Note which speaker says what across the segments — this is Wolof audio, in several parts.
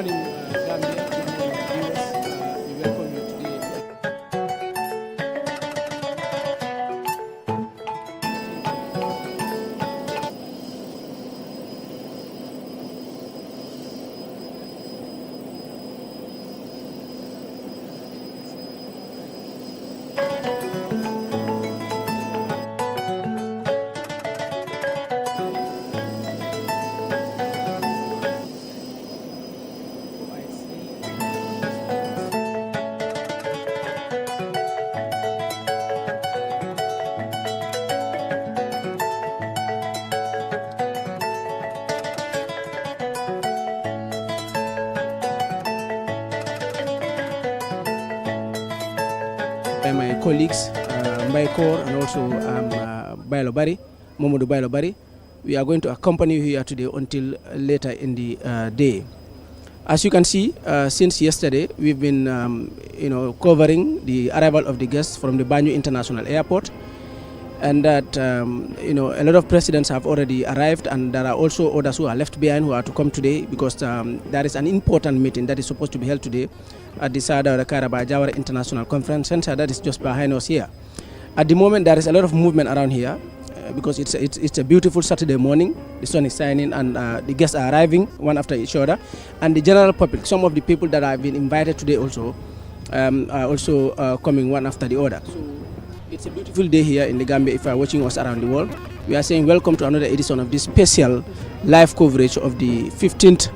Speaker 1: morning, Gambia. Good morning, viewers. We welcome you today. By my colleagues, Mbaikor and also Bailo Bari, Momodu Bailo Bari. We are going to accompany you here today until later in the day. As you can see, since yesterday, we've been covering the arrival of the guests from the Banjul International Airport, and that a lot of presidents have already arrived, and there are also others who are left behind who are to come today because there is an important meeting that is supposed to be held today at the Sada Karaba Jawara International Conference Center that is just behind us here. At the moment, there is a lot of movement around here because it's a beautiful Saturday morning. The sun is shining and the guests are arriving one after each other, and the general public, some of the people that have been invited today also are also coming one after the other. So it's a beautiful day here in the Gambia. If you are watching us around the world, we are saying welcome to another edition of this special live coverage of the 15th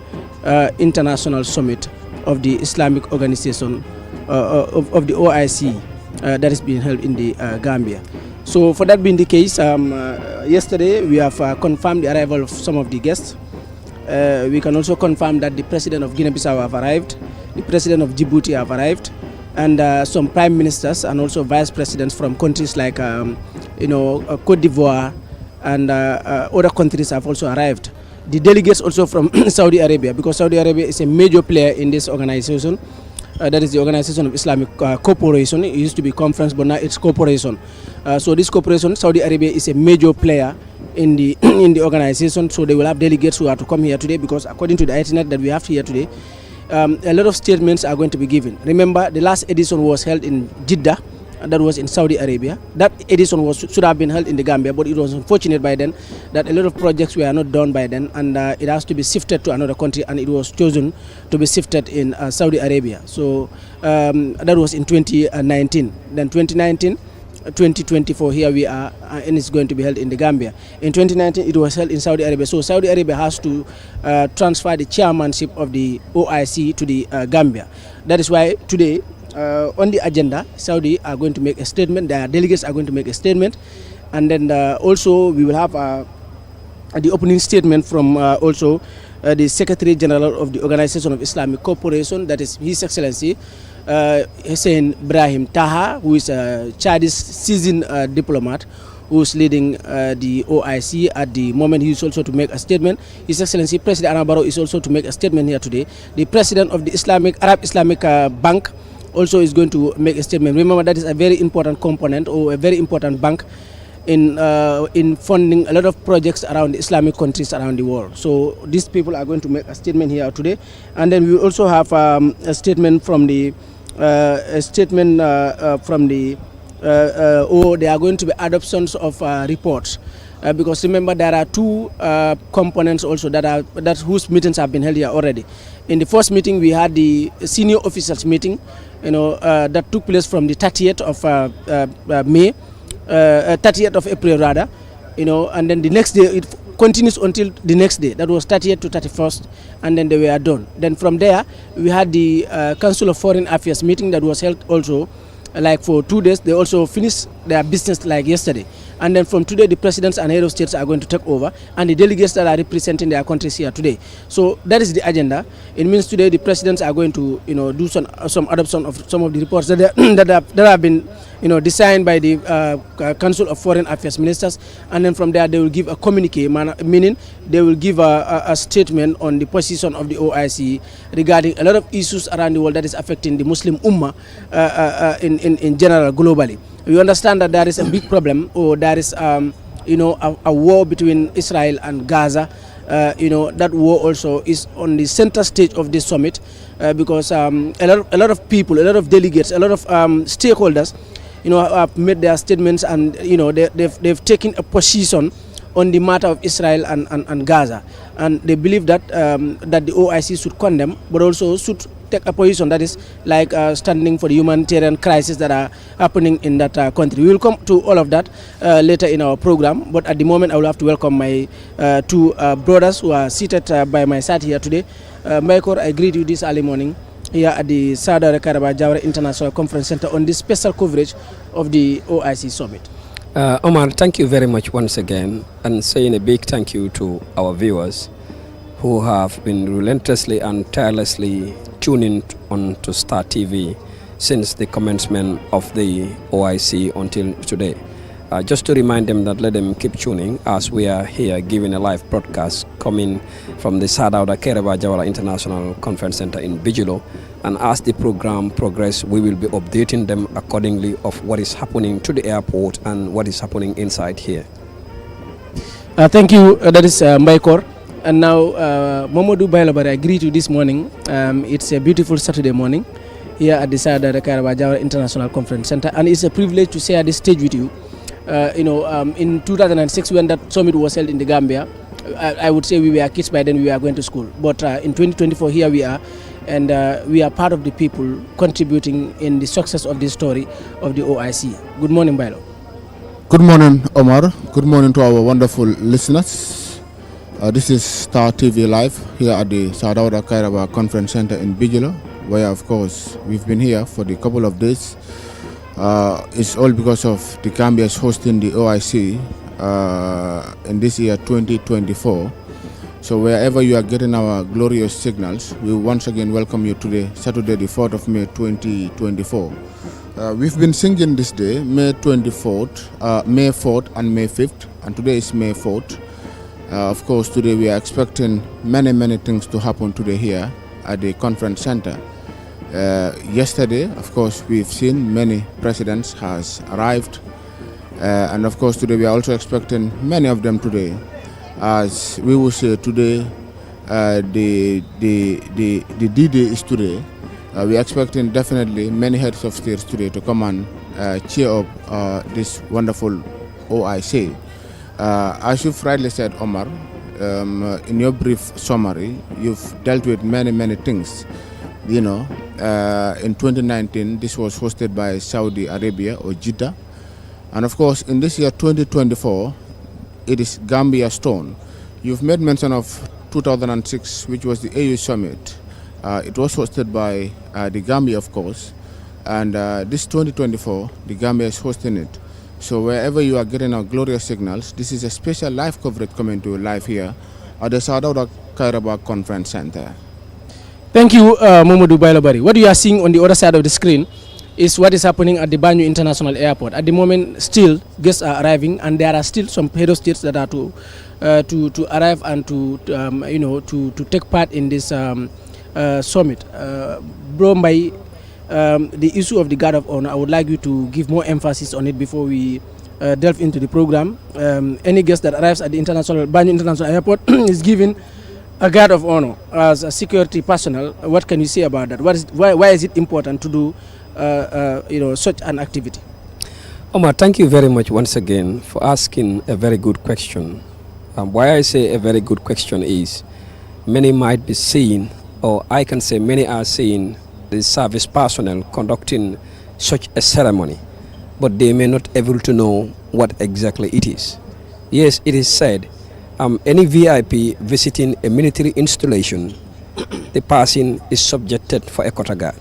Speaker 1: International Summit of the Islamic Organization of the OIC that is being held in the Gambia. So for that being the case, yesterday we have confirmed the arrival of some of the guests. We can also confirm that the President of Guinea-Bissau have arrived, the President of Djibouti have arrived, and some prime ministers and also vice presidents from countries like Cote d'Ivoire and other countries have also arrived. The delegates also from Saudi Arabia, because Saudi Arabia is a major player in this organization. That is the Organization of Islamic Cooperation. It used to be conference, but now it's corporation. So this corporation, Saudi Arabia, is a major player in the in the organization. So they will have delegates who are to come here today, because according to the itinerary that we have here today, a lot of statements are going to be given. Remember, the last edition was held in Jeddah, that was in Saudi Arabia. That edition should have been held in the Gambia, but it was unfortunate by then that a lot of projects were not done by then, and it has to be shifted to another country, and it was chosen to be shifted in Saudi Arabia. So that was in 2019. Then 2019, 2024, here we are, and it's going to be held in the Gambia. In 2019, it was held in Saudi Arabia. So Saudi Arabia has to transfer the chairmanship of the OIC to the Gambia. That is why today, on the agenda, Saudi are going to make a statement, their delegates are going to make a statement, and then also we will have the opening statement from also the Secretary General of the Organization of Islamic Cooperation, that is His Excellency Hussein Ibrahim Taha, who is a Chadis seasoned diplomat, who is leading the OIC at the moment. He is also to make a statement. His Excellency President Anabaro is also to make a statement here today. The President of the Arab Islamic Bank also is going to make a statement. Remember, that is a very important component, or a very important bank in funding a lot of projects around the Islamic countries around the world. So these people are going to make a statement here today, and then we will also have a statement from the or they are going to be adoptions of reports. Because remember, there are two components also that whose meetings have been held here already. In the first meeting, we had the senior officers meeting, that took place from the 30th of May, 30th of April rather, and then the next day it continues until the next day. That was 30th to 31st, and then they were done. Then from there, we had the Council of Foreign Affairs meeting that was held also, like for 2 days. They also finished their business like yesterday. And then from today, the presidents and head of states are going to take over, and the delegates that are representing their countries here today. So that is the agenda. It means today the presidents are going to, do some adoption of some of the reports that have been, designed by the Council of Foreign Affairs Ministers, and then from there they will give a communique, meaning they will give a statement on the position of the OIC regarding a lot of issues around the world that is affecting the Muslim Ummah in general, globally. We understand that there is a big problem, or there is a war between Israel and Gaza, that war also is on the center stage of this summit, because a lot of people, a lot of delegates, a lot of stakeholders, have made their statements, and they've taken a position on the matter of Israel and Gaza, and they believe that that the OIC should condemn, but also should take a position that is like standing for the humanitarian crisis that are happening in that country. We will come to all of that later in our program, but at the moment I will have to welcome my two brothers who are seated by my side here today. Michael, I greet you this early morning here at the Saudi Jawara International Conference Center on this special coverage of the OIC Summit.
Speaker 2: Omar, thank you very much once again, and saying a big thank you to our viewers who have been relentlessly and tirelessly tuning on to Star TV since the commencement of the OIC until today. Just to remind them that let them keep tuning as we are here giving a live broadcast coming from the Sadauda Kereba Jawara International Conference Center in Banjul. And as the program progresses, we will be updating them accordingly of what is happening to the airport and what is happening inside here.
Speaker 1: Thank you. That is Michael. And now, Mamadou Bailabari, I greet you this morning. It's a beautiful Saturday morning here at the Sadauda Kereba Jawara International Conference Center, and it's a privilege to share this stage with you. In 2006, when that summit was held in the Gambia, I would say we were kids by then, we were going to school. But in 2024, here we are, and we are part of the people contributing in the success of this story of the OIC. Good morning, Bailo.
Speaker 3: Good morning, Omar. Good morning to our wonderful listeners. This is Star TV Live here at the Sadauda Kairaba Conference Center in Banjul, where, of course, we've been here for the couple of days. It's all because of the Gambia is hosting the OIC in this year 2024. So wherever you are getting our glorious signals, we once again welcome you today, Saturday the 4th of May 2024. We've been singing this day, May 24th, May 4th and May 5th, and today is May 4th. Of course, today we are expecting many things to happen today here at the conference center. Yesterday, of course, we've seen many presidents has arrived, and of course today we are also expecting many of them today. As we will say today, the D-Day is today. We are expecting definitely many heads of states today to come and cheer up this wonderful OIC. As you've rightly said, Omar, in your brief summary, you've dealt with many things. In 2019, this was hosted by Saudi Arabia or Jeddah. And of course, in this year 2024, it is Gambia Stone. You've made mention of 2006, which was the AU Summit. It was hosted by the Gambia, of course. And this 2024, the Gambia is hosting it. So wherever you are getting our glorious signals, this is a special live coverage coming to you live here at the Sadauda Kairaba Conference Center.
Speaker 1: Thank you, Mamadou Bailabari. What you are seeing on the other side of the screen is what is happening at the Banjul International Airport. At the moment, still guests are arriving, and there are still some head of states that are to arrive and to take part in this summit. Bro, by the issue of the guard of honor, I would like you to give more emphasis on it before we delve into the program. Any guest that arrives at the Banjul International Airport is given a guard of honor as a security personnel. What can you say about that? Why is it important to do such an activity?
Speaker 2: Omar, thank you very much once again for asking a very good question. Why I say a very good question is many might be seeing, or I can say many are seeing the service personnel conducting such a ceremony, but they may not able to know what exactly it is. Yes, it is said any VIP visiting a military installation, the person is subjected for a quota guard.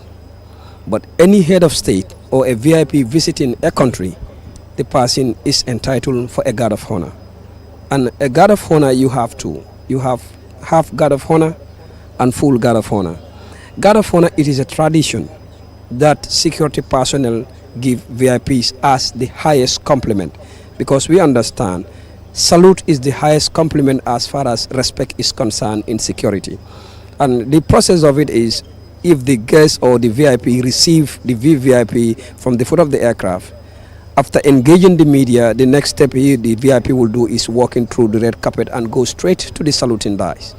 Speaker 2: But any head of state or a VIP visiting a country, the person is entitled for a guard of honor. And a guard of honor you have two. You have half guard of honor and full guard of honor. Guard of honor, it is a tradition that security personnel give VIPs as the highest compliment, because we understand salute is the highest compliment as far as respect is concerned in security. And the process of it is, if the guest or the VIP receive the VVIP from the foot of the aircraft, After engaging the media, the next step the VIP will do is walking through the red carpet and go straight to the saluting dice.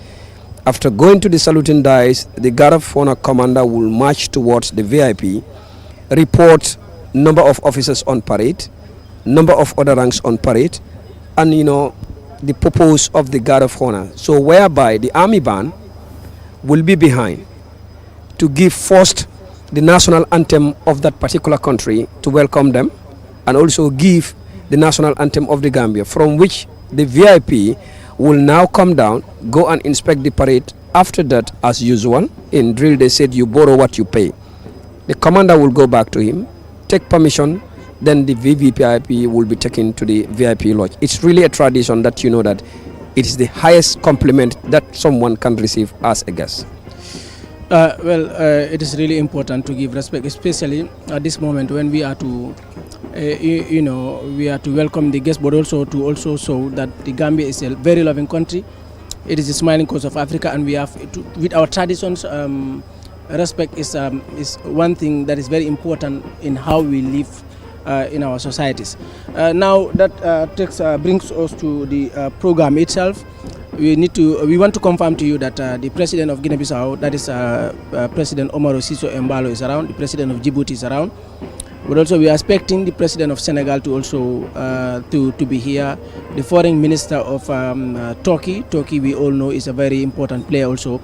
Speaker 2: After going to the saluting dice, the Guard of Honor commander will march towards the VIP, report number of officers on parade, number of other ranks on parade, and the purpose of the Guard of Honor. So whereby the army band will be behind to give first the national anthem of that particular country to welcome them, and also give the national anthem of the Gambia, from which the VIP will now come down, go and inspect the parade. After that, as usual, in drill they said you borrow what you pay. The commander will go back to him, take permission, then the VVPIP will be taken to the VIP lodge. It's really a tradition that that it is the highest compliment that someone can receive as a guest.
Speaker 1: It is really important to give respect, especially at this moment when we are to, we are to welcome the guests, but also to show that the Gambia is a very loving country. It is the smiling coast of Africa, and we have, with our traditions, respect is one thing that is very important in how we live in our societies. Now that brings us to the program itself. We want to confirm to you that the president of Guinea-Bissau, that is President Omaro Siso Embalo, is around. The president of Djibouti is around. But also we are expecting the president of Senegal to also to be here. The foreign minister of Turkey. Turkey, we all know, is a very important player also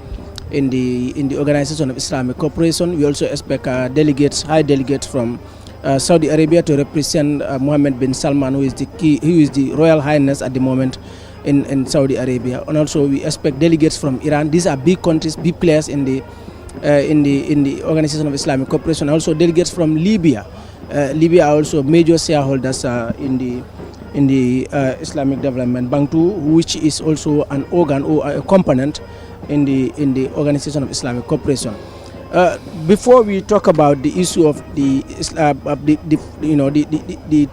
Speaker 1: in the Organization of Islamic Cooperation. We also expect delegates, high delegates from Saudi Arabia to represent Mohammed bin Salman, who is the Royal Highness at the moment in Saudi Arabia. And also we expect delegates from Iran. These are big countries, big players in the Organization of Islamic Cooperation. Also delegates from Libya. Libya are also major shareholders in the Islamic Development Bank too, which is also an organ or a component in the Organization of Islamic Cooperation. Before we talk about the issue of the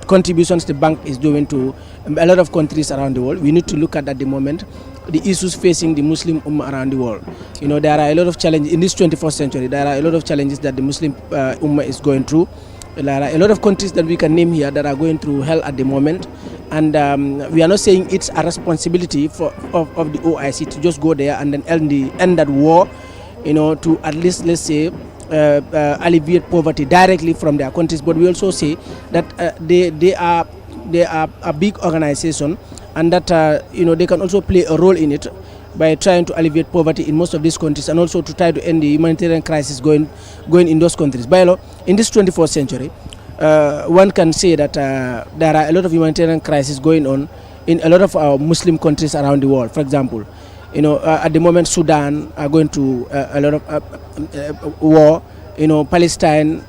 Speaker 1: contributions the bank is doing to a lot of countries around the world, we need to look at the moment the issues facing the Muslim Ummah around the world. There are a lot of challenges in this 21st century. There are a lot of challenges that the Muslim Ummah is going through. There are a lot of countries that we can name here that are going through hell at the moment, and we are not saying it's a responsibility of the OIC to just go there and then end that war. To at least, let's say, alleviate poverty directly from their countries. But we also say that they are a big organization, and that they can also play a role in it by trying to alleviate poverty in most of these countries, and also to try to end the humanitarian crisis going in those countries. By law, in this 21st century, one can say that there are a lot of humanitarian crises going on in a lot of our Muslim countries around the world. For example, at the moment, Sudan are going through a lot of war. Palestine.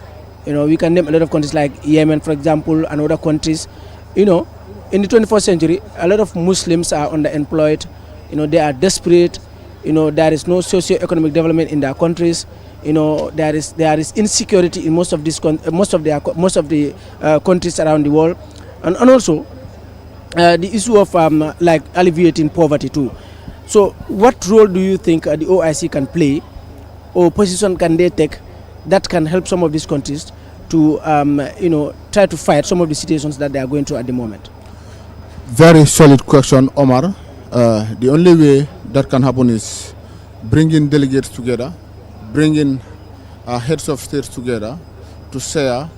Speaker 1: We can name a lot of countries like Yemen, for example, and other countries. In the 21st century, a lot of Muslims are underemployed. They are desperate. There is no socio-economic development in their countries. There is insecurity in most of the countries around the world, and also the issue of like alleviating poverty too. So what role do you think the OIC can play, or position can they take that can help some of these countries to try to fight some of the situations that they are going through at the moment?
Speaker 3: Very solid question, Omar. The only way that can happen is bringing delegates together, bringing heads of states together to share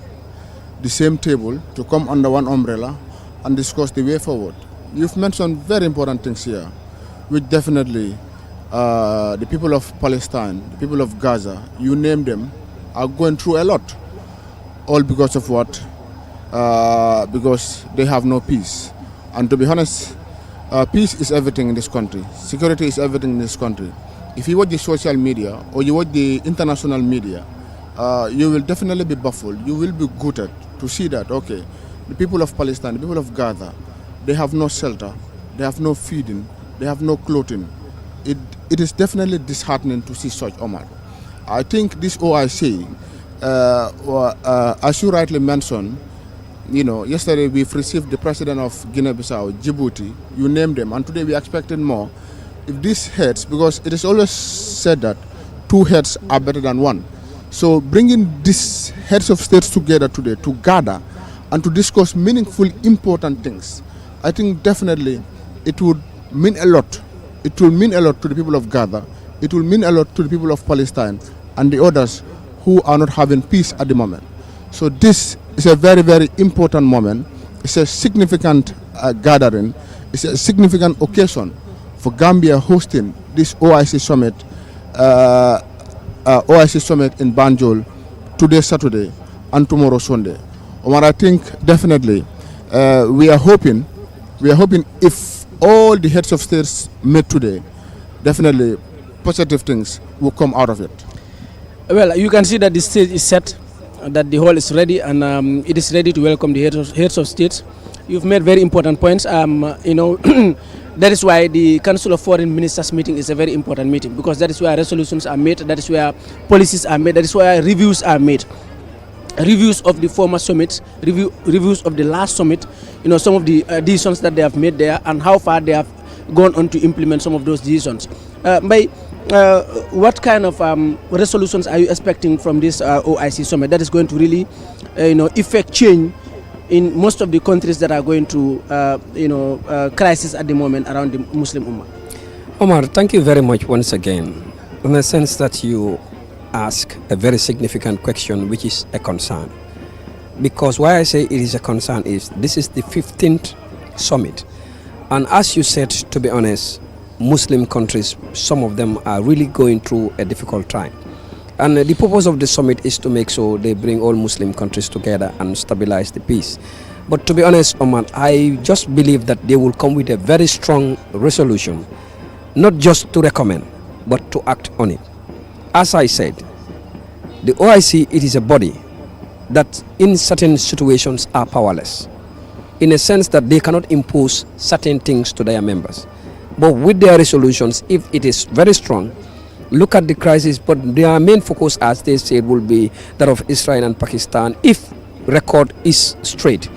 Speaker 3: the same table, to come under one umbrella and discuss the way forward. You've mentioned very important things here, which definitely the people of Palestine, the people of Gaza, you name them, are going through a lot. All because of what? Because they have no peace. And to be honest, peace is everything in this country. Security is everything in this country. If you watch the social media or you watch the international media, you will definitely be baffled. You will be gutted to see that, okay, the people of Palestine, the people of Gaza, they have no shelter, they have no feeding, they have no clothing. It is definitely disheartening to see such, Omar. I think this OIC, as you rightly mentioned, yesterday we've received the president of Guinea-Bissau, Djibouti, you named them, and today we are expecting more. If these heads, because it is always said that two heads are better than one. So bringing these heads of states together today to gather and to discuss meaningful, important things. I think definitely it would mean a lot. It will mean a lot to the people of Gaza. It will mean a lot to the people of Palestine and the others who are not having peace at the moment. So this is a very, very important moment. It's a significant gathering. It's a significant occasion for Gambia hosting this OIC Summit, OIC Summit in Banjul today Saturday and tomorrow Sunday. Omar, I think definitely we are hoping if all the heads of states met today, definitely positive things will come out of it. Well,
Speaker 1: you can see that the stage is set, that the hall is ready, and it is ready to welcome the heads of states. You've made very important points. That is why the Council of Foreign Ministers meeting is a very important meeting, because that is where resolutions are made, that is where policies are made, that is where reviews are made. Reviews of the former summits, reviews of the last summit, some of the decisions that they have made there and how far they have gone on to implement some of those decisions. What kind of resolutions are you expecting from this OIC summit that is going to really, effect change in most of the countries that are going through, crisis at the moment around the Muslim Ummah?
Speaker 2: Omar, thank you very much once again, in the sense that you ask a very significant question, which is a concern. Because why I say it is a concern is this is the 15th summit. And as you said, to be honest, Muslim countries, some of them are really going through a difficult time. And the purpose of the summit is to make sure they bring all Muslim countries together and stabilize the peace. But to be honest, Omar, I just believe that they will come with a very strong resolution, not just to recommend, but to act on it. As I said, the OIC, it is a body that in certain situations are powerless, in a sense that they cannot impose certain things to their members. But with their resolutions, if it is very strong, look at the crisis, but their main focus, as they said, will be that of Israel and Pakistan, if record is straight.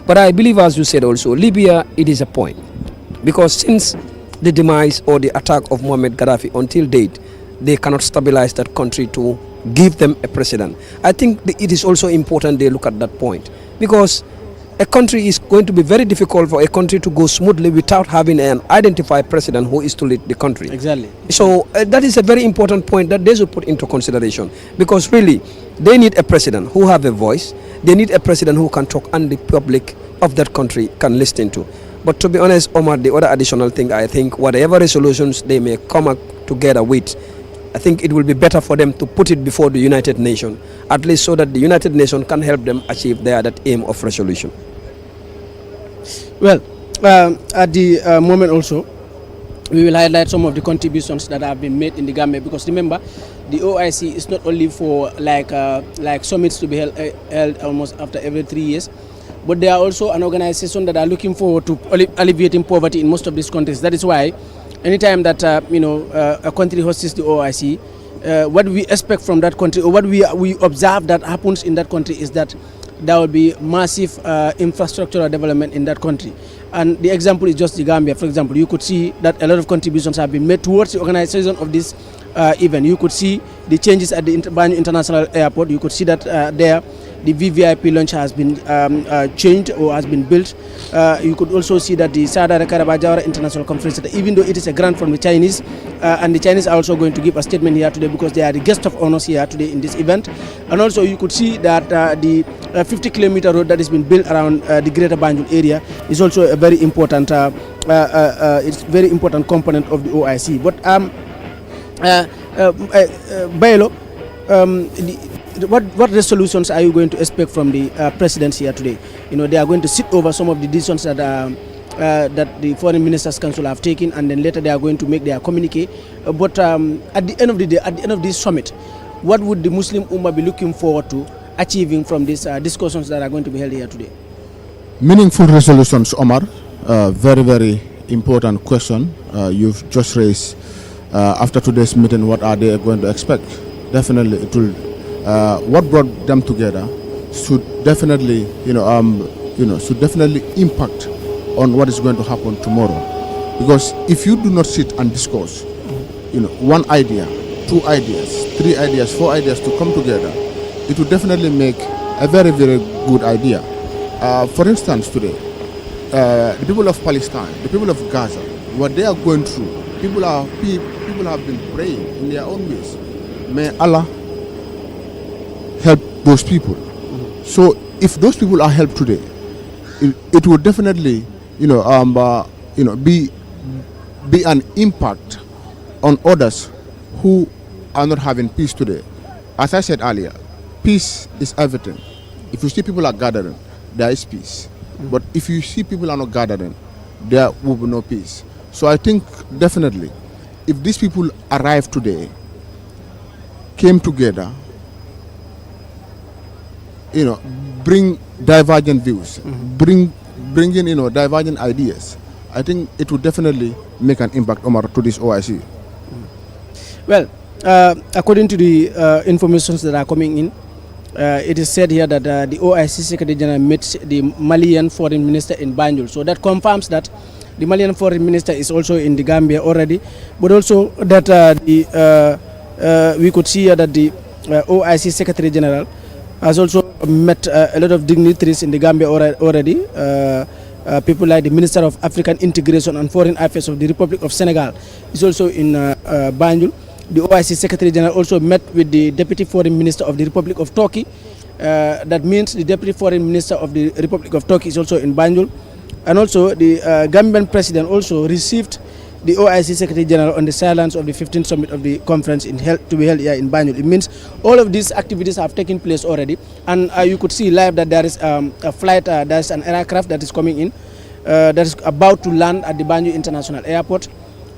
Speaker 2: But I believe, as you said also, Libya, it is a point. Because since the demise or the attack of Muammar Gaddafi until date, they cannot stabilize that country to give them a president. I think it is also important they look at that point, because a country is going to be very difficult for a country to go smoothly without having an identified president who is to lead the country.
Speaker 1: Exactly.
Speaker 2: So that is a very important point that they should put into consideration, because really they need a president who have a voice. They need a president who can talk and the public of that country can listen to. But to be honest, Omar, the other additional thing, I think whatever resolutions they may come up together with, I think it will be better for them to put it before the United Nations, at least so that the United Nations can help them achieve that aim of resolution.
Speaker 1: Well, at the moment also, we will highlight some of the contributions that have been made in the Gambia, because remember, the OIC is not only for like summits to be held almost after every 3 years, but they are also an organization that are looking forward to alleviating poverty in most of these countries. That is why anytime that a country hosts the OIC, what we expect from that country, or what we observe that happens in that country, is that there will be massive infrastructural development in that country. And the example is just the Gambia. For example, you could see that a lot of contributions have been made towards the organization of this event. You could see the changes at the Banjul International Airport. You could see that there the VVIP launch has been changed or has been built. You could also see that the Sadara Karabajawara International Conference, even though it is a grant from the Chinese, and the Chinese are also going to give a statement here today, because they are the guest of honors here today in this event. And also you could see that the 50-kilometer road that has been built around the greater Banjul area is also a very important it's very important component of the OIC. But Bailo, what resolutions are you going to expect from the presidents here today? They are going to sit over some of the decisions that that the Foreign Ministers Council have taken, and then later they are going to make their communique. But at the end of the day, at the end of this summit, what would the Muslim Ummah be looking forward to achieving from these discussions that are going to be held here today?
Speaker 3: Meaningful resolutions, Omar. Very, very important question you've just raised. After today's meeting, what are they going to expect? Definitely, it will. What brought them together should definitely, should definitely impact on what is going to happen tomorrow. Because if you do not sit and discuss, one idea, 2 ideas, 3 ideas, 4 ideas to come together, it will definitely make a very, very good idea. For instance, today, the people of Palestine, the people of Gaza, what they are going through, people have been praying in their own ways. May Allah help those people. So if those people are helped today, it would definitely, be an impact on others who are not having peace today. As I said earlier, peace is everything. If you see people are gathering, there is peace. But if you see people are not gathering, there will be no peace. So I think definitely, if these people arrive today, came together, bring divergent views, bring in, divergent ideas, I think it would definitely make an impact, Omar, to this OIC.
Speaker 1: Well, according to the informations that are coming in, it is said here that the OIC Secretary General met the Malian Foreign Minister in Banjul. So that confirms that the Malian Foreign Minister is also in the Gambia already, but also that we could see here that the OIC Secretary General has also met a lot of dignitaries in the Gambia already. People like the Minister of African Integration and Foreign Affairs of the Republic of Senegal is also in Banjul. The OIC Secretary General also met with the Deputy Foreign Minister of the Republic of Turkey. That means the Deputy Foreign Minister of the Republic of Turkey is also in Banjul. And also the Gambian President also received the OIC Secretary General on the silence of the 15th summit of the conference to be held here in Banjul. It means all of these activities have taken place already, and you could see live that there is a flight, there's an aircraft that is coming in, that is about to land at the Banjul International Airport.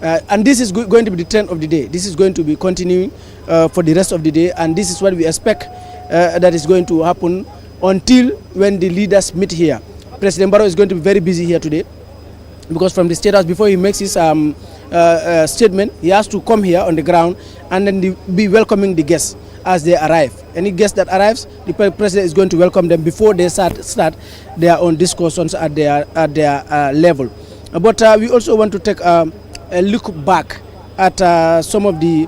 Speaker 1: And this is going to be the trend of the day. This is going to be continuing for the rest of the day, and this is what we expect that is going to happen until when the leaders meet here. President Barrow is going to be very busy here today, because from the State House, before he makes his statement, he has to come here on the ground and then be welcoming the guests as they arrive. Any guest that arrives, the President is going to welcome them before they start their own discussions at their level. But we also want to take a look back at some of the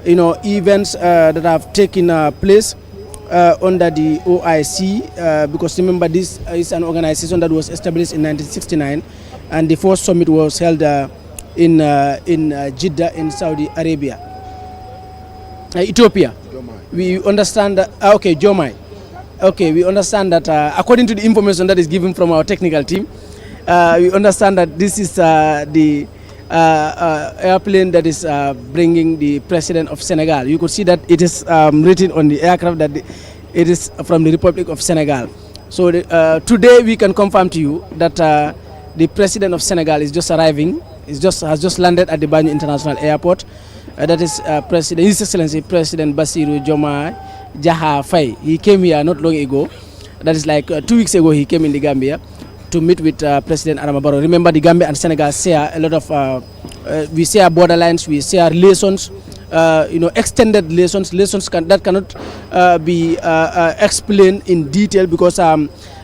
Speaker 1: events that have taken place under the OIC, because remember, this is an organization that was established in 1969, and the first summit was held in Jeddah in Saudi Arabia. Ethiopia. We understand that, Jomai. Okay, we understand that according to the information that is given from our technical team, we understand that this is the airplane that is bringing the President of Senegal. You could see that it is written on the aircraft that it is from the Republic of Senegal. So today we can confirm to you that the President of Senegal is just arriving. Has just landed at the Banjul International Airport. That is His Excellency President Bassirou Diomaye Diakhar Faye. He came here not long ago. That is like 2 weeks ago. He came in the Gambia to meet with President Adama Barrow. Remember, the Gambia and Senegal share a lot of, we share borderlines, we share relations, extended relations that cannot be explained in detail, because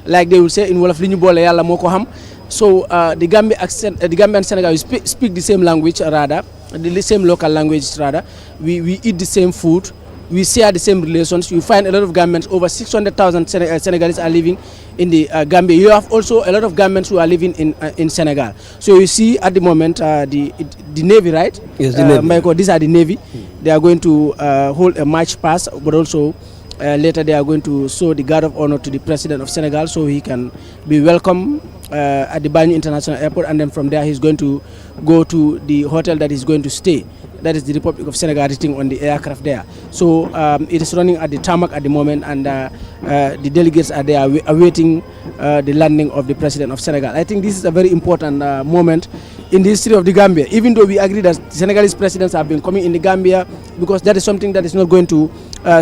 Speaker 1: like they will say in Wolof, liñu boole Yalla moko xam. So the Gambia and Senegal speak the same language, rather, the same local language, rather. We eat the same food. We share the same relations. You find a lot of Gambians, over 600,000 Senegalese are living in the Gambia. You have also a lot of Gambians who are living in Senegal. So you see at the moment the Navy, right?
Speaker 2: Yes, the Navy.
Speaker 1: Michael, these are the Navy. They are going to hold a march past, but also later they are going to show the guard of honor to the President of Senegal, so he can be welcome at the Banjul International Airport, and then from there he's going to go to the hotel that he's going to stay. That is the Republic of Senegal sitting on the aircraft there. So it is running at the tarmac at the moment, and the delegates are there awaiting the landing of the President of Senegal. I think this is a very important moment in the history of the Gambia, even though we agree that Senegalese presidents have been coming in the Gambia, because that is something that is not going to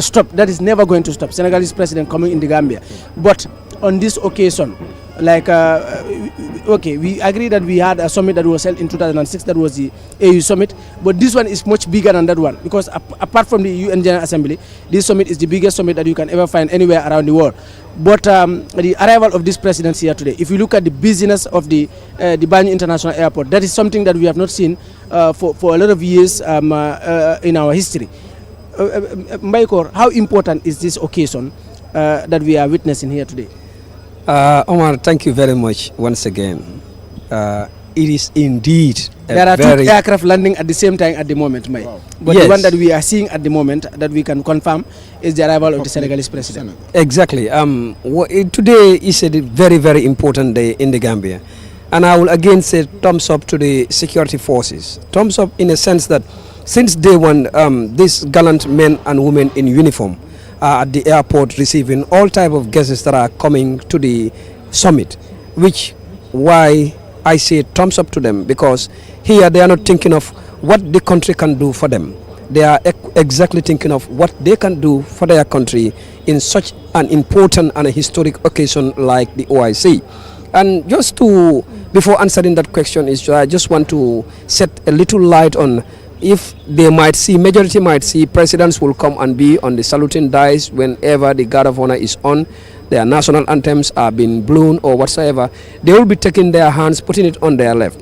Speaker 1: stop. That is never going to stop, Senegalese president coming in the Gambia. But on this occasion, like, okay, we agree that we had a summit that was held in 2006, that was the AU summit, but this one is much bigger than that one, because apart from the UN General Assembly, this summit is the biggest summit that you can ever find anywhere around the world. But the arrival of this presidency here today, if you look at the busyness of the Banjul International Airport, that is something that we have not seen for a lot of years in our history. Mbaikor, how important is this occasion that we are witnessing here today?
Speaker 2: Omar, thank you very much once again. It is indeed
Speaker 1: there are two aircraft landing at the same time at the moment, May.
Speaker 3: Wow.
Speaker 1: But
Speaker 2: Yes.
Speaker 1: the one that we are seeing at the moment that we can confirm is the arrival of the Senegalese president.
Speaker 2: Exactly. Today is a very, very important day in the Gambia. And I will again say thumbs up to the security forces. Thumbs up in a sense that since day one, these gallant men and women in uniform are at the airport receiving all type of guests that are coming to the summit, which why I say thumbs up to them, because here they are not thinking of what the country can do for them. They are exactly thinking of what they can do for their country in such an important and a historic occasion like the OIC. And just to, before answering that question, I just want to set a little light on if they might see, majority might see, presidents will come and be on the saluting dais whenever the guard of honor is on, their national anthems are being blown or whatsoever, they will be taking their hands, putting it on their left.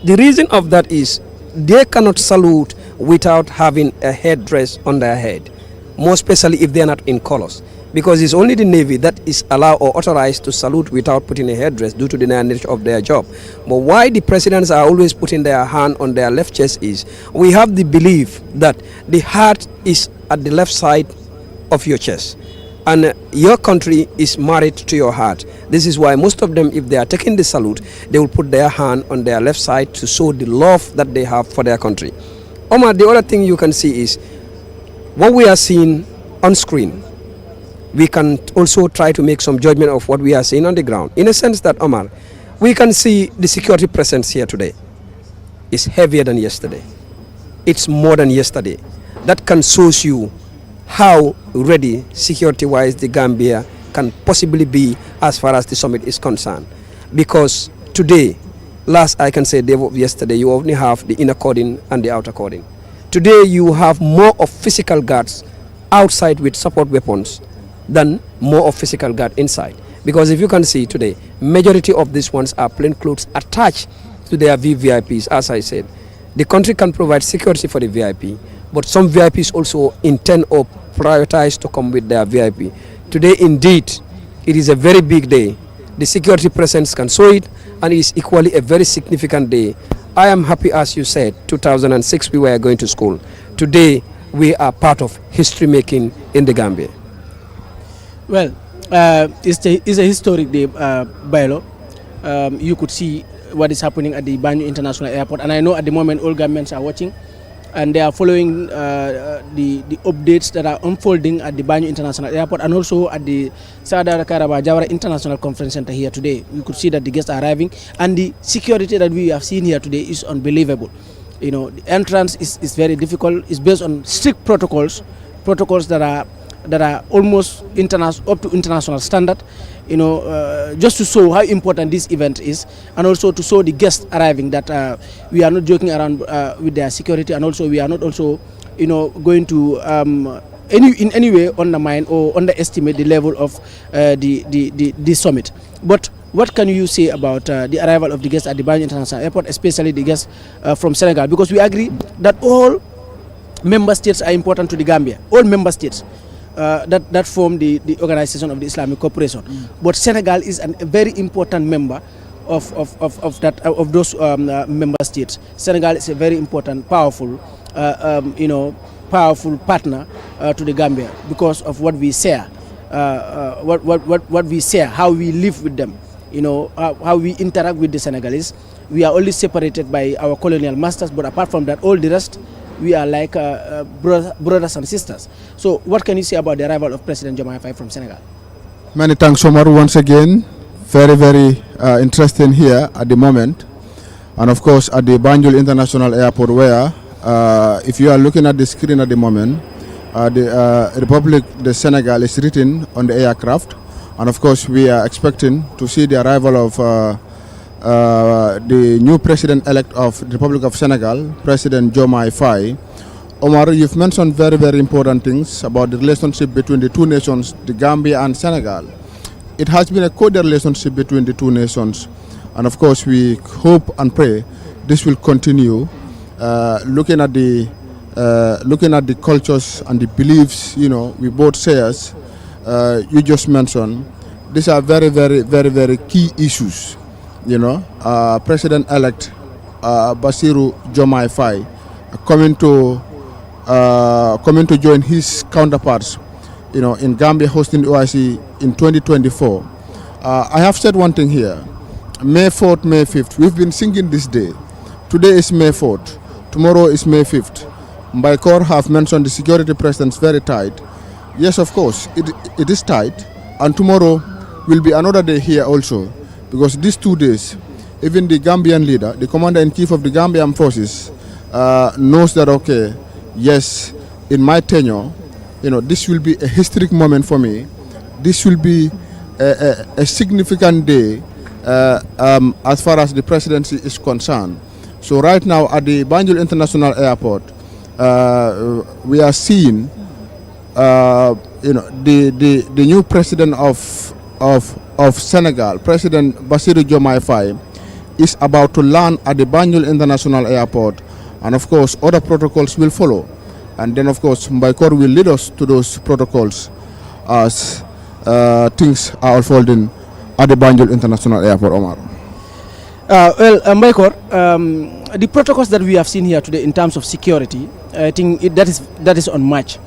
Speaker 2: The reason of that is they cannot salute without having a headdress on their head, more especially if they are not in colors, because it's only the Navy that is allowed or authorized to salute without putting a headdress due to the nature of their job. But why the presidents are always putting their hand on their left chest is we have the belief that the heart is at the left side of your chest, and your country is married to your heart. This is why most of them, if they are taking the salute, they will put their hand on their left side to show the love that they have for their country. Omar, the other thing you can see is what we are seeing on screen. We can also try to make some judgment of what we are seeing on the ground. In a sense that, Omar, we can see the security presence here today is heavier than yesterday. It's more than yesterday. That can show you how ready security-wise the Gambia can possibly be as far as the summit is concerned. Because today, last I can say day of yesterday, you only have the inner cordon and the outer cordon. Today you have more of physical guards outside with support weapons than more of physical guard inside. Because if you can see today, majority of these ones are plain clothes attached to their VVIPs, as I said. The country can provide security for the VIP, but some VIPs also intend or prioritize to come with their VIP. Today, indeed, it is a very big day. The security presence can show it, and it is equally a very significant day. I am happy, as you said, 2006 we were going to school. Today, we are part of history making in the Gambia.
Speaker 1: Well, it's a historic day, Bailo. You could see what is happening at the Banjul International Airport, and I know at the moment all Gambians are watching and they are following the updates that are unfolding at the Banjul International Airport and also at the Sadar Karaba Jawara International Conference Center here today. You could see that the guests are arriving, and the security that we have seen here today is unbelievable. You know, the entrance is very difficult. It's based on strict protocols that are almost up to international standard, you know, just to show how important this event is, and also to show the guests arriving that we are not joking around with their security, and also we are not also, you know, going to in any way undermine or underestimate the level of the summit. But what can you say about the arrival of the guests at the Banjul International Airport, especially the guests from Senegal? Because we agree that all member states are important to the Gambia, all member states that form the organization of the Islamic Cooperation. But Senegal is a very important member of those member states. Senegal is a very important, powerful, powerful partner to the Gambia because of what we share, what we share, how we live with them, you know, how we interact with the Senegalese. We are only separated by our colonial masters, but apart from that, all the rest, we are like brothers and sisters. So what can you say about the arrival of President Diomaye Faye from Senegal?
Speaker 3: Many thanks, Omar, once again. Very, very interesting here at the moment. And of course, at the Banjul International Airport, where, if you are looking at the screen at the moment, the Republic de Senegal is written on the aircraft. And of course, we are expecting to see the arrival of the new president-elect of the Republic of Senegal, President Diomaye Faye. Omar, you've mentioned very, very important things about the relationship between the two nations, the Gambia and Senegal. It has been a cordial relationship between the two nations, and of course we hope and pray this will continue. Looking at the cultures and the beliefs, you know, we both share. You just mentioned these are very, very, very, very key issues. You know, President-elect Basiru Jomai Faye coming to join his counterparts, in Gambia hosting the OIC in 2024. I have said one thing here. May 4th, May 5th. We've been singing this day. Today is May 4th. Tomorrow is May 5th. Mbaikor have mentioned the security presence very tight. Yes, of course, it is tight. And tomorrow will be another day here also. Because these 2 days, even the Gambian leader, the commander-in-chief of the Gambian forces, knows that, okay, yes, in my tenure, this will be a historic moment for me. This will be a significant day as far as the presidency is concerned. So right now at the Banjul International Airport, we are seeing, the new president of Senegal, President Bassirou Diomaye Faye, is about to land at the Banjul International Airport, and of course other protocols will follow. And then of course Mbaikor will lead us to those protocols as things are unfolding at the Banjul International Airport, Omar.
Speaker 1: Mbaikor, the protocols that we have seen here today in terms of security, I think that is unmatched.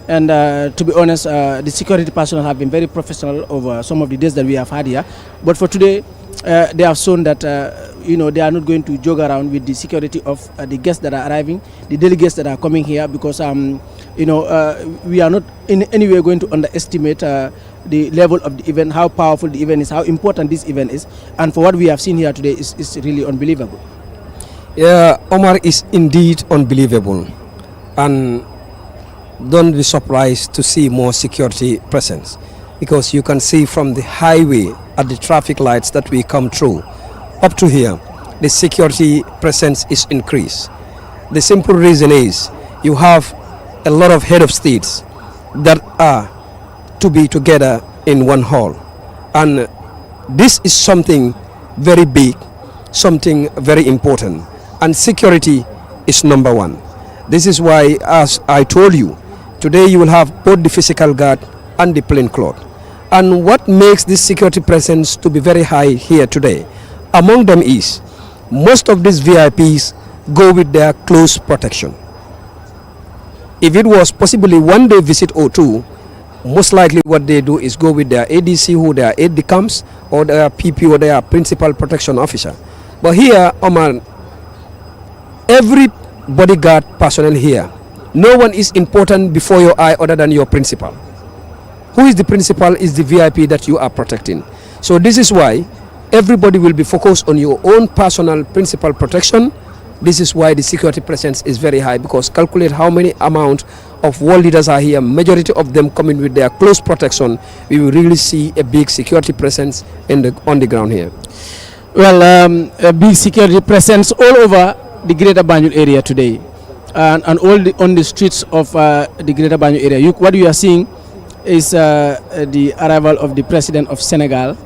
Speaker 1: And to be honest, the security personnel have been very professional over some of the days that we have had here. But for today, they have shown that they are not going to jog around with the security of the guests that are arriving, the delegates that are coming here, because we are not in any way going to underestimate the level of the event, how powerful the event is, how important this event is, and for what we have seen here today is really unbelievable.
Speaker 2: Yeah, Omar, is indeed unbelievable, and don't be surprised to see more security presence, because you can see from the highway at the traffic lights that we come through up to here, the security presence is increased. The simple reason is you have a lot of head of states that are to be together in one hall, and this is something very big, something very important, and security is number one. This is why, as I told you, today you will have both the physical guard and the plain cloth. And what makes this security presence to be very high here today, among them is most of these VIPs go with their close protection. If it was possibly one day visit or two, most likely what they do is go with their ADC, who their aide de camps, or their PP, or their principal protection officer. But here, Oman, every bodyguard personnel here, no one is important before your eye other than your principal. Who is the principal is the VIP that you are protecting. So this is why everybody will be focused on your own personal principal protection. This is why the security presence is very high, because calculate how many amount of world leaders are here, majority of them coming with their close protection. We will really see a big security presence on the ground here.
Speaker 1: Well, a big security presence all over the greater Banjul area today, and on the streets of the greater Banjul area. What you are seeing is the arrival of the president of Senegal.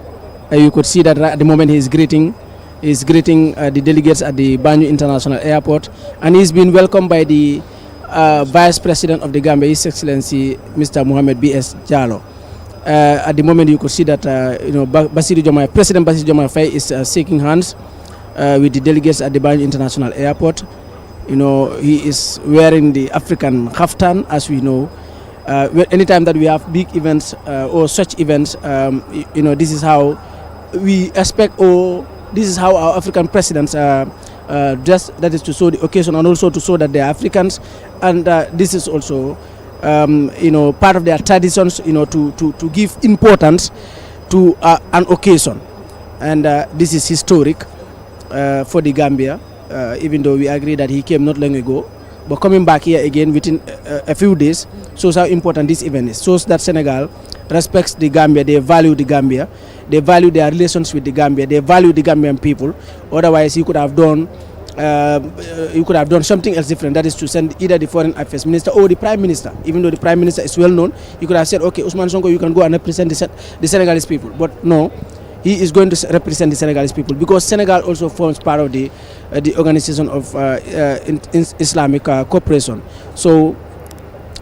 Speaker 1: You could see that at the moment he's greeting the delegates at the Banjul International Airport, and he's been welcomed by the Vice President of the Gambia, His Excellency Mr. Mohamed B.S. Jallow. At the moment, you could see that President Bassirou Diomaye Faye is shaking hands with the delegates at the Banjul International Airport. He is wearing the African kaftan, as we know. Anytime that we have big events or such events, this is how we expect, or this is how our African presidents dress. That is to show the occasion and also to show that they are Africans, and this is also part of their traditions, to give importance to an occasion, and this is historic for the Gambia, even though we agree that he came not long ago. But coming back here again within a few days shows how important this event is. Shows that Senegal respects the Gambia, they value the Gambia, they value their relations with the Gambia, they value the Gambian people. Otherwise, you could have done something else different. That is to send either the foreign affairs minister or the prime minister. Even though the prime minister is well known, you could have said, okay, Ousmane Sonko, you can go and represent the Senegalese people. But no, he is going to represent the Senegalese people, because Senegal also forms part of the organization of Islamic cooperation. So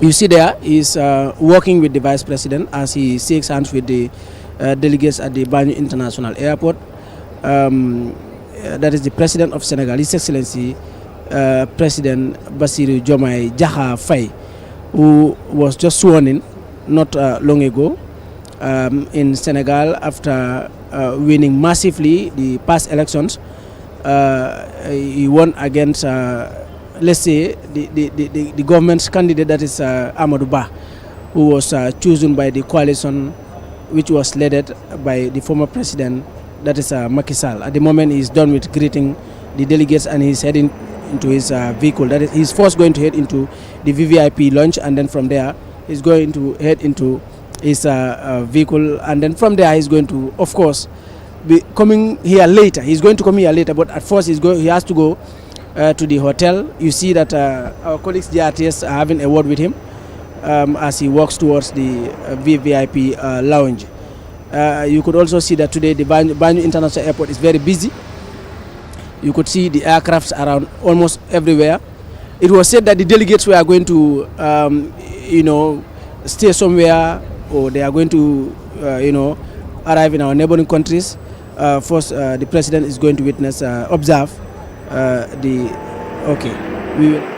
Speaker 1: you see there, he's working with the vice president as he shakes hands with the delegates at the Banjul International Airport. That is the President of Senegal, His Excellency President Bassirou Diomaye Diakhar Faye, who was just sworn in not long ago in Senegal after winning massively the past elections. He won against, let's say, the government's candidate, that is Amadou Ba, who was chosen by the coalition which was led by the former president, that is Macky Sall. At the moment, he's done with greeting the delegates and he's heading into his vehicle. That is, he's first going to head into the VVIP lounge, and then from there, he's going to head into his vehicle, and then from there, he's going to, of course, be coming here later. He's going to come here later, but at first, he has to go to the hotel. You see that our colleagues GRTS are having a word with him as he walks towards the VVIP lounge. You could also see that today the Banjul International Airport is very busy. You could see the aircrafts around almost everywhere. It was said that the delegates were going to, stay somewhere, or they are going to, arrive in our neighboring countries. First, the president is going to observe we will.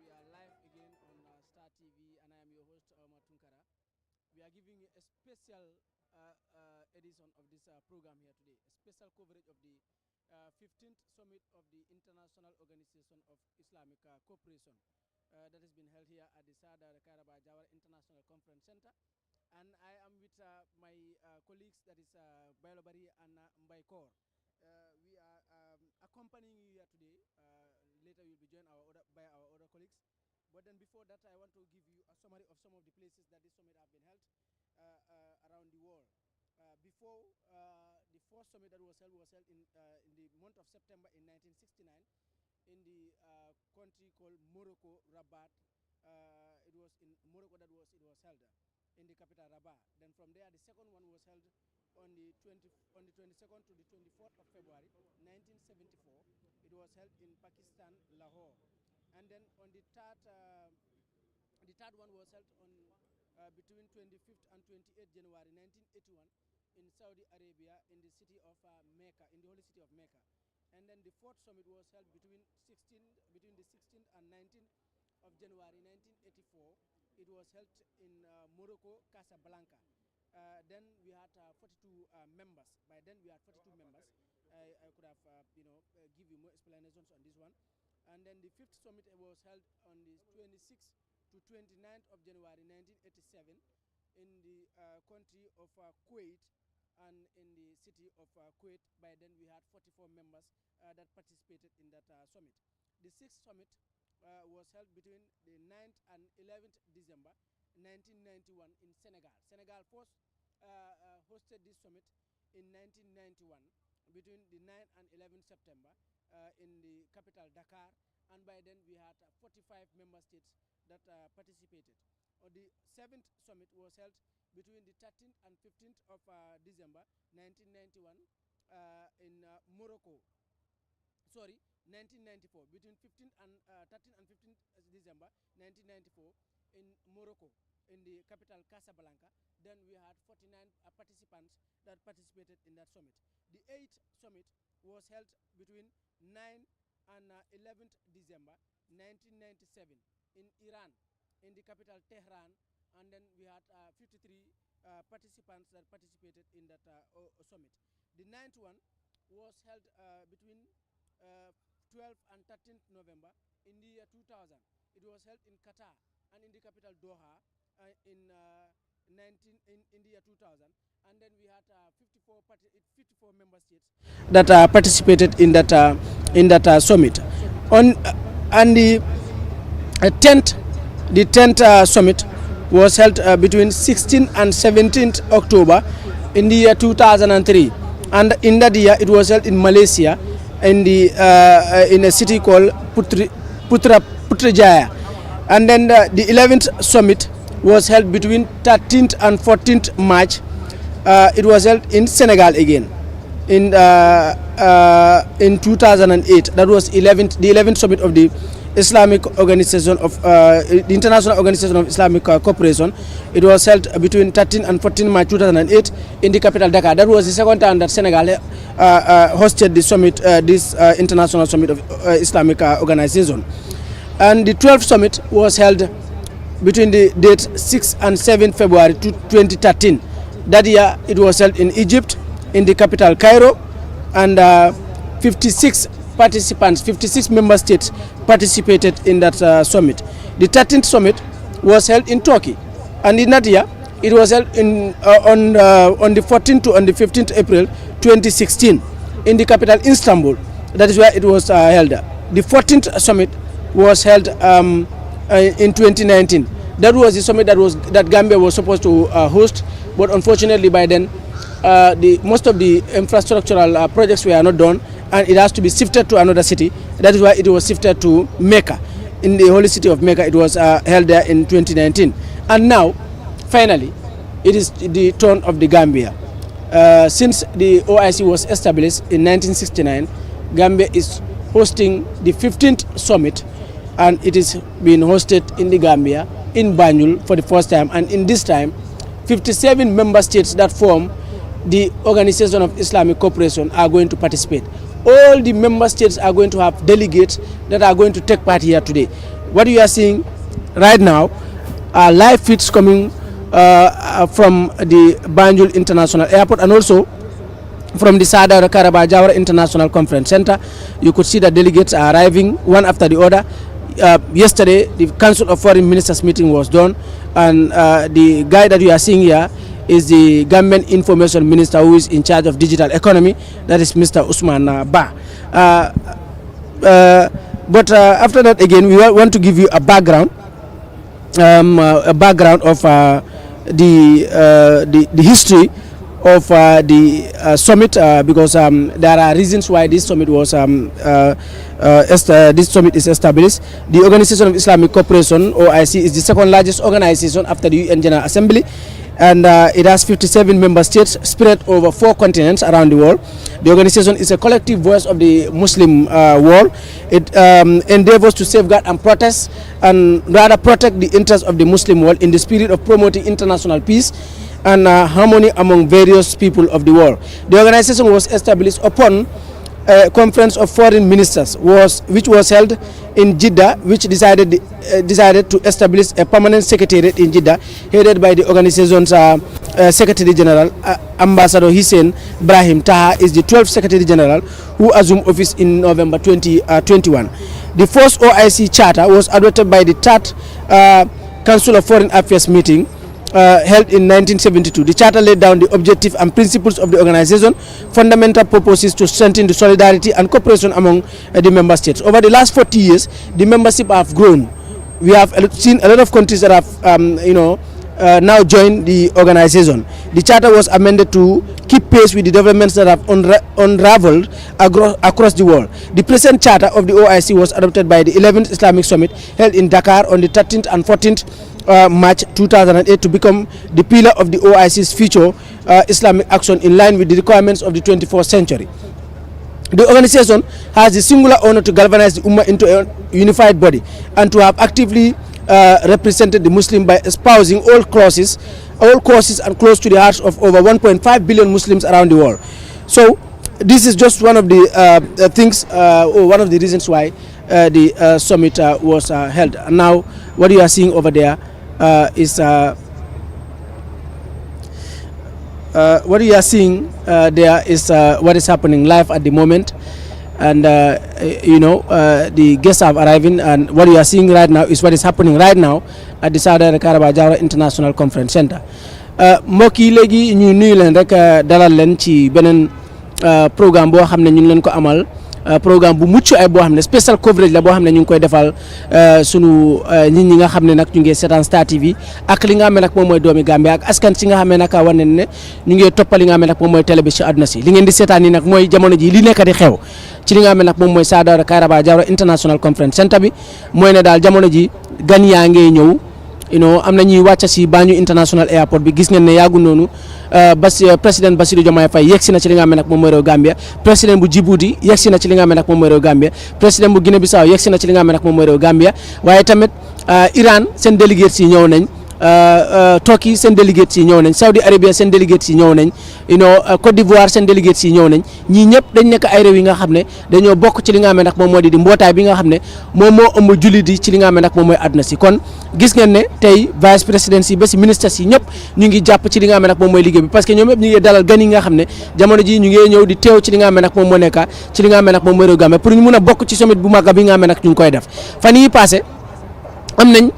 Speaker 1: We are live again on Star TV, and I am your host, Omar Tunkara. We are giving you a special edition of this program here today, a special coverage of the 15th Summit of the International Organization of Islamic Cooperation that has been held here at the Sada Kairaba Jawara International Conference Center. And I am with my colleagues, that is Bailobari and Mbaikor. We are accompanying you here today. Later you'll be joined by our other colleagues. But then before that, I want to give you a summary of some of the places that this summit have been held around the world. Before the first summit that was held in the month of September in 1969 in the country called Morocco, Rabat. It was in Morocco that it was held in the capital Rabat. Then from there, the second one was held on the 22nd to the 24th of February 1974, it was held in Pakistan, Lahore. And then on the third one was held on between 25th and 28th January 1981 in Saudi Arabia in the city of Mecca, in the holy city of Mecca. And then the fourth summit was held between the 16th and 19th of January 1984. It was held in Morocco, Casablanca. Then we had 42 members. By then we had 42 members. I could have, give you more explanations on this one. And then the fifth summit was held on the 26th to 29th of January 1987 in the country of Kuwait and in the city of Kuwait. By then we had 44 members that participated in that summit. The sixth summit was held between the 9th and 11th December 1991 in Senegal. Senegal first hosted this summit in 1991 between the 9th and 11th September in the capital Dakar, and by then we had 45 member states that participated. The seventh summit was held between the 13th and 15th of December 1991 in Morocco. Sorry, 1994, between 13th and 15th December 1994 in Morocco, in the capital Casablanca. Then we had 49 participants that participated in that summit. The eighth summit was held between 9 and 11th December 1997 in Iran, in the capital Tehran, and then we had 53 participants that participated in that summit. The ninth one was held between 12th and 13th November in the year 2000. It was held in Qatar and in the capital Doha in the year 2000. And then we had 54 member states that participated in that summit. And the 10th summit was held between 16th and 17th October in the year 2003. And in that year, it was held in Malaysia, in a city called Putrajaya. And then the 11th summit was held between 13th and 14th March. It was held in Senegal again in 2008. That was the 11th summit of the Islamic Organization of the International Organization of Islamic Cooperation. It was held between 13 and 14 March 2008 in the capital Dakar. That was the second time that Senegal hosted the summit, this International Summit of Islamic Organization. And the 12th summit was held between the dates 6 and 7 February 2013. That year it was held in Egypt, in the capital Cairo, and 56 member states participated in that summit. The 13th summit was held in Turkey, and in that year it was held on the 14th to on the 15th April 2016 in the capital Istanbul. That is where it was held. The 14th summit was held in 2019. That was the summit that Gambia was supposed to host, but unfortunately by then most of the infrastructural projects were not done, and it has to be shifted to another city. That is why it was shifted to Mecca, in the holy city of Mecca. It was held there in 2019. And now, finally, it is the turn of the Gambia. Since the OIC was established in 1969, Gambia is hosting the 15th summit, and it is being hosted in the Gambia, in Banjul, for the first time. And in this time, 57 member states that form the Organization of Islamic Cooperation are going to participate. All the member states are going to have delegates that are going to take part here today. What you are seeing right now are live feeds coming from the Banjul International Airport, and also from the Sadar Karaba Jawara International Conference Center. You could see that delegates are arriving one after the other. Yesterday, the Council of Foreign Ministers meeting was done, and the guy that you are seeing here is the Gambian Information Minister, who is in charge of digital economy. That is Mr. Usman Ba. But after that, again, we want to give you a background, of the history of the summit, because there are reasons why this summit was this summit is established. The Organization of Islamic Cooperation, OIC, is the second largest organization after the UN General Assembly. and it has 57 member states spread over 4 continents around the world. The organization is a collective voice of the Muslim world. It endeavors to safeguard and protect the interests of the Muslim world in the spirit of promoting international peace and harmony among various people of the world. The organization was established upon a conference of foreign ministers which was held in Jeddah, which decided to establish a permanent secretariat in Jeddah, headed by the organization's Secretary General. Ambassador Hussein Brahim Taha is the 12th Secretary General, who assumed office in November 2021. The first OIC charter was adopted by the third Council of Foreign Affairs meeting held in 1972. The charter laid down the objectives and principles of the organization, fundamental purposes to strengthen the solidarity and cooperation among the member states. Over the last 40 years, the membership have grown. We have seen a lot of countries that have, now joined the organization. The charter was amended to keep pace with the developments that have unraveled across the world. The present charter of the OIC was adopted by the 11th Islamic Summit held in Dakar on the 13th and 14th March 2008 to become the pillar of the OIC's future Islamic action in line with the requirements of the 21st century. The organization has the singular honor to galvanize the Ummah into a unified body and to have actively represented the Muslim by espousing all causes and close to the hearts of over 1.5 billion Muslims around the world. So this is just one of the things, or one of the reasons why the summit was held. And now what you are seeing over there is what you are seeing there is what is happening live at the moment, and the guests are arriving, and what you are seeing right now is what is happening right now at the Saada Karaba Jawara International Conference Center. mbokk yi léegi ñu nuyu leen rek dalal leen ci beneen programme boo xam ne ñu ngi leen ko amal. Programme bu mucc ay boo xam ne special coverage la boo xam ne ñu ngi koy defal sunu nit ñi nga xam ne nag ñu ngi seetaan Star TV ak li nga xam ne nag moom mooy doomi Gambia ak askan si nga xam ne nag war nañ ne ñu ngi toppal li nga xam ne nag moom mooy télé bi ci àdduna si li ngeen di seetaan ni nag mooy jamono ji li nekk di xew ci li nga xam ne nag moom mooy Saada Kairaba Jawara International Conference Center bi mooy ne daal jamono ji gan yaa ngee ñëw am na ñuy wàcc si Banjul International Airport bi gis ngeen ne yàggu noonu président Bassirou Diomaye Faye yegsi na ci li nga xam ne nag moom mooy réew Gambia, président bu Djibouti yegsi na ci li nga xam ne nag moom mooy réew Gambia, président bu Guinée Bissau yegsi na ci li nga xam ne nag moom mooy réew Gambia, waaye tamit Iran seen delegates yi ñëw nañ, Turkey seen delegates yi ñëw nañ, Saudi Arabia seen delegates yi ñëw nañ, Côte d'Ivoire seen delegates yi ñëw nañ. ñii ñëpp dañ nekk ay réew yi nga xam ne dañoo bokk ci li nga xam ne nag moom moo di mbootaay bi nga xam ne moom moo ëmb jullit yi ci li nga xam ne nag moom mooy àdduna si. Kon gis ngeen ne tey vice président yi ba si ministres yi ñëpp ñu ngi jàpp ci li nga xam ne nag moom mooy liggéey bi, parce que ñoom ñëpp ñu ngi dalal gan yi nga xam ne jamono ji ñu ngi ñëw di teew ci li nga xam ne nag moom moo nekk ci li nga xam ne nag moom mooy réew Gambie pour ñu mun a bokk ci summit bu mag bi nga xam ne nag ñu ngi koy def. Fan yi passé am nañ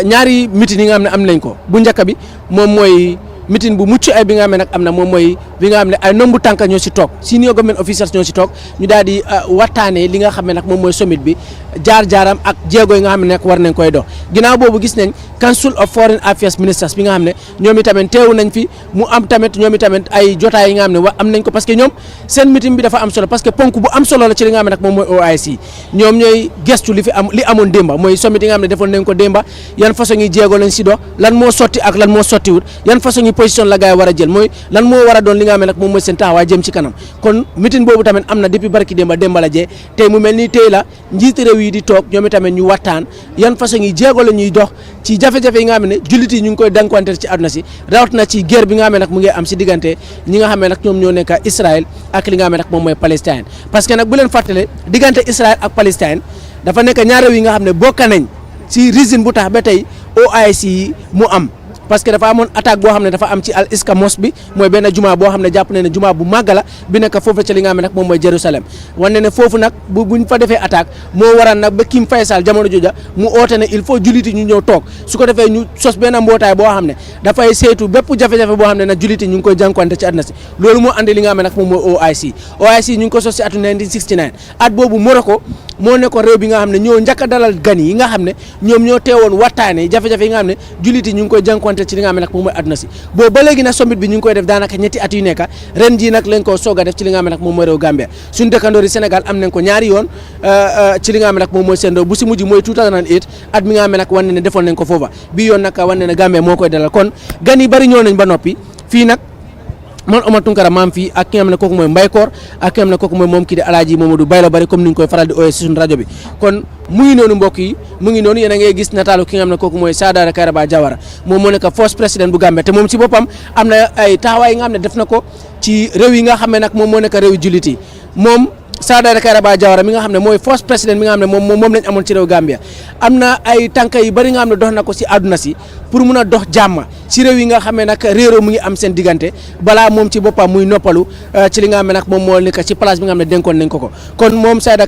Speaker 1: ñaari meeting yi nga xam ne am nañ ko. Bu njëkk bi moom mooy meeting bu mucc ay bi nga xam ne nag am na moom mooy bi nga xam ne ay nombu tànk ñoo si toog, senior government officers ñoo si toog, ñu daal di waxtaanee li nga xam ne nag moom mooy summit bi, jaar-jaaram ak jéego yi nga xam ne nag war nañ koy dox. Ginnaaw boobu gis nañ Council of Foreign Affairs Ministers bi nga xam ne ñoom itamit teewu nañ fi, mu am tamit ñoom itamit ay jotaay yi nga xam ne am nañ ko, parce que ñoom seen meeting bi dafa am solo, parce que ponk bu am solo la ci li nga xam ne nag moom mooy OIC. Ñoom ñooy gestu li amoon démba, mooy summit yi nga xam ne defoon nañ ko démba, yan façon yi jéego lañ si dox, lan moo sotti ak lan moo sottiwut, yan façon yi position la gaay war a jël, mooy lan moo war a doon li nga xam ne nag moom mooy seen taxawaay jëm ci kanam. Kon meeting boobu tamit am na depuis barki démba la jee, tey mu mel ni tey la njiiti réew yi di toog ñoom itamit ñu waxtaan yan façon yi jéego la ñuy dox ci jafe-jafe yi nga xam ne jullit yi ñu ngi koy dankwante ci àdduna si, rawat na ci guerre bi nga xam ne nag mu ngi am si diggante ñi nga xam ne nag ñoom ñoo nekk Israël ak li nga xam ne nag moom mooy Palestine. Parce que nag bu leen fàttale diggante Israël ak Palestine dafa nekk ñaar réew yi nga xam ne bokk nañ ci régime bu tax ba tey OIC yi mu am, parce que dafa amoon attaque boo xam ne dafa am ci Al Iska mosque bi, mooy benn juma boo xam ne jàpp ne juma bu màgg la bi nekk foofu ci li nga xam ne nag moom mooy Jérusalem. wane ne foofu nag buñ fa defee attaque moo waral nag ba Kim Faisal jamono jooja mu oote ne il faut jullit yi ñu ñëw toog, su ko defee ñu sos benn mbootaay boo xam ne dafay saytu bépp jafe-jafe boo xam ne nag jullit yi ñu ngi koy jànkuwante ci àdduna si. Loolu moo andi li nga xam ne nag moom mooy OIC. OIC ñu ngi ko sos si atu 1969. at boobu Morocco moo nekkoon réew bi nga xam ne ñoo njëkk a dalal gan yi nga xam ne ñoom ñoo teewoon waxtaane jafe-jafe yi nga xam ne jullit yi ñu ngi koy jànkuwante implémenté ci li nga xam ne nag moom mooy àdduna si boobu ba léegi nag summit bi ñu ngi koy def daanaka ñetti at yu nekk ren jii nag lañ ko soog a def ci li nga xam ne nag moom mooy réew Gambia suñu dëkkandoor yi Sénégal am nañ ko ñaari yoon ci li nga xam ne nag moom mooy seen réew bu si mujj mooy 2008 at mi nga xam ne nag wane ne defoon nañ ko foofa bi yoon nag wane ne Gambia moo koy dalal kon gan yi bari ñëw nañ ba noppi fii nag man Omar Tunkara maam fii ak ki nga xam ne kooku mooy Mbaykoor ak ki nga xam ne kooku mooy moom kii di Alaaji Mamadou Baylo Bari comme ni ñu koy faral di ooyee si suñu rajo bi kon mu ngi noonu mbokk yi mu ngi noonu yéen a ngay gis nataalu ki nga xam ne kooku mooy Saadara Kairaba Jawara moom moo nekk first président bu Gambie te moom si boppam am na ay taxawaay yi nga xam ne def na ko ci réew yi nga xam ne nag moom moo nekk réew jullit yi moom Saadara Kairaba Jawara mi nga xam ne mooy first président mi nga xam ne moom lañ amoon ci réew Gambia am na ay tànka yu bari nga xam ne dox na ko si àdduna si pour mun a dox jàmm si réew yi nga xam ne nag réeroo mu ngi am seen diggante balaa moom ci boppam muy noppalu ci li nga xam ne nag moom moo nekk ci place bi nga xam ne dénkoon nañ ko kon moom Saadara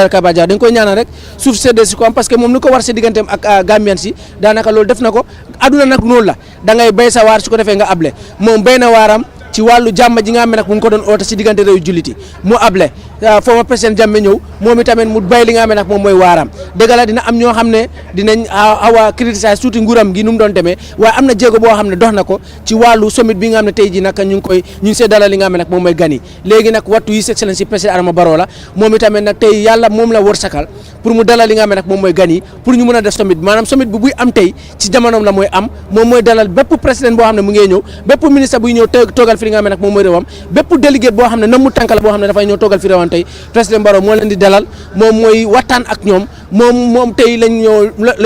Speaker 1: Kairaba Jawara dañ koy ñaanal rek suuf sedde si ko am parce que moom ni ko war si digganteem ak Gambian si daanaka loolu def na ko àdduna nag noonu la da ngay béy sa waar su ko defee nga able moom béy na waaram ci wàllu jàmm ji nga xam ne nag mu ngi ko doon oote si diggante réew julliti mu able former président Jammeh ñëw moom itamit mu bay li nga xam ne nag moom mooy waaram dëgg la dina am ñoo xam ne dinañ xaw a criticiser tuuti nguuram gi nu mu doon demee waaye am na jéego boo xam ne dox na ko ci wàllu summit bi nga xam ne tey ji nag ñu ngi see dalal li nga xam ne nag moom mooy gan yi léegi nag wattu yi excellence si président Adama Barrow la moom itamit nag tey yàlla moom la wërsakal pour mu dalal li nga xam ne nag moom mooy gan yi pour ñu mën a def summit bi maanaam summit bi buy am tey ci jamonoom la mooy am moom mooy dalal bépp président boo xam ne mu ngi ñëw bépp ministre buy ñëw toogal fi li nga xam ne nag moom mooy réewam bépp délégué boo xam ne na mu tànk la boo xam ne dafay ñëw toogal fi réewam tey président Barrow moo leen di dalal moom mooy waxtaan ak ñoom moom tey la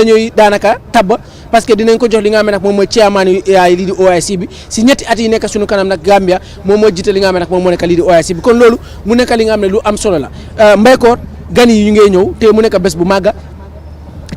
Speaker 1: ñuy daanaka tabb parce que dinañ ko jox li nga xam ne nag moom mooy chairman yi lii di OIC bi si ñetti at yi nekk suñu kanam nag Gambia moom mooy jiite li nga xam ne nag moom moo nekk lii di OIC bi kon loolu mu nekk li nga xam ne lu am solo la Mbaykoor gan yi ñu ngay ñëw te mu nekk bés bu màgga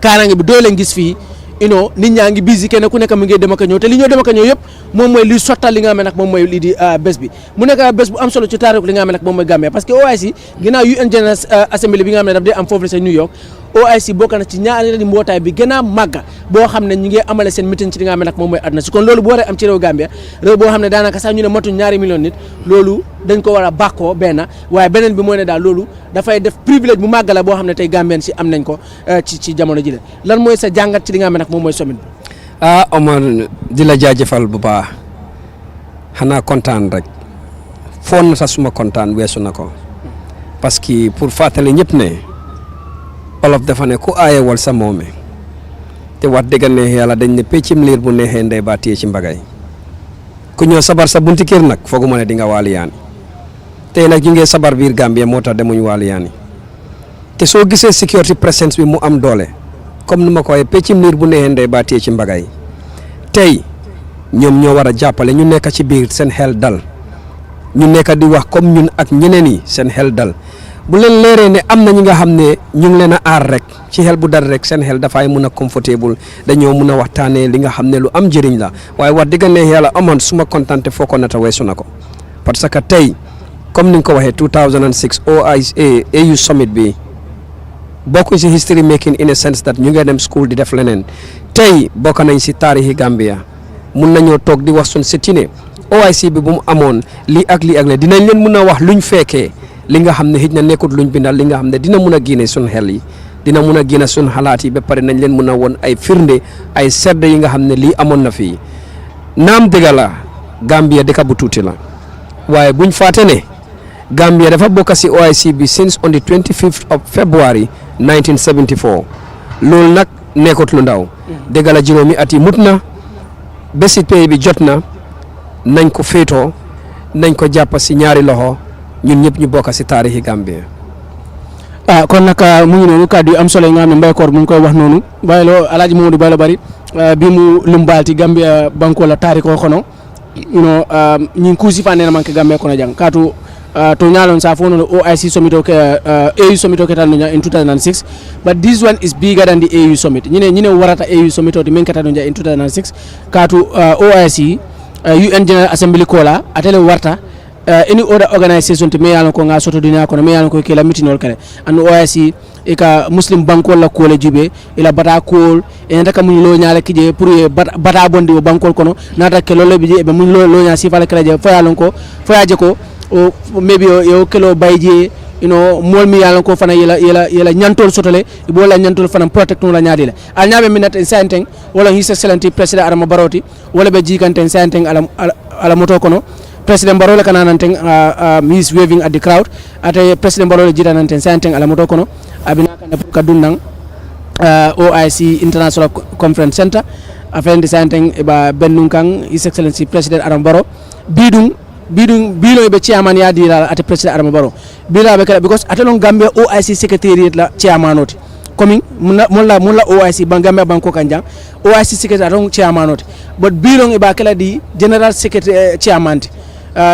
Speaker 1: kaaraange bi doole gis fii nit ñaa ngi busy kenn ku nekk mu ngi dem ak ñëw te li ñoo dem ak ñëw yëpp moom mooy luy sottal li nga xam ne nag moom mooy lii di bés bi mu nekk bés bu am solo ci taarix li nga xam ne nag moom mooy Gambia parce que OIC ginnaaw UN General Assembly bi nga xam ne daf dee am foofu la sa New York OIC bokk na ci ñaareelu mbootaay bi gën a màgga boo xam ne ñu ngi amale seen meeting ci li nga xam ne nag moom mooy àdduna si kon loolu bu waree am ci réew Gambia réew boo xam ne daanaka sax ñu ne matuñ 2 millions nit loolu dañ ko war a bàkkoo benn waaye beneen bi mooy ne daal loolu dafay def privilège bu màgg la boo xam ne tey Gambien si am nañ ko ci jamono ji la lan mooy sa jàngat ci li nga xam ne nag moom mooy summit bi
Speaker 2: Omar di la jaajëfal bu baax xanaa kontaan rek foon na sax suma kontaan weesu na ko parce que pour fàttali ñëpp ne olof dafa ne ku aayewal sa moome te wax dëgg neex yàlla dañ ne peccim liir bu neexee ndey baa téye ci mbagay ku ñëw sabar sa bunti kër nag fooguma ne di nga waaliyaani tey nag ñu ngi sabar biir Gambia moo tax demuñ waaliyaani te soo gisee security presence bi mu am doole comme ni ma ko waxee peccim liir bu neexee ndey baa téye ci mbagay tey ñoom ñoo war a jàppale ñu nekk ci biir seen xel dal ñu nekk di wax comme ñun ak ñeneen yi seen xel dal bu leen leeree ne am na ñi nga xam ne ñu ngi leen a aar rek ci xel bu dal rek seen xel dafay mun a comfortable dañoo mun a waxtaanee li nga xam ne lu am njëriñ la waaye wax dëgg ne yàlla amoon suma kontaan te foo ko nata weesu na ko parce que tey comme ni nga ko waxee 2006 OIC AU summit bi bokk ci history making in a sense that ñu ngi dem school di def leneen tey bokk nañ si taarixi Gambia mun nañoo toog di wax suñ setine OIC bi bu mu amoon lii ak la dinañ leen mun a wax luñ fekkee li nga xam ne xëj na nekkut luñ bindal li nga xam ne dina mun a génne suñ xel yi dina mun a génne suñ xalaat yi ba pare nañ leen mun a woon ay firnde ay sedd yi nga xam ne lii amoon na fii naam dëgg la Gambia dëkk bu tuuti la waaye buñ fàtte ne Gambia dafa bokk si OIC bi since on the 25th of February 1974 loolu nag nekkut lu ndaw dëgg la juróomi at yi mut na bési pay bi jot na nañ ko féetoo nañ ko jàpp si ñaari loxo ñun ñëpp ñu bokk si taarixi Gambia.
Speaker 1: kon nag mu ngi noonu kàddu yu am solo yi nga xam ne Mbaykoor mu ngi koy wax noonu Baylo Alaaji Mamadou Baylo Bari bi mu lumbalti Gambia banko la taariko kono ñin kuusi fa nena manke Gambia kono jang katu to nyalon sa fono OIC summit ke AU summit ke tan in 2006 but this one is bigger than the AU summit ñine warata AU summit to men kata in 2006 katu OIC UN General Assembly kola atele warta any other organization to me yalan ko nga soto dunya ko me yalan ko ke la mitinol kale and OIC e ka muslim bankol la ko le jibe ila bata kol e ndaka mun lo nyaala kije pour bata bondi o bankol kono nata ke lolo bije be mun lo nya sifala kala je fa yalan ko fa yaje ko o maybe yo kelo bayje mol mi yalan ko fana yela nyantol sotole ibola nyantol fana protect no la nyaadile al nyaabe minat en santeng wala his excellency president Adama Baroti wala be jikanten santeng ala moto kono president Barole kanananten he is waving at the crowd ate president Barole jitananten santeng ala moto kono abina kan kadunnan OIC International Conference Center afende santeng ba bennun kan his excellency president Adama Baro bidung be chairman ya dira ate president Adama Baro bila be kala because atelon Gambia OIC Secretary la chairman oti coming mulla OIC Gambia banko kanjang OIC Secretary ron chairman oti but bilong ba kala di general secretary chairman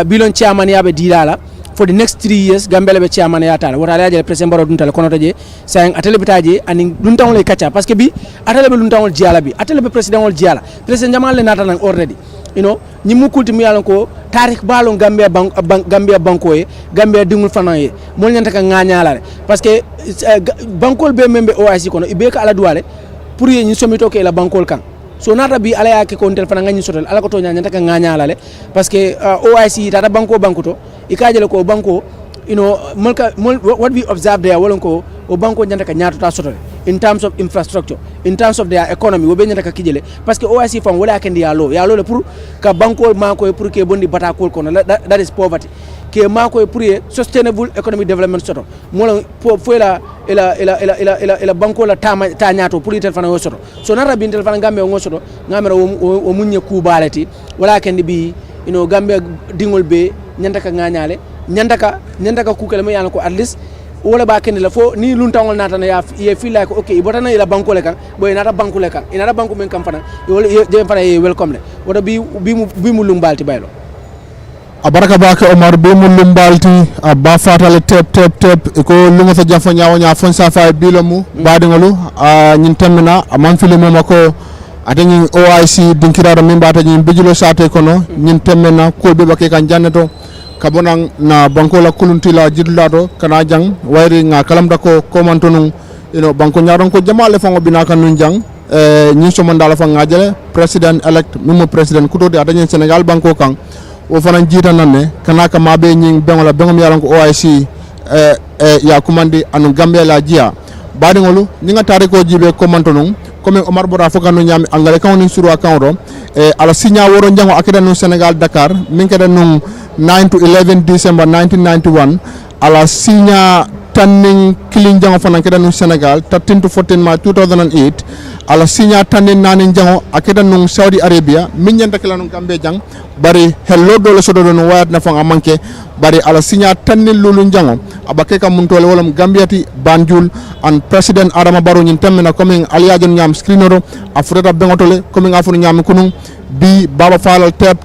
Speaker 1: bilong chairman ya be dira la for the next 3 years Gambia be chairman ya tala wota la president Baro dun tala kono taje sayang atele bitaje ani dun tawle kacha parce que bi atele be dun tawol jiala bi atele be president wol jiala president jamal le nata nan already ñimu kulti mi yalan ko tarik balon Gambia banko e Gambia dingul fana e mo ñanta ka ngañala parce que bankol be membe OIC kono ibe ka ala duwale pour ye ñi somito ke la bankol kan so nata bi ala yake ko tel fana ngañi sotel ala ko to ñanta ka ngañala le parce que OIC tata banko ikajele ko banko what we observe there wolon ko o banko ñanta ka ñaato ta sotel in terms of infrastructure, in terms of their economy, we be nyata kijele. Parce que OIC fam wala kendi ya lo pour ka banko manko pour ke bondi bata kol kono that is poverty. Ke manko pour sustainable economic development soto. Mola fo ela banko la ta nyaato pour itel fana soto. So na rabi itel fana gambe ngo soto, ngamera o munye ku balati wala kendi bi Gambia dingol be nyanta ka nganyale nyanta ka kukele mo yana ko at least wala ba ken la fo ni luntangol nata na ya feel like okay ibotana ila banko le kan boy nata banko le kan inata banko men kam fana je fana welcome le wada bi mu lumbalti baylo
Speaker 3: abaraka bake Omar bi mu lumbalti ba fatale tep ko lunga sa jafa nya fon sa fa bilamu badingolu nyin temina amam filimo mako atani OIC dinkirado memba atani bijilo sate kono nyin temina ko be bake kan janneto kabonang na banko la kulunti la jidlado kana jang wairi nga kalamda ko komantonu banko nyaron ko jamale fango binaka nun jang nyi so mandala fa ngajele president elect mimo president kutodi atani Senegal banko kan o fana jita nanne kana ka mabe nyi bengola bengom yaron ko OIC ya kumandi anu Gambia la jia badingolu ninga tariko jibe komantonu comme Omar Bora fokano nyami angale kawni suru akawro ala signa woro jango akeda no Senegal Dakar min keda no 9 to 11 December 1991 ala signa tanning killing jango fana keda no Senegal 13 to 14 March 2008 ala signa tanning nanin jango akeda no Saudi Arabia min nyanta kala no Gambia jang bari hello dole sodo no wayat na fanga manke bari ala signa tanning lulu jango abake kam mun tole wolam Gambiati Banjul and President Adama Barrow nyin temena coming aliajon nyam screenero afreta bengotole coming afunu nyam kunung bi baba falal tep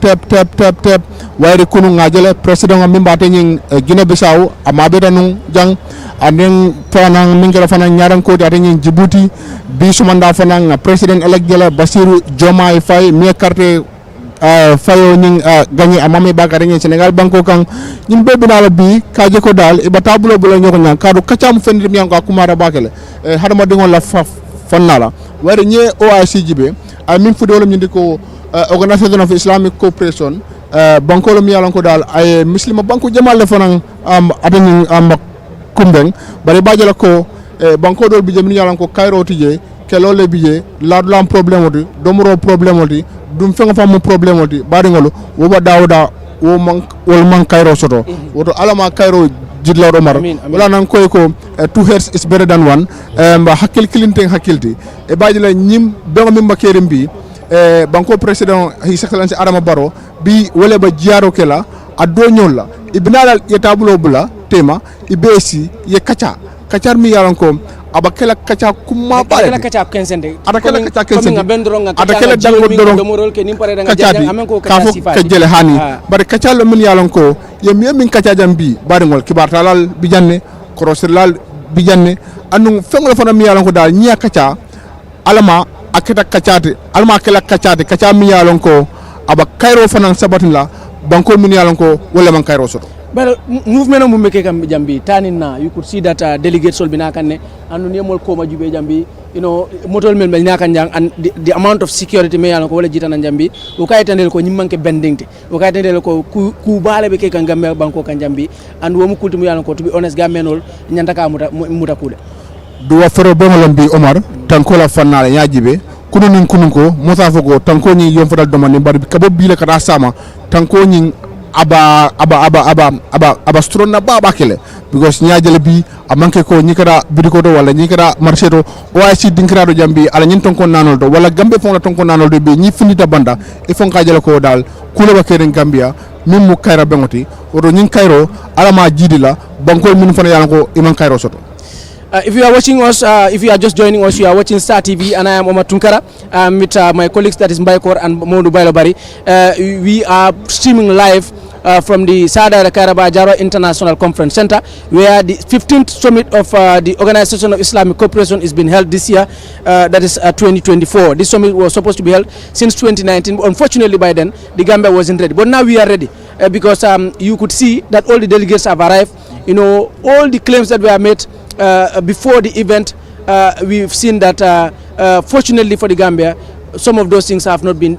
Speaker 3: wayre kunu ngajele president mimba tenyin Guinea Bissau amabeda nung jang anen fanang mingera fanang nyaran ko atenyin Djibouti bi sumanda fanang president elect jela Basiru Diomaye Faye mi carte fayo ning gagné amami bakare ngi Senegal banko kan ñim be binala bi kaje ko dal e batabulo bulo ñoko ñang kadu kacam fendi mi yanko akumara bakele hadama dingon la fonnala wari ñe OIC jibe ay min fu dolum ñindi ko Organization of Islamic Cooperation banko lo mi yalan ko dal ay muslima banko jamal le fanan adani kumbeng bari bajala ko banko dol bi jemi yalan ko Cairo tije ke lolé biye ladlam problème odi domoro problème odi dum fenga famu problème odi baringolo woba dawda wo man Cairo soto woto alama Cairo jidla Omar wala nan koy ko two heads is better than one ba hakil kilinten hakilti e bajila nyim be ngam mbakere mbi banko president his excellency Adama Barrow bi wala ba jiaro kela addo nyolla ibnalal yetabulo bula tema ibesi ye kacar mi yalan ko abakela kacha kuma bare
Speaker 1: abakela kacha kensende
Speaker 3: abakela kacha kensende
Speaker 1: abakela
Speaker 3: dango
Speaker 1: domorol ke nimpare danga jang amen ko kacha sifa
Speaker 3: ka jele hani bare kacha lo min yalan ko ye min kacha jambi bare ngol kibar talal bi janne korosirlal bi janne anu fengol fana mi yalan ko dal nya kacha alama akita kachate alama kala kachate kacha mi yalan ko aba Cairo fana sabatin la banko min yalan ko wala man Cairo soto
Speaker 1: But movement mu make kam jambi tanin na you could see that delegates will be nakanne and nyemol koma jube jambi motol men bel nyakan jang and the amount of security me yalon ko wala jitana jambi o kaytandel ko nyimmanke bendingte o kaytandel ko ku bale be ke kan gambe banko kan jambi and wo mu kultumu yalon ko to be honest gamenol nyanta ka muta kude
Speaker 3: do wa fero bongolam bi Omar tanko la fannale nyajibe kunun ko mota fogo tanko ni yom fadal domani bar kabo bile kata sama tanko ni aba stronna baba kele because nyaajale bi amanke ko nyikara bidiko do wala nyikara marché do OIC dinkira do jambi ala nyin ton ko nanol do wala gambe fon la ton ko nanol do be nyi finita banda e fon ka jale ko dal kula ba keren gambia mim mu kayra bengoti odo nyin kayro ala ma jidila banko min fon yalla ko iman kayro soto.
Speaker 1: If you are watching us, if you are just joining us, you are watching Star TV, and I am Omar Tunkara with my colleagues, that is Mbaikor and Modu Bailobari. We are streaming live from the Sada Karaba Jaro International Conference Center, where the 15th summit of the Organization of Islamic Cooperation is being held this year, that is 2024. This summit was supposed to be held since 2019. Unfortunately, by then, the Gambia wasn't ready. But now we are ready because you could see that all the delegates have arrived. All the claims that were made before the event, we've seen that fortunately for the Gambia, some of those things have not been,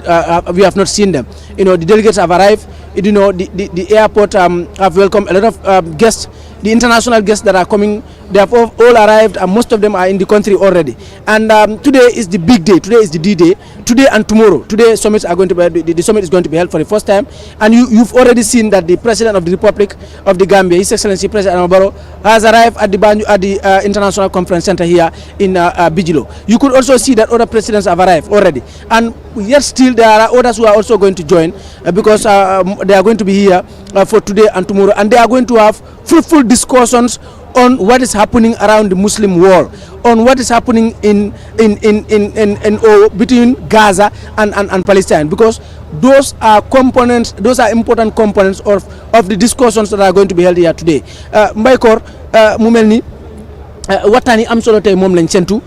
Speaker 1: we have not seen them. The delegates have arrived. The airport have welcomed a lot of guests. The international guests that are coming, they have all arrived, and most of them are in the country already. And today is the big day. Today is the D-Day. Today and tomorrow. Today summits are going to be, the summit is going to be held for the first time. And you've already seen that the President of the Republic of the Gambia, His Excellency President Barrow, has arrived at the Banjul, at the International Conference Center here in Bijilo. You could also see that other presidents have arrived already. And yet still there are others who are also going to join because they are going to be here for today and tomorrow, and they are going to have fruitful discussions on what is happening around the Muslim world, on what is happening in between Gaza and Palestine, because those are components, those are important components of the discussions that are going to be held here today. Mbaikor mu melni watani am solo tay mom lañ sentu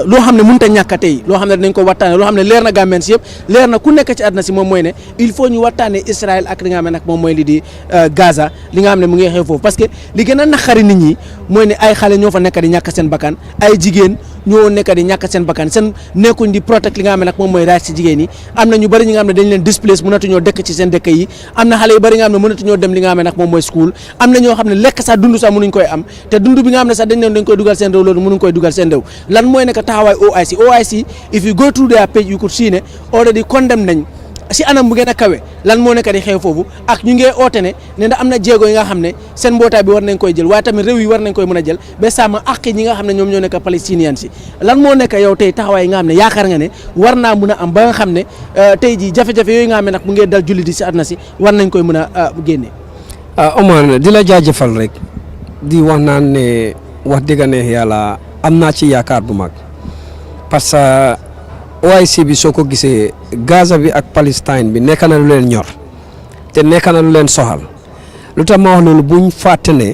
Speaker 1: loo xam ne mënut a ñàkk tey loo xam ne dinañ ko waxtaane loo xam ne leer na Gambien si yëpp leer na ku nekk ci àdduna si moom mooy ne il faut ñu waxtaane Israël ak li nga xam ne nag moom mooy li di Gaza li nga xam ne mu ngi xew foofu parce que li gën a naqari nit ñi mooy ne ay xale ñoo fa nekk di ñàkk seen bakkan ay jigéen ñoo nekk di ñàkk seen bakkan seen nekkuñ di protect li nga xam ne nag moom mooy rights ci jigéen yi am na ñu bëri ñi nga xam ne dañ leen displace mënatuñoo dëkk ci seen dëkk yi am na xale yu bëri nga xam ne mënatuñoo dem li nga xam ne nag moom mooy school am na ñoo xam ne lekk sax dund sax mënuñ koy am te dund bi nga xam ne sax dañ koy dugal seen réew loolu mënuñ koy dugal seen réew lan mooy nekk taxawaay OIC if you go through their page you could see ne already condemn nañ si anam bu gën a kawe lan moo nekk di xew foofu ak ñu ngi oote ne ndax am na jéego yi nga xam ne seen mbootaay bi war nañ koy jël waaye tamit réew yi war nañ koy mën a jël ba sàmm ak ñi nga xam ne ñoom ñoo nekk Palestinians si lan moo nekk yow tey taxawaay yi nga xam ne yaakaar nga ne war naa mun a am ba nga xam ne tey jii jafe-jafe yooyu nga xam ne nag mu ngi dal jullit yi si àdduna si war nañ koy mën a génne.
Speaker 2: Omar di la jaajëfal rek di wax naan ne wax dëgg ne yàlla am naa ci yaakaar bu mag parce que OIC bi soo ko gisee Gaza bi ak Palestine bi nekk na lu leen ñor te nekk na lu leen soxal lu tax ma wax loolu buñ fàtte ne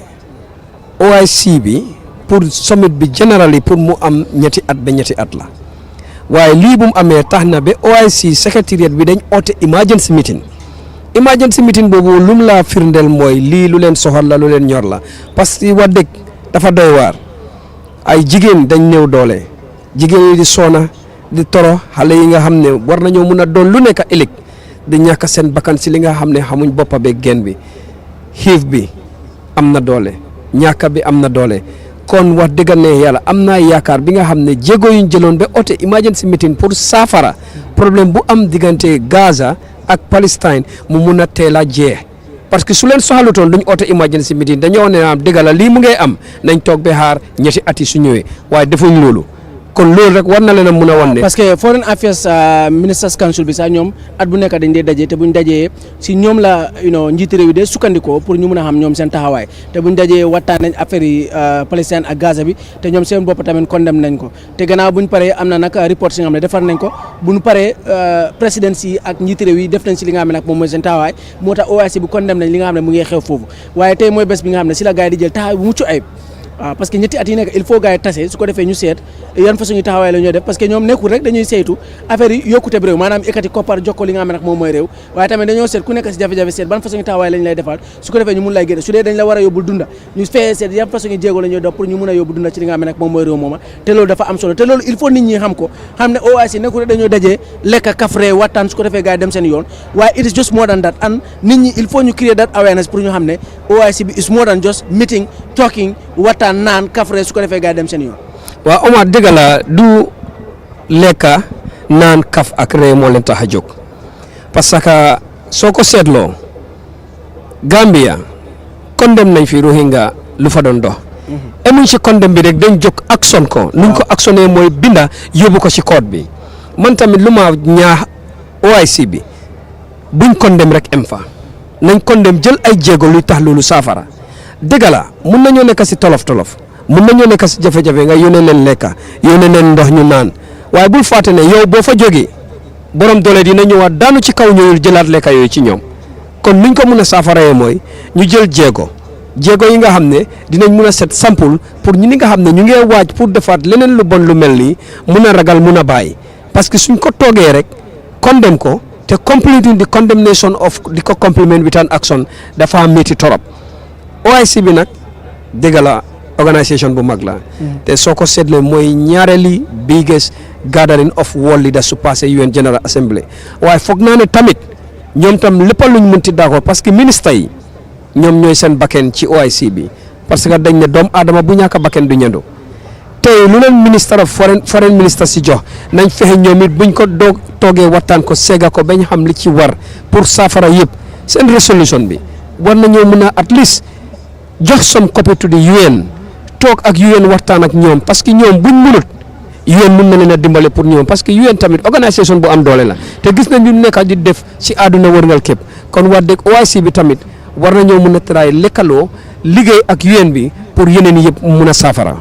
Speaker 2: OIC bi pour summit bi generally pour mu am ñetti at ba ñetti at la waaye lii bu mu amee tax na ba OIC secretariat bi dañ oote emergency meeting boobu lu mu laa firndeel mooy lii lu leen soxal la lu leen ñor la parce que wax dëgg dafa doy waar ay jigéen dañ néew doole jigéen yi di soona di toro xale yi nga xam ne war nañoo mun a doon lu nekk ëllëg di ñàkk seen bakkan si li nga xam ne xamuñ boppa be gen bi xiif bi am na doole ñàkk bi am na doole kon wax dëgg ne yàlla am naa yaakaar bi nga xam ne jéego yuñ jëloon ba oote emergency meeting pour saafara problème bu am diggante Gaza ak Palestine mu mun a teel a jeex parce que su leen soxalutoon duñ oote emergency meeting dañoo ne am dëgg la lii mu ngay am nañ toog ba xaar ñetti at yi su ñëwee waaye defuñ loolu. kon loolu rek war na leen a mun a wan ne
Speaker 1: parce que Foreign Affairs Ministers Council bi sax ñoom at bu nekk dañ dee daje te buñ dajee si ñoom la njiiti réew yi de sukkandikoo pour ñu mun a xam ñoom seen taxawaay te buñ dajee waxtaan nañ affaire yi Palestine ak Gaza bi te ñoom seen bopp tamit condamné nañ ko te gannaaw buñ paree am na nag report si nga xam ne defar nañ ko buñ paree président si ak njiiti réew yi def nañ si li nga xam ne nag moom mooy seen taxawaay moo tax OIC bi condamné nañ li nga xam ne mu ngi xew foofu waaye tey mooy bés bi nga xam ne si la gars yi di jël taxawaay bu mucc ayib waaw parce que ñetti at yi nekk il faut gars yi tase su ko defee ñu seet yan façon yi taxawaay la ñoo def parce que ñoom nekkul rek dañuy saytu affaire yi yokkute réew maanaam ekkati koppar jokkoo li nga xam ne nag moom mooy réew waaye tamit dañoo seet ku nekk si jafe-jafe seet ban façon yi taxawaay lañ lay defaat su ko defee ñu mun lay génne su dee dañ la war a yóbbul dunda ñu fee seet yan façon yi jéego la ñuy dox pour ñu mun a yóbbu dunda ci li nga xam ne nag moom mooy réew mooma te loolu dafa am solo te loolu il faut nit ñi xam ko xam ne OIC nekkul rek dañoo dajee lekk kafre waxtaan su ko defee gars yi dem seen yoon waaye it is just more than that and nit ñi il faut ñu create that awareness pour ñu xam ne OIC bi is more than just meeting talking waxtaan naan kafre su ko defee gars yi dem seen yoon.
Speaker 2: waaw Omar dëgg la du lekka naan kaf ak ree moo leen tax a jóg parce que soo ko seetloo Gambia condamné nañ fi Rohingya lu fa doon dox. emuñ ci condamné bi rek dañ jóg action ko. nuñ ko actionné mooy binda yóbbu ko ci code bi man tamit lu ma ñaax OIC bi buñ condamné rek em fa nañ condamné jël ay jéego luy tax loolu saafara dëgg la mun nañoo nekk si tolof. mun nañoo nekk si jafe-jafe nga yónnee leen lekka yónnee leen ndox ñu naan waaye bul fàtte ne yow boo fa jógee borom doole dina ñëwaat daanu ci kaw ñëwul jëlaat lekka yooyu ci ñoom kon nuñ ko mun a saafaree mooy ñu jël jéego yi nga xam ne dinañ mun a set sample pour ñi nga xam ne ñu ngi waaj pour defaat leneen lu bon lu mel nii mun a ragal mun a bàyyi parce que suñ ko toogee rek condamn ko te completing the condemnation of di ko complement with an action dafa métti torop OIC bi nag dëgg la organisation bu mag la te soo ko seetlee mooy ñaareeli biggest gathering of world leaders su passé UN General Assembly waaye foog naa ne tamit ñoom tam lépp luñ mënti d'accord parce que ministre yi ñoom ñooy seen bakken ci OIC bi parce que dañ ne doomu aadama bu ñàkk a bakken du ñëndu tey lu leen ministre of foreign ministre si jox nañ fexe ñoom it buñ ko toogee waxtaan ko seega ko bañ xam li ci war pour saafara yëpp seen résolution bi war nañoo mën a at least jox some copy to the UN toog ak UN waxtaan ak ñoom parce que ñoom buñ mënut UN mën na leen a dimbale pour ñoom parce que UN tamit organisation bu am doole la te gis nañ ñu nekk di def si àdduna wërngal képp kon wax dëgg OIC bi tamit war nañoo mën a tëraay lekkaloo liggéey ak UN bi pour yeneen yëpp mun a saafara.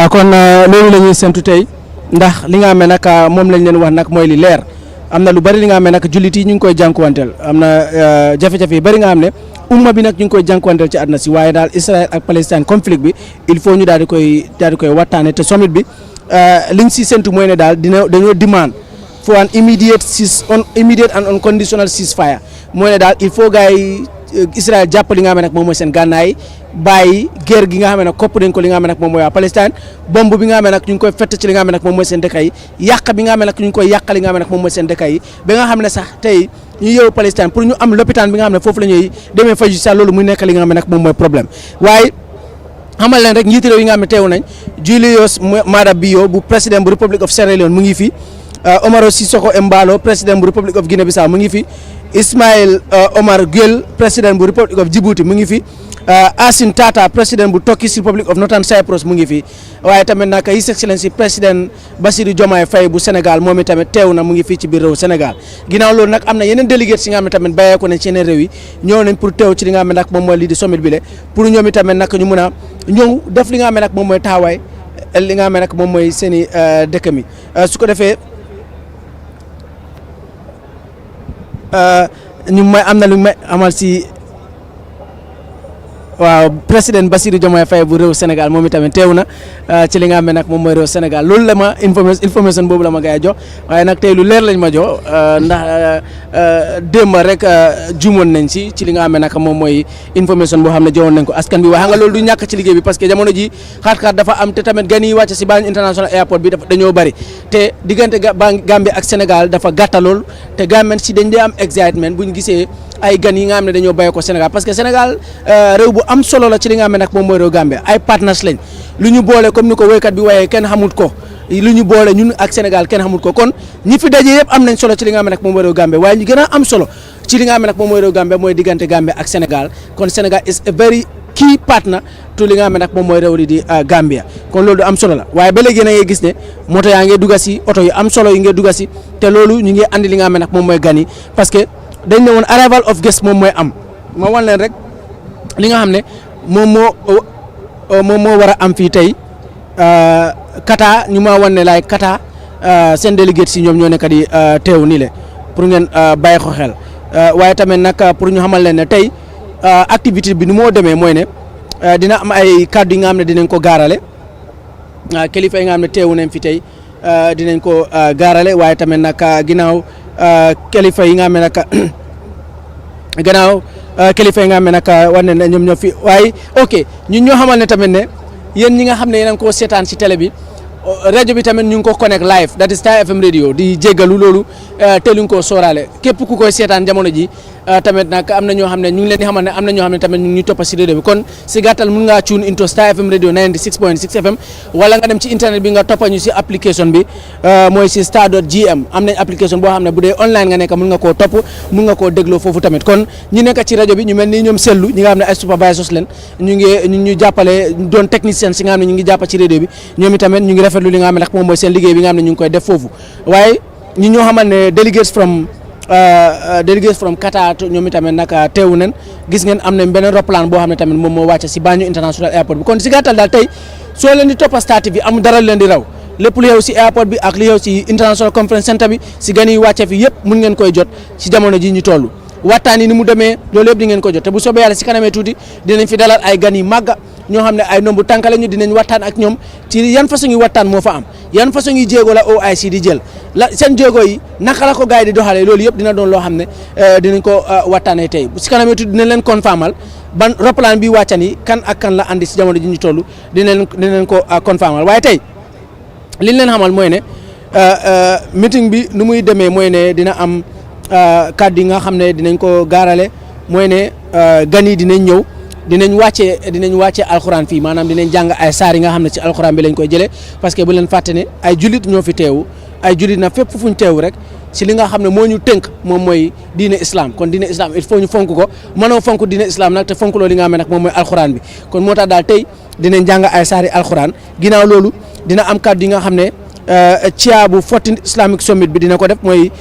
Speaker 1: kon loolu la ñuy séntu tey ndax li nga xam ne nag moom lañ leen wax nag mooy li leer am na lu bari li nga xam ne nag jullit yi ñu ngi koy jànkuwanteel am na jafe-jafe yu bari nga xam ne umma bi nag ñu ngi koy jànkuwanteel ci àdduna si waaye daal Israël ak Palestine conflict bi il faut ñu daal di koy waxtaane te summit bi liñ si séntu mooy ne daal dañoo demand for an immediate and unconditional ceasefire mooy ne daal il faut gars yi Israël jàpp li nga xam ne nag moom mooy seen gànnaay bàyyi guerre gi nga xam ne nag kopp nañ ko li nga xam ne nag moom mooy waa Palestine bomb bi nga xam ne nag ñu ngi koy fett ci li nga xam ne nag moom mooy seen dëkk yi yàq bi nga xam ne nag ñu ngi koy yàq li nga xam ne nag moom mooy seen dëkk yi ba nga xam ne sax tey ñu yeewu Palestine pour ñu am lopitaan bi nga xam ne foofu la ñuy demee faju sax loolu muy nekk li nga xam ne nag moom mooy problème waaye xamal leen rek njiiti réew yi nga xam ne teew nañ Julius Maada Bio bu président bu Republic of Sierra Leone mu ngi fi Omaro Sissoko Embalo président bu Republic of Guinea Bissau mu ngi fi Ismail Omar Guell président bu Republic of Djibouti mu ngi fi Asin Tata président bu Turkish Republic of Northern Cyprus mu ngi fi waaye tamit nag His Excellency président Bassirou Diomaye Faye bu Sénégal moom i tamit teew na mu ngi fii ci biir réew Sénégal ginnaaw loolu nag am na yeneen delegates yi nga xam ne tamit bàyyeeko nañ ci yeneen réew yi ñëw nañ pour teew ci li nga xam ne nag moom mooy lii di summit bi le pour ñoom i tamit nag ñu mun a ñëw def li nga xam ne nag moom mooy taxawaay li nga xam ne nag moom mooy seen i dëkk mi su ko defee ñu may am na lu may amal si waaw président Bassirou Diomaye Faye bu réew Sénégal moom itamit teew na ci li nga xam ne nag moom mooy réew Sénégal loolu la ma information boobu la ma gars yi jox waaye nag tey lu leer lañ ma jox ndax démb rek juumoon nañ ci li nga xam ne nag moom mooy information boo xam ne joxoon nañ ko askan bi waaye xam nga loolu du ñàkk ci liggéey bi parce que jamono ji xaat-xaat dafa am te tamit gan yi wàcc si Banjul International Airport bi dañoo bëri te diggante Gambie ak Sénégal dafa gàttalool te Gambien si dañ dee am excitement buñ gisee ay gan yi nga xam ne dañoo bàyyi ko Sénégal parce que Sénégal réew bu am solo la ci li nga xam ne nag moom mooy réew Gambie ay partenaires lañ lu ñu boole comme ni ko woykat bi waaye kenn xamut ko lu ñu boole ñun ak Sénégal kenn xamut ko kon ñi fi daje yëpp am nañ solo ci li nga xam ne nag moom mooy réew Gambie waaye ñu gën a am solo ci li nga xam ne nag moom mooy réew Gambie mooy diggante Gambie ak Sénégal kon Sénégal is a very key partner to li nga xam ne nag moom mooy réew li di Gambia kon loolu du am solo la waaye ba léegi na ngay gis ne moto yaa ngi dugga si oto yu am solo yi ngi dugga si te loolu ñu ngi andi li nga xam ne nag moom mooy gan yi parce que dañ ne woon arrival of guest moom mooy am ma wan leen rek li nga xam ne moom moo war a am fii tey Kata ñu ma wan ne laay Kata seen délégate si ñoom ñoo nekk di teew nii le pour ngeen bàyyi ko xel waaye tamit nag pour ñu xamal leen ne tey activité bi ni moo demee mooy ne dina am ay kàddu yi nga xam ne dinañ ko gaarale kilifa yi nga xam ne teewu nañ fi tey dinañ ko gaarale waaye tamit nag ginnaaw kilifa yi nga xam ne nag kilifa yi nga xam ne nag war nañ ne ñoom ñoo fi waaye ok ñun ñoo xamal ne tamit ne yéen ñi nga xam ne yéen a ngi koo seetaan ci télé bi rajo bi tamit ñu ngi ko connect live that is Star FM radio di jéggalu loolu te luñ ko sóoraale képp ku koy seetaan jamono ji tamit nag am na ñoo xam ne ñu ngi leen di xamal ne am na ñoo xam ne tamit ñu ngi toppa si radio bi kon si gàttal mun ngaa tune into Star FM radio 96.6 FM wala nga dem ci internet bi nga toppa ñu si application bi mooy si star.gm am nañ application boo xam ne bu dee online nga nekk mun nga koo topp mun nga koo dégloo foofu tamit kon ñi nekk ci rajo bi ñu mel ni ñoom sellu ñi nga xam ne ay supervisors leen ñu jàppale doon technicien si nga xam ne ñu ngi jàppa ci radio bi ñoom itamit ñu ngi rafetlu li nga xam ne nag moom mooy seen liggéey bi nga xam ne ñu ngi koy def foofu waaye ñi ñoo xamal ne delegates from Qatar ñoom itamit nag teewu nañ gis ngeen am nañ beneen roplaan boo xam ne tamit moom moo wàcc si Banjul International Airport bi kon si gàttal daal tey soo leen di toppa Star TV amul dara leen di raw lépp lu xew si airport bi ak li xew si International Conference Center bi si gan yi wàcce fi yëpp mun ngeen koy jot si jamono ji ñu toll waxtaan yi ni mu demee loolu yëpp di ngeen ko jot te bu soobee yàlla si kanamee tuuti dinañ fi dalal ay gan yi màgga ñoo xam ne ay nombu tànk lañu dinañ waxtaan ak ñoom ci yan façon yi waxtaan moo fa am yan façon yi jéego la OIC di jël la seen jéego yi naka la ko gars yi di doxalee loolu yëpp dina doon loo xam ne dinañ ko waxtaanee tey si kanamee tuuti dinañ leen confirmal ban roplaan bi wàccan yi kan ak kan la andi si jamono ji ñu toll dinañ ko confirmal waaye tey liñ leen xamal mooy ne meeting bi nu muy demee mooy ne dina am kàddu yi nga xam ne dinañ ko gaarale mooy ne gan yi dinañ ñëw dinañ wàccee alxuraan fii maanaam dinañ jàng ay saar yi nga xam ne ci alxuraan bi lañ koy jëlee parce que bu leen fàtte ne ay jullit ñoo fi teewu ay jullit na fépp fuñ teewu rek si li nga xam ne moo ñu tënk moom mooy diine islam kon diine islam il faut ñu fonk ko mënoo fonk diine islam nag te fonk loolu li nga xam ne nag moom mooy alxuraan bi kon moo tax daal tey dinañ jàng ay saar yi alxuraan ginnaaw loolu dina am kàddu yi nga xam ne chia bu 14 Islamic Summit bi dina ko def mooy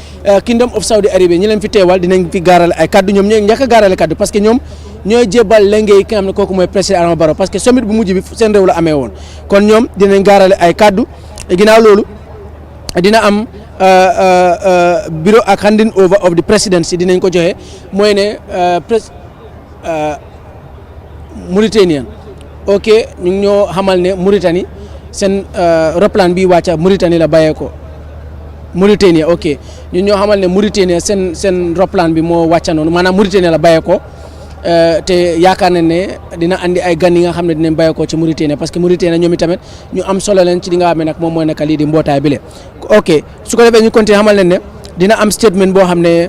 Speaker 1: Kingdom of Saudi Arabia ñi leen fi teewal dinañ fi gaarale ay kaddu ñoom ñooy njëkk a gaarale kaddu parce que ñoom ñooy jébal lengey ki nga xam ne kooku mooy président Adama Barrow parce que summit bu mujj bi seen réew la amee woon kon ñoom dinañ gaarale ay kaddu ginnaaw loolu dina am bureau ak handing over of the presidency dinañ ko joxe mooy ne Mauritanian ok ñu ngi ñoo xamal ne Mauritanie seen roplaan bi wàcca Mauritanie la bàyyee ko Mauritanie ok ñun ñoo xamal ne Mauritanie seen roplaan bi moo wàcca noonu maanaam Mauritanie la bàyyee ko te yaakaar nañ ne dina andi ay gan yi nga xam ne dinañ bàyyee ko ci Mauritanie parce que Mauritanie ñoom itamit ñu am solo leen ci li nga xam ne nag moom mooy nekk lii di mbootaay bi le ok su ko defee ñu continuer xamal leen ne dina am statement boo xam ne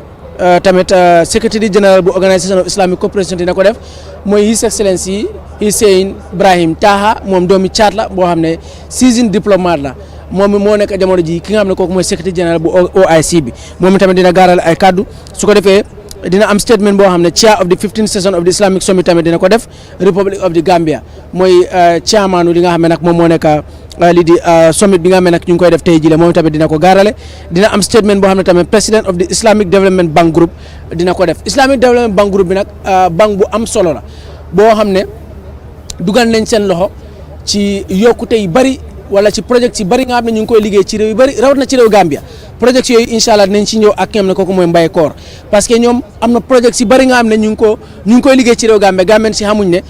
Speaker 1: tamit Secretary General bu Organisation of Islamic Cooperation dina ko def mooy His Excellency Hussein Ibrahim Taha moom doomi Caat la boo xam ne seasoned diplomate la moom moo nekk jamono ji ki nga xam ne kooku mooy Secretary General bu OIC bi moom tamit dina gaaral ay kaddu su ko defee dina am statement boo xam ne chair of the 15th session of the Islamic Summit tamit dina ko def Republic of the Gambia mooy chairman li nga xam ne nag moom moo nekk lii di summit bi nga xam ne nag ñu ngi koy def tey jii moom tamit dina ko gaarale dina am statement boo xam ne tamit president of the Islamic Development Bank Group dina ko def Islamic Development Bank Group bi nag banque bu am solo la boo xam ne dugal nañ seen loxo ci yokkute yu bari wala ci projet yi bari nga xam ne ñu ngi koy liggéey ci réew yu bari rawat na ci réew Gambia projet yooyu incha allah dinañ ci ñëw ak ñoom ne kooku mooy Mbaye Koor parce que ñoom am na projet si bari nga xam ne ñu ngi koy liggéey ci réew Gambia Gambien si xamuñ ne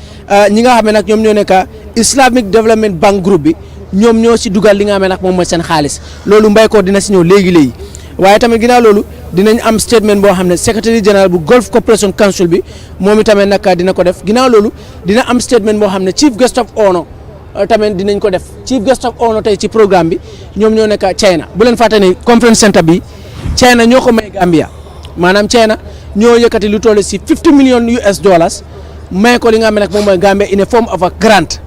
Speaker 1: ñi nga xam ne nag ñoom ñoo nekk Islamic Development Bank Group bi ñoom ñoo si dugal li nga xam ne nag moom mooy seen xaalis loolu Mbaye Koor dina si ñëw léegi waaye tamit ginnaaw loolu dinañ am statement boo xam ne Secretary General bu Gulf Cooperation Council bi moom itamit nag dina ko def ginnaaw loolu dina am statement boo xam ne Chief Guest of Honor tamit dinañ ko def Chief Guest of Honor tey ci programme bi ñoom ñoo nekk China bu leen fàtte ni conference center bi China ñoo ko may Gambia maanaam China ñoo yëkkati lu toll si 50 million US dollars may ko li nga xam ne nag moom mooy Gambia in a form of a grant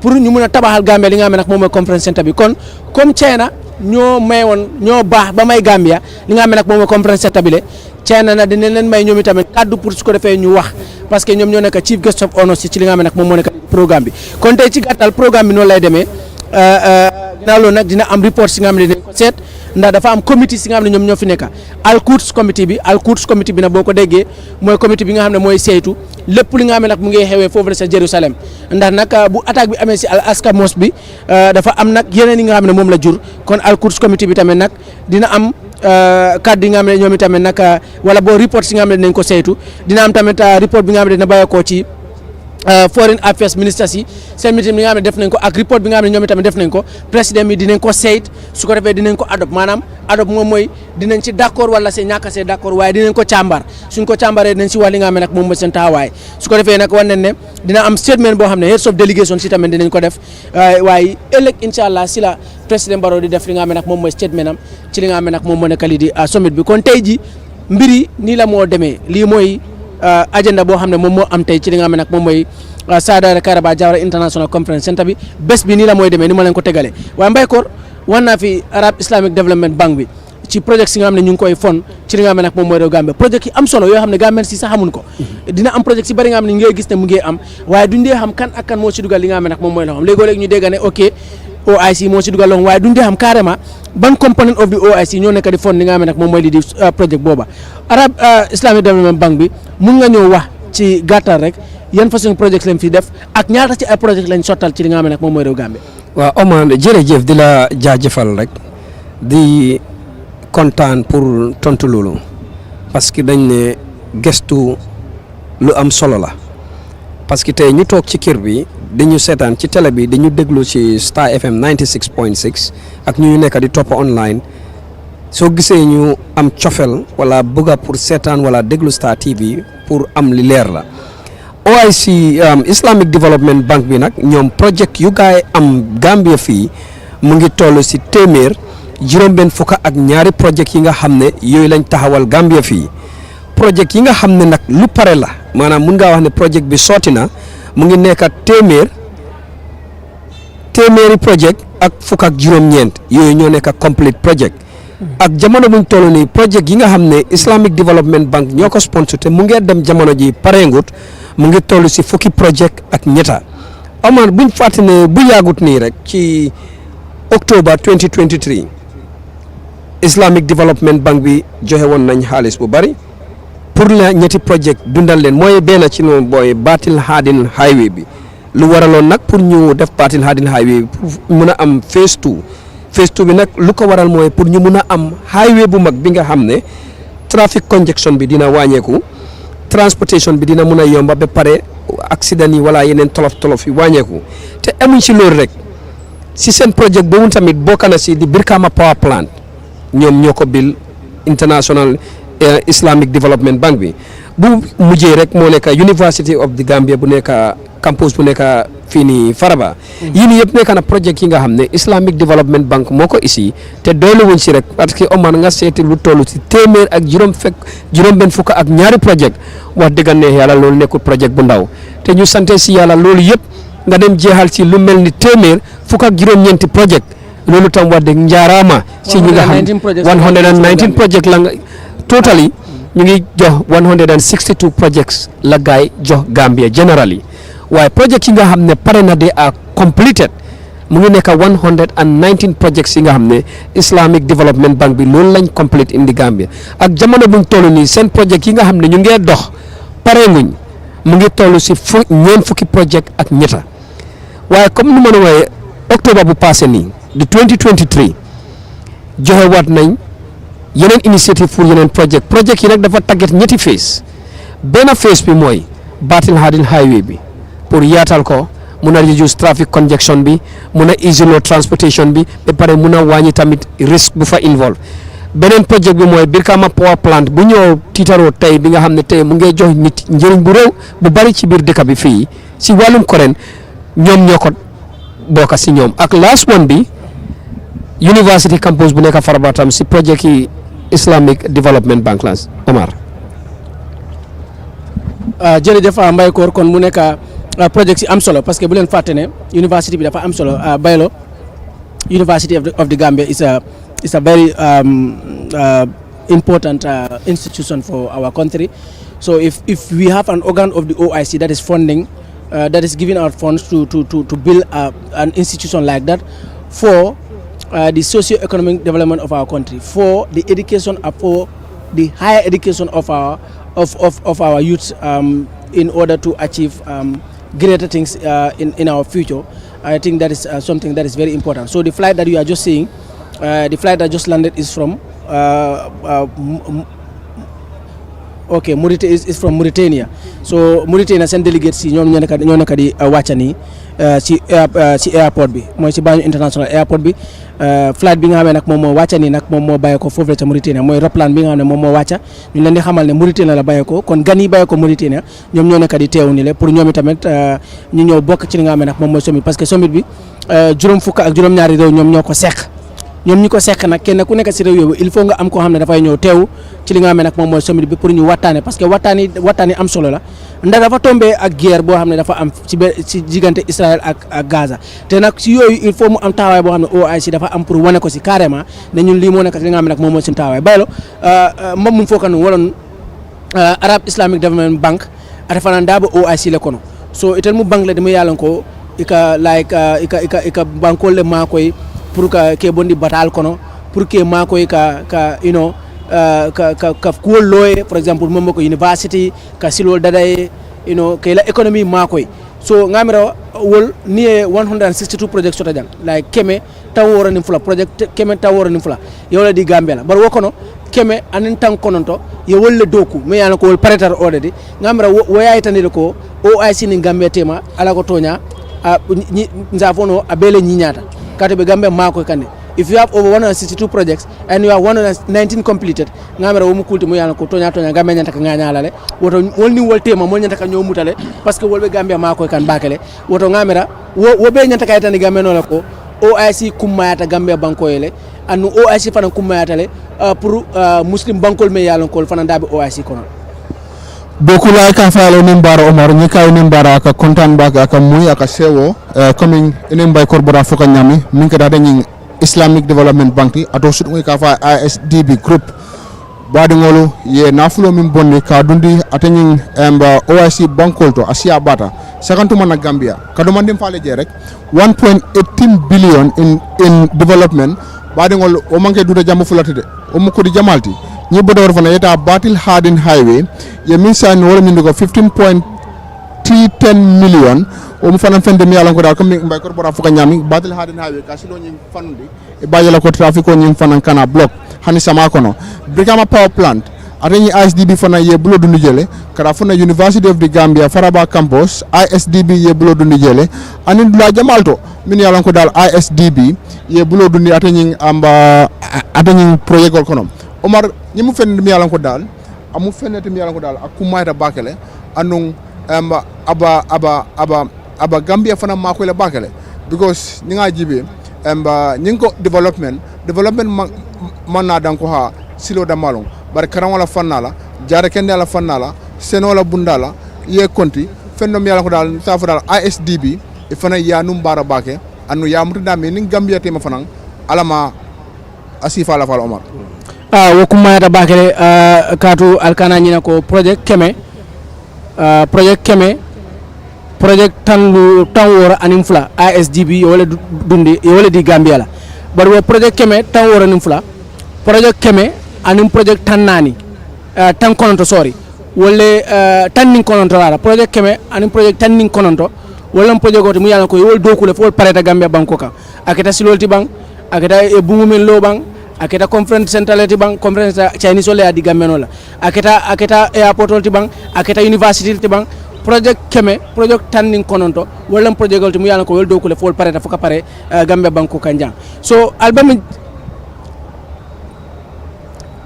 Speaker 1: pour ñu mun a tabaxal Gambia li nga xam ne nag moom mooy conference center bi kon comme China ñoo may woon ñoo baax ba may Gambia li nga xam ne nag moom mooy conference center bi le China na dinañ leen may ñoom itamit kaddu pour su ko defee ñu wax parce que ñoom ñoo nekk Chief Guest of Honor ci li nga xam ne nag moom moo nekk programme bi kon tey ci gàttal programme bi noonu lay demee ginnaaw loolu nag dina am report si nga xam ne dinañ ko seet ndax dafa am comité si nga xam ne ñoom ñoo fi nekk Al-Quds comité bi nag boo ko déggee mooy comité bi nga xam ne mooy saytu lépp li nga xam ne nag mu ngi xewee foofu la sa Jérusalem ndax nag bu attaque bi amee si Al Aqsa Mosque bi dafa am nag yeneen yi nga xam ne moom la jur kon Al-Quds comité bi tamit nag dina am kaddu yi nga xam ne ñoom itamit nag wala boo report si nga xam ne dinañ ko saytu dina am tamit report bi nga xam ne dina bàyyeekoo ci foreign affairs ministers yi seen meeting bi nga xam ne def nañ ko ak report bi nga xam ne ñoom itamit def nañ ko président bi dinañ ko sayt su ko defee dinañ ko adopt maanaam adopt moom mooy dinañ ci d'accord wala see ñàkk see d'accord waaye dinañ ko càmbar suñ ko càmbaree dinañ si wax li nga xam ne nag moom mooy seen taxawaay su ko defee nag wan nañ ne dina am statement boo xam ne heads of delegation si tamit dinañ ko def waaye ëllëg incha allah si la président Barrow di def li nga xam ne nag moom mooy statement am ci li nga xam ne nag moom moo nekk lii di summit bi kon tey ji mbir yi nii la moo demee lii mooy agenda boo xam ne moom moo am tey ci li nga xam ne nag moom mooy Saada Kairaba Jawara International Conference Center bi bés bi nii la mooy demee ni ma leen ko tegalee waaye Mbaykoor wan naa fi Arab Islamic Development Bank bi ci projet yi nga xam ne ñu ngi koy fon ci li nga xam ne nag moom mooy réew Gambie projet yi am solo yoo xam ne Gambien si sax xamuñ ko dina am projet si bari nga xam ne ñu ngi gis ne mu ngi am waaye duñ dee xam kan ak kan moo ci dugal li nga xam ne nag moom mooy loxoom léegoo-léeg ñu dégg ne ok OIC moo ci dugal loxoom waaye duñ dee xam carrément ban component of the OIC ñoo nekk di fond li nga xam ne nag moom mooy lii di projet booba Arab Islamic Development Bank bi mun nga ñëw wax ci gàttal rek yan façon projet lañ fi def ak ñaata ci ay projet lañ sottal ci li nga xam ne nag moom mooy réew Gambie.
Speaker 2: waaw Omar jërëjëf di la jaajëfal rek di kontaan pour tontu loolu parce que dañ ne gestu lu am solo la parce que tey ñu toog ci kër bi dañu seetaan ci télé bi dañu déglu ci Star FM 96.6 ak ñu nekk di topp online soo gisee ñu am cofel wala bëgga pour seetaan wala déglu Star TV pour am li leer la. OIC Islamic Development Bank bi nag ñoom project yu gaay am Gambia fii mu ngi toll si téeméer juróom-benn fukk ak ñaari project yi nga xam ne yooyu lañ taxawal Gambia fii project yi nga xam ne nag lu pare la maanaam mun ngaa wax ne project bi sotti na mu ngi nekk téeméeri project ak fukk ak juróom-ñeent yooyu ñoo nekk complete project ak jamono buñ toll nii project yi nga xam ne Islamic Development Bank ñoo ko sponsor te mu ngi dem jamono ji parengut mu ngi toll si fukki project ak ñetta Omar buñ fàtte ne bu yàggut nii rek ci octobre 2023 Islamic Development Bank bi joxe woon nañ xaalis bu bari pour la ñetti project dundal leen mooy benn ci noonu booy Batil Hadin Highway bi lu waraloon nag pour ñu def Batil Hadin Highway bi pour mun a am phase 2 bi nag lu ko waral mooy pour ñu mun a am highway bu mag bi nga xam ne traffic congestion bi dina wàññeeku transportation bi dina mun a yomba ba pare accident yi wala yeneen tolof yi wàññeeku te amuñ si loolu rek si seen projet boobu tamit bokk na si di Brikama Power Plant ñoom ñoo ko bil International Islamic Development Bank bi bu mujjee rek moo nekk University of the Gambia bu nekk campus bu nekk fii nii Faraba yii nii yëpp nekk na projet yi nga xam ne Islamic Development Bank moo ko isi te doolu wuñ si rek parce que Omar nga seeti lu toll si téeméer ak juróom-benn fukk ak ñaari projet wax dëgg ne yàlla loolu nekkul projet bu ndaw te ñu sante si yàlla loolu yëpp nga dem jeexal si lu mel ni téeméer fukk ak juróom-ñeenti projet loolu tam wax dëgg njaaraama si ñi nga xam 119 project la nga totally ñu ngi jox 162 projects la gaay jox Gambia generally waaye project yi nga xam ne pare na de are completed mu ngi nekk 119 projects yi nga xam ne Islamic Development Bank bi loolu lañ complete indi Gambia ak jamono buñ toll nii seen project yi nga xam ne ñu ngee dox pare nguñ mu ngi toll si ñeent fukki project ak ñetta waaye comme nu ma la waxee octobre bu passé nii de 2023 joxe waat nañ yeneen initiative pour yeneen project yi nag dafa tàggat ñetti phase benn phase bi mooy Batil Hadin Highway bi pour yaatal ko mun a reduce traffic congestion bi mun a easy load transportation bi ba pare mun a wàññi tamit risque bu fa involve beneen projet bi mooy Brikama Power Plant bu ñëw tiitaroo tey bi nga xam ne tey mu ngi jox nit njëriñ bu réew bu bari ci biir dëkk bi fii si wàllum koren ñoom ñoo ko bokk si ñoom ak last one bi University campus bu nekk Faraba tam si projet yi Islamic Development Bank la Omar.
Speaker 1: jërëjëf Mbaykoor kon mu nekk projet si am solo parce que bu leen fàtte ne university bi dafa am solo Baylo University of the Gambia is a very important institution for our country. So if we have an organ of the OIC that is funding, that is giving out funds to build an institution like that for the socio-economic development of our country, for the education, for the higher education of our youth, in order to achieve greater things in our future. I think that is something that is very important. So the flight that you are just seeing, the flight that just landed is from okay, Mauritania is from Mauritania. So Mauritania send delegates si ñoo nekk di wàcca nii ci airport bi mooy ci Banjul International Airport bi flight bi nga xam ne nag moom moo wàcca nii nag moom moo bàyyee ko foofu la ca Mauritania mooy roplaan bi nga xam ne moom moo wàcca ñu leen di xamal ne Mauritania la bàyyee ko kon gan yi bàyyee ko Mauritania ñoom ñoo nekk di teewu ni le pour ñoom itamit ñu ñëw bokk ci li nga xam ne nag moom mooy summit parce que summit bi juróom fukk ak juróom-ñaari réew ñoom ñoo ko seq ñoom ñi ko seq nag kenn ku nekk si réew yooyu il faut nga am koo xam ne dafay ñëw teew ci li nga xam ne nag moom mooy summit bi pour ñu waxtaane parce que waxtaan yi am solo la ndax dafa tombé ak guerre boo xam ne dafa am ci diggante Israël ak Gaza te nag si yooyu il faut mu am taxawaay boo xam ne OIC dafa am pour wane ko si carrément ne ñun lii moo nekk li nga xam ne nag moom mooy suñu taxawaay baylo moom mun foo kanu wolon Arab Islamic Development Bank ata fanan dabo OIC le kono so itel mu bank le dama yalan ko ika bankol le ma koy pour ke bondi batal kono pour que ma koy ka you know ka kuwol loye for example momo ko university ka silol dadaye you know ke la economy ma koy so ngamira wol ni 162 projects sota jang like keme taw wora ni fula project keme taw wora ni fula yola di Gambia la bar wokono keme anen tan kononto yo wolle doku me yana ko wol paretar already ngamira woyay tanile ko OIC ni Gambia tema ala ko tonya nzafono abele nyinyata kato be Gambia mako kane if you have over 162 projects and you have 119 completed ngamera wo mukulti mo yana ko tonya Gambia nyanta ka nganya lale woto wolni woltema mo nyanta ka nyomutale parce que wolbe Gambia mako kan bakele woto ngamera wo be nyanta ka tani Gambia no la ko OIC kummayata Gambia banko yele anu OIC fana kummayata le pour muslim bankol me yalon ko fana dabe OIC kono
Speaker 3: beaucoup la ka faalo nembara Omar ni kay nembara ka kontan ba ka muy aka sewo coming enen bay korbora foka nyami min ka dañi Islamic Development Bank ato sut muy ka fa ISDB group badi ngolo ye nafulo min bonni ka dundi atani OIC bankol to asia bata sakantuma na Gambia kado man dem faale je rek 1.18 billion in development badi ngolo o manke duda jamu fulatide o mu ko di jamalti ñi bodor fana yeta batil harden highway ye min sa no wala min ko 15.10 million o mu fana fende mi yalla ko dal comme mbay ko bora fuka nyami batil harden highway ka silo ñi fanundi e bayela ko trafic ko ñi fana kana block hani sama kono brikama power plant atani ISDB fana ye bulo dundu jele kara fana University of the Gambia Faraba campus ISDB ye bulo dundu jele ani dula jamalto min yalla ko dal ISDB ye bulo dundu atani amba atani project kono Omar ñimu fenn mi yalan ko dal amu fennete mi yalan ko dal akumayta bakele anung aba Gambia fana mako le bakele because ñi nga jibe ñi ko development man na dan ko ha silo da malon bar karam wala fannala jare kende la fannala seno la bundala ye konti fenno mi yalan ko dal sa fa dal ISDB e fana ya num bara bake anu ya mutu da me ni Gambia tema fana alama asifa la fal Omar
Speaker 1: wo kummayata bakele katu alkana ñina ko project keme project tan wora anim fula ISDB wala dundi wala di Gambia la bar wo project keme tan wora anim fula project keme anim project tan nani tan kononto sorry wala tan nin kononto la project keme anim project tan nin kononto wala project goto mu yalla ko wol dokule fo pareta Gambia banko ka aketa silolti bang aketa e bungumen lo bang aketa conference central ti bang conference Chinese ole adi Gambia la aketa airport ti bang aketa university ti bang project keme project tanning kononto wala project golti mu yalla ko wel dokule fol pareta fuka pare Gambia banko kanjang so album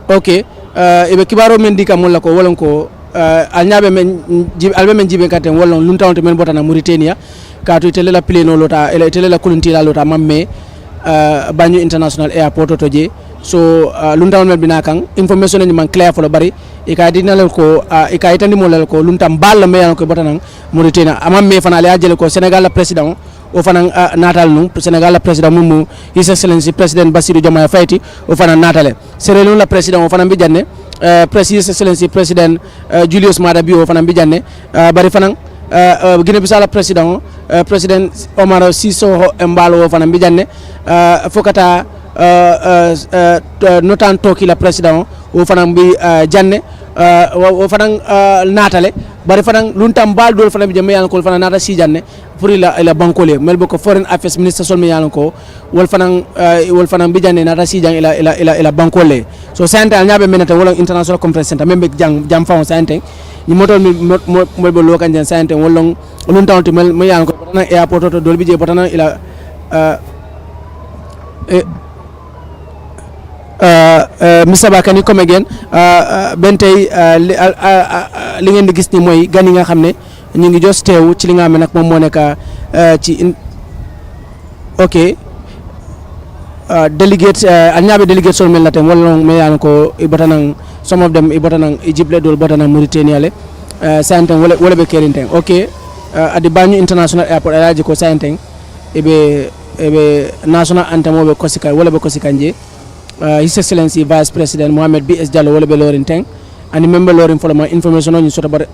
Speaker 1: okay ebe kibaro men dika mon la ko wolon ko alnyabe men album men jibe katen wolon luntawonte men botana Mauritania katu tele la pleno lota ele tele la kulunti lota mamme Banjul International Airport to je so luntam mel bina kan information ni man clear fo lo bari e ka dinal ko e ka itandi mo lal ko luntam bal me yan ko botanan Mauritania amam me fana le ajele ko Senegal la president o fana natal nu Senegal la president mumu His Excellency President Bassirou Diomaye Faye o fana natale Sierra Leone la president o fana bi janne His Excellency President Julius Maada Bio o fana bi janne bari fana Guinée-Bissau la president Omar Sissoko Embalo o fana bi janne fokata notan toki la president wo fanan bi janne wo fanan natale bari fanan luntam bal dol fanan bi jam yan ko fanan nata si janne pour ila bankole mel boko foreign affairs minister sol mi yan ko wol fanan bi janne nata si jang ila bankole so sante al nyabe menata wala international conference center membe jam fa sante ni motol mo bo lokan jan sante wolon luntam to mel mi yan ko fanan airport to dol bi je botana ila Mr. Ba, can you come again? Bentay li ngeen di gis ni mooy gan yi nga xam ne ñu ngi jos teew ci li nga xam ne nag moom moo nekk ci ok delegates ñaabe delegates sol mel na tem wala me yan ko ibatanang some of them ibatanang Egypt le dol batanang Mauritania le santen wala be kerinten ok at the Banjul International Airport alaji ko santen ebe national anthem obe kosika wala be kosikanje His Excellency Vice President Mohamed B.S. Jallow wala be lorin teng and member lorin for my information on you sort about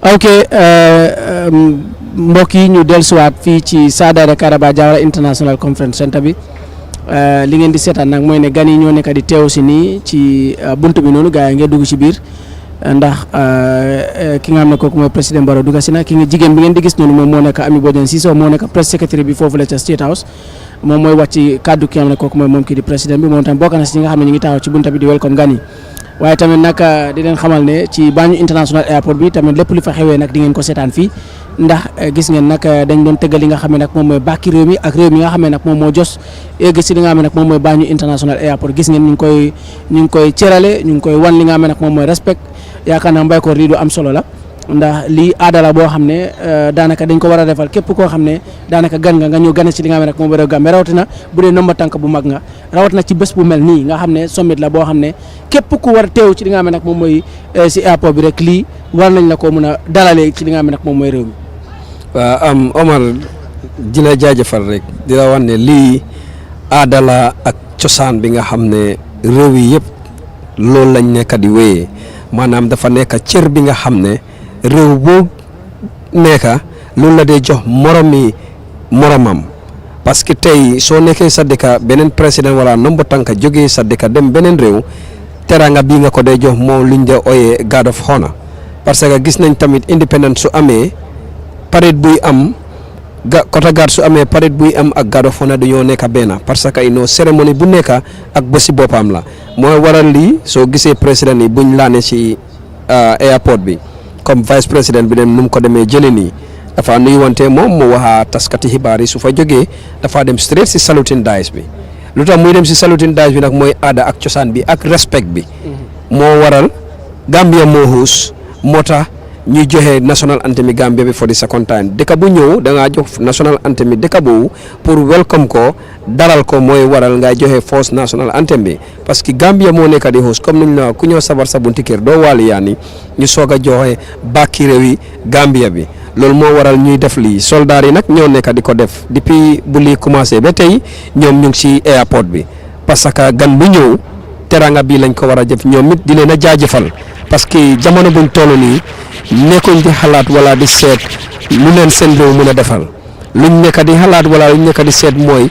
Speaker 1: ok mbokk yi ñu dellusiwaat fii ci Sadara Karaba Jawara International Conference Center bi li ngeen di seetaan nag mooy ne gan yi ñoo nekk di teew si nii ci buntu bi noonu gars yi ngeen dugg ci biir ndax ki nga xam ne kooku mooy président Barrow dugg si na ki nga jigéen bi ngeen di gis noonu moom moo nekk Ami Bodian Cissé moo nekk press secretary bi foofu la ca State House moom mooy wàcc kaddu ki nga xam ne kooku mooy moom kii di président bi moom tamit bokk na si ñi nga xam ne ñu ngi taxaw ci buntu bi di welcome gan yi waaye tamit nag di leen xamal ne ci Banjul International Airport bi tamit lépp lu fa xewee nag di ngeen ko seetaan fii ndax gis ngeen nag dañ doon tëggal li nga xam ne nag moom mooy bàkki réew mi ak réew mi nga xam ne nag moom moo jos egg si li nga xam ne nag moom mooy Banjul International Airport gis ngeen ñu ngi koy cërale ñu ngi koy wan li nga xam ne nag moom mooy respect yaakaar naa mbay ko lii du am solo la ndax lii aada la boo xam ne daanaka dañ ko war a defal képp koo xam ne daanaka gan nga ñëw gane ci li nga xam ne nag moom réew Gambie rawatina bu dee nomba tànk bu mag nga rawatina ci bés bu mel nii nga xam ne summit la boo xam ne képp ku war a teew ci li nga xam ne nag moom mooy si airport bi rek lii war nañ la ko mën a dalalee ci li nga xam ne nag moom mooy réew mi.
Speaker 2: waaw Omar di la jaajëfal rek di la wax ne lii aada la ak cosaan bi nga xam ne réew yi yëpp loolu lañ nekk di wéyee maanaam dafa nekk cër bi nga xam ne réew boo nekka loolu la dee jox moromam parce que tey soo nekkee sa dëkka beneen président wala nomba tànka jógee sa dëkka dem beneen réew teranga bii nga ko dee jox moom luñ dee ooyee guard of honor parce que gis nañ tamit independence su amee parade buy am Kota Guard su amee parade buy am ak guard of honor dañoo nekk benn parce que ino cérémonie bu nekk ak bési boppam la mooy waral lii soo gisee président yi buñ laane ci airport bi comme vice président bi dem nu mu ko demee jëlee nii dafa nuyuwante moom mu waxa taskati xibaar yi su fa jógee dafa dem straight si saluting dice bi lu tax muy dem si saluting dice bi nag mooy aada ak cosaan bi ak respect bi moo waral Gambia moo xuus moo tax ñu joxe national anthem yi Gambia bi for the second time dëkk bu ñëw da ngaa jox national anthem bi dëkk boobu pour welcome ko dalal ko mooy waral ngay joxe first national anthem bi parce que Gambia moo nekk di host comme niñ la ku ñëw sabar sa bunti kër doo waali yaani ñu soog a joxe bàkki réew yi Gambia bi loolu moo waral ñuy def lii soldats yi nag ñoo nekk di ko def depuis bu lii commencé ba tey ñoom ñu ngi ci airport bi parce que gan bu ñëw teranga bi lañ ko war a jëf ñoom it di leen a jaajëfal parce que jamono buñ toll nii nekkuñ di xalaat wala di seet lu leen seen réew mën a defal luñ nekk di xalaat wala luñ nekk di seet mooy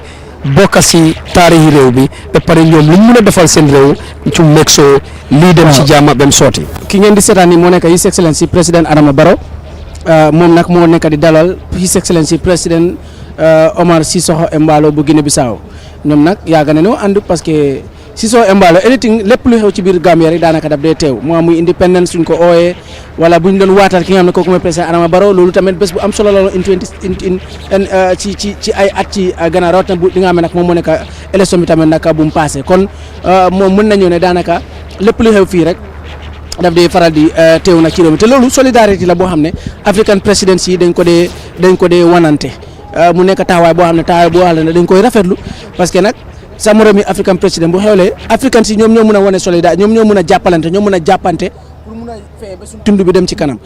Speaker 2: bokk si taarixi réew bi ba pare ñoom luñ mën a defal seen réew ci meeg soo lii dem ci jàmm bem sooti.
Speaker 1: ki ngeen di seetaan ni moo nekk His Excellency président Adama Barrow moom nag moo nekk di dalal His Excellency président Omar Sissoho Embalo bu Guinée Bissau ñoom nag yàgg nañoo ànd parce que Sissoho Embalo anything lépp lu xew ci biir Gambia rek daanaka daf dee teew moo muy independence suñ ko ooyee wala buñ doon waatal ki nga xam ne kooku mooy président Adama Barrow loolu tamit bés bu am solo la ci ay at ci gannaaw rawatina bu li nga xam ne nag moom moo nekk élection bi tamit nag bu mu passé kon moom mën nañoo ne daanaka lépp lu xew fii rek daf dee faral di teew nag ci réew mi te loolu solidarité la boo xam ne African presidency dañ ko dee wanante mu nekk taxawaay boo xam ne dañ koy rafetlu parce que nag sa morom yi African président bu xewlee African si ñoom ñoo mën a wane solidarité ñoom ñoo mën a jàppalante ñoo mën a jàppante pour mun a fexe ba suñu tund bi dem ci kanam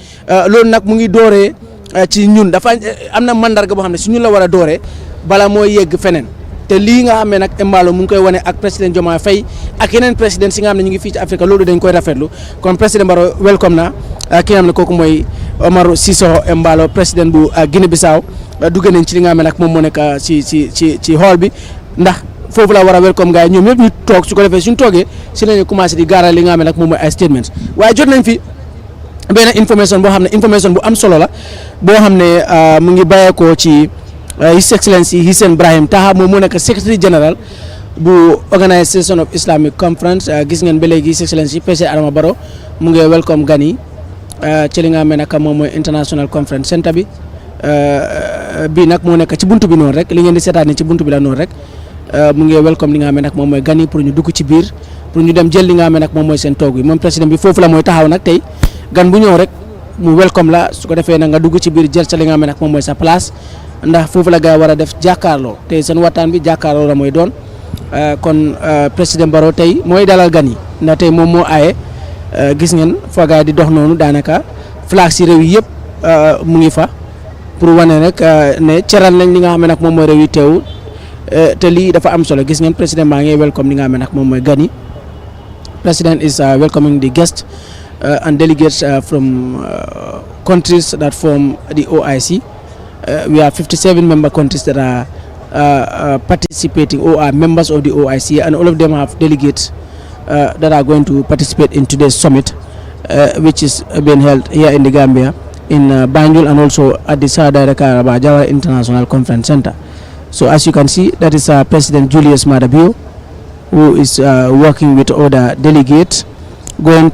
Speaker 1: loolu nag mu ngi dooree ci ñun dafa am na mandarga boo xam ne si ñun la war a dooree bala mooy yegg feneen te lii nga xam ne nag Embalo mu ngi koy wane ak président Diomaye Faye ak yeneen président si nga xam ne ñu ngi fii ci Afrique loolu dañ koy rafetlu kon président Barrow welcome na ki nga xam ne kooku mooy Omar Sissoho Embalo président bu Guinée Bissau dugg nañ ci li nga xam ne nag moom moo nekk ci hall bi ndax foofu la war a welcome gars yi ñoom ñëpp ñu toog su ko defee suñu toogee si lañu commencé di gaaral li nga xam ne nag moom mooy ay statements waaye jot nañ fi benn information boo xam ne information bu am solo la boo xam ne mu ngi bàyyeekoo ci His Excellency Hissène Brahim Taha moom moo nekk Secretary General bu Organisation of Islamic Conference gis ngeen ba léegi His Excellency président Adama Barrow mu ngi welcome gan yi ci li nga xam ne nag moom mooy International Conference Center bi bii nag moo nekk ci buntu bi noonu rek li ngeen di seetaan ci buntu bi la noonu rek mu ngi welcome li nga xam ne nag moom mooy gan yi pour ñu dugg ci biir pour ñu dem jël li nga xam ne nag moom mooy seen toog yi moom président bi foofu la mooy taxaw nag tey gan bu ñëw rek mu welcome la su ko defee nag nga dugg ci biir jël sa li nga xam ne nag moom mooy sa place ndax foofu la gars yi war a def jàkkaarloo tey seen waxtaan bi jàkkaarloo la mooy doon kon président Barrow tey mooy dalal gan yi ndax tey moom moo aaye gis ngeen fa gars yi di dox noonu daanaka flag si réew yi yëpp mu ngi fa pour wane rek ne ceral nañ li nga xam ne nag moom mooy réew yi teew te lii dafa am solo gis ngeen président baa ngi welcome li nga xam ne nag moom mooy gan yi president is welcoming the guests and delegates from countries that form the OIC. We have 57 member countries that are participating or are members of the OIC, and all of them have delegates that are going to participate in today's summit, which is being held here in the Gambia, in Banjul, and also at the Sada Jawara International Conference Center. So as you can see, that is President Julius Maada, who is working with other delegates, going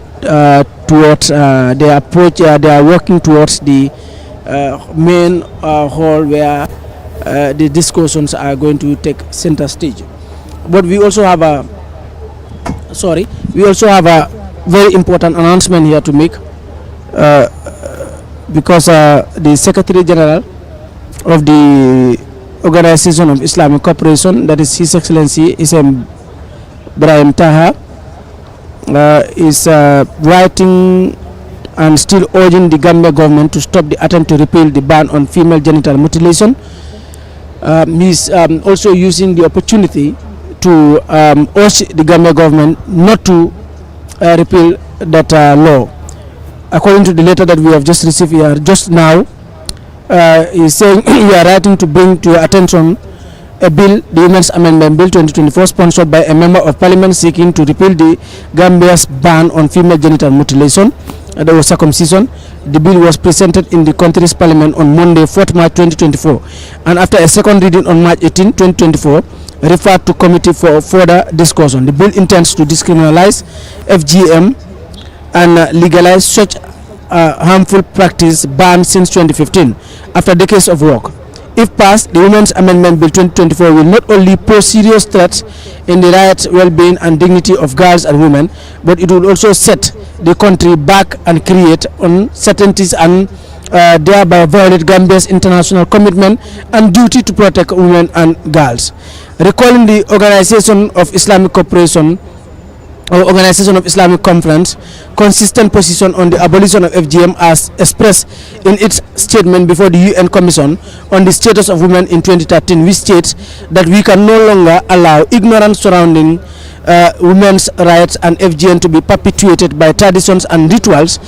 Speaker 1: towards their approach. They are working towards the main hall where the discussions are going to take center stage. But we also have a very important announcement here to make, because the Secretary General of the Organisation of Islamic Cooperation, that is His Excellency Hissène Brahim Taha, is writing and still urging the Gambia government to stop the attempt to repeal the ban on female genital mutilation. He is also using the opportunity to urge the Gambia government not to repeal that law. According to the letter that we have just received here just now, he is saying we are writing to bring to your attention a bill, the Women's Amendment Bill 2024, sponsored by a member of parliament seeking to repeal the Gambia's ban on female genital mutilation, that was circumcision. The bill was presented in the country's parliament on Monday, 4th March 2024, and after a second reading on March 18, 2024, referred to committee for further discussion. The bill intends to decriminalize FGM and legalize such harmful practice banned since 2015 after decades of work. If passed, the Women's Amendment Bill 2024 will not only pose serious threats in the rights, well-being and dignity of girls and women, but it will also set the country back and create uncertainties and thereby violate Gambia's international commitment and duty to protect women and girls. Recalling the Organization of Islamic Cooperation or Organization of Islamic Conference consistent position on the abolition of FGM as expressed in its statement before the UN Commission on the Status of Women in 2013, which states that we can no longer allow ignorance surrounding women's rights and FGM to be perpetuated by traditions and rituals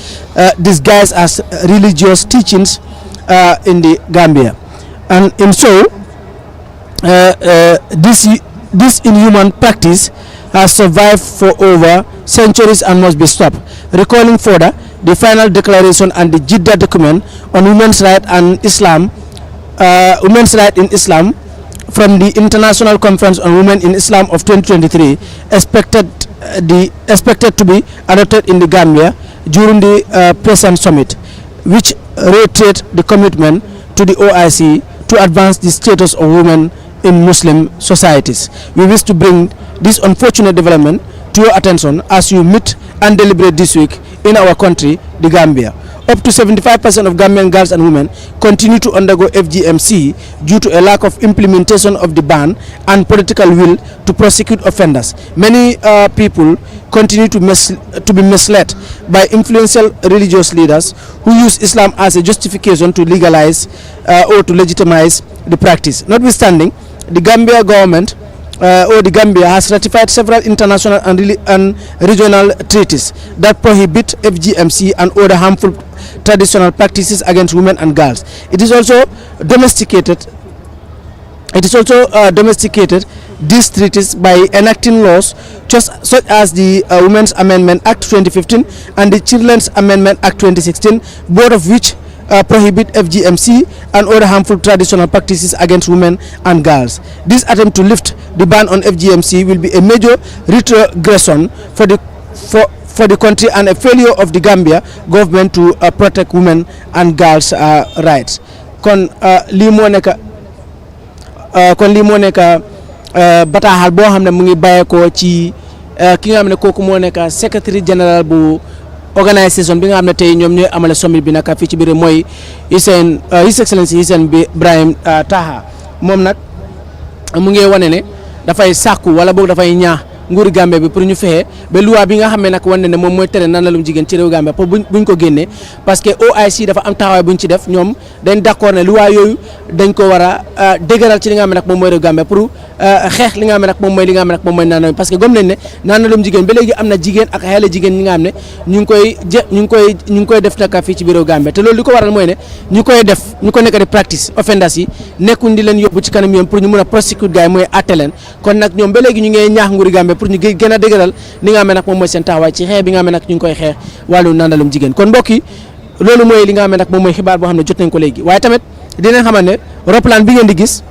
Speaker 1: disguised as religious teachings in the Gambia. And in so, this inhuman practice has survived for over centuries and must be stopped. Recalling further the final declaration and the Jeddah document on women's rights and Islam, women's rights in Islam from the International Conference on Women in Islam of 2023, expected to be adopted in the Gambia during the present summit, which reiterates the commitment to the OIC to advance the status of women in Muslim societies. We wish to bring this unfortunate development to your attention as you meet and deliberate this week in our country, the Gambia. Up to 75% of Gambian girls and women continue to undergo FGMC due to a lack of implementation of the ban and political will to prosecute offenders. Many people continue to be misled by influential religious leaders who use Islam as a justification to legalize or to legitimize the practice. Notwithstanding, the Gambia government or the Gambia has ratified several international and regional treaties that prohibit FGMC and other harmful traditional practices against women and girls. It is also domesticated these treaties by enacting laws such as the Women's Amendment Act 2015 and the Children's Amendment Act 2016, both of which prohibit FGMC and other harmful traditional practices against women and girls. This attempt to lift the ban on FGMC will be a major retrogression for the country and a failure of the Gambia government to protect women and girls' rights. Kon lii moo nekk bataaxal boo xam ne mu ngi bàyyeekoo ci ki nga xam ne kooku moo nekk Secretary General bu organisation bi nga xam ne tey ñoom ñooy amale summit bi nag fii ci biir mooy His Excellency Hissène Ibrahim Taha. Moom nag mu ngi wane ne dafay sàkku wala boog dafay ñaax nguuri Gambie bi pour ñu fexe ba loi bi nga xam ne nag wane ne moom mooy tere nanalum jigéen ci réew Gambie pour buñ ko génnee parce que OIC dafa am taxawaay buñ ci def ñoom dañ d'accord ne loi yooyu dañ ko war a dëgëral ci li nga xam ne nag moom mooy réew Gambie pour xeex li nga xam ne nag moom mooy li nga xam ne nag moom mooy nanalum parce que gëm nañ ne nanalum jigéen ba léegi am na jigéen ak xale jigéen ñi nga xam ne ñu ngi koy def nag fii ci biir réew Gambie te loolu li ko waral mooy ne ñu ko nekk di practice offenders yi nekkuñ di leen yóbbu ci kanam yoon pour ñu mun a prosecute gars yi mooy atte leen kon nag ñoom ba léegi ñu ngi ñaax nguuri Gambie pour ñu gën a dëgëral li nga xam ne nag moom mooy seen taxawaay ci xeex bi nga xam ne nag ñu ngi koy xeex wàllu nandalum jigéen kon mbokk yi loolu mooy li nga xam ne nag moom mooy xibaar boo xam ne jot nañ ko léegi waaye tamit dinañ xamal ne roplaan bi ngeen di gis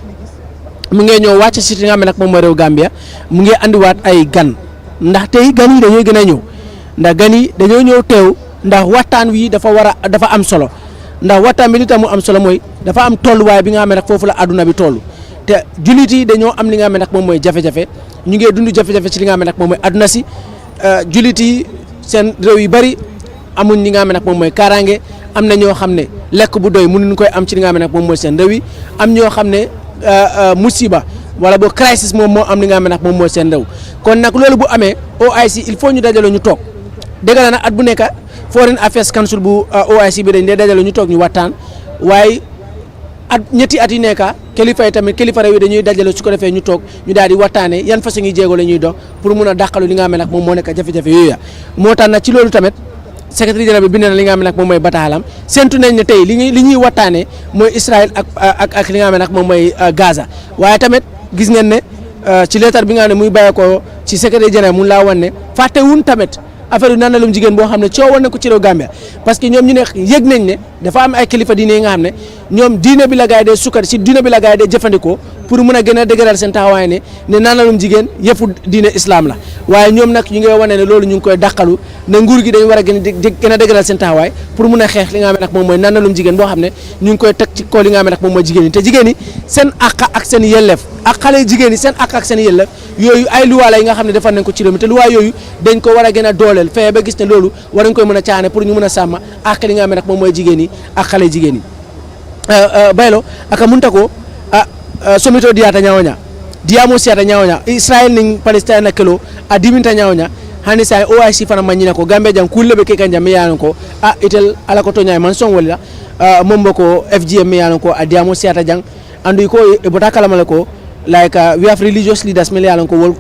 Speaker 1: mu ngi ñëw wàcc si li nga xam ne nag moom mooy réew Gambia mu ngi andiwaat ay gan ndax tey gan yi dañooy gën a ñëw ndax gan yi dañoo ñëw teew ndax waxtaan wi dafa am solo ndax waxtaan bi li tax mu am solo mooy dafa am tolluwaay bi nga xam ne nag foofu la adduna bi toll te jullit yi dañoo am li nga xam ne nag moom mooy jafe-jafe ñu ngi dund jafe-jafe ci li nga xam ne nag moom mooy adduna si jullit yi seen réew yu bari amuñ li nga xam ne nag moom mooy kaaraange am na ñoo xam ne lekk bu doy mënuñ koy am ci li nga xam ne nag moom mooy seen réew yi am ñoo xam ne musiba wala boo crisis moom moo am li nga xam ne nag moom mooy seen réew kon nag loolu bu amee OIC il faut ñu dajaloo ñu toog dégg na nag at bu nekk Foreign Affairs Council bu OIC bi dañ dee dajaloo ñu toog ñu waxtaan waaye ñetti at yi nekk kilifa yi tamit kilifa réew yi dañuy dajale su ko defee ñu toog ñu daal di waxtaanee yan façon yi jéego la ñuy dox pour mun a dàqalu li nga xam ne nag moom moo nekk jafe-jafe yooyu moo tax nag ci loolu tamit secrétaire général bi bind na li nga xam ne nag moom mooy bataaxalam séntu nañ ne tey li ñuy waxtaanee mooy Israël ak li nga xam ne nag moom mooy Gaza waaye tamit gis ngeen ne ci leetar bi nga xam ne muy bàyyeekoo ci secrétaire général mun laa wan ne fàttewuñ tamit affaire yu nandalum jigéen boo xam ne coowoon na ko ci réew Gambia parce que ñoom ñu ne yëg nañ ne dafa am ay kilifa diine yi nga xam ne ñoom diine bi la gaay dee sukkar si diine bi la gaay dee jëfandikoo pour mën a gën a dëgëral seen taxawaay ne naanalum jigéen yëfu diine islam la waaye ñoom nag ñu ngi wane ne loolu ñu ngi koy dàqalu ne nguur gi dañu war a gën a dëgëral seen taxawaay pour mën a xeex li nga xam ne nag moom mooy naanalum jigéen boo xam ne ñu ngi koy teg ci kaw li nga xam ne nag moom mooy jigéen ñi te jigéen ñi seen àq ak seen yelleef ak xale jigéen ñi seen àq ak seen yelleef yooyu ay luwaa la yi nga xam ne defar nañ ko ci réew mi te luwaa yooyu dañ ko war a gën a dooleel fexe ba gis ne loolu war nañ koy mën a caane pour ñu mën a sàmm àq li nga xam ne nag moom mooy jigéen ñi ak xale jigéen ñi baylo aka munta ko somito diyata ñawoña diyamo siyata ñawoña Israel ning Palestine na kelo a diminta ñawoña hani sa OIC fana mañina ko Gambia jang kulle be ke kanja me yanon ko itel ala ko to nyaay man song wala mombo ko FGM me yanon ko a diyamo siyata jang andu ko e bota kala mala ko like we have religious leaders me yanon ko wol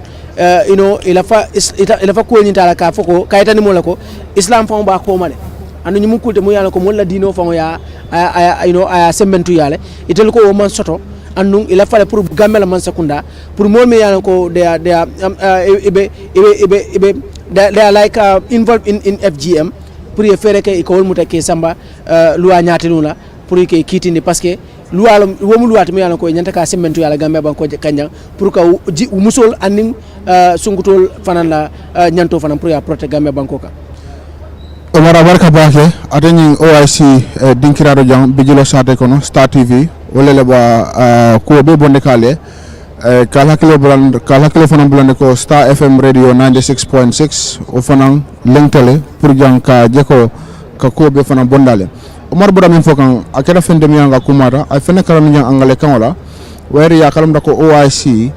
Speaker 1: ila fa ko nyinta la ka foko kaytani mo la ko islam fa ba ko male andu ñu kulte mu yanon ko mo la dino fa ya aya sembentu yale itel ko o man soto andung ila fale pour gamela man sakunda pour mo me yanon ko they are like involved in FGM pour ye fere ke ko wol mutake samba loi nyatinu la pour ke kitini parce que loi womu loi me yanon ko nyanta ka sembentu yala gambe ban ko kanjang pour ka musol anin sungutol fanan la nyanto fanan pour ya protéger gambe banko ka
Speaker 3: Omar barka bake ateni OIC dinkirado jang bijilo sate kono Star TV wolele ba ko be bonde kale kala kilo fanan bulande ko Star FM radio 96.6 o fanan lengtele pour jang ka jeko ka ko be fanan bondale Omar boda min fokan akera fende mi anga kumara ay fene karam jang angale kangola wayri ya kalam dako OIC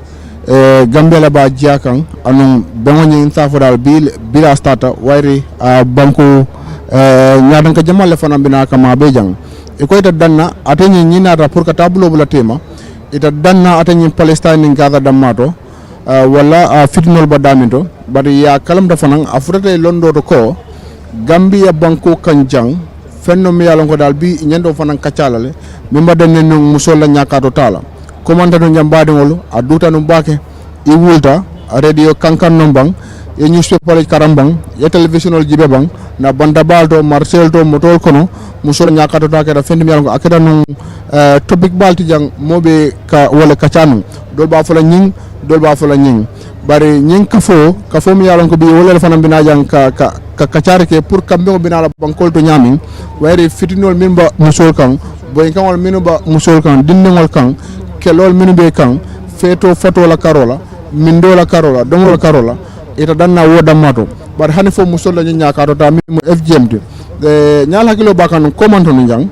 Speaker 3: Gambia la ba jiakan anun bengonyi inta fodal bila stata wairi banku nyadan ka jamal le fana bina kama bejang e ko ita danna atenyi nyina ra pour ka tabulo bula tema ita danna atenyi Palestine Gaza damato wala fitnol ba daminto bari ya kalam da fanan afurata londo to ko Gambia banku kanjang fenno mi yalon ko dal bi nyando fanan kacalale mi mbaden no musola nyakato tala commandant njambade ngolu a duta no bake e wulta radio kankan nombang e newspaper karambang e televisionol jibe bang na banda balto marcel to motol kono musol nyakato ta keda fendi miyango akeda no topic balti jang mobe ka wala kacanu dol ba fala nying bari nying kafo mi yalon ko bi wala fana bina jang ka kacare ke pour kambe ko bina la bankol to nyamin wayre fitinol minba musol kan boy kan wal minuba musol kan dinnengol kan kelol minu be kan feto foto la karola mindo la karola domo la karola ita danna woda mato bar hani fo musol la nya ka to ta mi FGM de nyala kilo bakan commando no jang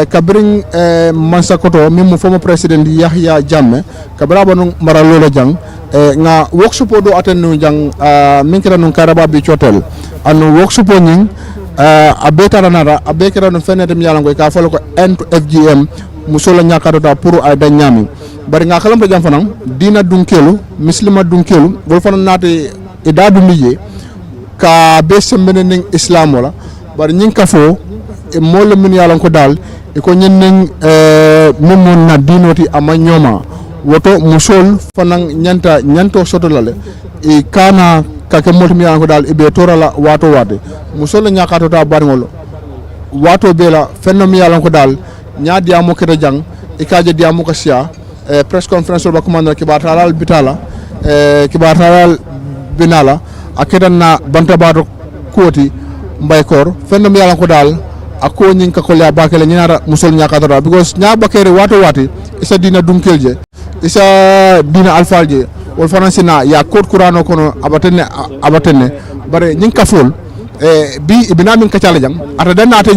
Speaker 3: kabring mansakoto mimu former president Yahya Jammeh kabra banu maralo la jang nga workshop do atenu jang minkira non karaba bi hotel anu workshop nying abeta nara abekira no fenete mi yalango ka folo ko end FGM musola nyakato da pour ay da nyami bari nga xalam jam fanam dina dunkelu muslima dunkelu bol fanan nate e da dumije ka be sembene ning islam wala bari nyin kafo e mol min yalan ko dal e ko nyen mumon na dinoti ama nyoma woto musol fanan nyanto sotolale e kana kake molti mi yalan ko dal e be torala wato wade musola nyakato da bari ngolo wato bela fenno mi yalan ko dal nyaadi amo kete jang e kaaje di amo ko sia press conference ba commandant ki batalal bitala ki batalal binala akedan na banta bato koti mbay kor fenno mi yalan ko dal akko nyin ka ko la bakale nyara musul nyaka dara because nya bakere wato wati isa dina dunkelje isa dina alfalje wol fanansina ya kod qur'ano kono abatenne bare nyin ka fol bi ibina min kacala jang ata dan ata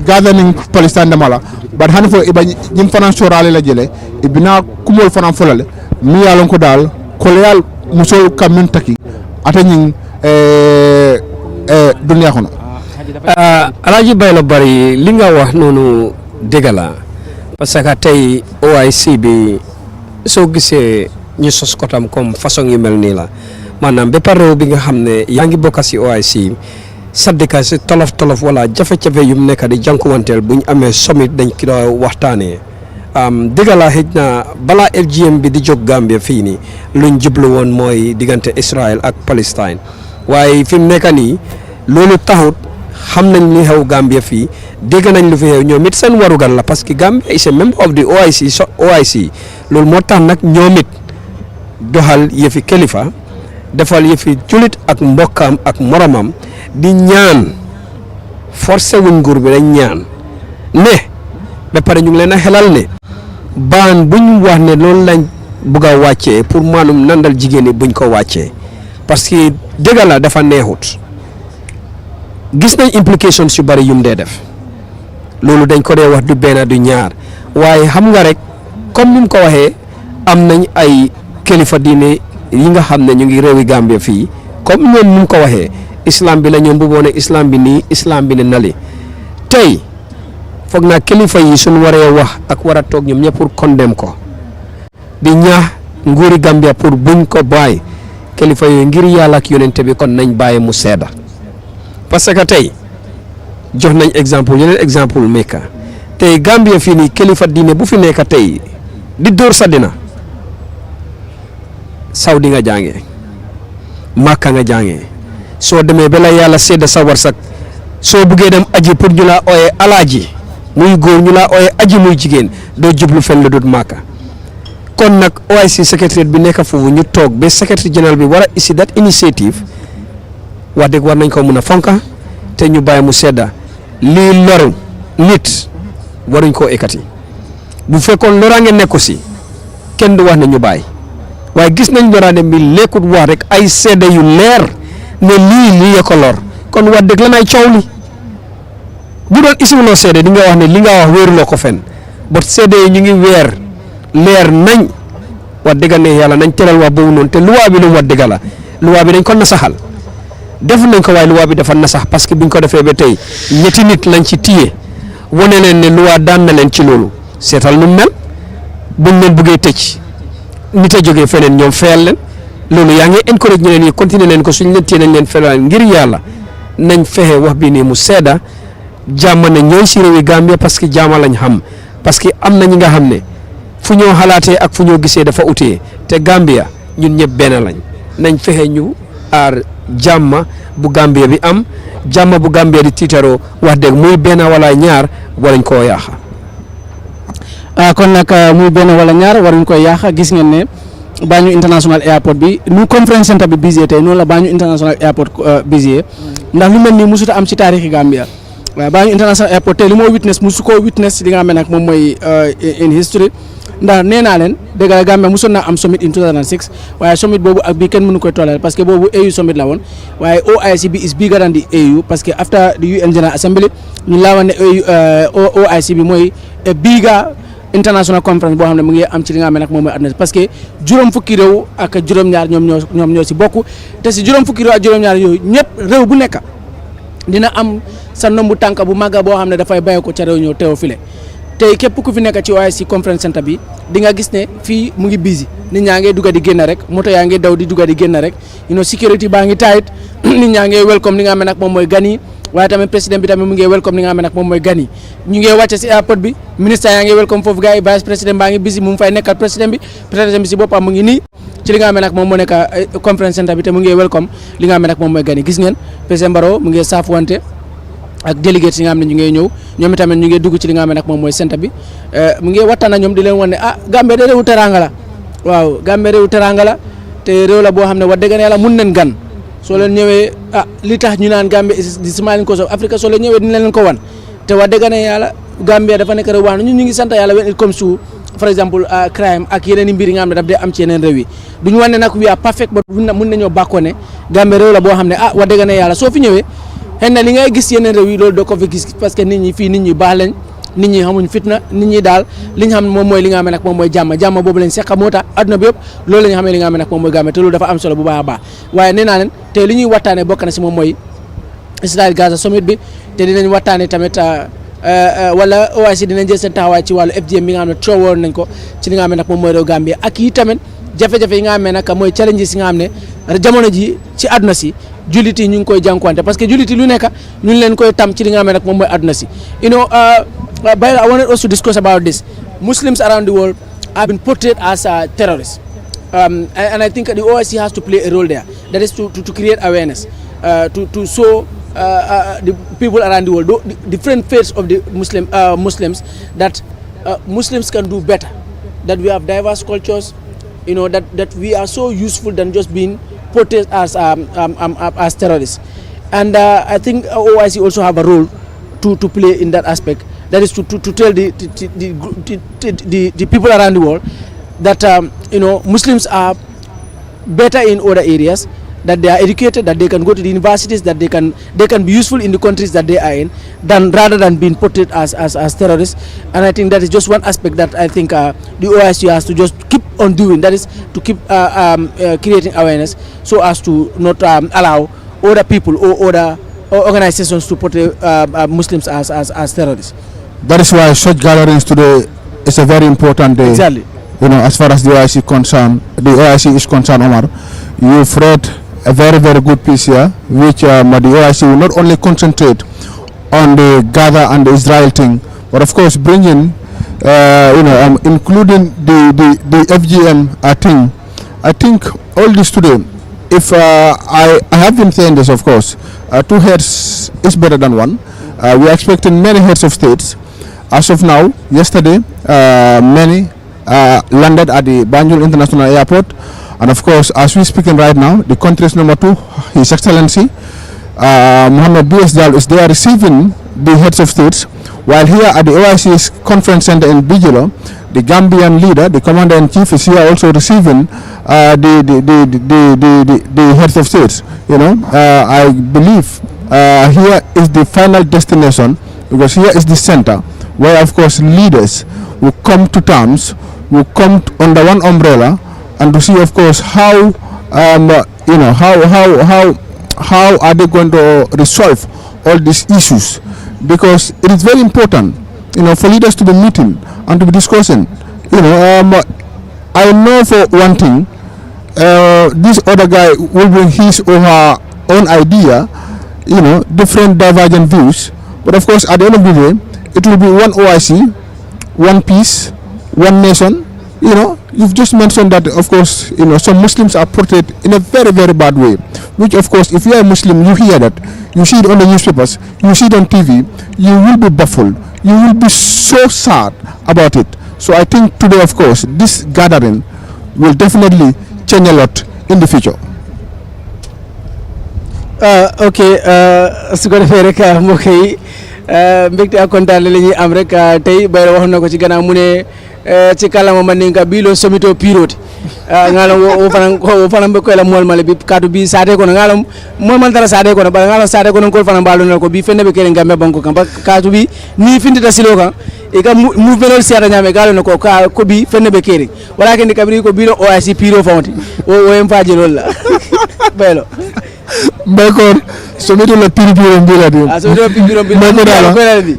Speaker 3: Gaza ning Palestine damala bar han fo iba nyim fanan sorale la jele ibina kumol fanan folale mi yalon ko dal ko leal musol kamen taki ata nyin dunya kono
Speaker 2: alaji baylo bari li nga wax nonu degala parce que tay OIC bi so gisee ñu sos ko tam comme façon yu mel ni la manam be paro bi nga xamne yaangi bokk ci OIC sadika ci tolof wala jafe-jafe yu nekk di jankuwanteel buñ amee summit dañ ki do waxtaanee dëggala xëj na balaa FGM bi di jóg Gambia fii nii luñ jublu woon mooy diggante Israel ak Palestine waaye fi mu nekk nii loolu taxut xam nañ li xew Gambia fii dégg nañ lu fi xew ñoom it seen warugal la parce que Gambia is a member of the OIC loolu moo tax nag ñoom it doxal yëfi kilifa defal yëfi julit ak mbokkam ak moromam di ñaan forcé wuñ nguur bi dañ ñaan ne ba pare ñu ngi leen a xelal ne baan buñ wax ne loolu lañ bugg a wàccee pour maanum nandal jigéen ñi buñ ko wàccee parce que dëgg la dafa neexut gis nañ implications yu bari yum dee def loolu dañ ko dee wax du benn du ñaar waaye xam nga rek comme ni mu ko waxee am nañ ay kilifa diine yi nga xam ne ñu ngi réewi Gambia fii comme ñoom ni mu ko waxee islam bi la ñoom bu boone islam bi nii islam bi ne nali tey foog naa kilifa yi suñu waree wax ak war a toog ñoom ñëpp pour condamner ko di ñaax nguuri Gambia pour buñ ko bàyyi kilifa yooyu ngir yàlla ak yonente bi kon nañ bàyyi mu sedda parce que tey jox nañ exemple yeneen exemple Mecca tey Gambia fii nii kilifa diine bu fi nekk tey di dóor sa dina Saudi nga jàngee Makka nga jàngee soo demee ba la yàlla sedda sa warsak soo buggee dem aji pour ñu laa ooyee alaaji muy góor ñu laa ooyee aji muy jigéen doo jublu fenn lu dut Makka kon nag OIC secretary bi nekk foofu ñu toog ba secretary general bi war a isi that initiative wax dëgg war nañ ko mun a fonka te ñu bàyyi mu sedda lii loru nit waruñ koo ekkati bu fekkoon loraange nekku si kenn du wax ne ñu bàyyi waaye gis nañ loraange mi lekkut wax rek ay sedda yu leer ne lii ya ko lor kon wax dëgg la nay coow li bu doon isiwuloo sedda di nga wax ne li nga wax wéeruloo ko fen bot sedda yi ñu ngi weer leer nañ wax dëgg ne yàlla nañ teral wax boobu noonu te luwaa bi lu wax dëgg la luwaa bi dañ ko nasaxal def nañ ko waaye luwaa bi dafa nasax parce que biñ ko defee ba tey ñetti nit lañ ci téye wane leen ne luwaa daan na leen ci loolu seetal nu mel buñ leen buggee tëj nit a jógee feneen ñoom fayal leen loolu yaa ngi encourage ñeneen ñi continuer leen ko suñ leen téye nañ leen fayal ngir yàlla nañ fexe wax bi nii mu sedda jàmm ne ñooy si réewi Gambia parce que jàmm lañ xam parce que am na ñi nga xam ne fu ñoo xalaatee ak fu ñoo gisee dafa utee te Gambia ñun ñëpp benn lañ nañ fexe ñu aar jàmm bu Gambia bi am jàmm bu Gambia di tiitaroo wax dëgg muy benn wala ñaar waruñ koo yaaxa.
Speaker 1: kon nag muy benn wala ñaar waruñ koy yaaxa gis ngeen ne Banjul International Airport bi nu conference center bi busy tey noonu la Banjul International Airport busy ndax lu mel nii musut a am ci taarixi Gambia waaye Banjul International Airport tey li moo witness musu koo witness li nga xam ne nag moom mooy in history ndax nee naa leen dëgg la Gambia mosoon naa am summit in 2006 waaye summit boobu ak bii kenn mënu koy tollal parce que boobu AU summit la woon waaye OIC bi is bigger than the AU parce que after the UN General Assembly ñu laa woon ne OIC bi mooy a bigger international conference boo xam ne mu ngi am ci li nga xam ne nag moom mooy àdduna parce que juróom fukki réew ak juróom-ñaar ñoom ñoo si bokk te si juróom fukki réew ak juróom-ñaar yooyu ñëpp réew bu nekk dina am sa nombu tànk bu màgg boo xam ne dafay bàyyi ko ca réew ñëw teew file tey képp ku fi nekk ci OIC conference center bi di nga gis ne fii mu ngi busy nit ñaa ngi dugga di génn rek moto yaa ngi daw di dugga di génn rek security baa ngi tight nit ñaa ngi welcome li nga xam ne nag moom mooy gan yi waaye tamit président bi tamit mu ngi welcome li nga xam ne nag moom mooy gan yi ñu ngi wàcce si airport bi ministre yaa ngi welcome foofu gars yi vice président baa ngi busy mu ngi fay nekkal président bi si boppam mu ngi nii ci li nga xam ne nag moom moo nekk conference center bi te mu ngi welcome li nga xam ne nag moom mooy gan yi gis ngeen président Barrow mu ngi saaf wante ak delegates yi nga xam ne ñu ngi ñëw ñoom itamit ñu ngi dugg ci li nga xam ne nag moom mooy centre bi mu ngi waxtaan ak ñoom di leen wan ne Gambie de réewu teranga la waaw Gambie réewu teranga la te réew la boo xam ne wax dëgg yàlla mun nañ gan soo leen ñëwee li tax ñu naan Gambie di smiling coast of Africa soo leen ñëwee dina leen ko wan te wax dëgg yàlla Gambie dafa nekk réew wax ñun ñu ngi sant yàlla when it comes to for example crime ak yeneen i mbir yi nga xam ne daf dee am ci yeneen réew yi duñu wan ne nag we are perfect ba mun nañoo bàkkoo ne Gambie réew la boo xam ne wax dëgg yàlla soo fi ñëwee xëy na li ngay gis yeneen réew yi loolu doo ko fi gis parce que nit ñi fii nit ñi baax lañ nit ñi xamuñ fitna nit ñi daal li ñu xam moom mooy li nga xam ne nag moom mooy jàmm boobu lañ seq moo tax adduna bi yëpp loolu la ñu xamee li nga xam ne nag moom mooy Gambie te loolu dafa am solo bu baax a baax waaye nee naa leen te li ñuy waxtaanee bokk na si moom mooy Israel Gaza summit bi te dinañ waxtaanee tamit wala OIC dinañ jël seen taxawaay ci wàllu FGM bi nga xam ne coowoon nañ ko ci li nga xam ne nag moom mooy réew Gambie ak yi tamit jafe-jafe yi nga xam ne nag mooy challenges yi nga xam ne jamono ji ci àdduna si jullit yi ñu ngi koy jànkuwante parce que jullit yi lu nekk ñu ngi leen koy tam ci li nga xam ne nag moom mooy àdduna si but I wanted us to discuss about this. Muslims around the world have been portrayed as terrorists and I think the OIC has to play a role there, that is to create awareness, to show the people around the world, the different faiths of the Muslims, that Muslims can do better, that we have diverse cultures, that we are so useful than just being portrayed as terrorists. And I think OIC also have a role to play in that aspect. That is to tell the people around the world that Muslims are better in other areas, that they are educated, that they can go to the universities, that they can be useful in the countries that they are in, rather than being portrayed as terrorists. And I think that is just one aspect that I think the OIC has to just keep on doing. That is to keep creating awareness, so as to not allow other people or other organizations to portray Muslims as terrorists.
Speaker 3: That is why such gatherings today is a very important day.
Speaker 1: Exactly.
Speaker 3: As far as the OIC is concerned, Omar, you've read a very, very good piece here, which the OIC will not only concentrate on the Gaza and the Israel thing, but of course bring in, including the FGM thing. I think all this today, if I have been saying this, of course, 2 heads is better than 1. We are expecting many heads of states. As of now, yesterday, many landed at the Banjul International Airport, and of course, as we speaking right now, the country's number 2, His Excellency Mohammed BSDAL, is there receiving the heads of states, while here at the OIC's conference center in Bijilo, the Gambian leader, the commander-in-chief, is here also receiving the heads of states. I believe here is the final destination, because here is the center where, of course, leaders will come to terms, will come under one umbrella, and to see, of course, how are they going to resolve all these issues, because it is very important, for leaders to be meeting and to be discussing. I know for one thing, this other guy will bring his or her own idea, different divergent views, but of course, at the end of the day, it will be one OIC, one peace, one nation. You've just mentioned that, of course, some Muslims are portrayed in a very, very bad way, which, of course, if you are a Muslim, you hear that, you see it on the newspapers, you see it on TV, you will be baffled, you will be so sad about it. So I think today, of course, this gathering will definitely change a lot in the future.
Speaker 1: Okay, su ko defee rek mbokk yi mbégte ak kontaan la ñuy am rek tey Bayro wax na ko ci gannaaw mu ne ci kàllaama mandinka bilo somito piroti ngalam wo fanan be ko la mol male bi kadu bi sade ko ngalam mol man dara sade ko ba ngalam sade ko ko fanan balu ko bi fenne be kelen gambe banko kan kadu bi ni findita silo kan e ka mouvement siata nyame galo ko ko bi fenne be keri wala ken kabri ko bilo OIC piro fonti o em faji lolla Baylo
Speaker 3: Mbakor somito la piro mbila di
Speaker 1: somito piro mbila ko la di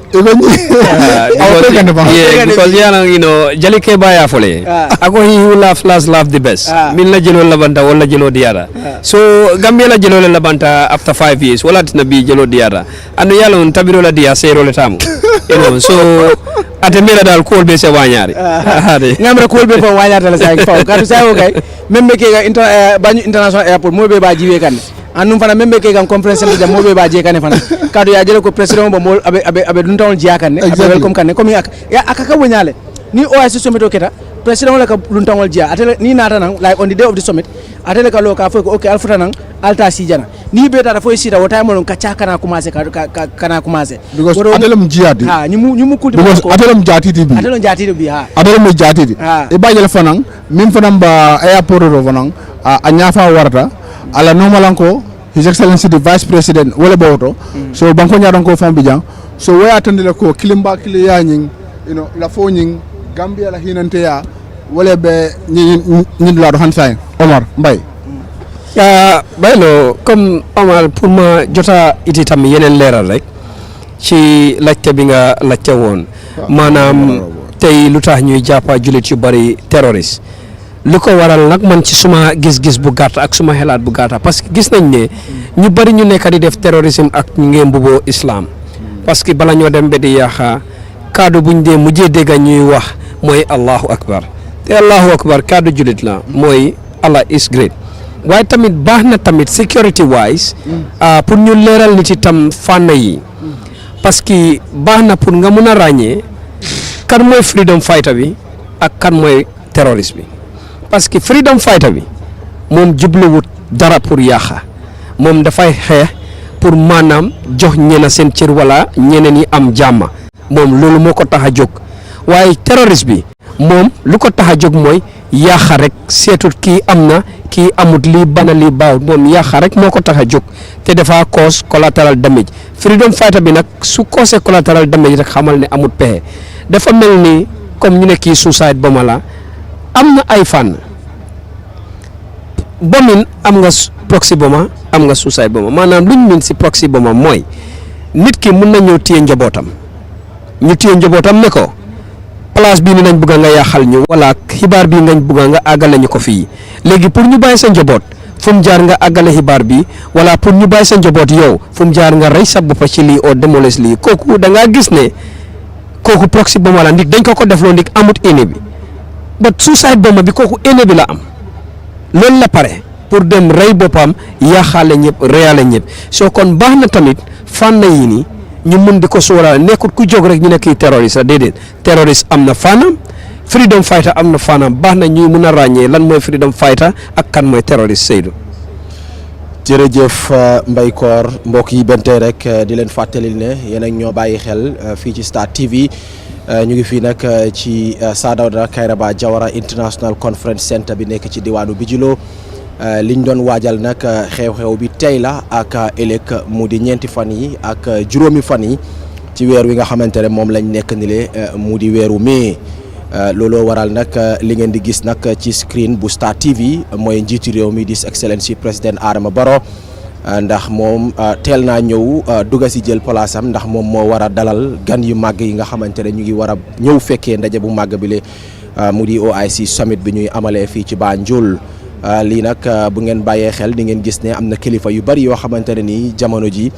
Speaker 2: because jalike baya fole ako he who laugh last laugh the best min la jelo labanta wala jelo diara so Gambia la jelo labanta after 5 years wala tina bi jelo diara ando yalo on tabiro la dia sero le tamu so atemela dal ko be se wañari
Speaker 1: ngamra ko be ko wañata la say faw kadu say o kay membe ke ga Banjul international airport mo be ba jiwe kan annum fana membe ke kan conference de mo be ba je kan fana kadu ya jele ko president bo mo abe dun tawon jiya kan abe welcome kan comme ya akaka wonyale ni OIC summit o keta president la ka dun tawon jiya atele ni nata nan like on the day of the summit atele ka lo ka fo ko okay alfuta nan alta si jana ni be tata fo sita wota mo ka kana commencer kana commencer
Speaker 3: because atele mu jiyati
Speaker 1: ha nyumu kulti
Speaker 3: because atele mu jatiti bi
Speaker 1: atele jatiti bi ha
Speaker 3: atele mu jatiti e bajel fanan min fanan ba airport ro fanan a nyafa warata ala normalanko His Excellency the Vice President wala bawto so banko nyaron ko fam bijang so waya tandile ko kilimba kiliyaning la foning Gambia la hinante ya wala be ni la do hansay Omar Mbaye
Speaker 2: Baylo comme Omar pour ma jota iti tam yeneen leeral rek ci laajte bi nga laajte woon maanaam tey lu tax ñuy jàppa jullit yu bari terroriste lu ko waral nag man ci suma gis-gis bu gàtt ak suma xelaat bu gàtta parce que gis nañ ne ñu bari ñu nekk di def terrorisme ak ñu ngeen mbuboo islam parce que bala ñoo dem ba di yaaxa kaddu buñ dee mujjee dégg ñuy wax mooy allahu akbar te allahu akbar kaddu jullit la mooy Allah is great waaye tamit baax na tamit security wise pour ñu leeral nit itam fànn yi parce que baax na pour nga mun a ràññee kan mooy freedom fighter bi ak kan mooy terroriste bi parce que freedom fighter bi moom jubluwut dara pour yàqa moom dafay xeex pour maanaam jox ñena seen cër wala ñeneen yi am jàmm moom loolu moo ko tax a jóg waaye terroriste bi moom lu ko tax a jóg mooy yàqa rek seetut kii am na kii amut lii bana lii baawut moom yàqa rek moo ko tax a jóg te dafa cause collateral damage freedom fighter bi nag su cause collateral damage rek xamal ne amut pexe dafa mel ni comme ñu ne kii suicide bomber la am na ay fànn bombing am nga proxy bomber am nga suicide bomber maanaam lu ñu mën si proxy bomber mooy nit ki mun na ñëw téye njabootam ñu téye njabootam ne ko place bii ni nañ bëgg nga yàqal ñu wala xibaar bii ngañ bëgg nga àggale ñu ko fii léegi pour ñu bàyyi sa njaboot fu mu jaar nga àggale xibaar bi wala pour ñu bàyyi sa njaboot yow fu mu jaar nga rey sa bopp ci lii oo démoles lii kooku da ngaa gis ne kooku proxy bomber la ndik dañ ko defloo ndik amut ene bi ba suicide bomber bi kooku ene bi la am loolu la pare pour dem rey boppam yàqaale ñëpp reyaale ñëpp soo kon baax na tamit fànn yi nii ñu mun di ko sóoraale nekkut ku jóg rek ñu ne kii terroriste la déedéet terroriste am na fànnam freedom fighter am na fànnam baax na ñuy mun a ràññee lan mooy freedom fighter ak kan mooy terroriste Seydou.
Speaker 4: jërëjëf Mbay Koor mbokk yi benn tey rek di leen fàttali ne yéen ak ñoo bàyyi xel fii ci Star TV ñu ngi fii nag ci Sir Dawda Kairaba Jawara International Conference Centre bi nekk ci diwaanu Bijilo liñ doon waajal nag xew-xew bi tey la ak ëllëg mu di ñeenti fan yi ak juróomi fan yi ci weer wi nga xamante ne moom lañ nekk ni le mu di weeru mai looloo waral nag li ngeen di gis nag ci screen bu Star TV mooy njiitu réew mi di Excellency président Adama Barrow ndax moom teel naa ñëw dugga si jël place am ndax moom moo war a dalal gan yu màgg yi nga xamante ne ñu ngi war a ñëw fekkee ndaje bu màgg bi le mu di OIC Summit bi ñuy amalee fii ci Banjul lii nag bu ngeen bàyyee xel di ngeen gis ne am na kilifa yu bari yoo xamante ne nii jamono ji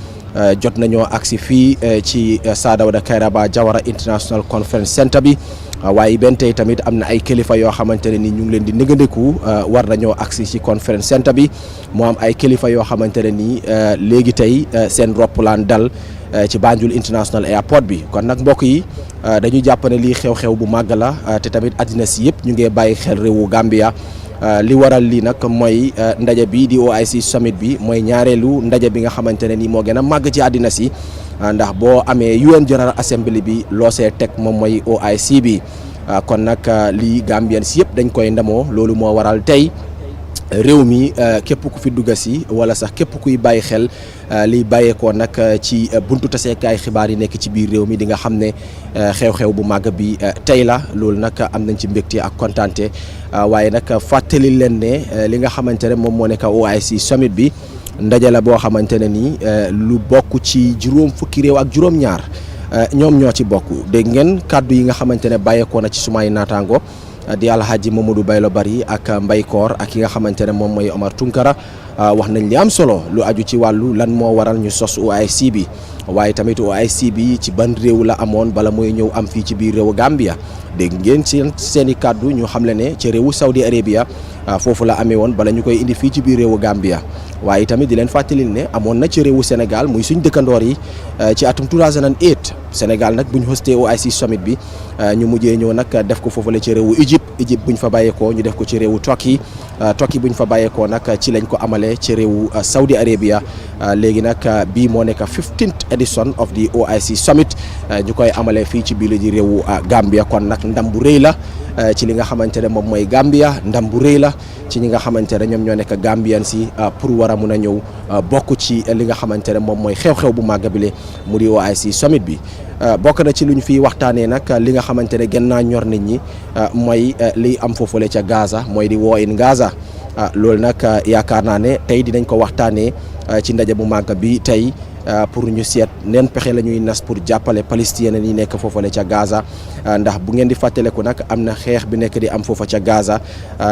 Speaker 4: jot nañoo agsi fii ci Sir Dawda Kairaba Jawara International Conference Centre bi waaye benn tey tamit am na ay kilifa yoo xamante ne ni ñu ngi leen di négandeku war nañoo agsi ci conference centre bi moo am ay kilifa yoo xamante ne nii léegi tey seen roppalaan dal ci Banjul International Airport bi kon nag mbokk yi dañu jàpp ne lii xew-xew bu màgg la te tamit àddina si yëpp ñu ngi bàyyi xel réewu Gambia li waral lii nag mooy ndaje bi di OIC Summit bi mooy ñaareelu ndaje bi nga xamante ne nii moo gën a màgg ci àddina si ndax boo amee UN General Assembly bi loo see teg moom mooy OIC bi kon nag lii Gambien si yëpp dañ koy ndamoo loolu moo waral tey réew mi képp ku fi dugga si wala sax képp kuy bàyyi xel liy bàyyeekoo nag ci buntu taseekaay xibaar yi nekk ci biir réew mi di nga xam ne xew-xew bu màgg bi tey la loolu nag am nañ ci mbégte ak kontaante waaye nag fàttali leen ne li nga xamante ne moom moo nekk OIC Summit bi ndaje la boo xamante ne ni lu bokk ci juróom fukki réew ak juróom-ñaar ñoom ñoo ci bokk dégg ngeen kàddu yi nga xamante ne bàyyeekoo na ci sumay naataango di Alhaji Mamadou Baylo Bari ak Mbay Koor ak ki nga xamante ne moom mooy Omar Tunkara wax nañ li am solo lu aju ci wàllu lan moo waral ñu sos OIC bi waaye tamit OIC bi ci ban réew la amoon bala mooy ñëw am fii ci biir réewu Gambia dégg ngeen seen i kàddu ñu xam le ne ci réewu Saudi Arabia foofu la amee woon bala ñu koy indi fii ci biir réewu Gambia waaye tamit di leen fàttali ne amoon na ci réewu Sénégal muy suñ dëkkandoor yi ci atum 2008 Sénégal nag bu ñu hosté OIC Summit bi ñu mujjee ñëw nag def ko foofu la ci réewu Égypte bu ñu fa bàyyeekoo ñu def ko ci réewu Turquie bu ñu fa bàyyeekoo nag ci lañ ko amalee ci réewu Saudi Arabia léegi nag bii moo nekk 15th edition of the OIC Summit ñu koy amalee fii ci biir ji réewu Gambia kon nag ndam bu rëy la ci li nga xamante ne moom mooy Gambia ndam bu rëy la ci ñi nga xamante ne ñoom ñoo nekk Gambian si pour war a mun a ñëw bokk ci li nga xamante ne moom mooy xew-xew bu màgg bi le mu di OIC Summit bi bokk na ci lu ñu fiy waxtaanee nag li nga xamante ne gën naa ñor nit ñi mooy liy am foofule ca Gaza mooy di war in Gaza loolu nag yaakaar naa ne tey dinañ ko waxtaanee ci ndaje bu màgg bi tey pour ñu seet neen pexe la ñuy nas pour jàppale palestiniens yi nekk foofale ca Gaza ndax bu ngeen di fàttaleku nag am na xeex bi nekk di am foofa ca Gaza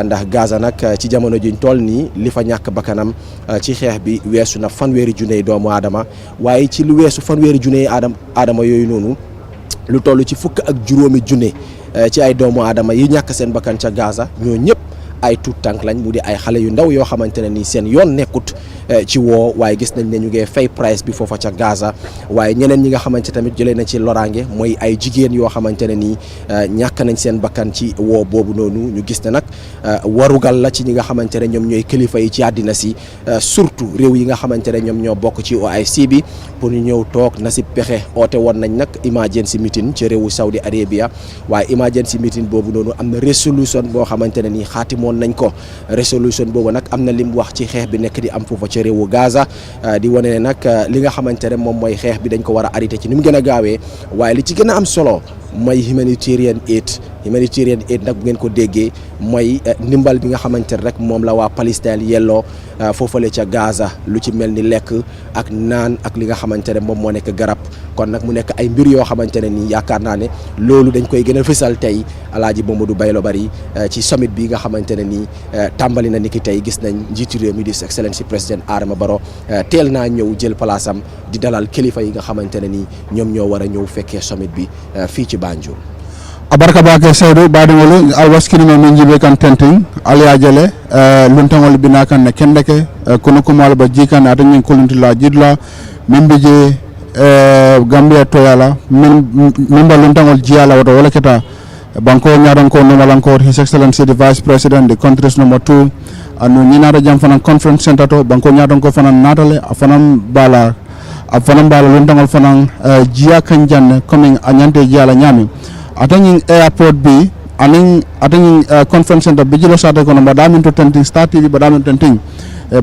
Speaker 4: ndax Gaza nag ci jamono juñ toll nii li fa ñàkk bakkanam ci xeex bi weesu na fanweeri junne doomu aadama waaye ci lu weesu fanweeri junne aadama yooyu noonu lu toll ci fukk ak juróomi junne ci ay doomu aadama yi ñàkk seen bakkan ca Gaza ñoo ñëpp ay tout tànk lañ mu di ay xale yu ndaw yoo xamante ne ni seen yoon nekkut ci woo waaye gis nañ ne ñu ngi fay price bi foofa ca Gaza waaye ñeneen ñi nga xamante tamit jëlee na ci loraange mooy ay jigéen yoo xamante ne nii ñàkk nañ seen bakkan ci woo boobu noonu ñu gis ne nag warugal la ci ñi nga xamante ne ñoom ñooy kilifa yi ci àddina si surtout réew yi nga xamante ne ñoom ñoo bokk ci OIC bi pour ñu ñëw toog na si pexe oote woon nañ nag emergency meeting ci réewu Saudi Arabia waaye emergency meeting boobu noonu am na résolution boo xamante ne nii xaatimoon nañ ko résolution boobu nag am na lim wax ci xeex bi nekk di am foofa ci réewu Gaza di wane ne nag li nga xamante ne moom mooy xeex bi dañ ko war a arrêté ci ni mu gën a gaawee waaye li ci gën a am solo mooy humanitarian aid nag bu ngeen ko déggee mooy ndimbal bi nga xamante ne rek moom la waa Palestine yelloo foofale ca Gaza lu ci mel ni lekk ak naan ak li nga xamante ne moom moo nekk garab kon nag mu nekk ay mbir yoo xamante ne nii yaakaar naa ne loolu dañ koy gën a fësal tey Alaaji Mamadou Baylo Barry ci summit bi nga xamante ne nii tàmbali na niki tey gis nañ njiitu réew mi di Excellency président Adama Barrow teel naa ñëw jël place am di dalal kilifa yi nga xamante ne nii ñoom ñoo war a ñëw fekkee summit bi fii ci Banjul.
Speaker 3: abarka bake sewdo baɗigol alwaskinima min jibe kan tenting alyajele luntagol bina kan ne kendeke kono kumal ba jikan ata ñin koluntila jidla min bije Gambia toyala min ba luntagol jiyala woto wala keta banko ñaɗon ko numalankor His Excellency the Vice President the countries number 2 anu ñinata jam fanan conference center to banko ñaɗon ko fanan natale a fanan bala luntagol fanan jiya kan janne coming a ñante jiyala ñami atangin airport bi atangin conference center bijilo sate kono badamin to tenting Star TV badamin tenting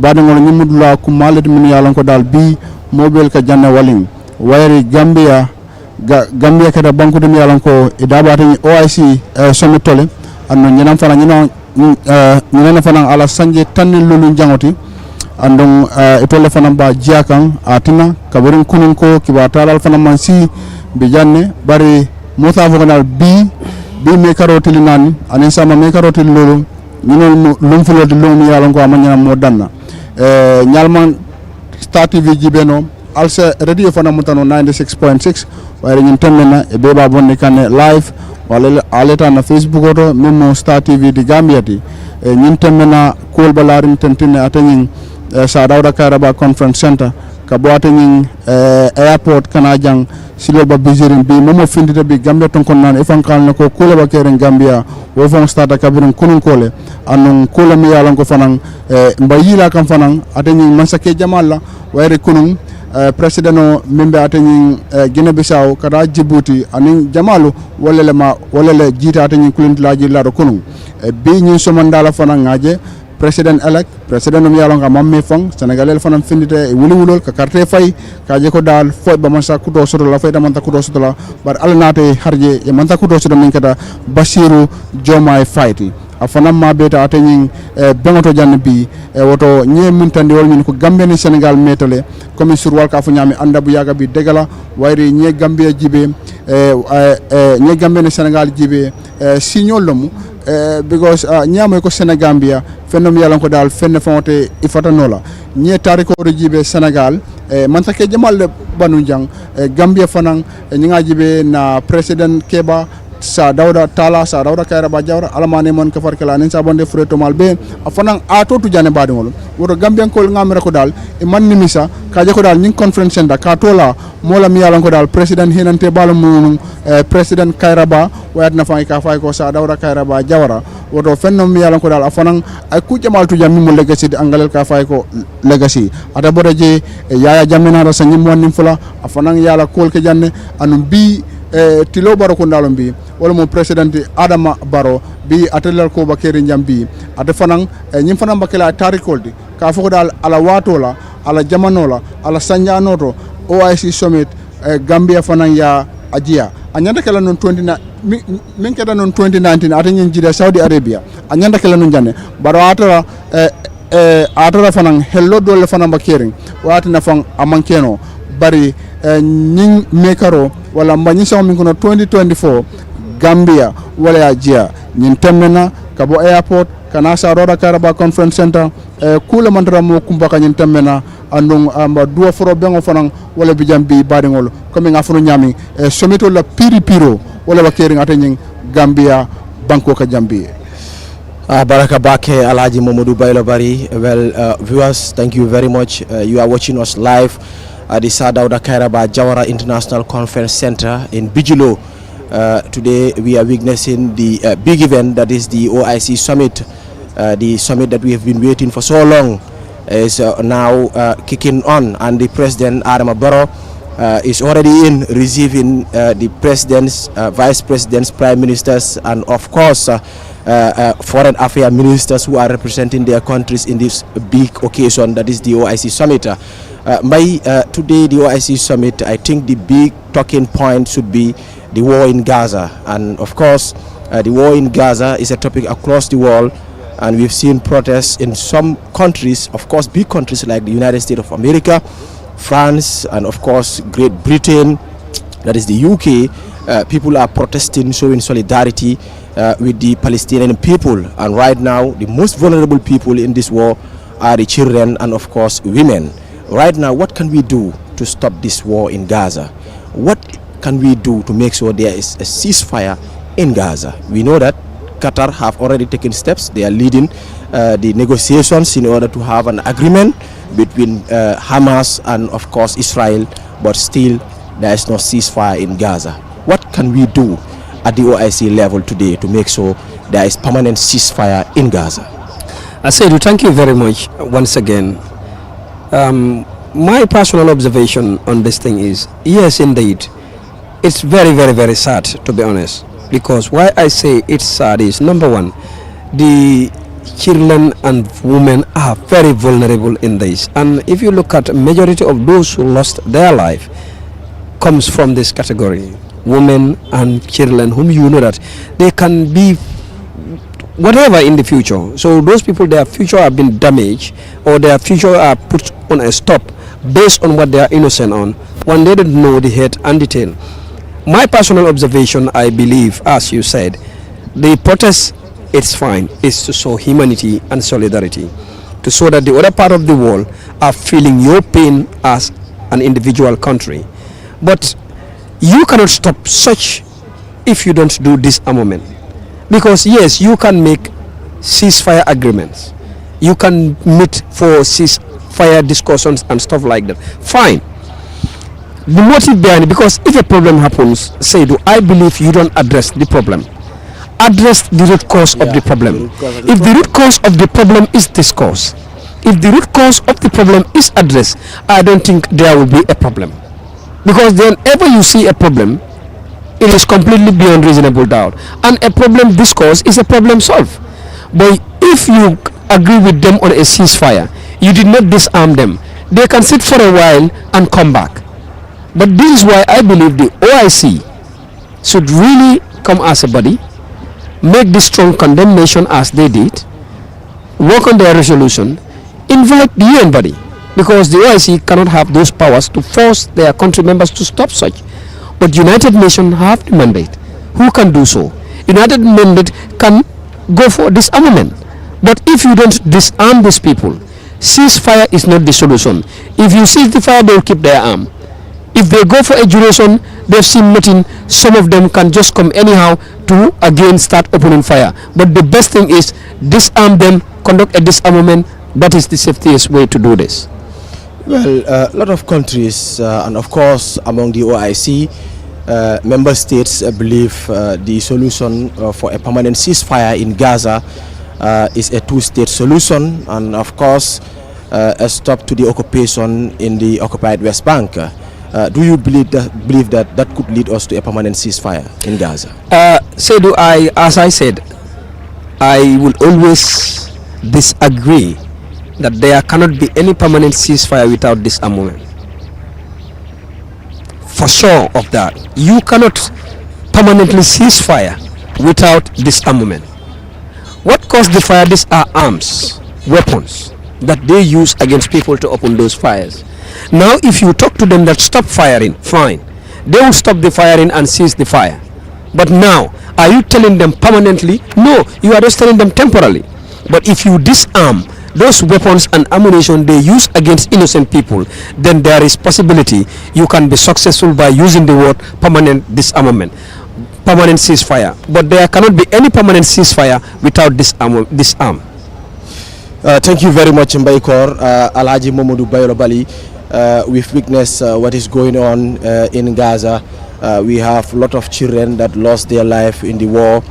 Speaker 3: badingol nyimudula kumalet min yalan ko dal bi mobile ka janne walin wayri Gambia kada banku de yalan ko e dabata OIC summit tole anno nyenam fana nyina fana ala sanje tanni lulu jangoti andon e tolle fana ba jiakan atina kabarin kunun ko kibatalal fana man si bi janne bari mota foganal bi me karotili nani anen sama me karotili lolu ñino lum fulode lum yalon ko amanya mo danna nyalman Star TV jibeno alsa radio fana mutano 96.6 wayre ñin temmena e beba bonni kan live wala aleta na Facebook to memo Star TV di Gambiati ñin temmena kol balarin tentine atanin sa dawda karaba conference center ka boate ñin airport kana jang silo ba bizirin bi momo findita bi Gambia ton kon nan ifan kalna ko kula ba keren Gambia wo fon stata kabirin kunun kole anon kula mi yalan ko fanan mbayila kan fanan atani masake jamalla wayre kunun president o membe atani Guinea Bissau kada Djibouti anin jamalu wala le jita atani kulintlaji laro kunun bi ñin somandala fanan ngaje president elect president mi yalonga mamme fang senegalel fanam findite e wulul ka carte fay ka je ko dal fo ba man sa kudo soto la fayda man ta kudo soto la bar alnate harje e man ta kudo soto min kata Basiru Jomay fayti afanam ma beta atani bengoto janne bi e woto ñe min tandi wol min ko Gambia ni Senegal metale comme sur wal ka fu ñami anda bu yaga bi degala wayri ñe Gambia jibe ñe Gambia ni Senegal jibe signol lamu because ñamoy ko Senegambia fennom yalan ko dal fenne fonte ifatanola ñe tariko jibe Senegal man take jamal banu jang Gambia fanan ñi nga jibe na president Keba sa dawda kayra ba jawra alamane mon ka farkala nen sa bonde freto malbe afanan ato tu jane badi ngol woto Gambian ko ngamira ko dal e man nimisa ka je ko dal ñing conference center ka tola mola mi yalan ko dal president hinante balo mun president kayra ba wayat na fa ka fay ko sa dawda kayra ba jawra woto fennom mi yalan ko dal afanan ay ku jamal tu jammi mo legacy de angalel ka fay ko legacy ata bodaje yaya jamina ra sa ñim wonnim fula afanan yala kol ke janne anum bi tilo baro ko ndalom bi wala mo president Adama Barrow bi atelal ko bakeri njambi ate fanan nyim fanan bakela tarikoldi ka foko dal ala watola ala jamanola ala sanjanoto OIC Summit Gambia fanan ya ajia anyanda kala non 29 min keda non 2019 ate nyin jida Saudi Arabia anyanda kala non janne baro atara fanan hello dole fanan bakeri wati na fan amankeno bari ñing mekaro wala mbañi saw min kono 2024 Gambia wala ya jia ñin temmena kabo airport kana sa roda karaba conference center kula mandara mo kumba ka ñin temmena andung amba duwa foro bengo fanan wala bijambi badingol comme nga funu ñami somito la piro wala bakeri ngata ñing Gambia banko ka jambi
Speaker 4: Baraka Bake Alhaji Mamadou Baylo Bari. Well, viewers, thank you very much. You are watching us live at the Sadauda Kairaba Jawara International Conference Center in Bijilo. Today we are witnessing the big event, that is the OIC Summit. The summit that we have been waiting for so long is now kicking on, and the President Adama Barrow is already in receiving the President's, Vice Presidents, Prime Ministers, and of course Foreign Affairs Ministers who are representing their countries in this big occasion, that is the OIC Summit. Today the OIC Summit, I think the big talking point should be the war in Gaza, and of course the war in Gaza is a topic across the world, and we've seen protests in some countries, of course big countries like the United States of America, France, and of course Great Britain, that is the UK. People are protesting, showing solidarity with the Palestinian people, and right now the most vulnerable people in this war are the children and of course women. Right now, what can we do to stop this war in Gaza? What can we do to make sure there is a ceasefire in Gaza? We know that Qatar have already taken steps. They are leading the negotiations in order to have an agreement between Hamas and of course Israel, but still there is no ceasefire in Gaza. What can we do at the OIC level today to make sure there is permanent ceasefire in Gaza?
Speaker 2: I say thank you very much once again. My personal observation on this thing is, yes indeed, it's very, very, very sad, to be honest, because why I say it's sad is, number one, the children and women are very vulnerable in this, and if you look at majority of those who lost their life comes from this category, women and children, whom you know that they can be whatever in the future. So those people, their future have been damaged, or their future are put on a stop based on what they are innocent on, when they don't know the head and the tail. My personal observation, I believe, as you said, the protest, it's fine, is to show humanity and solidarity, to show that the other part of the world are feeling your pain as an individual country. But you cannot stop such if you don't do disarmament. Because yes, you can make ceasefire agreements, you can meet for ceasefire discussions and stuff like that, fine. The motive behind it, because if a problem happens, say, do I believe you don't address the problem, address the root cause of the problem. If the root cause of the problem is discourse, if the root cause of the problem is addressed, I don't think there will be a problem. Because whenever you see a problem, it is completely beyond reasonable doubt, and a problem discourse is a problem solved. But if you agree with them on a ceasefire, you did not disarm them, they can sit for a while and come back. But this is why I believe the OIC should really come as a body, make this strong condemnation as they did, work on their resolution, invite the UN body, because the OIC cannot have those powers to force their country members to stop such. But United Nations have the mandate. Who can do so? United Nations can go for disarmament. But if you don't disarm these people, ceasefire is not the solution. If you seize the fire, they will keep their arm. If they go for a duration, they've seen nothing, some of them can just come anyhow to again start opening fire. But the best thing is disarm them, conduct a disarmament. That is the safest way to do this.
Speaker 4: Well, a lot of countries, and of course among the OIC, member states believe the solution for a permanent ceasefire in Gaza is a two-state solution, and of course a stop to the occupation in the occupied West Bank. Do you believe that could lead us to a permanent ceasefire in Gaza?
Speaker 2: So do I. As I said, I will always disagree that there cannot be any permanent ceasefire without disarmament. For sure of that. You cannot permanently cease fire without disarmament. What caused the fire? These are arms, weapons that they use against people to open those fires. Now if you talk to them that stop firing, fine. They will stop the firing and cease the fire. But now, are you telling them permanently? No, you are just telling them temporarily. But if you disarm those weapons and ammunition they use against innocent people, then there is possibility you can be successful by using the word permanent disarmament. permanent ceasefire. But there cannot be any permanent ceasefire without disarm.
Speaker 4: Thank you very much, Mbaikor. Alhaji Mamadou Baylo Bali. We've witnessed what is going on in Gaza. We have a lot of children that lost their life in the war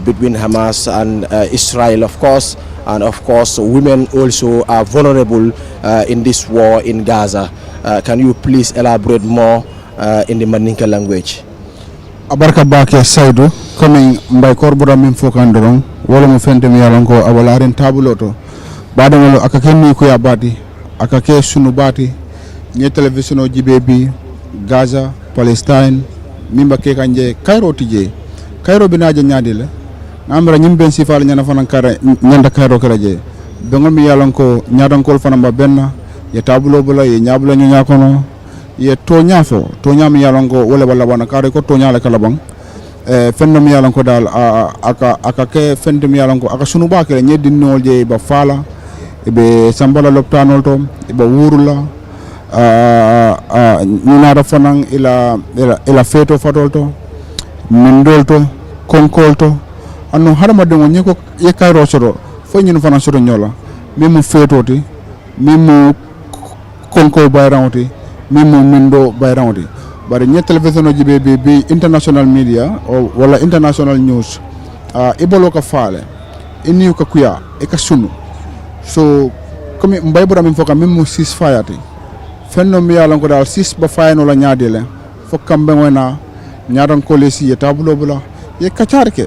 Speaker 4: between Hamas and Israel, of course. And of course, women also are vulnerable in this war in Gaza. Can you please elaborate more in the Mandinka language?
Speaker 3: Abarka bake Saidu, coming by Corbura Minfokandron, Wolomo Fendem Yalango, Awalarin Tabuloto, Badamolo Akakemi Kuyabati, Akake Sunubati, Nye Television GBB, Gaza, Palestine, Mimba Kekanje, Cairo TJ, Cairo Binaja Nyadile, Namra Nimben Sifal Nyanafanakara, Nyanda Cairo Karaje, Bengomi Yalanko, Nyadankol Fanamba Benna, Yetabulo Bula, Yabula Nyakono, ye toñafo toñami yalango wala wala wana kare ko toñala kala bang fenno mi yalango dal aka ke fende mi yalango aka sunu bakere nyedi nolje ba fala be sambala loptanol to be wurula nina fanang ila feto fatolto mindolto konkolto anno harama de ngoni ko ye kayro soro fo nyino fana soro nyola memu fetoti memu konko bayrawti mimo mindo bayrawdi bari ñe television o jibe be international media o wala international news ibolo ka faale inni ko kuya e ka sunu so comme mbay bu ramin foka mimo sis fayati fenno mi yalla ko dal sis ba fayno la ñaadele fokam be wona ñaadan ko lesi tabulo bula ye kacarke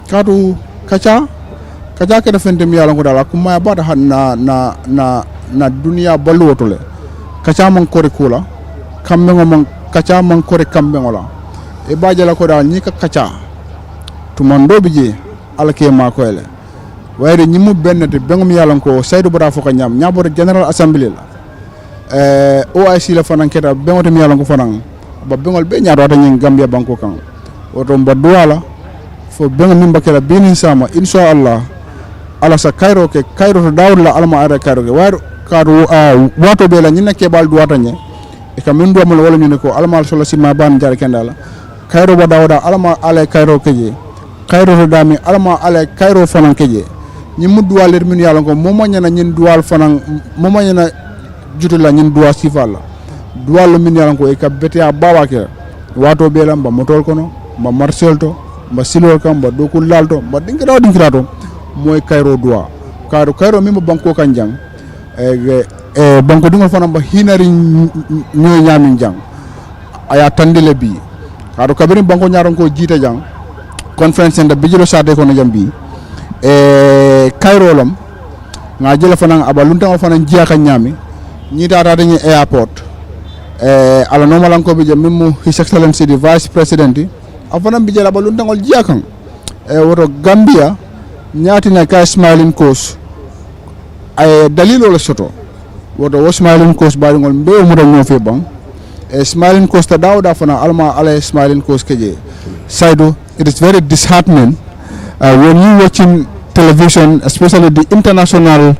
Speaker 3: kadu kaca ke defende mi yalla ko dal ko ma bada hanna na dunia balwotole kacha man kore kula kambe ngom kacha man kore kambe ngola e bajala ko dal ni ka kacha to mando bije alake ma ko ele wayre nyimu bennete bengum yalan ko saydu bara fo ka nyabore general assembly la OIC la fanan keta bengote mi yalan ko fanan ba bengol be nyaado ta nyi Gambia banko kan oto mbaddu wala fo bengum min bakela binin sama insha Allah ala sa Cairo to dawd la alma ara Cairo ke wayro kadu wato be la nyina ke bal duwata nye e kam min do mo wala ñu ne ko almal solo sima ban jar kendala Cairo ba dawda alma ale Cairo keje Cairo to dami alma ale Cairo fanan keje ñi muddu waler min yalla ko momo ñana ñin duwal fanan momo ñana jutu la ñin duwa sifala duwal min yalla ko e ka betia bawa ke wato be la ba motol kono ba marcel to ba silol kam ba dokul lalto ba dinkirato moy Cairo duwa Cairo mi mo banko kanjang banko dingo fana ba hinari nyoy nyamin jang aya tandile bi ado kabiri banko nyaron ko jita jang conference en da bijilo sade ko no jambi Cairo lam nga jela fana abalunta ko fana jiya ka nyami ñi data dañi airport ala no malanko bi jam mimmu his excellency the vice president afana bi jela abalunta ngol jiya kan woto Gambia ñaati na ka smiling coast ay dalilo la soto woto wo smiling coast bari ngol mbe mu dañu fe bang smiling coast ta dawda fana alma ala smiling coast keje saido it is very disheartening when you watching television, especially the international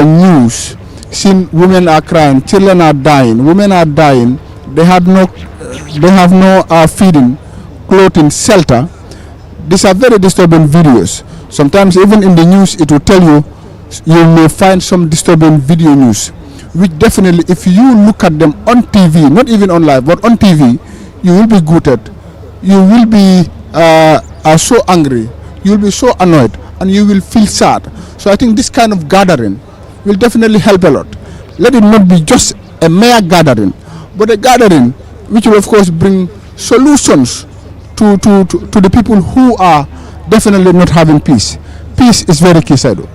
Speaker 3: news, seeing women are crying, children are dying, women are dying, they have no feeding, clothing, shelter. These are very disturbing videos. Sometimes even in the news it will tell you may find some disturbing video news, which definitely if you look at them on TV, not even on live, but on TV, you will be gutted, you will be so angry, you will be so annoyed, and you will feel sad. So I think this kind of gathering will definitely help a lot. Let it not be just a mere gathering, but a gathering which will of course bring solutions to the people who are definitely not having peace. Peace is very key, Saido.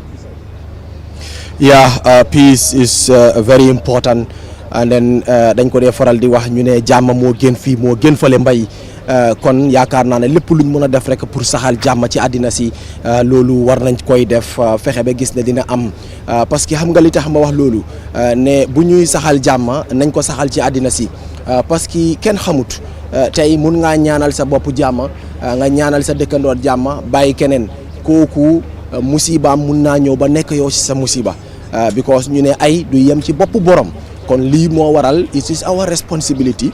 Speaker 4: Yeah, peace is very important. And then dañ ko dee faral di wax ñu ne jàmm moo gën fii moo gën fale mbay kon yaakaar naa ne lépp luñ mën a def rek pour saxal jàmm ci àddina si loolu war nañ koy def fexe ba gis ne dina am parce que xam nga li tax ma wax loolu ne bu ñuy saxal jàmm nañ ko saxal ci àddina si parce que kenn xamut tey mun ngaa ñaanal sa bopp jàmm nga ñaanal sa dëkkandoor jàmm bàyyi keneen kooku musibaam mun naa ñëw ba nekk yow si sa musiba because ñu ne ay du yem ci bopp borom kon lii moo waral it is our responsibility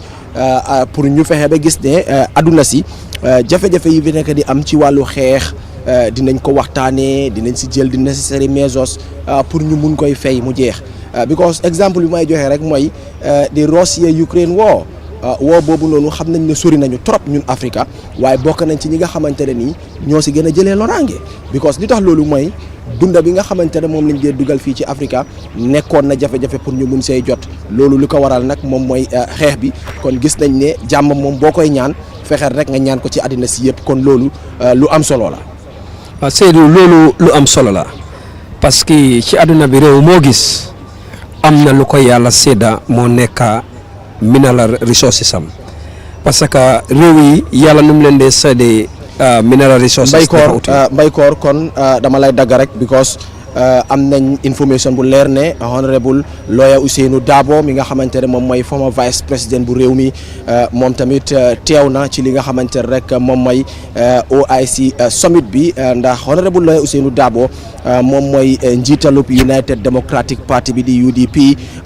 Speaker 4: pour ñu fexe ba gis ne aduna si jafe-jafe yi fi nekk di am ci wàllu xeex dinañ ko waxtaanee dinañ si jël di necessary measures pour ñu mun koy fay mu jeex because exemple bi may joxe rek mooy di Russia Ukraine war woo boobu noonu xam nañ ne sori nañu trop ñun Africa waaye bokk nañ ci ñi nga xamante ne nii ñoo si gën a jëlee loraange because li tax loolu mooy dunda bi nga xamante ne moom lañ dee dugal fii ci Africa nekkoon na jafe-jafe pour ñu mun see jot loolu li ko waral nag moom mooy xeex bi kon gis nañ ne jàmm moom boo koy ñaan fexeel rek nga ñaan ko ci àddina si yëpp kon loolu lu am solo la.
Speaker 2: waaw Seydou loolu lu am solo la parce que ci àdduna bi réew moo gis am na lu ko yàlla sédda moo nekk mineral resources am parce que réew yi yàlla nu mu leen dee séddee mineral resources.
Speaker 4: Mbaykoor kon dama lay dagg rek because am nañ information bu leer ne honorable lawyer Ousainou Darboe mi nga xamante ne moom mooy former vice président bu réew mi moom tamit teew na ci li nga xamante ne rek moom mooy OIC summit bi ndax honorable lawyer Ousainou Darboe moom mooy njiitalub United Democratic Party bi di UDP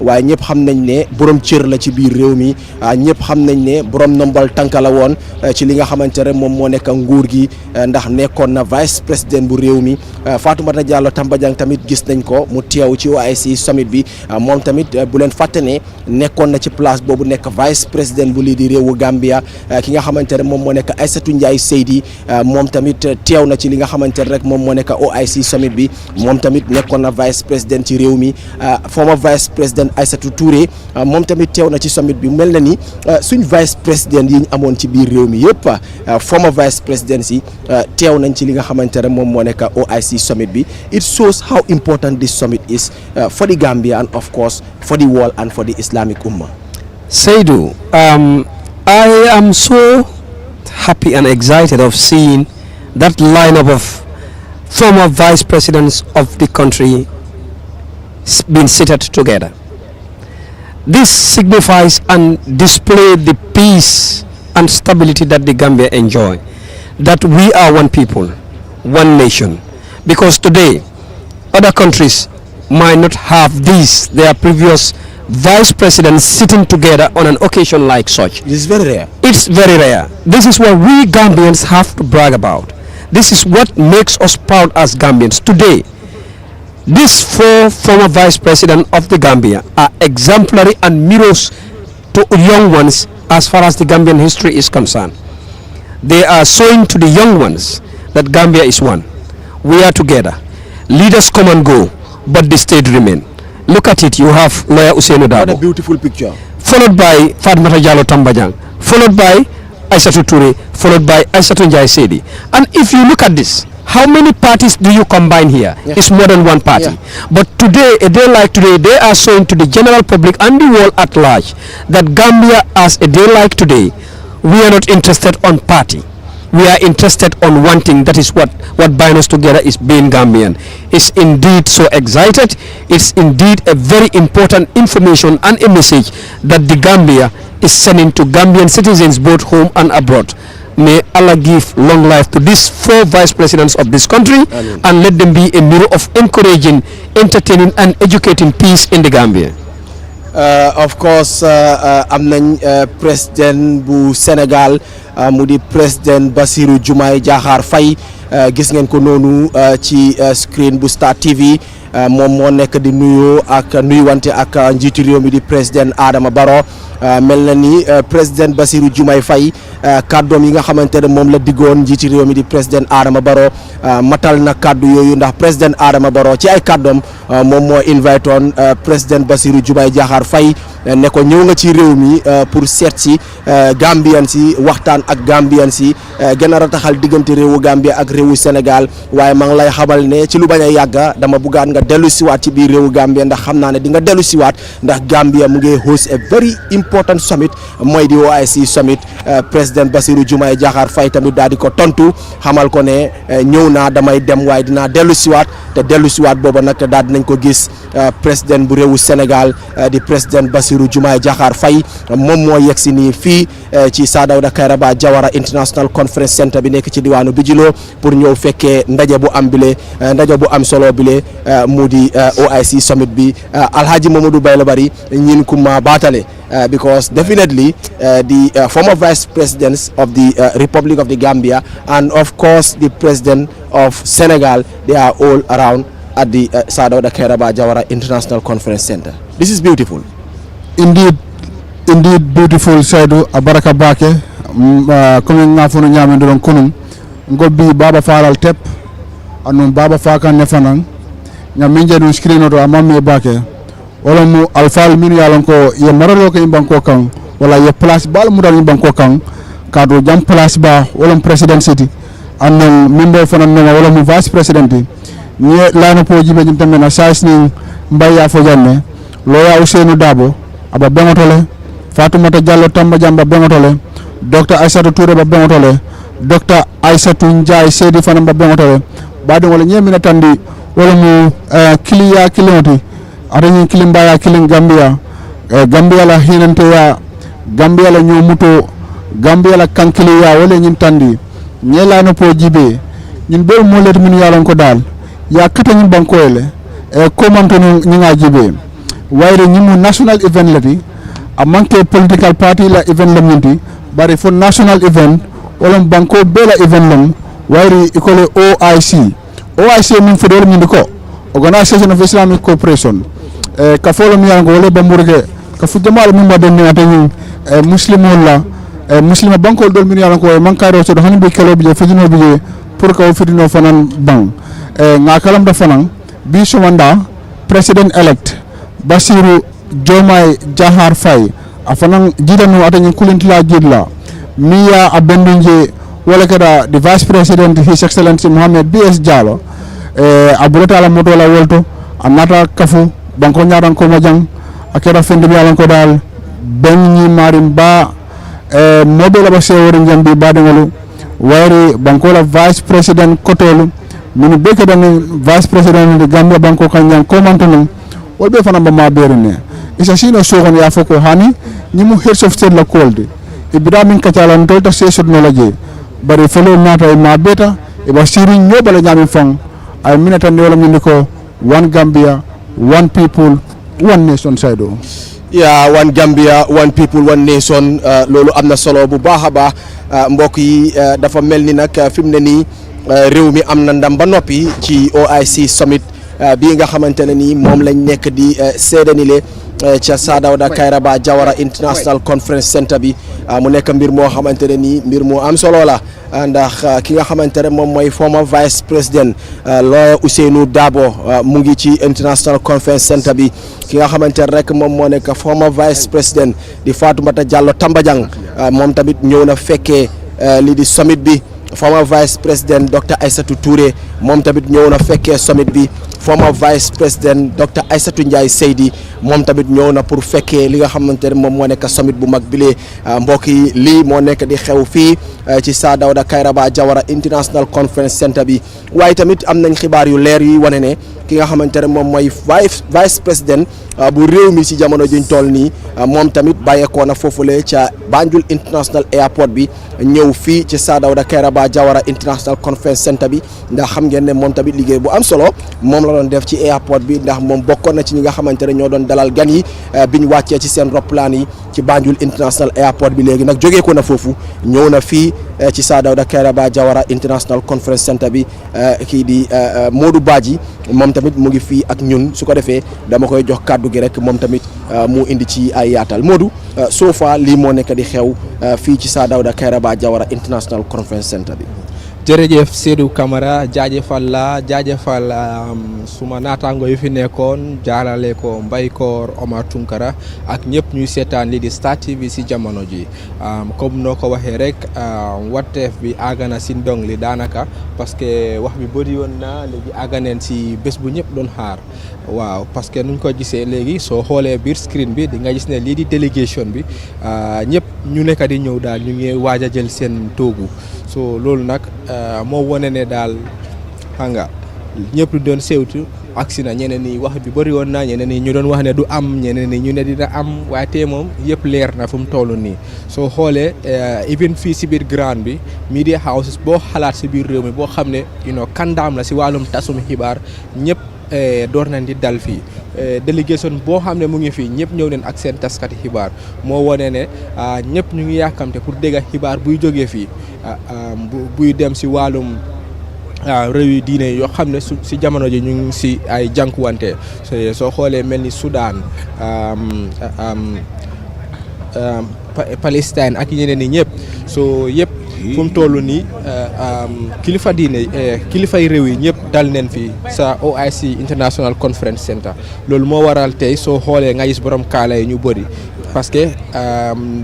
Speaker 4: waaye ñëpp xam nañ ne borom cër la ci biir réew mi ñëpp xam nañ ne borom nombal tànka la woon ci li nga xamante ne moom moo nekk nguur gi ndax nekkoon na vice président bu réew mi Fatoumata Jallow Tambajang tamit gis nañ ko mu teew ci OIC summit bi moom tamit bu leen fàtte ne nekkoon na ci place boobu nekk vice président bu lii di réewu Gambia ki nga xamante ne moom moo nekk Aïssatou Ndiaye Seydi moom tamit teew na ci li nga xamante ne rek moom moo nekk OIC summit bi moom tamit nekkoon na vice président ci réew mi former vice président Aïssatou Touré moom tamit teew na ci summit bi mel na ni suñ vice président yi ñu amoon ci biir réew mi yëpp former vice président si teew nañ ci li nga xamante ne moom moo nekk OIC summit bi. It shows how important this summit is for the Gambia and of course for the world and for the Islamic Ummah.
Speaker 2: Seydou, I am so happy and excited of seeing that lineup of former vice presidents of the country being seated together. This signifies and displays the peace and stability that the Gambia enjoy, that we are one people, one nation. Because today, other countries might not have their previous vice presidents sitting together on an occasion like such.
Speaker 4: This is very rare.
Speaker 2: It's very rare. This is what we Gambians have to brag about. This is what makes us proud as Gambians. Today, these four former vice presidents of the Gambia are exemplary and mirrors to young ones as far as the Gambian history is concerned. They are showing to the young ones that Gambia is one. We are together. Leaders come and go, but the state remain. Look at it. You have lawyer Ousainou Darboe.
Speaker 4: What a beautiful picture.
Speaker 2: Followed by Fatoumata Jallow Tambajang. Followed by Aïssatou Touré. Followed by Aïssatou Ndiaye Seydi. And if you look at this, how many parties do you combine here? Yeah. It's more than one party. Yeah. But today, a day like today, they are showing to the general public and the world at large that Gambia, as a day like today, we are not interested on party. We are interested on one thing, that is what binds us together is being Gambian. It's indeed so excited. It's indeed a very important information and a message that the Gambia is sending to Gambian citizens both home and abroad. May Allah give long life to these four vice presidents of this country. Amen. And let them be a mirror of encouraging, entertaining and educating peace in the Gambia.
Speaker 4: Of course am nañ président bu Sénégal mu di président Bassirou Diomaye Diakhar Faye gis ngeen ko noonu ci screen bu Star TV moom moo nekk di nuyoo ak nuyuwante ak njiitu réew mi di président Adama Barrow mel na ni président Bassirou Diomaye Faye kàddoom yi nga xamante ne moom la diggoon njiitu réew mi di président Adama Barrow matal na kàddu yooyu ndax président Adama Barrow ci ay kàddoom moom moo invite woon président Bassirou Diomaye Diakhar Faye ne ko ñëw nga ci réew mi pour seet si Gambian si waxtaan ak Gambian si gën a rataxal diggante réewu Gambia ak réewu Sénégal waaye maa ngi lay xamal ne ci lu bañ a yàgga dama bëggaat nga dellu siwaat ci biir réewu Gambia ndax xam naa ne di nga dellu siwaat ndax Gambia mu ngi host a very important summit mooy di OIC summit président Bassirou Diomaye Diakhar Faye tamit daal di ko tontu xamal ko ne ñëw naa damay dem waaye dinaa dellu siwaat te dellu siwaat booba nag daal dinañ ko gis président bu réewu Sénégal di président Bassirou Diomaye Diakhar Faye moom moo yegg si nii fii ci Sir Dawda Kairaba Jawara International Conference Center bi nekk ci diwaanu Bijilo pour ñëw fekkee ndaje bu am bile ndaje bu am solo bile mu di OIC summit bi Alhaji Mamadou Bayla Bari ñin kuma baatale because definitely the former vice presidents of the Republic of the Gambia and of course the president of Senegal, they are all around at the Sadauda Kairaba Jawara International Conference Center. This is beautiful.
Speaker 3: Indeed beautiful. Saidu abaraka bake comme ngafono nyame ndon kunum ngobbi baba faral tep anon baba faka nefanang nyaminje no screen to amamme bake wala mu alfal min yalon ko ye maralo ko imbanko kan wala ye place bal mu dal imbanko kan kado jam place ba wala president city anon mimbe fanan no wala mu vice president ni lano po jibe jim tamena sais ni mbaya fo janne loya Ousseynou Dabo aba bengotole Fatoumata Diallo Tamba Jamba bengotole Dr Aissatou Touré ba bengotole Dr Aissatou Ndiaye Seydi Fanam ba bengotole bade wala nyemina tandi wala mu kiliya kiloti arani kilimbaya kilin Gambia Gambia la hinante ya Gambia la nyomuto Gambia la kankiliya wala nyin tandi nyelano po jibe nyin bol mo let min yalon ko dal ya kata nyin bankoyle komanto nyinga jibe wayre nyimu national event lati a manke political party la event lam nyinti bari fo national event olom banko bela event lam wayre ikole OIC min fedol nyindi ko Organization of Islamic Cooperation ka folo mi yango wala bamburge ka fu jamal mi maden ni atani muslimon la muslima banko dol min yango ko mankaro so do hanbe kelo bi fedino bi pour ka fedino fanan bang nga kalam da fanan bi somanda president elect Basiru Jomai Jahar Faye afanan jidanu atani kulintila jidla miya abendunje wala kada the vice president his excellency Mohammed BS Jallow aburata la moto la wolto anata kafu banko nyaran ko majang akera fendi bi alan ko dal benni marim ba modela ba sewori njambi badengolu wari banko la vice president kotolu minu beke dan vice president de Gambia banko kanyan ko mantonu wolbe fana ba ma berene isa sino sogon ya foko hani nyimu heads of state la kolde ibrahim katalan tolta sesud no laje bari felo nata ma beta e ba siri nyobala nyami fong ay minata ne wala ko one Gambia one people one nation saido
Speaker 4: one Gambia one people one nation lolu amna solo bu baaxa ba mbokk yi dafa melni nak fimne ni réew mi am na ndam ba noppi ci OIC Summit bi nga xamantene ni mom lañ nekk di sédanilé ci Sadauda Kairaba Jawara International Conference Center bi mu nekk mbir mo xamantene ni mbir mo am solo la ndax ki nga xamantene mom moy former vice president lawyer Ousseynou Dabo mu ngi ci International Conference Center bi ki nga xamantene rek mom mo nekk former vice president di Fatoumata Diallo Tambajang mom tamit ñëw na fekkee li di summit bi former vice president Dr Aissatou Touré mom tamit ñëw na fekkee summit bi former vice president Dr Aissatou Ndiaye Seydi mom tamit ñëw na pour fekkee li nga xamantene mom mo nekk summit bu mag bile mbokk yi lii moo nekk di xew fii ci Sadauda Kairaba Jawara International Conference Center bi waaye tamit am nañ xibaar yu leer yi wane ne ki nga xamantene mom moy vice president bu réew mi ci jamono juñ toll nii mom tamit bàyyeekoo na foofule ca Banjul International Airport bi ñëw fii ci Sadauda Kairaba Jawara International Conference Center bi ndax xam ngeen ne mom tamit liggéey bu am solo mom la doon def ci airport bi ndax mom bokkoon na ci ñi nga xamantene ñoo doon dalal gan yi biñ wàccee ci seen roplaan yi ci Banjul International Airport bi léegi nag jógee ko na foofu ñëw na fii ci Sadauda Kairaba Jawara International Conference Center bi kii di Modou Badji moom tamit mu ngi fii ak ñun su ko defee dama koy jox kàddu gi rek moom tamit mu indi ci ay yaatal Modou so far lii moo nekk di xew fii ci Sadauda Kairaba Jawara International Conference Center bi.
Speaker 2: jërëjëf Seydou Camara jaajëfal suma naataango yu fi nekkoon jaarale ko Mbaykoor Omar Tunkara ak ñëpp ñuy seetaan lii di Star TV si jamono ji comme noo ko waxee rek watteef bi àggana si ndong li daanaka parce que wax bi bëri woon na léegi àgganeen si bés bu ñëpp doon xaar waaw parce que nuñ ko gisee léegi soo xoolee biir screen bi di nga gis ne lii di délégation bi ñëpp ñu nekk di ñëw daal ñu ngi waaj a jël seen toogu so loolu nag moo wane ne daal xam nga ñëpp doon sewtu agsi na ñeneen ñi wax bi bëri woon na ñeneen ñi ñu doon wax ne du am ñeneen ñi ñu ne dina am waaye tey moom yëpp leer na fu mu toll nii soo xoolee even fii si biir grand bi media houses boo xalaat si biir réew mi boo xam ne kandaam la si wàllum tasum xibaar ñëpp
Speaker 5: door nañ di dal fii délégation boo xam ne mu ngi fii ñëpp ñëw neen ak seen taskati xibaar moo wane ne ñëpp ñu ngi yàkkamte pour dégg xibaar buy jógee fii buy dem si wàllum réew yi diine yoo xam ne si jamono ji ñu ngi si ay jànkuwante soo xoolee mel ni Soudan Palestine ak yeneen yi ñëpp soo yëpp fu mu toll nii kilifa diine kilifay réew yi ñëpp dal neen fi sa OIC International Conference Center loolu moo waral tey soo xoolee nga gis borom kaala yi ñu bëri parce que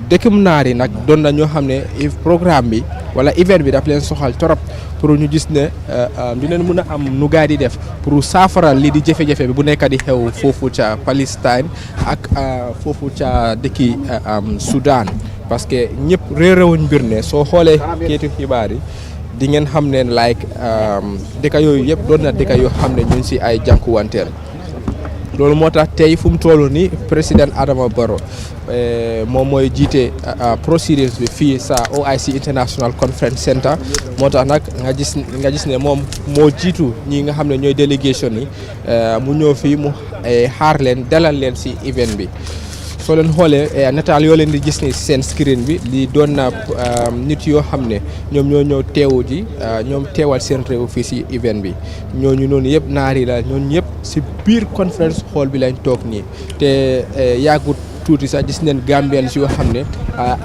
Speaker 5: dëkkam naar yi nag doon na ñoo xam ne programme bi wala event bi daf leen soxal trop pour ñu gis ne dinañ mën a am nu gaa di def pour saafaral lii di jafe-jafe bi bu nekk di xew foofu ca Palestine ak foofu ca dëkki Soudan parce que ñëpp réeréwuñ mbir ne soo xoolee keetu xibaar yi di ngeen xam ne like dëkka yooyu yëpp doon na dëkka yoo xam ne ñun si ay jànkuwanteel loolu moo tax tey fu mu toll nii président Adama Barrow moom mooy jiite procedures bi fii sa OIC International Conference Center moo tax nag nga gis ne moom moo jiitu ñi nga xam ne ñooy délégation yi mu ñëw fii mu xaar leen dalal leen si event bi soo leen xoolee nataal yoo leen di gis ni seen screen bi li doon na nit yoo xam ne ñoom ñoo ñëw teewu ji ñoom teewal seen réew fii si event bi ñooñu noonu yëpp naari la ñooñu yëpp si biir conference hall bi lañ toog nii te yàggut tuuti sax gis neen Gambians yoo xam ne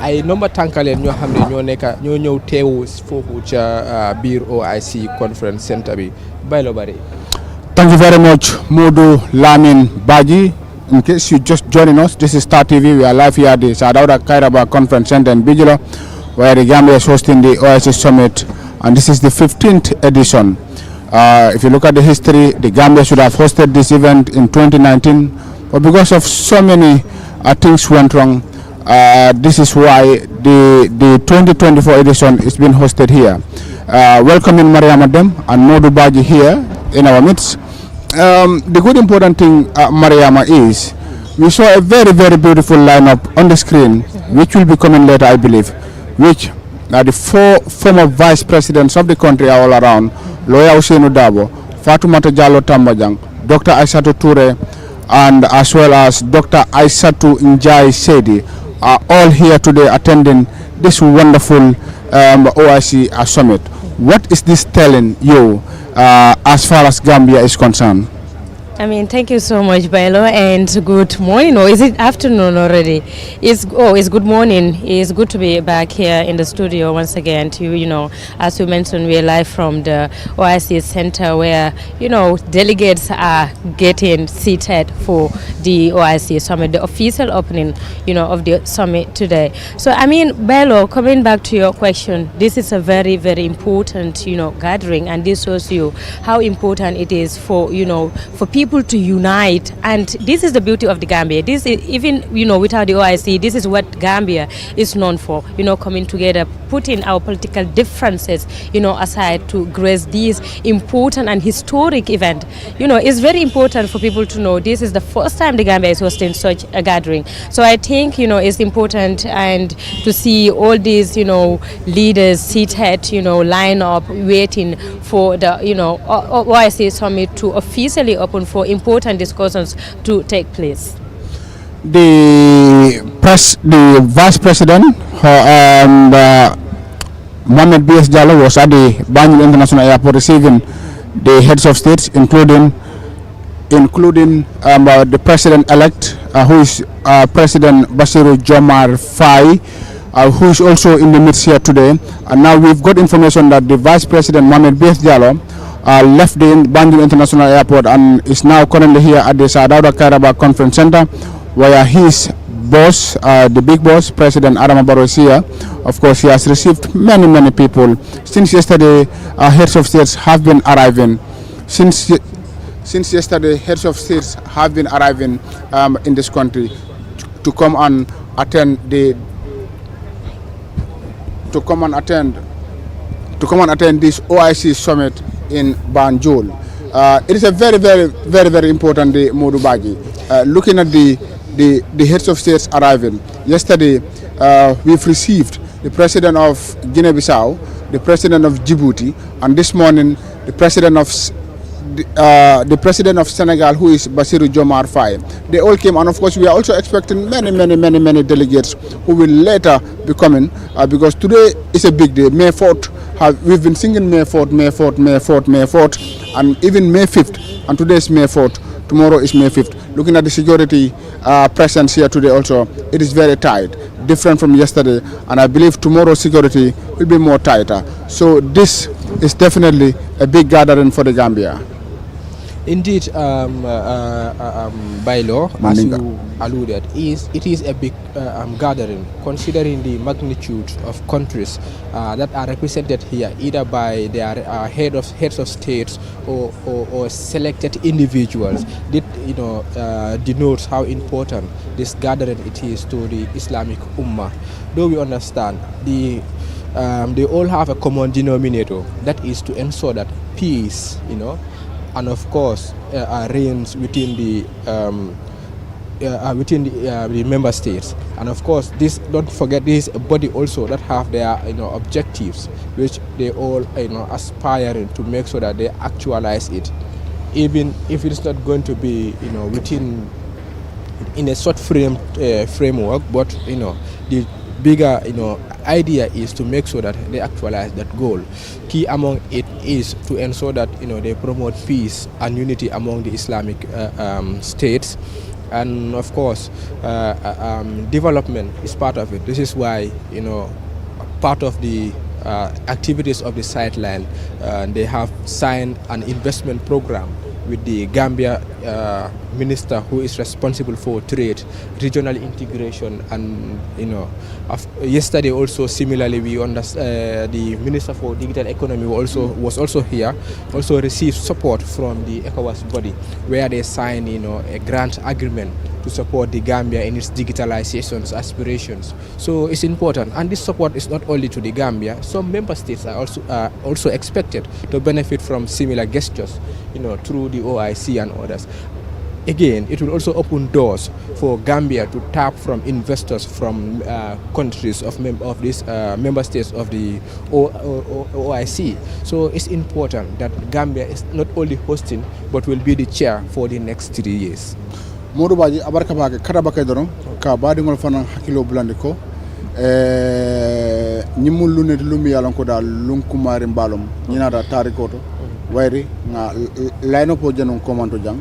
Speaker 5: ay nomba tànkaleen ñoo xam ne ñoo ñëw teewu foofu ca biir OIC conference center bi Baylo Bari.
Speaker 3: Thank you very much, Modou Lamin Baji. In case you just joining us, this is Star TV. We are live here at the Sadauda Kairaba Conference Center in Bijilo, where the Gambia is hosting the OIC Summit, and this is the 15th edition. If you look at the history, the Gambia should have hosted this event in 2019, but because of so many things went wrong, this is why the 2024 edition is being hosted here. Welcoming Mariam Adem and Modou Baji here in our midst. The good important thing, Mariama, is we saw a very, very beautiful lineup on the screen, which will be coming later, I believe, which the four former vice presidents of the country are all around: Lawyer Ousainou Dabo, Fatoumata Jallow Tambajang, Dr. Aissatou Toure, and as well as Dr. Aissatou Njai Sedi are all here today attending this wonderful OIC summit. What is this telling you as far as Gambia is concerned?
Speaker 6: I mean, thank you so much, Bailo, and good morning, or is it afternoon already? It's good morning. It's good to be back here in the studio once again. As you mentioned, we're live from the OIC Center, where delegates are getting seated for the OIC Summit, the official opening, of the summit today. So, I mean, Bailo, coming back to your question, this is a very, very important, gathering, and this shows you how important it is for people to unite. And this is the beauty of the Gambia. This is, even without the OIC, this is what Gambia is known for, coming together, putting our political differences aside to grace this important and historic event. It's very important for people to know this is the first time the Gambia is hosting such a gathering. So I think it's important, and to see all these leaders seated, line up waiting for the OIC summit to officially open for important discussions to take place.
Speaker 3: The vice president Mohamed B.S. Jallow was at the Banjul International Airport receiving the heads of states, including the president-elect, who is President Bassirou Diomaye Faye, who is also in the midst here today. And now we've got information that the vice president Mohamed B.S. Jallow left the Banjul International Airport and is now currently here at the Sadauda Kairaba Conference Center, where his boss, the big boss, President Adama Barrow, is here. Of course, he has received many people. Since yesterday, heads of states have been arriving. Since yesterday, heads of states have been arriving in this country to come and attend this OIC summit in Banjul. It is a very important day, Modou Baji. Looking at the heads of states arriving, yesterday we've received the president of Guinea-Bissau, the president of Djibouti, and this morning the president of the president of Senegal, who is Bassirou Diomaye Faye. They all came, and of course we are also expecting many delegates who will later be coming, because today is a big day. May 4th, we've been singing May 4th, May 4th, May 4th, May 4th, and even May 5th, and today is May 4th. Tomorrow is May 5th. Looking at the security presence here today also, it is very tight, different from yesterday, and I believe tomorrow's security will be more tighter. So this is definitely a big gathering for the Gambia.
Speaker 5: Indeed, by law, as you alluded, it is a big gathering, considering the magnitude of countries that are represented here, either by their heads of states or selected individuals. That denotes how important this gathering it is to the Islamic Ummah. Though we understand they all have a common denominator, that is to ensure that peace, and of course reigns within the member states. And of course, this, don't forget, this is a body also that have their objectives, which they all aspiring to make sure that they actualize it, even if it is not going to be within in a short framework, but the bigger idea is to make sure that they actualize that goal. Key among it is to ensure that they promote peace and unity among the Islamic states, and of course development is part of it. This is why part of the activities of the sideline, they have signed an investment program with the Gambia minister who is responsible for trade, regional integration, and yesterday also similarly we understand the minister for digital economy was also here, also received support from the ECOWAS body, where they signed a grant agreement to support the Gambia in its digitalization aspirations. So it's important, and this support is not only to the Gambia. Some member states are also expected to benefit from similar gestures, through the OIC and others. Again, it will also open doors for Gambia to tap from investors from countries of these member states of the OIC. So it's important that Gambia is not only hosting, but will be the chair for the next 3 years.
Speaker 3: Modou Badji abarka bake kada bakay doron ka badigol fana hakilo bulande ko ñimul luneti lumi yalan ko dal lunkumari mbalom ñinata tarikoto wayri nga layno po janon commando jang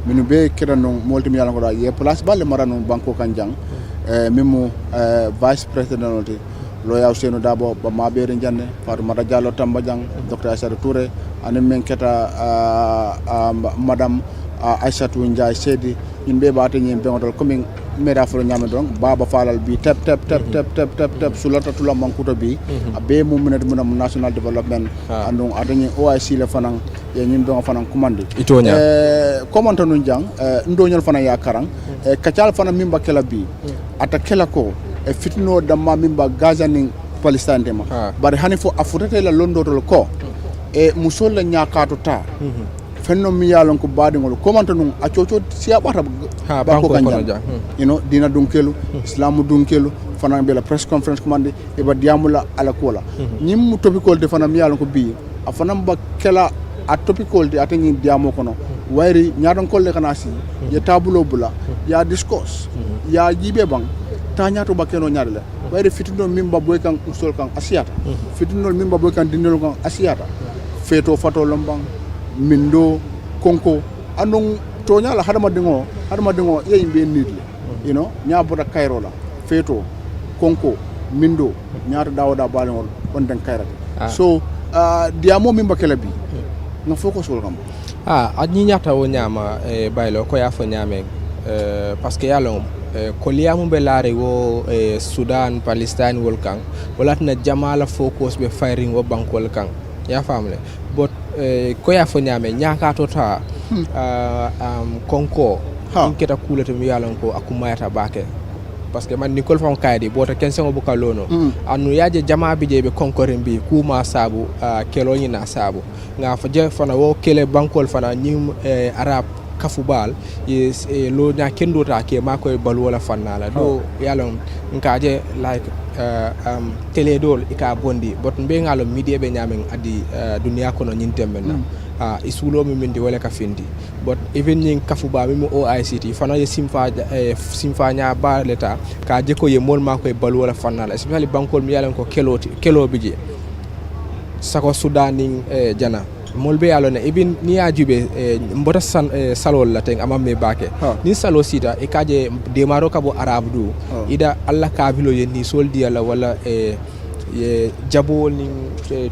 Speaker 3: minu be kedano molti mi yalan ko da ye place balle marano banko kan jang mimu vice president lo yaw seno dabo ba mabere janne fatou mata diallo tamba jang docteur Aïssatou Touré anen men keta madame Aïssatou Ndiaye Seydi yimɓe ɓaate ñim beŋotol commin mera folo ñaame don baba falal bi tep sulata tula mankuto bi abe muminat munam national development andon adani OIC le fanan e ñim beŋo fanan commande
Speaker 5: itonya
Speaker 3: comment non jang ndoñol fanan ya karang kacal fanan mimba kela bi ata kela ko e fitno damma mimba Gaza ning Palestine tema bari hani fo afutete la londotol ko e musol la ñakato ta fenno mi yalon ko baadingol komanta num a coco siya bata banko kanja dina dunkelu islamu dunkelu fana be la press conference commande e ba diamula ala kola nyim topical de fana mi yalon ko bi a fana ba kala a topical de atani diamo kono wayri nyaadon kolle kana si ya tabulo bula ya discourse ya jibe bang tañato bakeno nyaadale wayri fituno mimba boy kan usol kan asiyata fituno mimba boy kan dinelo kan asiyata feto fato lombang mindo konko andon tonya la hadama dingo ye yimbe nidle nyaabota kayro la feto konko mindo nyaata dawda balengol on den kayrata so diamo mimba kala bi na foko sol kam
Speaker 5: adni nyaata o nyama baylo ko ya fo nyame parce que yalo ko liamu be laare wo Sudan Palestine volcan walatna jamala focus be firing wo bankol kan ya famle but ko ya fo nyame nyaaka to ta konko inketa kulata mi yalon ko akumayata bake parce que man Nicole fam kaydi bota kensen bu kalono anu yaje jama bi jebe konkoren bi kuma sabu kelo nyina sabu nga fa je fana wo kele bankol fana nyim arab kafubal is lo nya kendo ta ke mako e balu wala fannala do yalon nkaje like télé dol ika bondi but mbe ngalo media be nyamen adi dunia kono nyintembe na isulo mi mindi wala ka findi but even nyin kafuba mi mo OICT fana ye simfa nya ba leta ka je ko ye mol mako e balu wala fannala especially bankol mi yalon ko kelo bije sako sudaning jana molbe alone ibin ni ajube mbota salol la teng amam me bake ni salo sita e kaje de maro kabo arab du ida alla kabilo yenni soldi ala wala ye jabol ni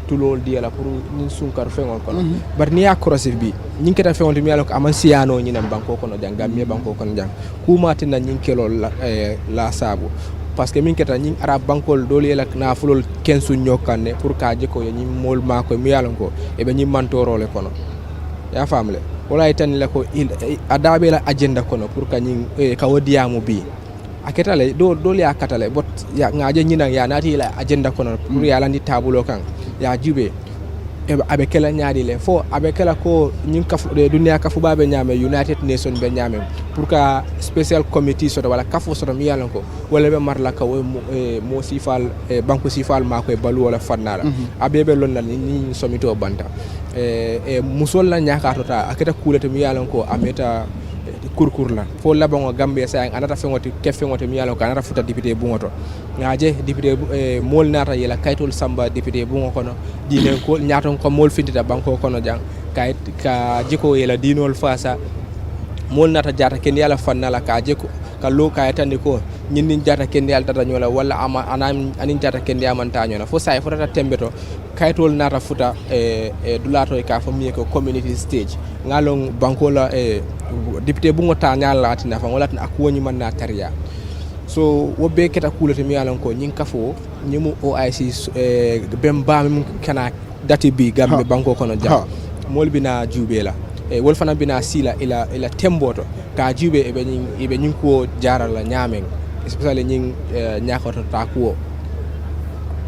Speaker 5: tulol di ala pour ni sunkar fengol kono bar ni akrosif bi nyin keta fengol mi ala ko aman siano nyinam banko kono jang gambe banko kono jang kuma tinna nyin kelol la sabu parce que min keta ñing arab bankol dole la na fulol kensu ñokane pour ka je ko ñi mol mako mi yalan ko e be ñi mantoro le kono ya famle wala tan la ko adabe la agenda kono pour ka ñi ka wodiamu bi aketa le dole ya katale bot ya ngaje ñi nak ya nati la agenda kono pour ya landi tabulo kan ya jube abe kala nyaadi le fo abe kala ko ñing kafu dunia kafu babe ñame United Nation be ñame pour ka special committee soto wala kafu soto mi yalan ko wala be marla ka mo sifal banko sifal ma ko balu wala fannala abe be lon ni somito banta musol la nyakato ta aketa kulete mi yalan ko ameta kurkur la fo labango Gambia sa anata fengoti kefengoti mi yalan ko anata futa député bungoto ngaje député mol nata yela kaytol samba député bungo kono dinen ko nyaaton ko mol findita banko kono jang kayit ka jiko yela dinol fasa mol nata jata ken yala fannala ka jiko ka lo kayitande ko ñinnin jata ken yala tata nyola wala ama anin jata ken yamanta nyola fo say fotata tembeto kaytol nata futa dulato e ka famiye ko community stage ngalon banko la député bungo ta nyala atina fa wala tan akwoni man na tariya so wobe keta kulete mi yalan ko nyin kafo nyimu OIC bemba mi kana dati bi gambe banko kono jam mol bina jube la wol fana bina sila ila temboto ka jube e be nyin ko jaral la nyamen especially nyin nyakoto ta ko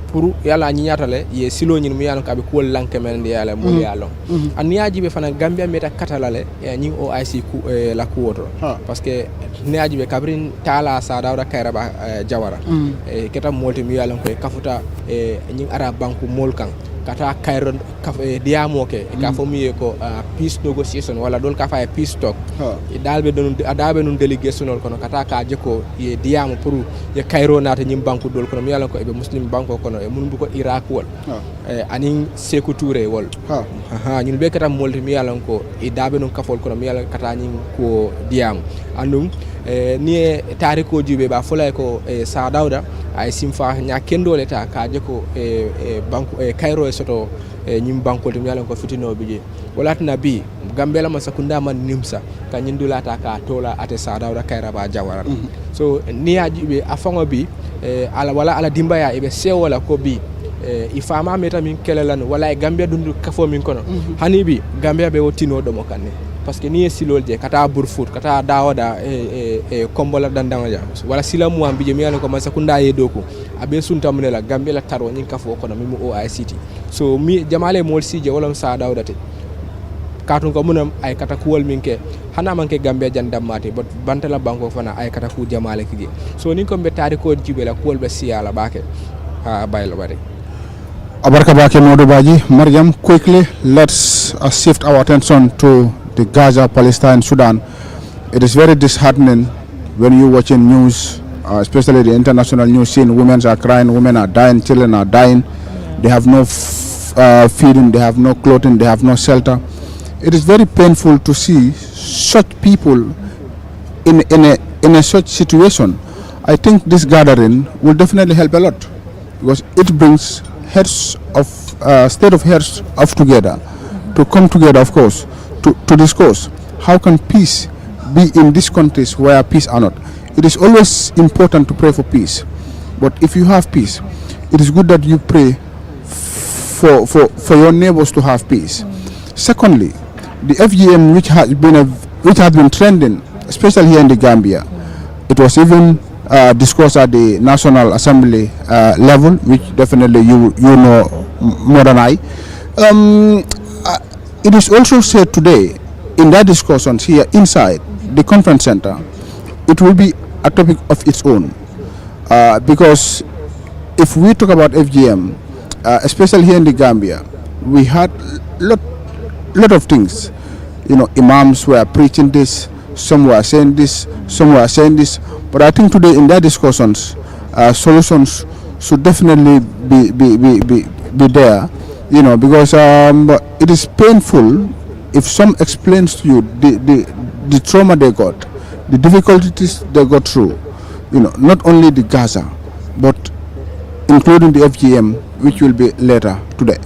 Speaker 5: pour yalla ñi ñatale ye silo ñin mu yalan ko be ko lanke men de yalla mo yalon an niaji be fana gambia meta katalale ñi OIC ku la kuoto parce que niaji be kabrin tala sa dawda kayraba jawara keta molti mu yalan ko kafuta ñi arab banku mol kan kata kayro diamo ke ka fomi ko peace negotiation wala dol ka fa peace talk dalbe don adabe non delegation kono kata ka jeko ye diamo pour ye kayro nata nyim banku dol kono mi yalla ko e be muslim banko kono e mun bu ko iraq wol anin seku touré wol ñun be kata molti mi yalla ko e dabe non kafol kono mi yalla kata nyim ko diamo andum ni tariko jube ba fulay ko sa dawda ay simfa nya kendole ta ka jeko banku kayro e soto nyim banko to yalla ko fitino bije walatna bi gambela ma sakunda man nimsa ka nyindulata ka tola ate sa dawda kayra ba jawara so ni ajibe afango bi ala wala ala dimbaya e be sewola ko bi ifama meta min kelelan wala e gambia dundu kafo min kono hani bi gambia be wotino do mo kanne parce que ni silol je kata burfut kata dawada kombola dandanga ja wala silamu ambije mi yalla ko man sakunda ye doku abe sunta munela gambia la taro nyin kafo kono mi OICT so mi jamale mol sije wala sa dawdate katun ko munam ay kata kuwol minke hana manke gambia jandamate but bantala banko fana ay kata ku jamale kige so ni ko be tari ko jibela kuwol be siyala bake baylo bari
Speaker 3: Abarka Bake Modubaji. Mariam, quickly let's shift our attention to the Gaza, Palestine, Sudan. It is very disheartening when you watching news, especially the international news scene. Women are crying, women are dying, children are dying. They have no feeding, they have no clothing, they have no shelter. It is very painful to see such people in a such situation. I think this gathering will definitely help a lot because it brings heads of state of heads of together to come together, of course, to discuss how can peace be in these countries where peace are not. It is always important to pray for peace, but if you have peace, it is good that you pray for your neighbors to have peace. Secondly, the FGM which has been trending, especially here in the Gambia, it was even discussed at the National Assembly level, which definitely you know more than I. It is also said today in that discussions here inside the conference center, it will be a topic of its own. Because if we talk about FGM, especially here in the Gambia, we had lot of things. Imams were preaching this, some were saying this, some were saying this. But I think today in their discussions, solutions should definitely be there. Because it is painful if some explains to you the trauma they got, the difficulties they got through. Not only the Gaza, but including the FGM, which will be later today.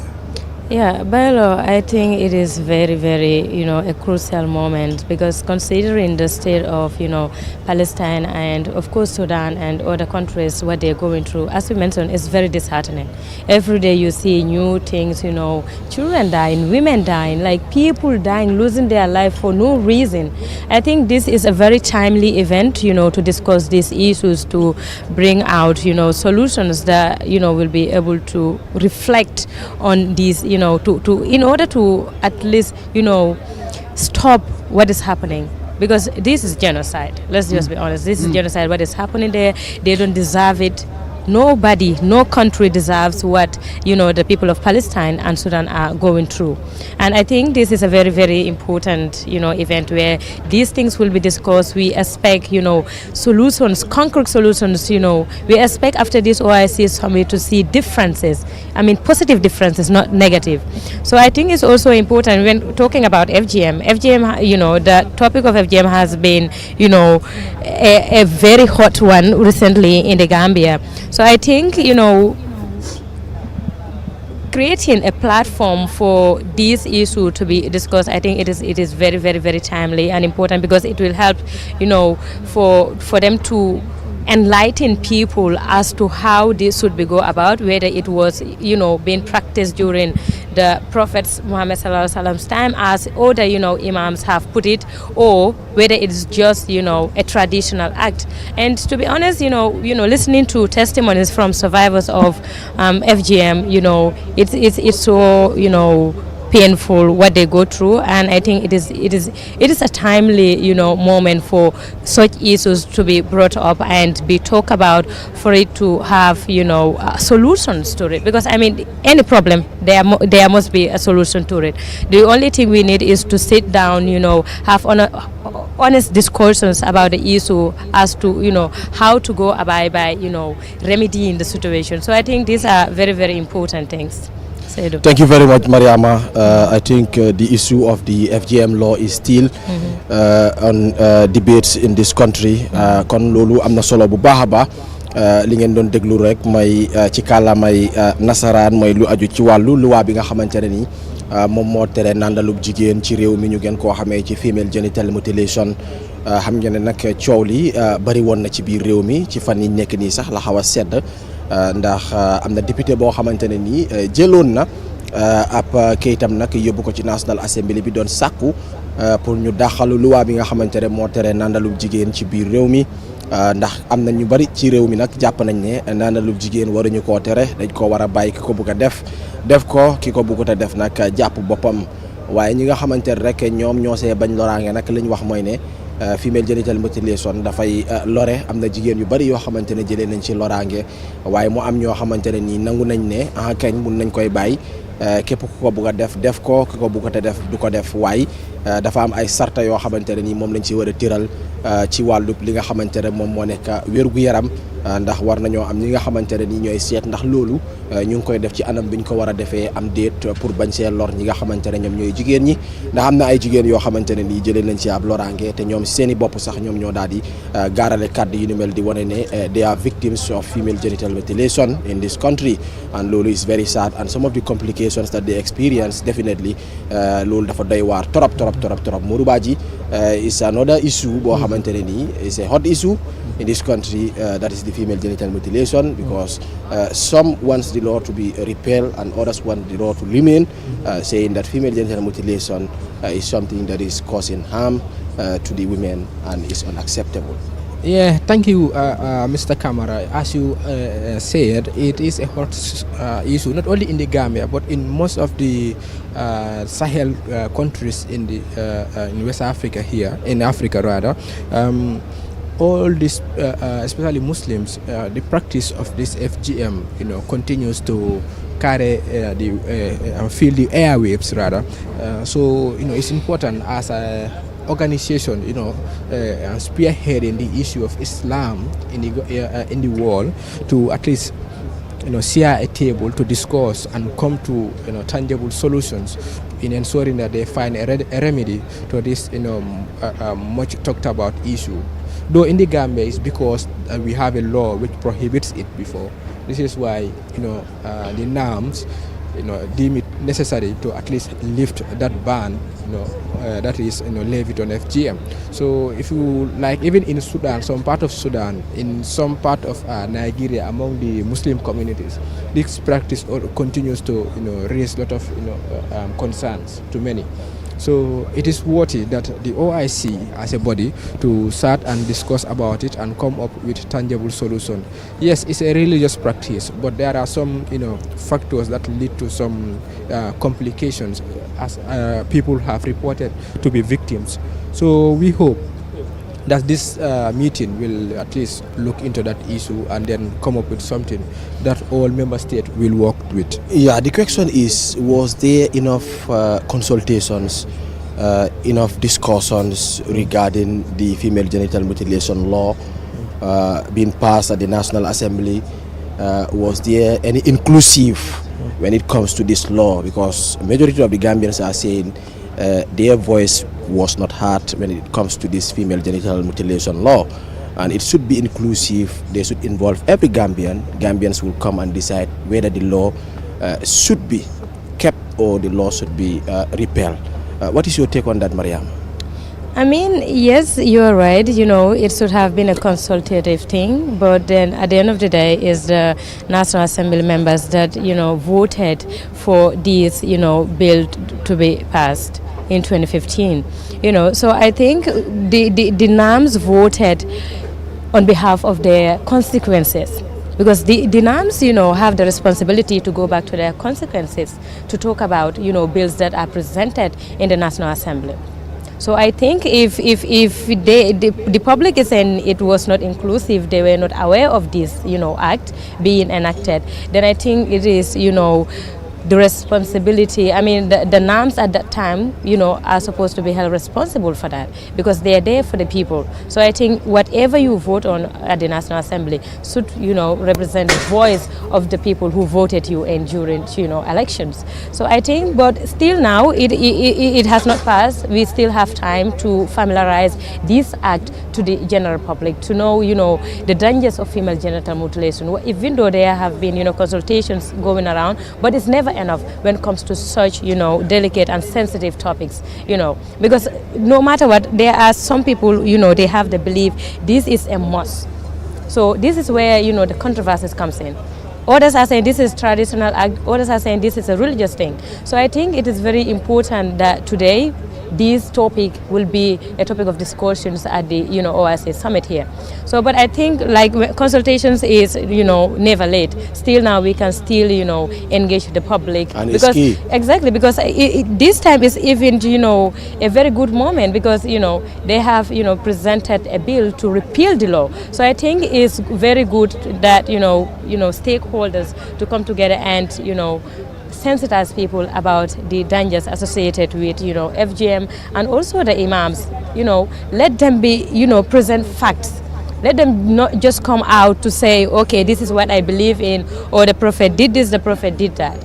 Speaker 6: Yeah, Bailo, I think it is very, very, a crucial moment, because considering the state of, Palestine and, of course, Sudan and other countries, what they're going through, as we mentioned, it's very disheartening. Every day you see new things, children dying, women dying, like people dying, losing their life for no reason. I think this is a very timely event, to discuss these issues, to bring out, solutions that, will be able to reflect on these, in order to at least, stop what is happening. Because this is genocide. Let's just be honest. This is genocide. What is happening there, they don't deserve it. Nobody, no country deserves what, the people of Palestine and Sudan are going through. And I think this is a very, very important, event where these things will be discussed. We expect, solutions, concrete solutions, we expect after this OIC summit to see differences. I mean, positive differences, not negative. So I think it's also important when talking about FGM, the topic of FGM has been, a very hot one recently in the Gambia. So I think, creating a platform for this issue to be discussed, I think it is very, very, very timely and important, because it will help, for them to enlighten people as to how this should be go about, whether it was, being practiced during the Prophet Muhammad Sallallahu Alaihi Wasallam's time, as other, imams have put it, or whether it's just, a traditional act. And to be honest, listening to testimonies from survivors of FGM, it's so, painful what they go through, and I think it is a timely moment for such issues to be brought up and be talked about, for it to have solutions to it. Because I mean, any problem there must be a solution to it. The only thing we need is to sit down, have honest discussions about the issue as to how to go about by remedying the situation. So I think these are very, very important things.
Speaker 4: Thank you very much, Mariama. I think the issue of the FGM law is still on debates in this country. Kon lolu amna solo bu baax ba li ngeen doon déglu rek may ci kàllaamay nasaraan mooy lu aju ci wàllu loi bi nga xamante ne ni moom moo tere nandalub jigéen ci réew mi ñu gën koo xamee ci female genital mutilation. xam ngeen ne nag coow li bari woon na ci biir réew mi ci fan yi nekk nii sax la xaw a sedd. Ndax am na député boo xamante ne nii jëloon na ab kayitam nag yóbbu ko ci National Assembly bi doon sàkku pour ñu daxalu loi bi nga xamante ne moo tere nandalub jigéen ci biir réew mi. Ndax am na ñu bari ci réew mi nag jàpp nañ ne nandalub jigéen waruñu koo tere, dañ ko war a bàyyi ki ko bëgg a def ko, ki ko bëggut a def nag jàpp boppam. waaye ñi nga xamante ne rek ñoom ñoo see bañ loraange nag li ñu wax mooy ne female genital mutilation dafay lore. am na jigéen yu bari yoo xamante ne jëlee nañ ci loraange, waaye mu am ñoo xamante ne nii nangu nañ ne kañ mun nañ koy bàyyi képp ku ko bugg a def ko, ki ko bugg a def du ko def. waaye dafa am ay sarta yoo xamante ne nii moom lañ ci war a tiral ci wàllu li nga xamante ne moom moo nekk wér-gu-yaram. ndax war nañoo am ñi nga xamante ne nii ñooy seet ndax loolu ñu ngi koy def ci anam bi ñu ko war a defee am déet pour bañ see lor ñi nga xamante ne ñoom ñooy jigéen ñi. ndax am na ay jigéen yoo xamante ne nii jëlee nañ ci ab loraange te ñoom seeni bopp sax ñoom ñoo daal di gaarale kàddu yu ni mel di wane ne they are victims of female genital mutilation in this country, and loolu is very sad, and some of the complications that they experience definitely loolu dafa doy waar trop. Modou Badji is another issue boo xamante ne nii is a hot issue in this country, that is the female genital mutilation, because some wants the law to be repealed and others want the law to remain, saying that female genital mutilation is something that is causing harm to the women and is unacceptable.
Speaker 5: Yeah, thank you, Mr. Kamara. As you said, it is a hot issue not only in the Gambia but in most of the Sahel countries in the in West Africa here, in Africa rather. All this, especially Muslims, the practice of this FGM, continues to carry fill the airwaves rather. So it's important as a organization, spearheading the issue of Islam in the world to at least share a table to discuss and come to tangible solutions in ensuring that they find a remedy to this much talked about issue. Though in the Gambia it's because we have a law which prohibits it before. This is why the NAMs deem it necessary to at least lift that ban that is levied on FGM. So if you like, even in Sudan, some part of Sudan, in some part of Nigeria, among the Muslim communities, this practice continues to raise a lot of concerns to many. So it is worthy that the OIC as a body to start and discuss about it and come up with tangible solution. Yes, it's a religious practice, but there are some factors that lead to some complications as people have reported to be victims. So we hope that this meeting will at least look into that issue and then come up with something that all member states will work with.
Speaker 4: Yeah, the question is, was there enough consultations, enough discussions regarding the female genital mutilation law being passed at the National Assembly? Was there any inclusive when it comes to this law? Because a majority of the Gambians are saying their voice was not heard when it comes to this female genital mutilation law, and it should be inclusive. They should involve every Gambian. Gambians will come and decide whether the law should be kept or the law should be repealed. What is your take on that, Mariam?
Speaker 6: I mean, yes, you're right. It should have been a consultative thing, but then at the end of the day, is the National Assembly members that voted for this bill to be passed in 2015. So I think the NAMs voted on behalf of their consequences, because the NAMs have the responsibility to go back to their consequences to talk about bills that are presented in the National Assembly. So I think if the public is saying it was not inclusive, they were not aware of this act being enacted, then I think it is the responsibility. I mean, the NAMs at that time, are supposed to be held responsible for that, because they are there for the people. So I think whatever you vote on at the National Assembly should, represent the voice of the people who voted you in during, elections. So I think, but still now, it has not passed. We still have time to familiarize this act to the general public, to know, the dangers of female genital mutilation. Even though there have been, consultations going around, but it's never enough when it comes to such delicate and sensitive topics, because no matter what, there are some people they have the belief this is a must. So this is where the controversies comes in. Others are saying this is traditional act, others are saying this is a religious thing. So I think it is very important that today this topic will be a topic of discussions at the OIC summit here. So, but I think like consultations is never late. Still now we can still engage the public,
Speaker 4: and
Speaker 6: because
Speaker 4: it's key.
Speaker 6: Exactly, because this time is even a very good moment, because they have presented a bill to repeal the law. So I think it's very good that stakeholders to come together and sensitize people about the dangers associated with FGM, and also the imams. Let them be present facts. Let them not just come out to say, okay, this is what I believe in, or the Prophet did this, the Prophet did that.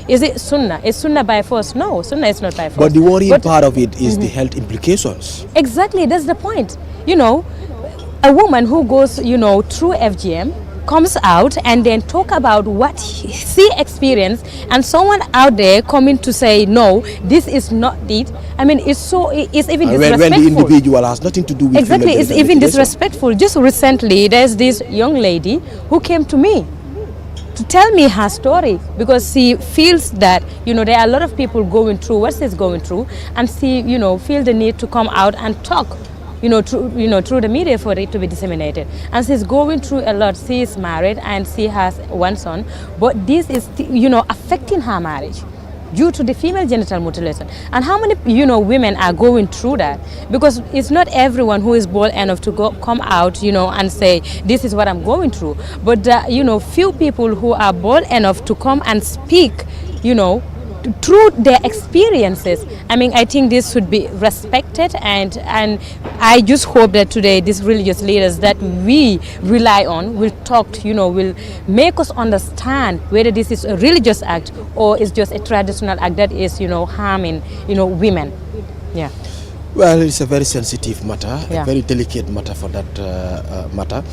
Speaker 6: Is it Sunnah? Is Sunnah by force? No, Sunnah is not by force.
Speaker 4: But the worrying part of it is the health implications.
Speaker 6: Exactly, that's the point. A woman who goes, through FGM, comes out and then talk about what she experienced, and someone out there coming to say, no, this is not it. I mean, it's even disrespectful.
Speaker 4: When the individual has nothing to do with
Speaker 6: exactly, it's even disrespectful. Just recently, there's this young lady who came to me to tell me her story, because she feels that there are a lot of people going through what she's going through, and she feel the need to come out and talk through the media for it to be disseminated. And she's going through a lot. She is married and she has one son, but this is, affecting her marriage due to the female genital mutilation. And how many, women are going through that? Because it's not everyone who is bold enough to come out, and say, this is what I'm going through. But, few people who are bold enough to come and speak, through their experiences. I think this should be respected, and I just hope that today these religious leaders that we rely on will talk, will make us understand whether this is a religious act or it's just a traditional act that is, harming, women. Yeah.
Speaker 4: Well, it's a very sensitive matter,
Speaker 6: Yeah.
Speaker 4: a very delicate matter for that matter.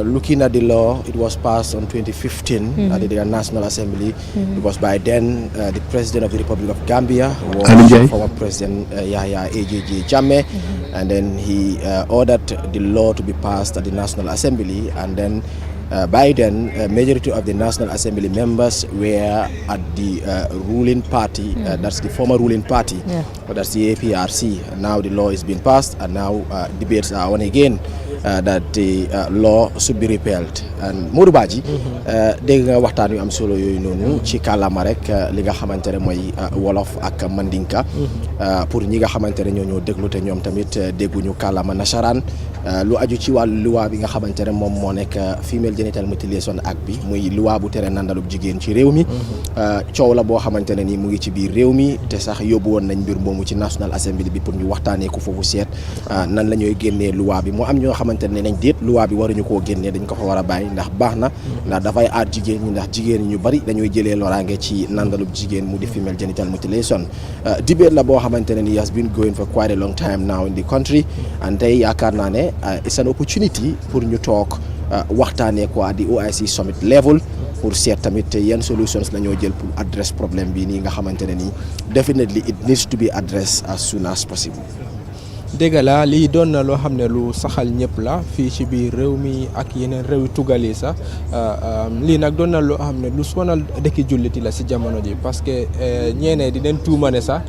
Speaker 4: Looking at the law, it was passed on 2015 at the National Assembly. It was by then the President of the Republic of Gambia, who was former President Yahya AJJ Jammeh, and then he ordered the law to be passed at the National Assembly, and then by then, majority of the National Assembly members were at the ruling party, that's the former ruling party, that's the APRC. Now the law is being passed, and now debates are on again that the law should be repealed. And Modou Badji, dégg nga waxtaan yu am solo yooyu noonu ci kàllaama rek li nga xamante ne mooy wolof ak mandinka pour ñi nga xamante ne ñoo déglu te ñoom tamit dégguñu kàllaama nasaraan lu aju ci wàllu luwaa bi nga xamante ne moom moo nekk female genital mutilation act bi muy luwaa bu tere nandalub jigéen ci réew mi coow la boo xamante ne ni mu ngi ci biir réew mi te sax yóbbu woon nañ mbir moomu ci National Assembly bi pour ñu waxtaanee ko foofu seet nan la ñooy génnee luwaa bi mu am ñoo xamante ne nañ déet luwaa bi waruñu koo génnee dañ ko fa war a bàyyi ndax baax na ndax dafay aar jigéen ñi ndax jigéen ñi ñu bari dañuy jëlee loraange ci nandalub jigéen mu di female genital mutilation debate la boo xamante ne ni has been going for quite a long time now in the country and tey yaakaar naa ne it's an opportunity pour ñu toog waxtaanee ko at the OIC Summit level pour seet tamit yan solutions la ñoo jël pour address problème bi nii nga xamante ne nii definitely it needs to be addressed as soon as possible.
Speaker 5: dégg la lii doon na loo xam ne lu saxal ñëpp la fii ci biir réew mi ak yeneen réew yu tugal yi sax lii nag doon na loo xam ne lu sonal dëkki julliti la ci jamono ji parce que ñeenee di leen tuuma ne sax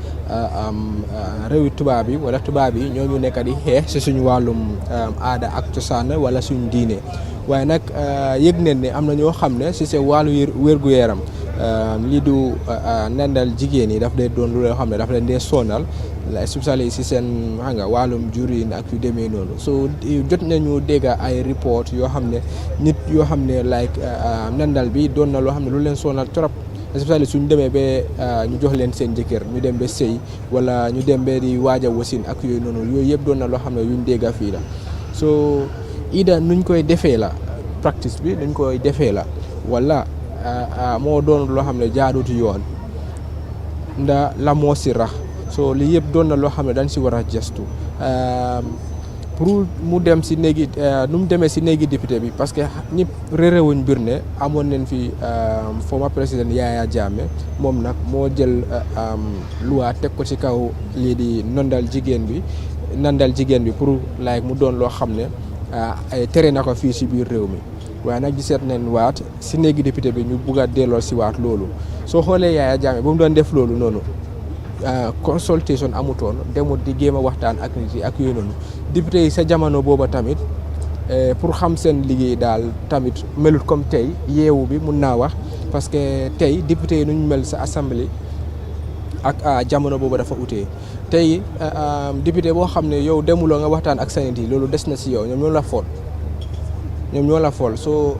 Speaker 5: réewi tubaab yi wala tubaab yi ñoo ñu nekk di xeex ci suñu wàllum aada ak cosaan wala suñu diine waaye nag yëg nañ ne am na ñoo xam ne ci seen wàllu wér-gu-yaram lii du nandal jigéen yi daf dee doon lu loo xam ne daf leen dee sonal especially ci seen xam nga wàllum juriin ak yu demee noonu so jot nañu dégg ay report yoo xam ne nit yoo xam ne like nandal bi doon na loo xam ne lu leen sonal trop especially suñu demee ba ñu jox leen seen jëkkër ñu dem ba sëy wala ñu dem ba di waaj a wasin ak yooyu noonu yooyu yëpp doon na loo xam ne yuñ dégg fii la so ida nuñ koy defee la practice bi nuñ koy defee la wala moo doon loo xam ne jaadutu yoon nda la moo si rax so li yëpp doon na loo xam ne dañ si war a gestu pour mu dem si néegi nu mu demee si néegi député bi parce que ñëpp réeréwuñ mbir ne amoon nañ fi former président Yaya Jammeh moom nag moo jël loi teg ko ci kaw lii di nandal jigéen bi pour like mu doon loo xam ne tere na ko fii si biir réew mi waaye nag giseet nañ waat si néegi député bi ñu bugg a delloo si waat loolu soo xoolee Yaya Jammeh ba mu doon def loolu noonu consultation amutoon demut di géem a waxtaan ak nit yi ak yooyu noonu député yi sa jamono booba tamit pour xam seen liggéey daal tamit melut comme tey yeewu bi mun naa wax parce que tey député yi nu ñu mel sa assemblée ak jamono booba dafa utee tey député boo xam ne yow demuloo nga waxtaan ak sa nit yi loolu des na si yow ñoom ñoo la fool soo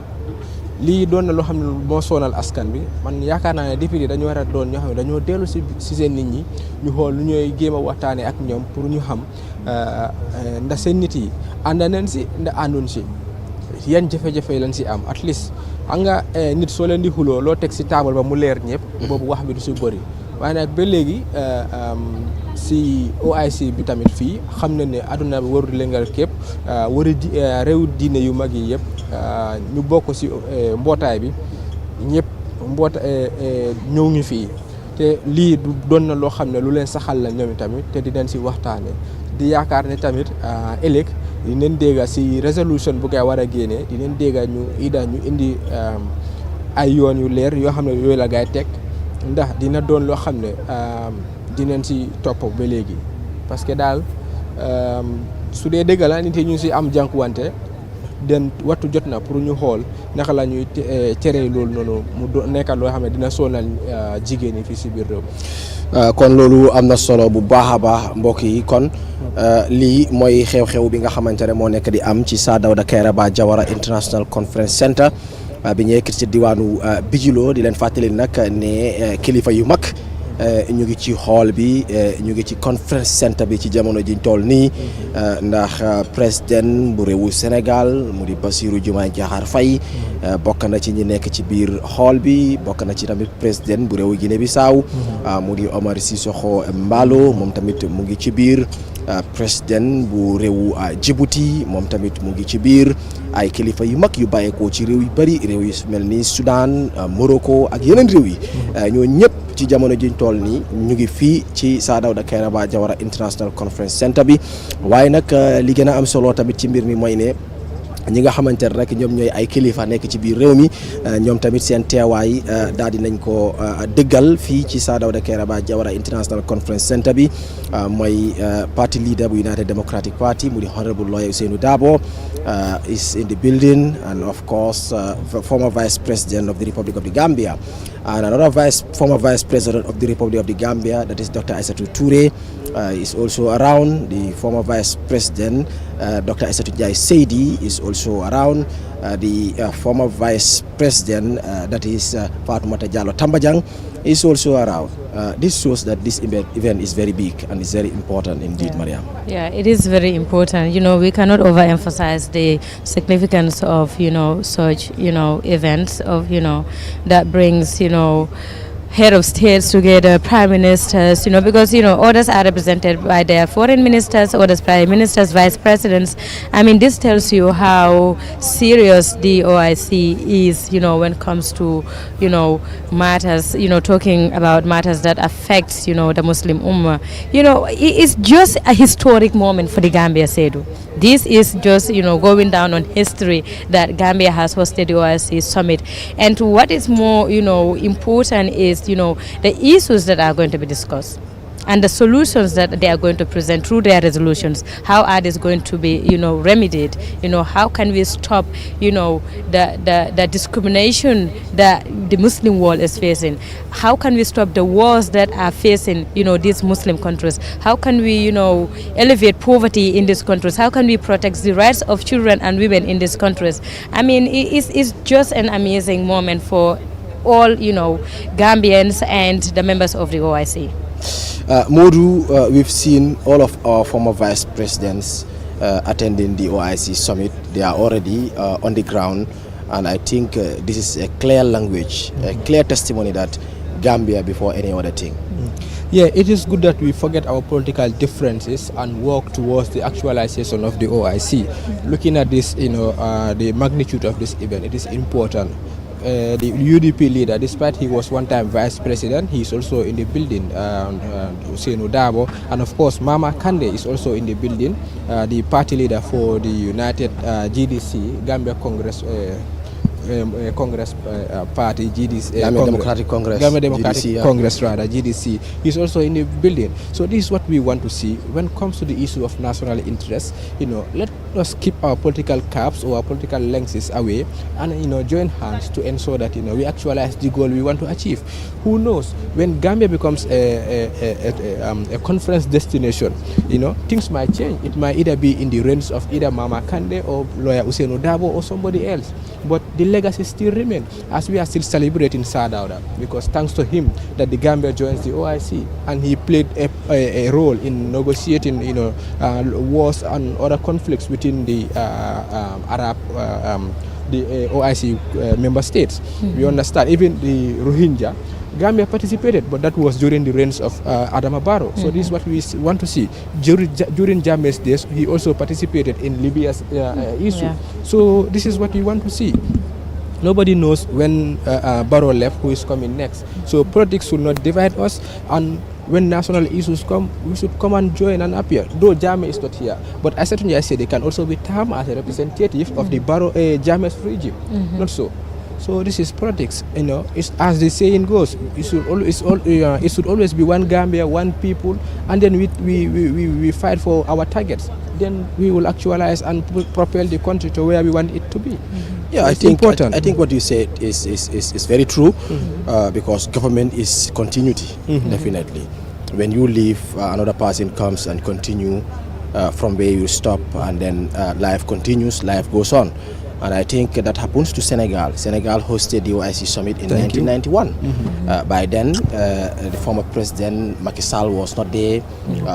Speaker 5: lii doon na loo xam ne moo sonal askan bi man yaakaar naa ne député dañu war a doon ñoo xam ne dañoo dellu si seen nit ñi ñu xool lu ñooy géem a waxtaanee ak ñoom pour ñu xam ndax seen nit yi ànd nañ si ndax ànduñ si yan jafe-jafe lañ si am at least xam nga nit soo leen di xuloo loo teg si taabal ba mu leer ñëpp boobu wax bi du si bëri waaye nag ba léegi si OIC bi tamit fii xam na ne àdduna bi warul lengal képp réew diine yu mag yi yëpp ñu bokk si mbootaay bi ñëpp ñëw ñu fii te lii du doon na loo xam ne lu leen saxal la ñoom tamit te dinañ si waxtaane di yaakaar ne tamit ëllëg dinañ dégg si résolution bu koy war a génnee dinañ dégg ñu indi ay yoon yu leer yoo xam ne yooyu la gaay teg ndax dina doon loo xam ne dinañ si topp ba léegi parce que daal su dee dëgg la nit yi ñu si am jànkuwante den wattu jot na pour ñu xool naka la ñuy tere loolu noonu mu nekk loo xam ne dina sonal jigéen ñi fii si biir réew.
Speaker 4: kon loolu am na solo bu baax a baax mbokk yi kon lii mooy xew-xew bi nga xamante ne moo nekk di am ci Sir Dawda Kairaba Jawara International Conference Center bi ñu yegg ci diwaanu Bijilo di leen fàttali nag ne kilifa yu mag ñu ngi ci hall bi ñu ngi ci conference center bi ci jamono jiñ toll nii ndax président bu réewu Sénégal mu di Bassirou Diomaye Diakhar Faye bokk na ci ñi nekk ci biir hall bi bokk na ci tamit président bu réewu Guinée Bissau mu di Omar Sissoko Embalo moom tamit mu ngi ci biir président bu réewu Djibouti moom tamit mu ngi ci biir ay kilifa yu mag yu bàyyeekoo ci réew yu bari réew yu mel ni Soudan Morocco ak yeneen réew yi ñoo ñëpp ci jamono jiñ toll nii ñu ngi fii ci Sir Dawda Kairaba Jawara International Conference Center bi waaye nag li gën a am solo tamit ci mbir mi mooy ne ñi nga xamante ne rek ñoom ñooy ay kilifa nekk ci biir réew mi ñoom tamit seen teewaay daal di nañ ko dëggal fii ci Sir Dawda Kairaba Jawara International Conference Center bi mooy party leader bu United Democratic Party mu di Honorable Lawyer Ousainou Darboe is in the building, and of course former Vice President of the Republic of the Gambia, and another former Vice President of the Republic of the Gambia, that is Dr. Aissatou Touré, is also around. The former Vice President, Dr. Aissatou Njie Seydi, is also around. The former Vice President, that is Fatoumata Jallow Tambajang, is also around. This shows that this event is very big and is very important indeed, Mariam.
Speaker 6: Yeah, it is very important. You know, we cannot overemphasize the significance of, such, events of, that brings, head of states together, prime ministers, because, others are represented by their foreign ministers, others prime ministers, vice presidents. I mean, this tells you how serious the OIC is, when it comes to, matters, talking about matters that affect, the Muslim Ummah. It's just a historic moment for the Gambia, Seydou. This is just, going down on history that Gambia has hosted the OIC Summit. And what is more, important is, the issues that are going to be discussed and the solutions that they are going to present through their resolutions. How are these going to be, remedied? How can we stop, the discrimination that the Muslim world is facing? How can we stop the wars that are facing, these Muslim countries? How can we, elevate poverty in these countries? How can we protect the rights of children and women in these countries? I mean, it's just an amazing moment for all, Gambians and the members of the OIC.
Speaker 4: Modu, we've seen all of our former vice presidents attending the OIC summit. They are already on the ground, and I think this is a clear language, a clear testimony that Gambia before any other thing.
Speaker 5: Yeah, it is good that we forget our political differences and work towards the actualization of the OIC. Looking at this, the magnitude of this event, it is important. The UDP leader, despite he was one-time vice president, he is also in the building, Ousainou Darboe, and of course Mama Kandeh is also in the building, the party leader for the United GDC, Gambia Congress Party, GDC,
Speaker 4: Gambia Democratic Congress,
Speaker 5: Gambia Democratic
Speaker 4: GDC,
Speaker 5: Congress rather, GDC. He's also in the building. So this is what we want to see when it comes to the issue of national interest. Let us keep our political caps or our political lenses away, and join hands to ensure that we actualize the goal we want to achieve. Who knows, when Gambia becomes a conference destination, things might change. It might either be in the range of either Mama Kandeh or Lawyer Ousainou Darboe or somebody else. But the legacy still remains, as we are still celebrating Sir Dawda, because thanks to him that the Gambia joins the OIC, and he played a role in negotiating, wars and other conflicts within the the OIC member states. We understand even the Rohingya. Gambia participated, but that was during the reigns of Adama Barrow. So this is what we want to see. During Jammeh's days, he also participated in Libya's issue. Yeah. So this is what we want to see. Nobody knows when Barrow left who is coming next. So politics should not divide us, and when national issues come, we should come and join and appear. Though Jammeh is not here, but I certainly said they can also be termed as a representative of the Barrow Jammeh's regime. Not so. So this is politics, it's, as the saying goes, it should always be one Gambia, one people, and then we fight for our targets. then we will actualize and propel the country to where we want it to be.
Speaker 4: Yeah,
Speaker 5: so
Speaker 4: I
Speaker 5: it's
Speaker 4: think
Speaker 5: important.
Speaker 4: I think what you said is very true, because government is continuity, definitely. When you leave, another person comes and continue from where you stop, and then life continues, life goes on. And I think that happens to Senegal. Senegal hosted the OIC Summit in 1991. By then, the former president Macky Sall was not there.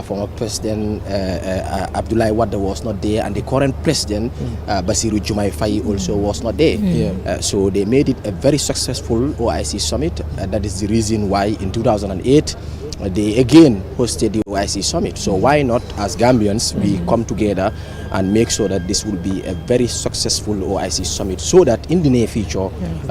Speaker 4: Former president Abdoulaye Wade was not there, and the current president Bassirou Diomaye Faye also was not there. So they made it a very successful OIC Summit. That is the reason why in 2008 they again hosted the OIC Summit. So why not, as Gambians, we come together and make sure that this will be a very successful OIC Summit, so that in the near future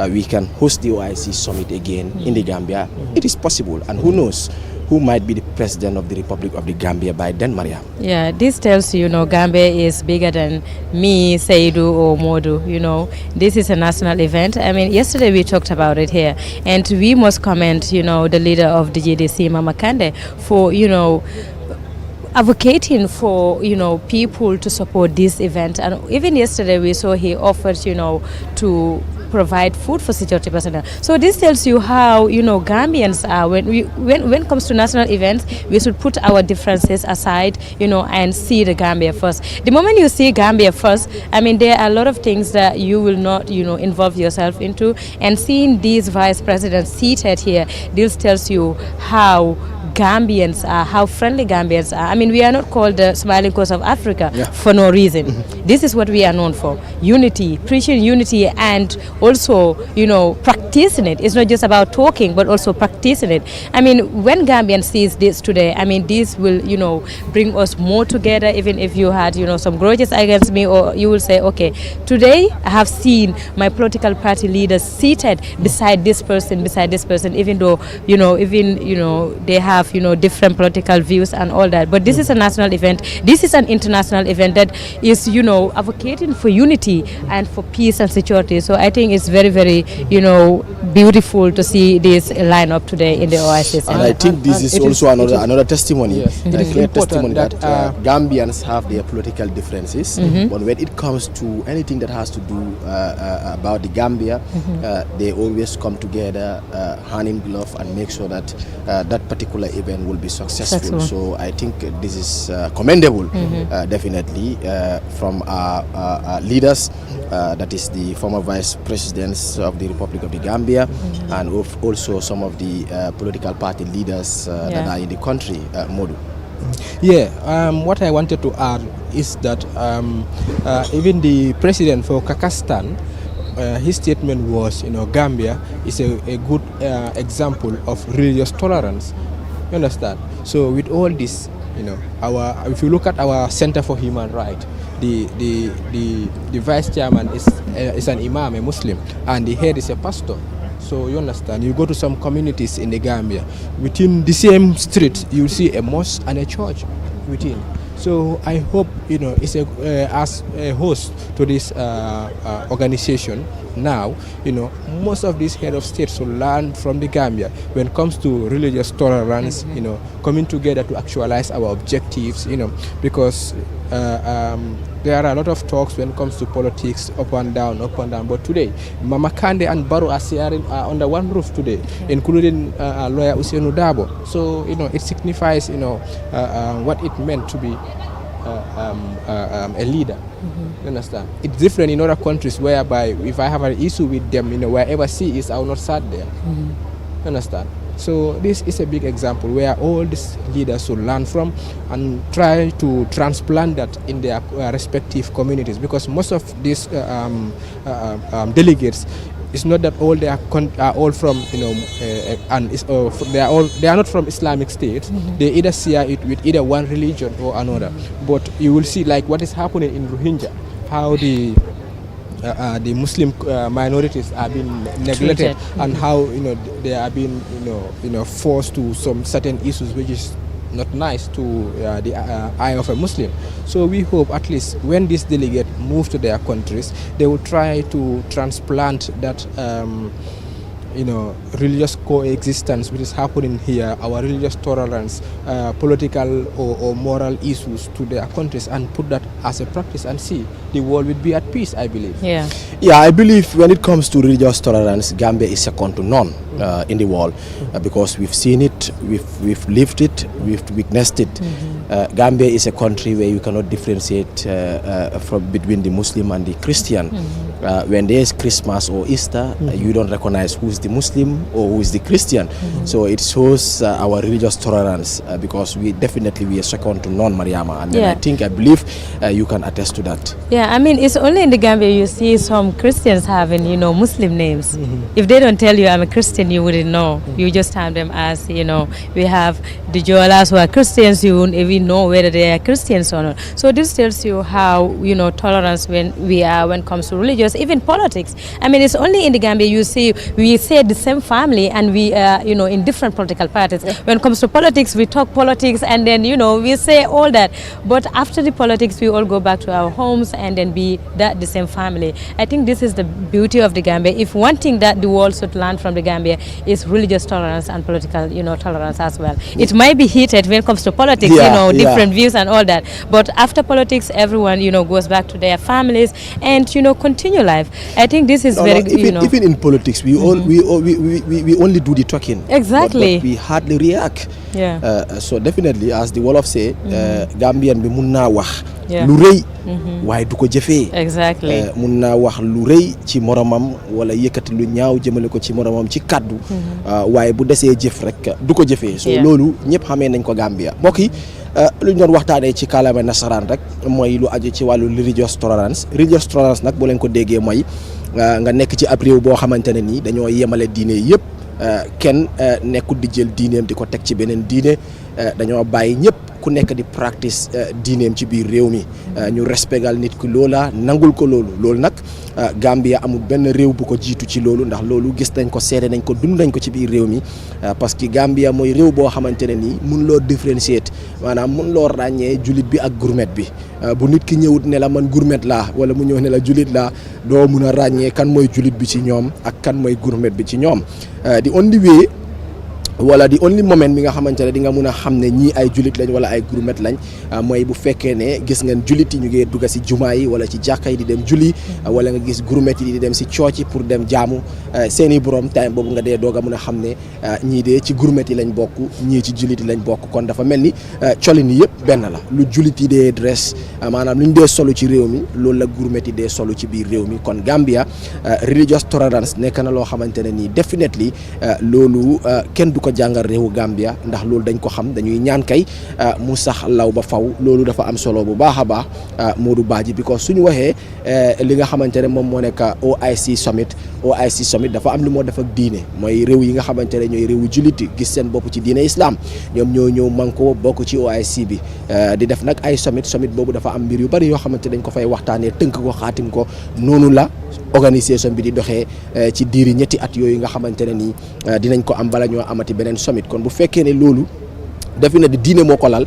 Speaker 4: we can host the OIC Summit again in the Gambia. It is possible, and who knows who might be the president of the Republic of the Gambia by then, Maria.
Speaker 6: Yeah, this tells you, Gambia is bigger than me, Seydou, or Modu. This is a national event. I mean, yesterday we talked about it here, and we must commend, the leader of the GDC, Mama Kande, for, advocating for, people to support this event. And even yesterday we saw he offered, to provide food for security personnel. So this tells you how, Gambians are. When it comes to national events, we should put our differences aside, and see the Gambia first. The moment you see Gambia first, I mean, there are a lot of things that you will not, involve yourself into. And seeing these vice presidents seated here, this tells you how Gambians are, how friendly Gambians are. I mean, we are not called the Smiling Coast of Africa for no reason. This is what we are known for: unity, preaching unity, and also, practicing it. It's not just about talking, but also practicing it. I mean, when Gambians sees this today, I mean, this will, bring us more together. Even if you had, some grudges against me, or you will say, okay, today I have seen my political party leaders seated beside this person, even though, they have, different political views and all that. But this is a national event. This is an international event that is, advocating for unity and for peace and security. So I think it's very, very, beautiful to see this lineup today in the OIC.
Speaker 4: And I think this is also another testimony, a clear testimony that Gambians have their political differences, but when it comes to anything that has to do about the Gambia, they always come together, hand in glove, and make sure that that particular event will be successful. So I think this is commendable, definitely, from our leaders, that is the former vice presidents of the Republic of the Gambia, and also some of the political party leaders that are in the country. Modu.
Speaker 5: What I wanted to add is that even the president for Kakistan, his statement was, Gambia is a good example of religious tolerance. You understand? So with all this, if you look at our Center for Human Rights, the vice chairman is an imam, a Muslim, and the head is a pastor. So you understand, you go to some communities in the Gambia, within the same street, you'll see a mosque and a church within. So I hope, it's as a host to this organization now, most of these head of states will learn from the Gambia when it comes to religious tolerance, coming together to actualize our objectives, because there are a lot of talks when it comes to politics, up and down. But today, Mama Kande and Barrow are under one roof today, including lawyer Usainu Dabo. So, it signifies, what it meant to be a leader. You understand? It's different in other countries whereby if I have an issue with them, wherever she is, I will not sit there. You understand? So this is a big example where all these leaders should learn from and try to transplant that in their respective communities, because most of these delegates, it's not that all they are all from, and they are not from Islamic State. They either share it with either one religion or another. But you will see, like what is happening in Rohingya, how the Muslim minorities are being neglected, and how they are being forced to some certain issues which is not nice to the eye of a Muslim. So we hope at least when these delegates move to their countries, they will try to transplant that religious coexistence which is happening here, our religious tolerance, political or moral issues to their countries, and put that as a practice and see the world will be at peace, I believe.
Speaker 6: Yeah,
Speaker 4: I believe when it comes to religious tolerance, Gambia is second to none in the world because we've seen it, we've lived it, we've witnessed it. Gambia is a country where you cannot differentiate between the Muslim and the Christian. When there is Christmas or Easter, you don't recognize who's the Muslim or who is the Christian. So it shows our religious tolerance because we are second to none, Mariama. And I believe you can attest to that.
Speaker 6: Yeah, I mean, it's only in the Gambia you see some Christians having, Muslim names. If they don't tell you I'm a Christian, you wouldn't know. You just have them as, we have the Jolas who are Christians, you wouldn't even know whether they are Christians or not. So this tells you how, tolerance when it comes to religious, even politics. I mean, it's only in the Gambia you see, we say the same family and we are, in different political parties. When it comes to politics, we talk politics and then, we say all that. But after the politics, we all go back to our homes and then be the same family. I think this is the beauty of the Gambia. If one thing that the world should learn from the Gambia is religious tolerance and political, tolerance as well. It might be heated when it comes to politics, different views and all that. But after politics, everyone, goes back to their families and, continue life. I think this is very good.
Speaker 4: Even in politics, we only do the talking.
Speaker 6: Exactly.
Speaker 4: But we hardly react.
Speaker 6: Yeah.
Speaker 4: So definitely, as the Wolof say, Gambian bi mun naa wax lu rëy waaye du ko jëfee.
Speaker 6: Exactly.
Speaker 4: Mun naa wax lu rëy ci moromam wala yëkkati lu ñaaw jëmale ko ci moromam ci kaddu waaye bu desee jëf rek du ko jëfee. So loolu ñëpp xamee nañ ko Gambia. Mbokk yi lu ñu doon waxtaanee ci kàllaama nasaraan rek mooy lu aju ci wàllu religious tolerance. Religious tolerance nag boo leen ko déggee mooy nga nekk ci ab réew boo xamante ne nii dañoo yemale diine yëpp kenn nekkul di jël diineem di ko teg ci beneen diine dañoo bàyyi ñëpp ku nekk di practice diineem ci biir réew mi ñu respectal nit ki loola nangul ko loolu nag Gambia amul benn réew bu ko jiitu ci loolu ndax loolu gis nañ ko seede nañ ko dund nañ ko ci biir réew mi parce que Gambia mooy réew boo xamante ne nii mun loo différencier maanaam mun loo ràññee julit bi ak gourmet bi bu nit ki ñëwut ne la man gourmet laa wala mu ñëw ne la julit laa doo mun a ràññee kan mooy julit bi ci ñoom ak kan mooy gourmet bi ci ñoom the only way wala di only moment bi nga xamante ne di nga mun a xam ne ñii ay julit lañ wala ay gourmet lañ mooy bu fekkee ne gis ngeen julit yi ñu ngi dugg si jumaa yi wala ci jàkka yi di dem julli wala nga gis gourmet yi di dem si cooc yi pour dem jaamu seeni borom time boobu nga dee doog a mun a xam ne ñii dee ci gourmet yi lañ bokk ñii ci julit yi lañ bokk kon dafa mel ni colin yi yëpp benn la lu julit yi dee dress maanaam lu ñu dee solu ci réew mi loolu la gourmet yi dee solu ci biir réew mi kon Gambia religious tolerance nekk na loo xamante ne nii definitely loolu kenn du ko jàngal réewu Gambia ndax loolu dañ ko xam dañuy ñaan kay mu sax law ba faw loolu dafa am solo bu baax a baax Modou Badji because suñu waxee li nga xamante ne moom moo nekk OIC Summit dafa am lu moo def ak diine mooy réew yi nga xamante ne ñooy réewu jullit gis seen bopp ci diine islam ñoom ñoo ñëw manko bokk ci OIC bi di def nag ay summit boobu dafa am mbir yu bari yoo xamante dañ ko fay waxtaanee tënk ko xaatim ko noonu la organisation bi di doxee ci diiri ñetti at yooyu nga xamante ne nii dinañ ko am bala ñoo amati beneen summit kon bu fekkee ne loolu defe na di diine moo ko lal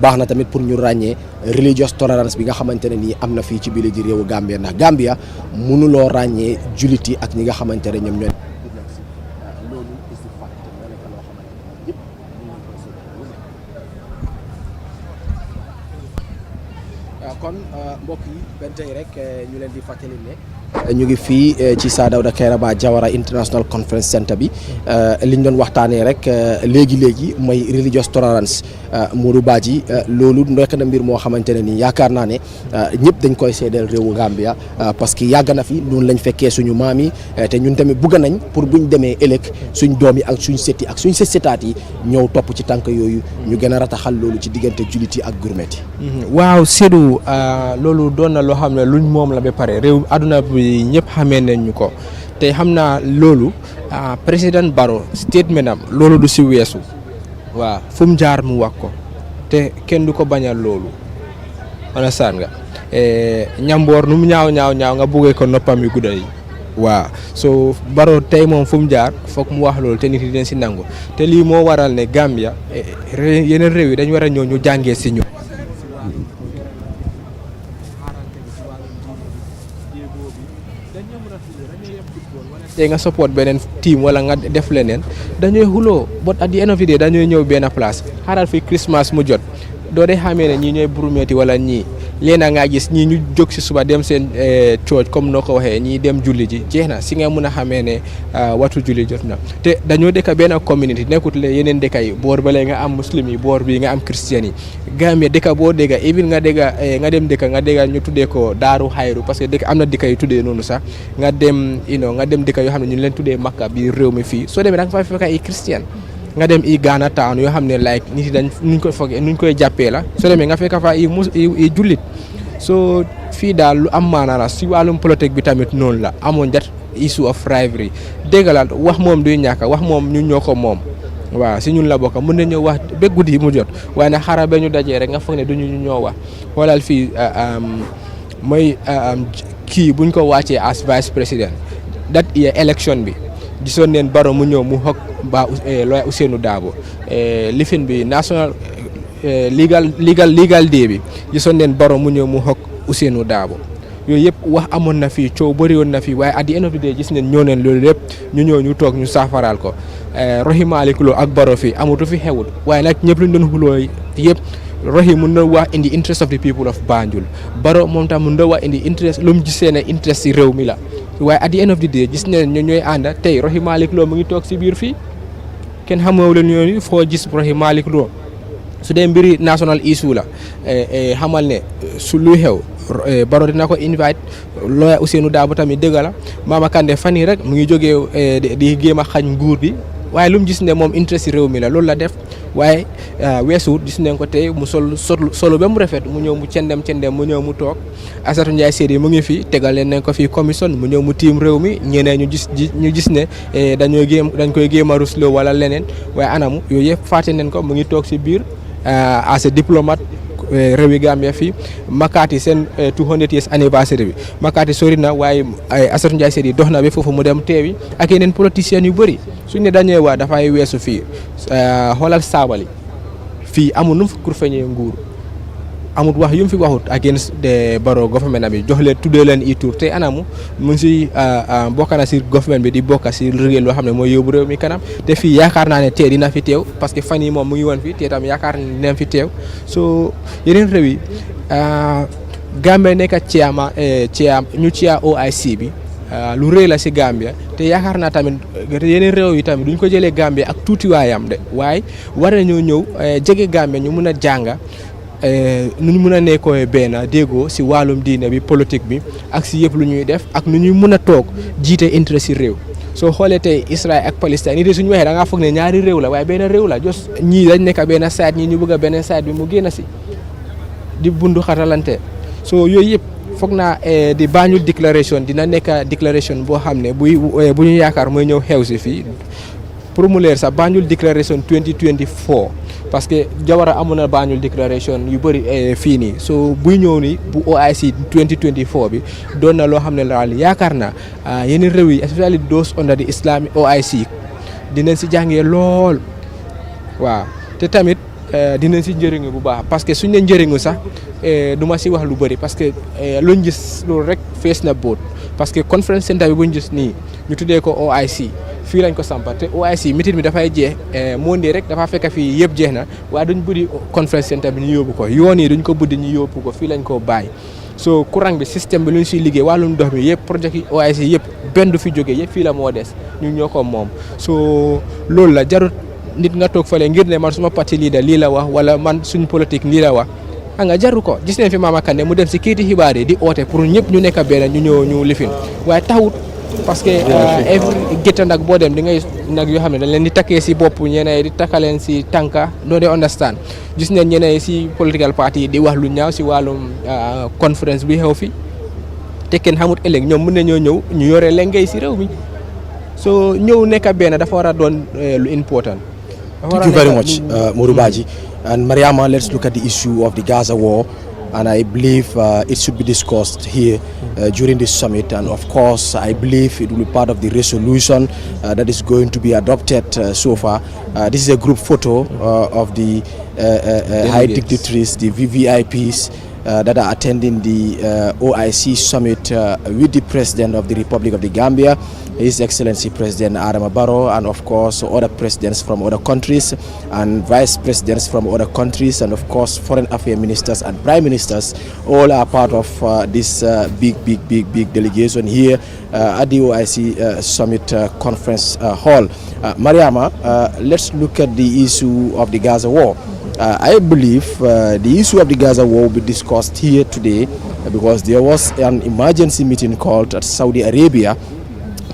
Speaker 4: baax na tamit pour ñu ràññee religious tolerance bi nga xamante ne nii am na fii ci biir ji réewu Gambia ndax Gambia mënuloo ràññee jullit yi ak ñi nga xamante ne ñoom ñooy loolu is the fact moo nekk loo xamante ne yëpp kon mbokk yi benn tey rek ñu leen di fàttali ne ñu ngi fii ci Sir Dawda Kairaba Jawara International Conference Center bi li ñu doon waxtaanee rek léegi mooy religious tolerance Modou Badji loolu nekk na mbir moo xamante ne nii yaakaar naa ne ñëpp dañ koy seedeel réewu Gambia parce que yàgg na fi noonu lañ fekkee suñu maam yi te ñun tamit bugg nañ pour buñ demee ëllëg suñ doom yi ak suñ sët yi ak suñ sëtaat yi ñëw topp ci tànk yooyu ñu gën a rataxal loolu ci diggante jullit yi ak gourmet yi.
Speaker 5: waaw Seydou loolu doon na loo xam ne luñ moom la ba pare réew àdduna bi ñëpp xamee nañ ñu ko te xam naa loolu président Barrow statement am loolu du si weesu waaw fu mu jaar mu wax ko te kenn du ko bañal loolu understand nga ñamboor nu mu ñaaw nga buggee ko noppam yu gudda yi waaw so Barrow tey moom fu mu jaar foog mu wax loolu te nit yi dañ si nangu te lii moo waral ne Gambia yeneen réew yi dañ war a ñëw ñu jàngee si ñu tey nga support beneen team wala nga def leneen dañuy xuloo but at the end of the day dañuy ñëw benn place xaaral fi Christmas mu jot doo dee xamee ne ñii ñooy burumeeti wala ñii leena nga gis ñii ñu jóg si suba dem seen church comme noo ko waxee ñii dem julli ji jeex na si nga mun a xamee ne waxtu julli jot na te dañoo dëkk benn community nekkut le yeneen dëkk yi boor bale nga am muslim yi boor bi nga am christian yi Gambia dëkk boo dégga even nga dégga nga dem dëkk nga dégga ñu tuddee ko daaru xayru parce que dëkk am na dëkk yu tuddee noonu sax nga dem nga dem dëkk yoo xam ne ñu leen tuddee Makka bi réew mi fii soo demee da nga fa fekk ay christian nga dem i Ghana town yoo xam ne like nit yi dañ nuñ koy foogee nuñ koy jàppee la soo demee nga fekk fa i jullit so fii daal lu am maanaa la si wàllum politique bi tamit noonu la amoon jat issue of rivalry dégg la wax moom duy ñàkk wax moom ñun ñoo ko moom waaw si ñun la bokk mën nañu wax ba guddi mu jot waaye nag xaaral ba ñu dajee rek nga foog ne duñu ñoo wax xoolal fii mooy kii buñ ko wàccee as vice président that year election bi gisoon neen Barrow mu ñëw mu xog ba lawyer Ousainou Darboe lifin bi national legal day bi gisoon neen Barrow mu ñëw mu xog Ousainou Darboe yooyu yëpp wax amoon na fii coow bëri woon na fii waaye at the end of the day gis neen ñoo neen loolu lépp ñu ñëw ñu toog ñu saafaraal ko Rohey Malick Lowe ak Barrow fii amatu fi xewul waaye nag ñëpp luñ doon xuloo yëpp Rohey mun na wax in the interest of the people of Banjul Barrow moom tam mun na wax in the interest lu mu gisee ne interest si réew mi la waaye at the end of the day gis neen ñoo ñooy ànda tey Rohey Malick Lowe mu ngi toog si biir fii kenn xamoo leen yoon foo gis Rohey Malick Lowe su dee mbiri national issue la xamal ne su luy xew Barrow dina ko invite lawyer Ousainou Darboe tamit dëgg la Mama Kandeh fan yii rek mu ngi jógee di géem a xañ nguur bi waaye lu mu gis ne moom interest si réew mi la loolu la def waaye weesuut gis nañ ko tey mu solo ba mu rafet mu ñëw mu cendem mu ñëw mu toog Asatou Ndiaye Seydi mu ngi fi tegal leen nañ ko fii commission mu ñëw mu tiim réew mi ñeneen ñu gis ne dañ koy géem a rusloo wala leneen waaye anamu yooyu yëpp fàtte nañ ko mu ngi toog si biir as a diplomate réewi Gambia fii Makati seen 200 years anniversary bi Makati sori na waaye Asatou Ndiaye Seydi dox na ba foofu mu dem teewi ak yeneen politiciens yu bëri suñ ne dañuy waa dafay weesu fii xoolal saabali fii amul nu mu fi kur feñee nguur amul wax yu mu fi waxut against the Barrow government bi jox leen tuddee leen i tour te anamu mu ngi si bokk na si government bi di bokk si liggéey loo xam ne mooy yóbbu réew mi kanam te fii yaakaar naa ne tey dina fi teew parce que fan yi moom mu ngi woon fii te tam yaakaar ne dina fi teew so yeneen réew yi Gambia nekk ñu ciya OIC bi lu rëy la si Gambia te yaakaar naa tamit yeneen réew yi tamit duñ ko jëlee Gambia ak tuutiwaayam de waaye war nañoo ñëw jege Gambia ñu mun a jànga nu ñu mun a nekkoo benn déggoo si wàllum diine bi politique bi ak si yëpp lu ñuy def ak nu ñuy mun a toog jiite intérêt si réew soo xoolee tey Israël ak Palestine nit yi suñu waxee da ngaa foog ne ñaari réew la waaye benn réew la jos ñii dañ nekk benn side ñii ñu bëgg a beneen side bi mu génn si di bundu xatalante soo yooyu yëpp foog naa di Banjul déclaration dina nekk déclaration boo xam ne bu ñu yaakaar mooy ñëw xew si fii pour mu leer sax Banjul déclaration 2024 parce que Jawara amoon na Banjul déclaration yu bëri fii nii so buy ñëw ni bu OIC 2024 bi doon na loo xam ne daal yaakaar naa yeneen réew yi especially those under the Islamic OIC dinañ si jàngee lool waaw te tamit dinañ si njëriñu bu baax parce que suñ ne njëriñu sax du ma si wax lu bëri parce que luñ gis loolu rek fees na boot parce que conference center bi buñ gis nii ñu tuddee ko OIC fii lañ ko sampa te OIC meeting bi dafay jeex monde rek dafa fekk fii yëpp jeex na waaye duñ buddi conference center bi ñu yóbbu ko yoon yi duñ ko buddi ñu yóbbu ko fii lañ ko bàyyi so courant bi système bi lu ñu siy liggéey wàllum ndox mi yëpp projet yi OIC yëpp benn du fi jógee yëpp fii la moo des ñun ñoo ko moom so loolu la jarut nit nga toog fële ngir ne man suma parti leader lii la wax wala man suñ politique lii la wax nga jaru ko gis nañ fi Mama Kandeh mu dem si kiiti xibaar yi di oote pour ñëpp ñu nekk benn ñu ñëw ñu lifin waaye taxut parce que gétta nag boo dem di ngay nag yoo xam ne dañ leen di takkee si bopp ñeneen di takkaleen si tànka doo dee understand gis nañ ñeneen si political party di wax lu ñaaw si wàllum conférence bi xew fi te kenn xamut ëllëg ñoom mën nañoo ñëw ñu yore lengay si réew mi so ñëw nekk benn dafa war a doon lu important.
Speaker 4: Thank you very much, Modou Badji. And Mariama, let's look at the issue of the Gaza war. And I believe it should be discussed here during this summit. And of course, I believe it will be part of the resolution that is going to be adopted so far. This is a group photo of the high dignitaries, the VVIPs, that are attending the OIC Summit with the President of the Republic of the Gambia, His Excellency President Adama Barrow, and of course other presidents from other countries and vice presidents from other countries, and of course foreign affairs ministers and prime ministers. All are part of this big delegation here at the OIC Summit Conference Hall. Mariama, let's look at the issue of the Gaza war. I believe the issue of the Gaza war will be discussed here today because there was an emergency meeting called at Saudi Arabia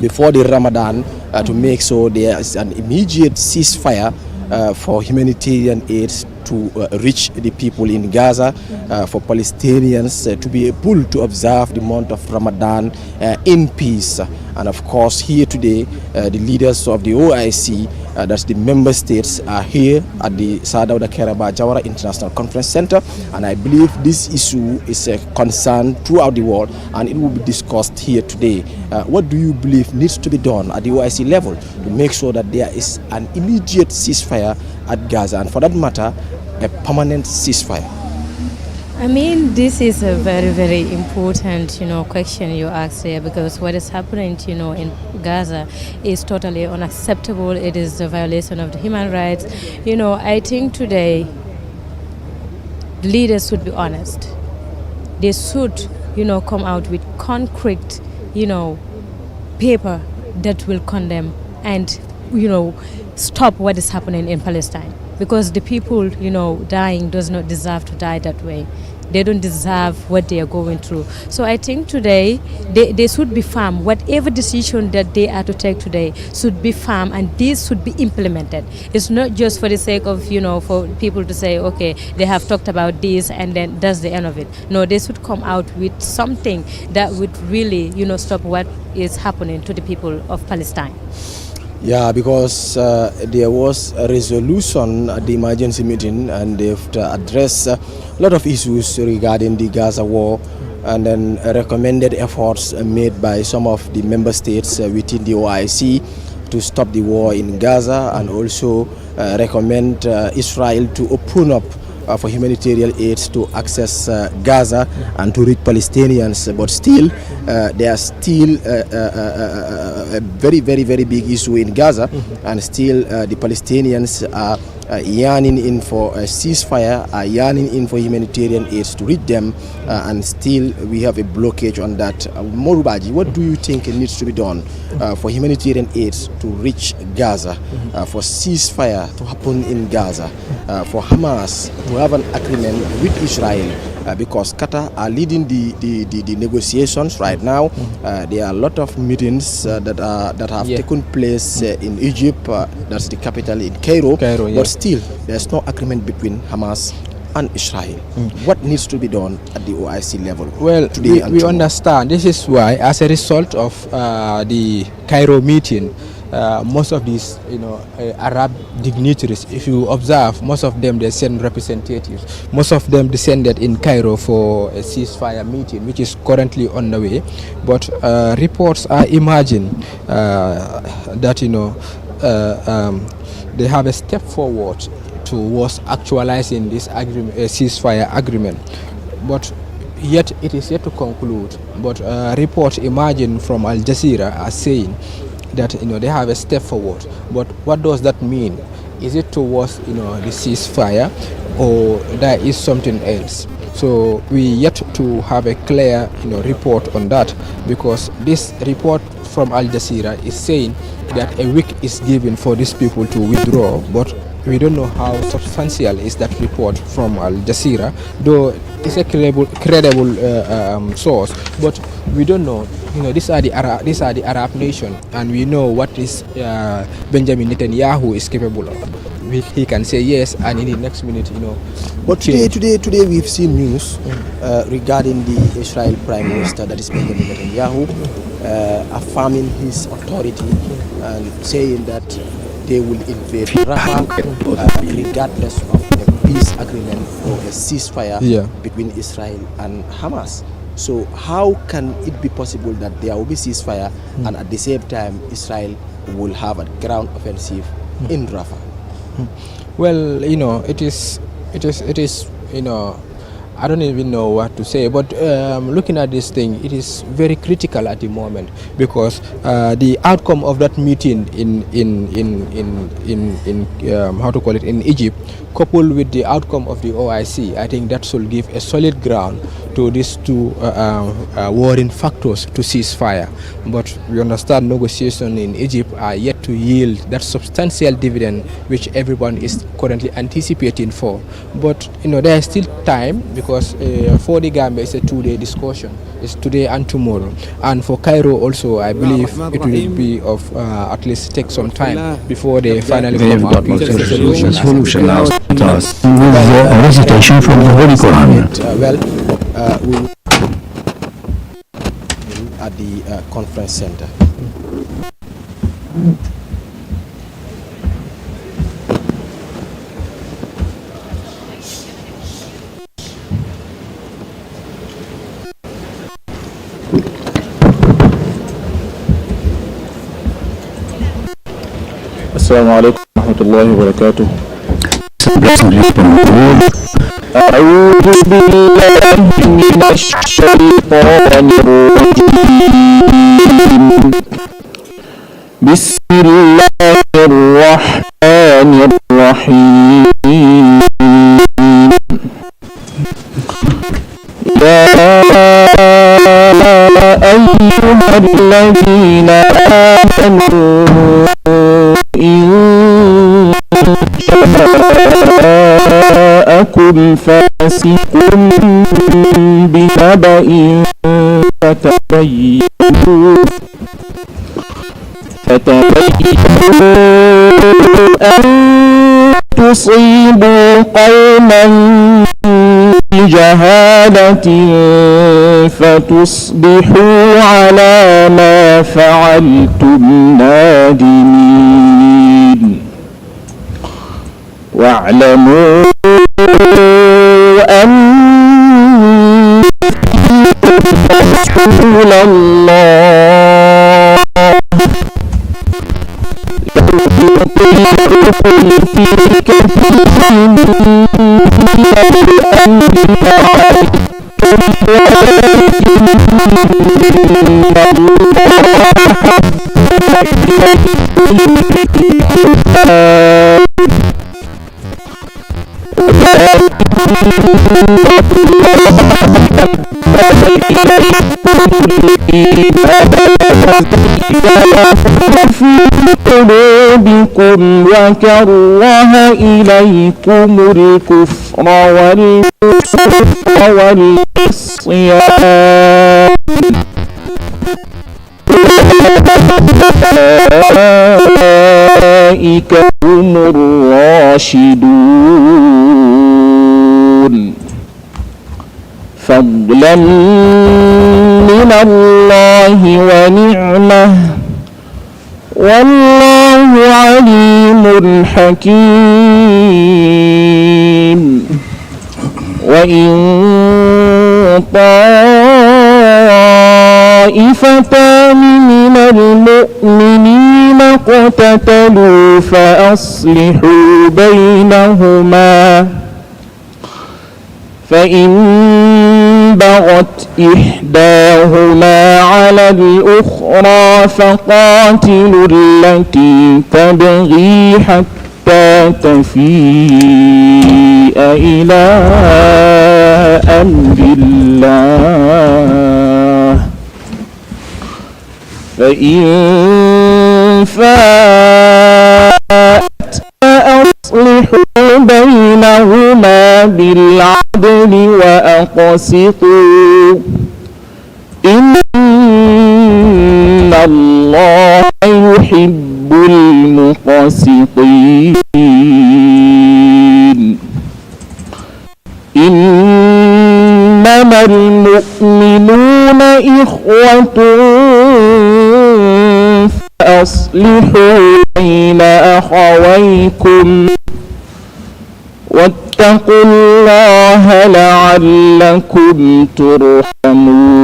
Speaker 4: before the Ramadan to make sure there is an immediate ceasefire for humanitarian aid to reach the people in Gaza, for Palestinians to be able to observe the month of Ramadan in peace. And of course here today the leaders of the OIC, that's the member states, are here at the Sadauda Kairaba Jawara International Conference Center, and I believe this issue is a concern throughout the world and it will be discussed here today. What do you believe needs to be done at the OIC level to make sure that there is an immediate ceasefire at Gaza, and for that matter a permanent ceasefire?
Speaker 6: I mean, this is a very important, question you asked here, because what is happening, in Gaza is totally unacceptable. It is a violation of the human rights. I think today leaders should be honest. They should, come out with concrete, paper that will condemn and, stop what is happening in Palestine. Because the people, dying does not deserve to die that way. They don't deserve what they are going through. So I think today they should be firm. Whatever decision that they are to take today should be firm, and this should be implemented. It's not just for the sake of, for people to say, okay, they have talked about this and then that's the end of it. No, they should come out with something that would really, stop what is happening to the people of Palestine.
Speaker 4: Yeah, because there was a resolution at the emergency meeting, and they've addressed a lot of issues regarding the Gaza war, and then recommended efforts made by some of the member states within the OIC to stop the war in Gaza, and also recommend Israel to open up for humanitarian aid to access Gaza and to reach Palestinians. But still, there are still a very big issue in Gaza, and still the Palestinians are yearning in for a ceasefire, are yearning in for humanitarian aid to reach them, and still we have a blockage on that. Morubaji, what do you think needs to be done for humanitarian aid to reach Gaza, for ceasefire to happen in Gaza, for Hamas to have an agreement with Israel, because Qatar are leading the negotiations right now. There are a lot of meetings that have taken place in Egypt, that's the capital, in Cairo, but still there's no agreement between Hamas and Israel. What needs to be done at the OIC level?
Speaker 5: Well, we understand. This is why, as a result of the Cairo meeting, most of these, Arab dignitaries, if you observe, most of them, they send representatives. Most of them descended in Cairo for a ceasefire meeting, which is currently on the way. But reports are emerging that, they have a step forward towards actualizing this ceasefire agreement. But yet it is yet to conclude. But reports emerging from Al Jazeera are saying that they have a step forward. But what does that mean? Is it towards the ceasefire, or there is something else? So we yet to have a clear report on that, because this report from Al Jazeera is saying that a week is given for these people to withdraw, but we don't know how substantial is that report from Al Jazeera, though it's a credible source, but we don't know. These are the Arab nation, and we know what is Benjamin Netanyahu is capable of. He can say yes, and in the next minute,
Speaker 4: But today we've seen news regarding the Israel Prime Minister, that is Benjamin Netanyahu, affirming his authority and saying that they will invade Rafah regardless of a peace agreement or a ceasefire between Israel and Hamas. So how can it be possible that there will be ceasefire and at the same time Israel will have a ground offensive in Rafah?
Speaker 5: Well, it is I don't even know what to say, but looking at this thing, it is very critical at the moment because the outcome of that meeting in how to call it, in Egypt, coupled with the outcome of the OIC, I think that should give a solid ground to these two warring factors to cease fire. But we understand negotiations in Egypt are yet to yield that substantial dividend which everyone is currently anticipating for. But there is still time because for the Gambia it's a 2-day discussion. It's today and tomorrow. And for Cairo also, I believe it will be of at least take some time before they finally come out with a resolution.
Speaker 7: With the recitation from the Holy Quran.
Speaker 4: We will at the conference center.
Speaker 7: Assalamu alaikum wa rahmatullahi wa barakatuh. أعوذ بالله من الشيطان الرجيم بسم الله الرحمن الرحيم يا أيها الذين آمنوا إن جاءكم فاسق بنبأ فتبينوا أن تصيبوا قوما بجهالة فتصبحوا على ما فعلتم نادمين واعلموا أن رسول الله يطيعكم في كثير من في قلوبكم وكره إليكم الكفر والفسوق والعصيان أولئك هم الراشدون فضلا من الله ونعمه والله عليم حكيم وإن طائفتان من المؤمنين اقتتلوا فأصلحوا بينهما فإن بغت إحداهما على الأخرى فقاتلوا التي تبغي حتى تفيء إلى أمر الله فإن فاءت فأصلحوا بينهما بالعدل وأقسطوا إن الله يحب المقسطين إنما المؤمنون إخوة فأصلحوا بين أخويكم واتقوا الله لعلكم ترحمون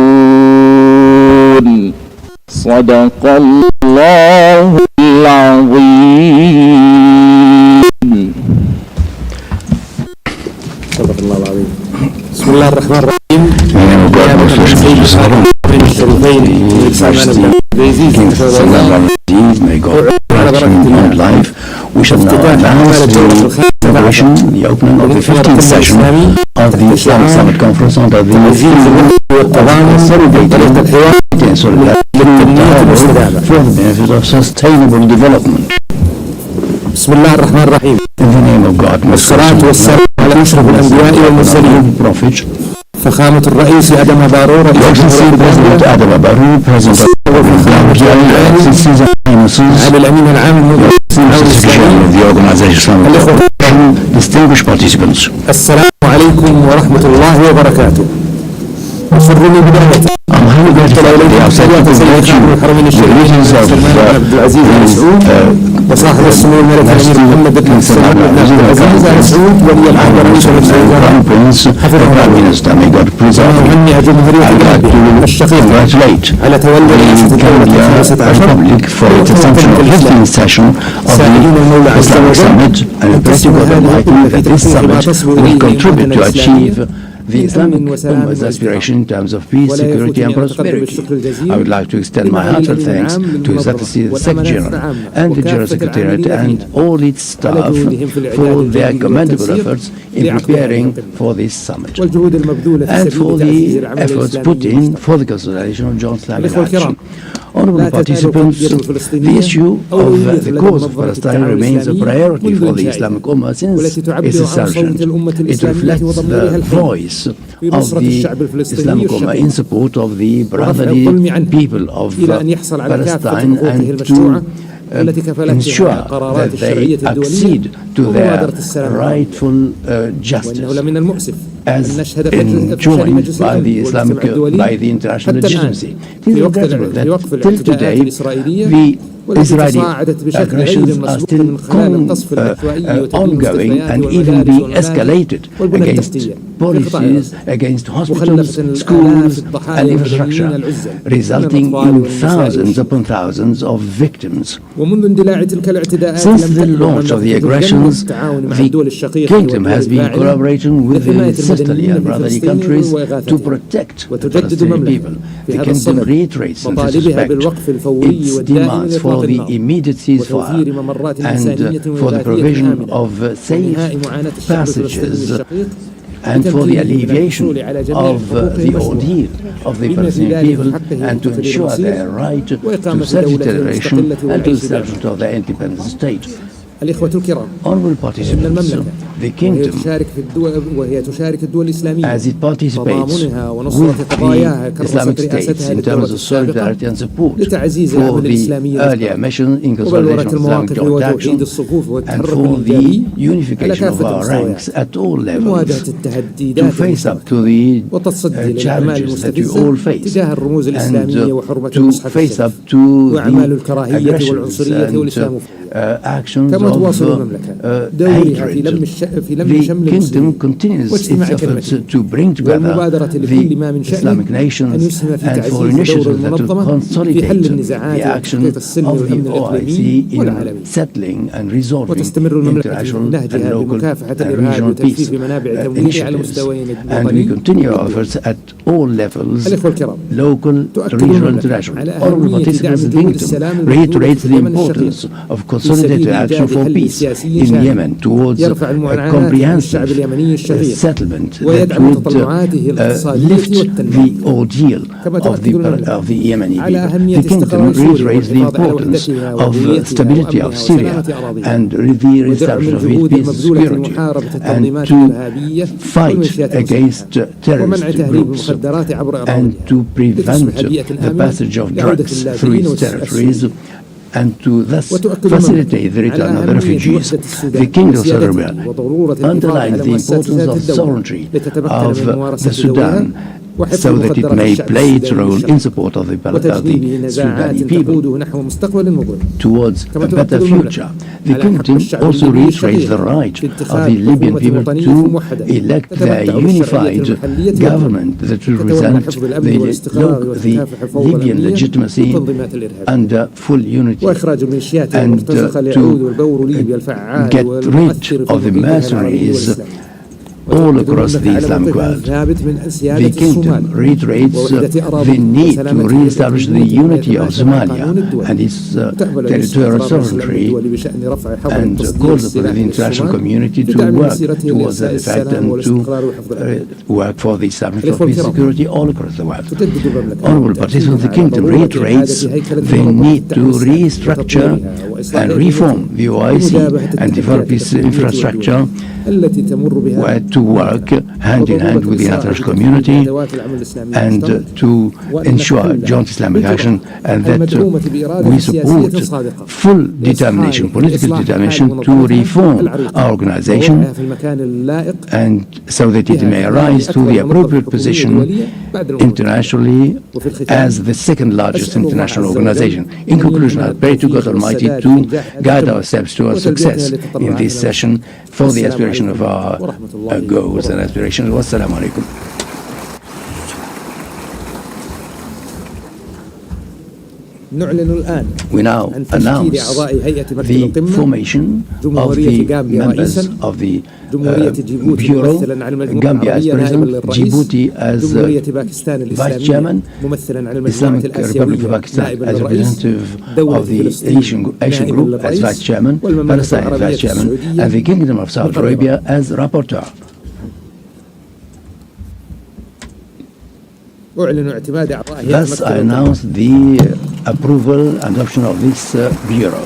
Speaker 7: صدق الله العظيم.
Speaker 4: صدق الله العظيم.
Speaker 7: بسم الله الرحمن الرحيم. May God bless you and life. We shall now announce the celebration, the opening of the 15th session of the Islamic Summit Conference under the theme of celebrating and solidarity for the benefit of sustainable development.
Speaker 8: بسم الله الرحمن الرحيم.
Speaker 7: In the name of God,
Speaker 8: والصلاة والسلام على أشرف الأنبياء والمرسلين. فخامة الرئيس آدم بارو
Speaker 7: President Adam Barrow, President of
Speaker 8: على الأمين العام
Speaker 7: of the organization, distinguished participants.
Speaker 8: السلام عليكم ورحمة الله وبركاته. وسرني بداية
Speaker 7: I'm highly grateful to the outset to congratulate you the regions of
Speaker 8: عبد العزيز آل سعود وصاحب السمو الملك الأمير محمد بن سلمان بن عبد العزيز آل سعود ولي العهد رئيس الوزراء حفظه الله وهنئ جمهورية غامبيا الشقيقة على تولي رئاسة الدولة 15
Speaker 7: for the assumption of the 15th session of the Islamic Summit, and the God Almighty that this summit will contribute to achieve the Islamic Ummah's aspiration in terms of peace, security and prosperity. I would like to extend my heartfelt thanks to His Excellency the Secretary General and the General Secretariat and all its staff for their commendable efforts in preparing for this summit and for the efforts put in for the consolidation of joint Islamic action. Honourable participants, the issue of the cause of Palestine remains a priority for the Islamic Ummah since its insertion. It reflects the voice of the Islamic Ummah in support of the brotherly people of Palestine and to ensure that they accede to their rightful justice as enjoined by the international legitimacy. It is regrettable that till today the Israeli aggressions are still ongoing and even being escalated against policies, against hospitals, schools and infrastructure, resulting in thousands upon thousands of victims. Since the launch of the aggressions, the Kingdom has been collaborating with the sisterly and brotherly countries to protect the Palestinian people. The Kingdom reiterates in this respect its demands for the immediate ceasefire and for the provision of safe passages and for the alleviation of the ordeal of the Palestinian people and to ensure their right to self-determination and to the establishment of their independent state. Honourable participants, the Kingdom, as it participates with the Islamic states in terms of solidarity and support for the earlier mission in consolidation of Islamic joint action and for the unification of our ranks at all levels, to face up to the challenges that we all face and to face up to the aggressions and actions of hatred. The Kingdom continues its efforts to bring together the Islamic nations and for initiatives that will consolidate the action of the OIC in settling and resolving international and local and regional peace initiatives. And we continue our efforts at all levels, local, regional, international. Honourable participants, the Kingdom reiterates the importance of consolidated action for peace in Yemen towards a comprehensive settlement that would lift the ordeal of the Yemeni people. The Kingdom reiterates the importance of stability of Syria and the reestablishment of its peace and security and to fight against terrorist groups and to prevent the passage of drugs through its territories and to thus facilitate the return of the refugees. The King of Saudi Arabia underlines the importance of sovereignty of the Sudan so that it may play its role in support of the Sudani people towards a better future. The Kingdom also reiterates the right of the Libyan people to elect their unified government that will represent the Libyan legitimacy under full unity and to get rid of the mercenaries
Speaker 8: all across the Islamic world. The Kingdom reiterates the need to re-establish the unity of Somalia and its territorial sovereignty, and calls upon the international community to work towards that effect and to work for the establishment of peace and security all across the world. Honorable participants, the Kingdom reiterates the need to restructure and reform the OIC and develop its infrastructure to work hand in hand with the international community and to ensure joint Islamic action, and that we support full determination, political determination to reform our organization, and so that it may rise to the appropriate position internationally as the second largest international organization. In conclusion, I pray to God Almighty to guide our steps towards success in this session for the aspiration of our goals and aspirations. Wassalamu alaikum. We now announce the formation of the members of the Bureau, Gambia as President, Djibouti as Vice Chairman, Islamic Republic of Pakistan as representative of the Asian Group as Vice Chairman, Palestine as Vice Chairman, and the Kingdom of Saudi Arabia as Rapporteur. Thus, I announce the approval and adoption of this Bureau.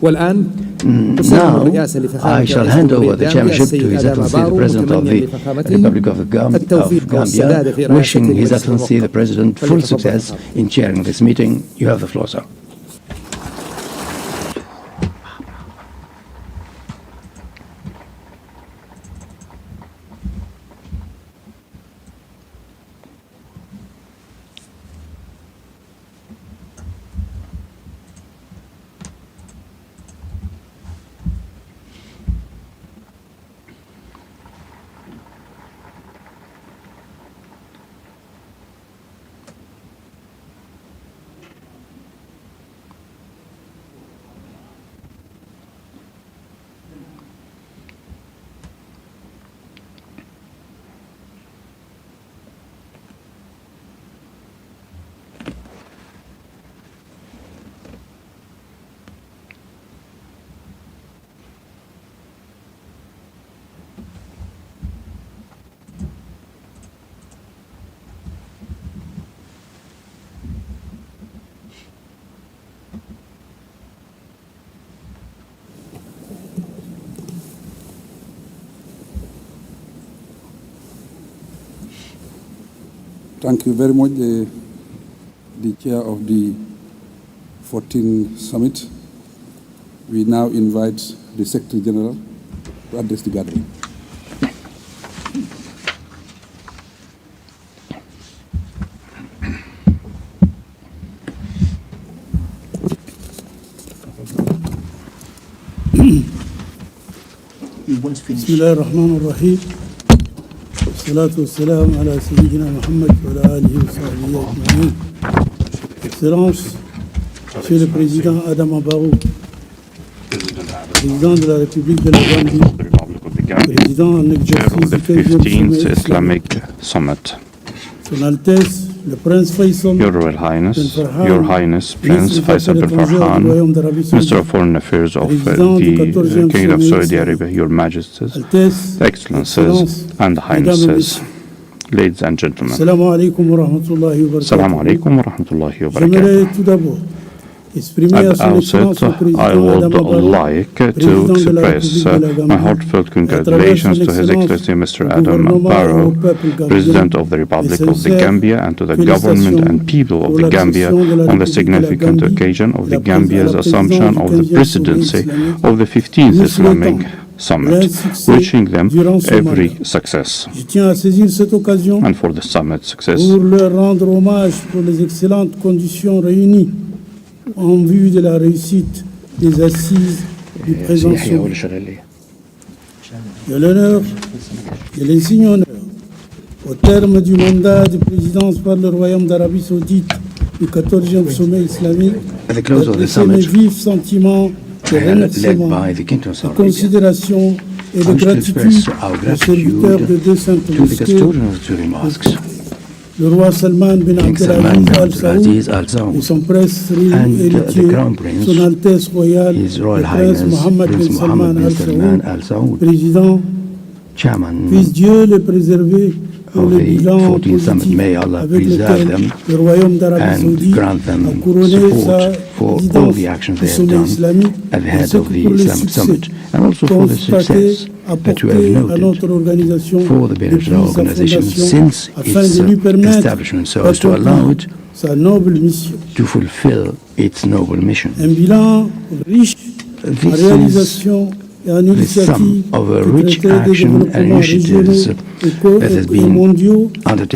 Speaker 8: Now, I shall hand over the chairmanship to His Excellency the President of the Republic of Gambia, wishing His Excellency the President full success in chairing this meeting. You have the floor, sir.
Speaker 9: Thank you very much, the chair of the 14th Summit. We now invite the Secretary General to address the gathering.
Speaker 10: Bismillah ar-Rahman ar-Rahim. Salatu wassalam ala Sayyidina Muhammad wa ala alihi wa sahbihi ajma'in. Excellence, Monsieur le Président Adama Barrow, Président de la République de la Gambie, Président en exercice du 15th
Speaker 11: Islamic Summit.
Speaker 10: Son Altesse, le Prince Faisal,
Speaker 11: Your Royal Highness, Your Highness Prince Faisal bin Farhan, Minister of Foreign Affairs of the Kingdom of Saudi Arabia, Your Majesties, Excellencies, and Highnesses, ladies and gentlemen.
Speaker 10: Assalamu alaikum wa rahmatullahi wa barakatuh.
Speaker 11: Assalamu alaikum wa rahmatullahi wa barakatuh. At the outset, I would like to express my heartfelt congratulations to His Excellency Mr. Adam Barrow, President of the Republic of the Gambia, and to the government and people of the Gambia on the significant occasion of the Gambia's assumption of the presidency of the 15th Islamic Summit, wishing them every success, and for the summit success.
Speaker 10: Pour leur rendre hommage pour les excellentes conditions réunies en vue de la réussite des assises du présent sommet. De l'honneur et l'insigne honneur, au terme du mandat de présidence par le Royaume d'Arabie Saoudite du 14e sommet islamique, d'adresser mes vifs sentiments de remerciement, de considération et de gratitude aux serviteurs de deux saintes mosquées, le roi Salman bin Abdelaziz Al Saoud et son prince héritier, son Altesse royale, le prince Mohammed bin Salman Al Saoud, président. Puisse Dieu les préserver pour le bilan positif avec lequel le royaume d'Arabie Saoudite a couronné sa présidence du sommet islamique, ainsi que pour le succès constaté apporté à notre organisation depuis sa fondation afin de lui permettre d'accomplir sa noble mission. Un bilan riche en réalisations et en initiatives de traités de développement régionaux et mondiaux avec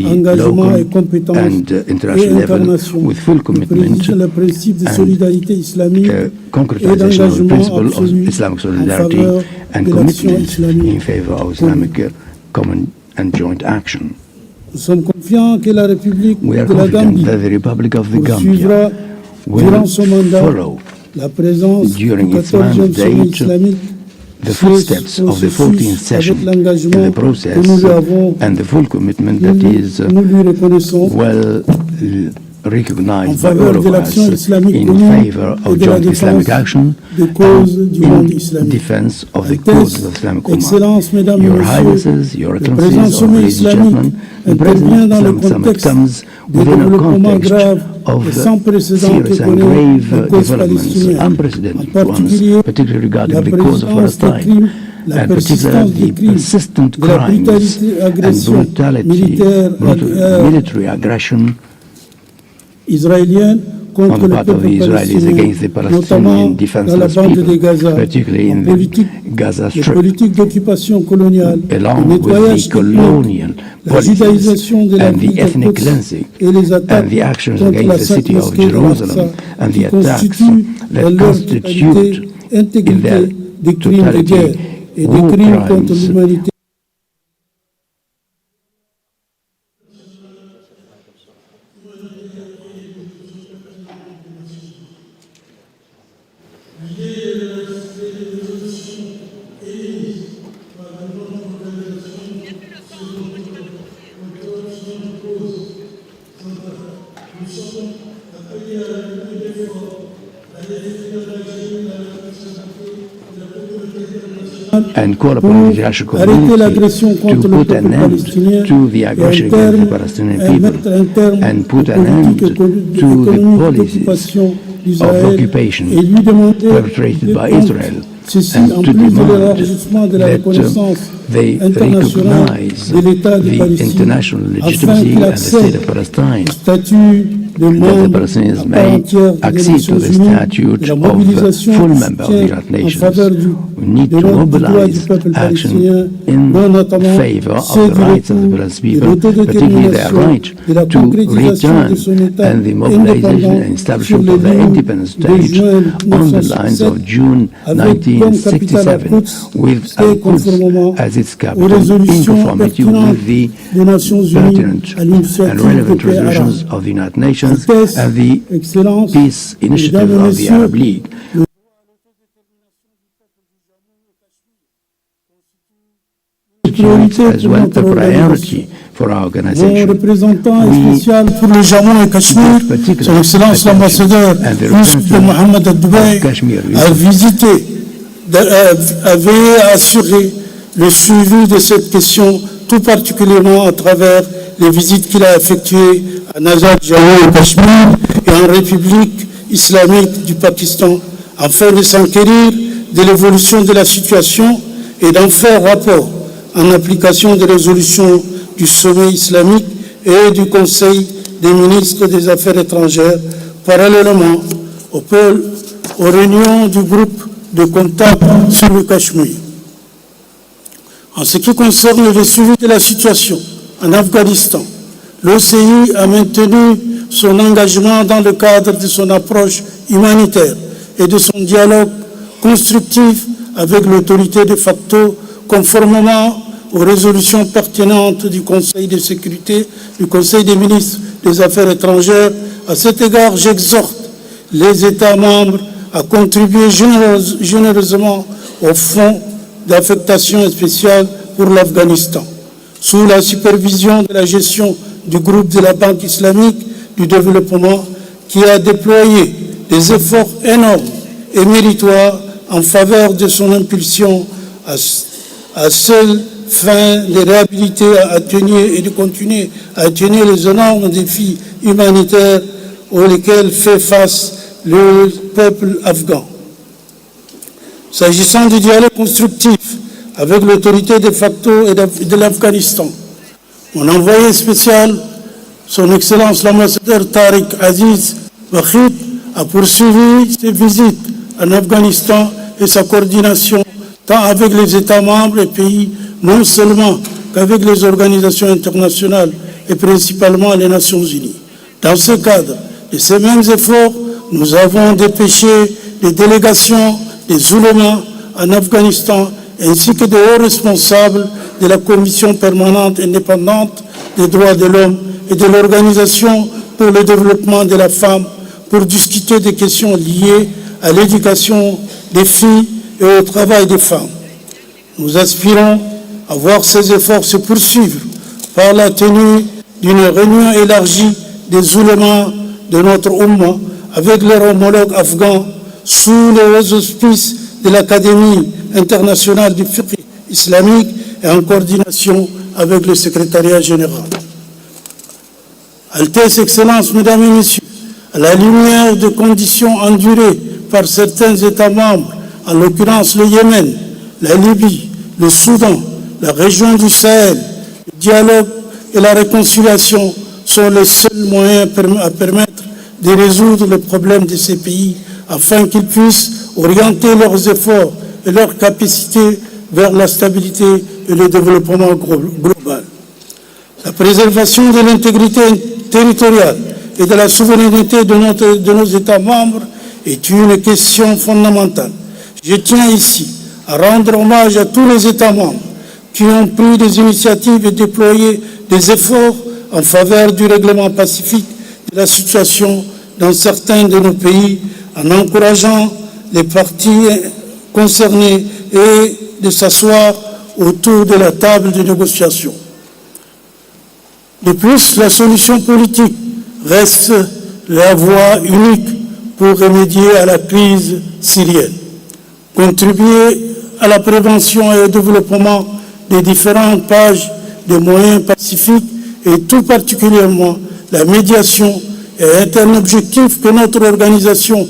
Speaker 10: engagement et compétences et incarnation de le principe de solidarité islamique et d'engagement absolu en faveur de l'action islamique commune. Nous sommes confiants que la République de la Gambie poursuivra durant son mandat la présence du 14e sommet islamique,
Speaker 8: the footsteps of the 14th session in the process and the full commitment that is well recognized by all of us in favor of joint Islamic action and in defense of the cause of Islamic Ummah. Your Highnesses, Your Excellencies, ladies and gentlemen, the President Islamic Summit comes within a context of serious and grave developments, unprecedented ones, particularly regarding the cause of Palestine, and particularly the persistent crimes and brutality, military aggression on the part of the Israelis against the Palestinian defenseless people, particularly in the Gaza Strip, along with the colonial policies and the ethnic cleansing and the actions against the city of Jerusalem and the attacks that constitute in their totality war crimes. And call upon the international community to put an end to the aggression against the Palestinian people and put an end to the policies of occupation perpetrated by Israel, and to demand that they recognize the international legitimacy and the state of Palestine, that the Palestinians may accede to the statute of full member of the United Nations. We need to mobilize action in favor of the rights of the Palestinian people, particularly their right to return and the mobilization and establishment of the independent state on the lines of June 1967 with Al-Quds as its capital, in conformity with the pertinent and relevant resolutions of the United Nations and the peace initiative of the Arab League. As well the priority for our organization.
Speaker 10: Mon représentant spécial pour le Jammu et Cachemire, son Excellence l'ambassadeur Mohamed Al-Dubaï, avait assuré le suivi de cette question, tout particulièrement à travers les visites qu'il a effectuées à Nazar, Jammu et Cachemire et en République islamique du Pakistan, afin de s'enquérir de l'évolution de la situation et d'en faire rapport en application des résolutions du sommet islamique et du Conseil des ministres des Affaires étrangères, parallèlement aux réunions du groupe de contact sur le Cachemire. En ce qui concerne le suivi de la situation en Afghanistan, l'OCI a maintenu son engagement dans le cadre de son approche humanitaire et de son dialogue constructif avec l'autorité de facto, conformément aux résolutions pertinentes du Conseil de sécurité, du Conseil des ministres des Affaires étrangères. À cet égard, j'exhorte les États membres à contribuer généreusement au fonds d'affectation spéciale pour l'Afghanistan, sous la supervision de la gestion du groupe de la Banque islamique du développement, qui a déployé des efforts énormes et méritoires en faveur de son impulsion à seule fin de réhabiliter, à atténuer et de continuer à atténuer les énormes défis humanitaires auxquels fait face le peuple afghan. S'agissant du dialogue constructif avec l'autorité de facto et de l'Afghanistan, mon envoyé spécial, son Excellence l'ambassadeur Tariq Aziz Bakhit, a poursuivi ses visites en Afghanistan et sa coordination tant avec les États membres et pays, non seulement qu'avec les organisations internationales et principalement les Nations Unies. Dans ce cadre de ces mêmes efforts, nous avons dépêché des délégations des oulémas en Afghanistan ainsi que de hauts responsables de la Commission permanente indépendante des droits de l'homme et de l'Organisation pour le développement de la femme pour discuter des questions liées à l'éducation des filles et au travail des femmes. Nous aspirons à voir ces efforts se poursuivre par la tenue d'une réunion élargie des oulémas de notre Ummah avec leurs homologues afghans sous les auspices de l'Académie internationale du fiqh islamique et en coordination avec le secrétariat général. Altesse, Excellences, Mesdames et Messieurs, à la lumière des conditions endurées par certains États membres, en l'occurrence le Yémen, la Libye, le Soudan, la région du Sahel, le dialogue et la réconciliation sont les seuls moyens à permettre de résoudre les problèmes de ces pays afin qu'ils puissent orienter leurs efforts et leurs capacités vers la stabilité et le développement global. La préservation de l'intégrité territoriale et de la souveraineté de nos États membres est une question fondamentale. Je tiens ici à rendre hommage à tous les États membres qui ont pris des initiatives et déployé des efforts en faveur du règlement pacifique de la situation dans certains de nos pays, en encourageant les parties concernées et de s'asseoir autour de la table de négociation. De plus, la solution politique reste la voie unique pour remédier à la crise syrienne, contribuer à la prévention et au développement des différentes pages des moyens pacifiques et tout particulièrement la médiation est un objectif que notre organisation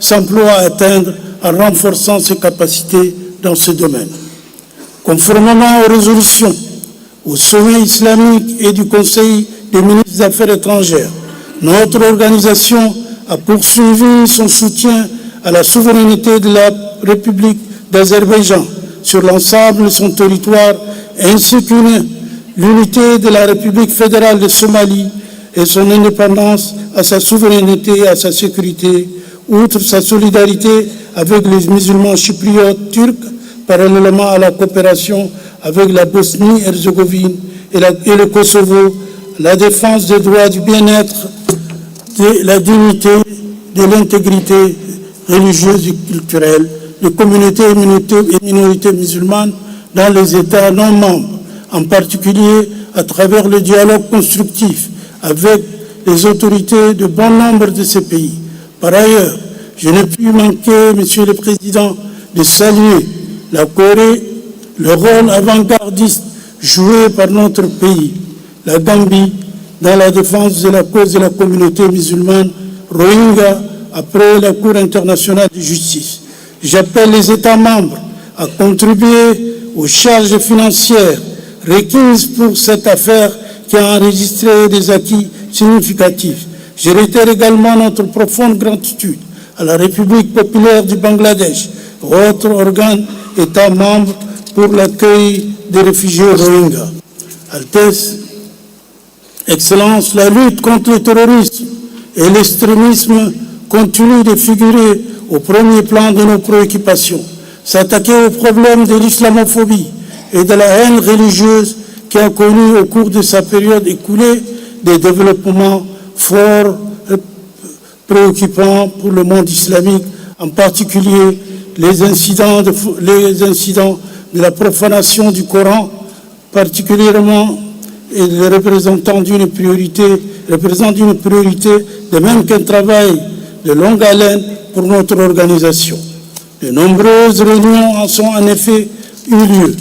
Speaker 10: s'emploie à atteindre en renforçant ses capacités dans ce domaine. Conformément aux résolutions, au sommet islamique et du Conseil des ministres des Affaires étrangères, notre organisation a poursuivi son soutien à la souveraineté de la République d'Azerbaïdjan sur l'ensemble de son territoire, ainsi que l'unité de la République fédérale de Somalie et son indépendance, à sa souveraineté et à sa sécurité, outre sa solidarité avec les musulmans chypriotes turcs, parallèlement à la coopération avec la Bosnie-Herzégovine et le Kosovo, la défense des droits du bien-être, de la dignité, de l'intégrité religieuse et culturelle des communautés et minorités musulmanes dans les États non membres, en particulier à travers le dialogue constructif avec les autorités de bon nombre de ces pays. Par ailleurs, je n'ai pu manquer, Monsieur le Président, de saluer la Corée, le rôle avant-gardiste joué par notre pays, la Gambie, dans la défense de la cause de la communauté musulmane Rohingya après la Cour internationale de justice. J'appelle les États membres à contribuer aux charges financières requises pour cette affaire qui a enregistré des acquis significatifs. Je réitère également notre profonde gratitude à la République populaire du Bangladesh, autre organe État membre, pour l'accueil des réfugiés Rohingyas. Altesse, Excellences, la lutte contre le terrorisme et l'extrémisme continue de figurer au premier plan de nos préoccupations. S'attaquer au problème de l'islamophobie et de la haine religieuse qui a connu au cours de sa période écoulée des développements forts préoccupants pour le monde islamique, en particulier les incidents de la profanation du Coran, particulièrement et les représentant d'une priorité, de même qu'un travail de longue haleine pour notre organisation. De nombreuses réunions en sont en effet eu lieu,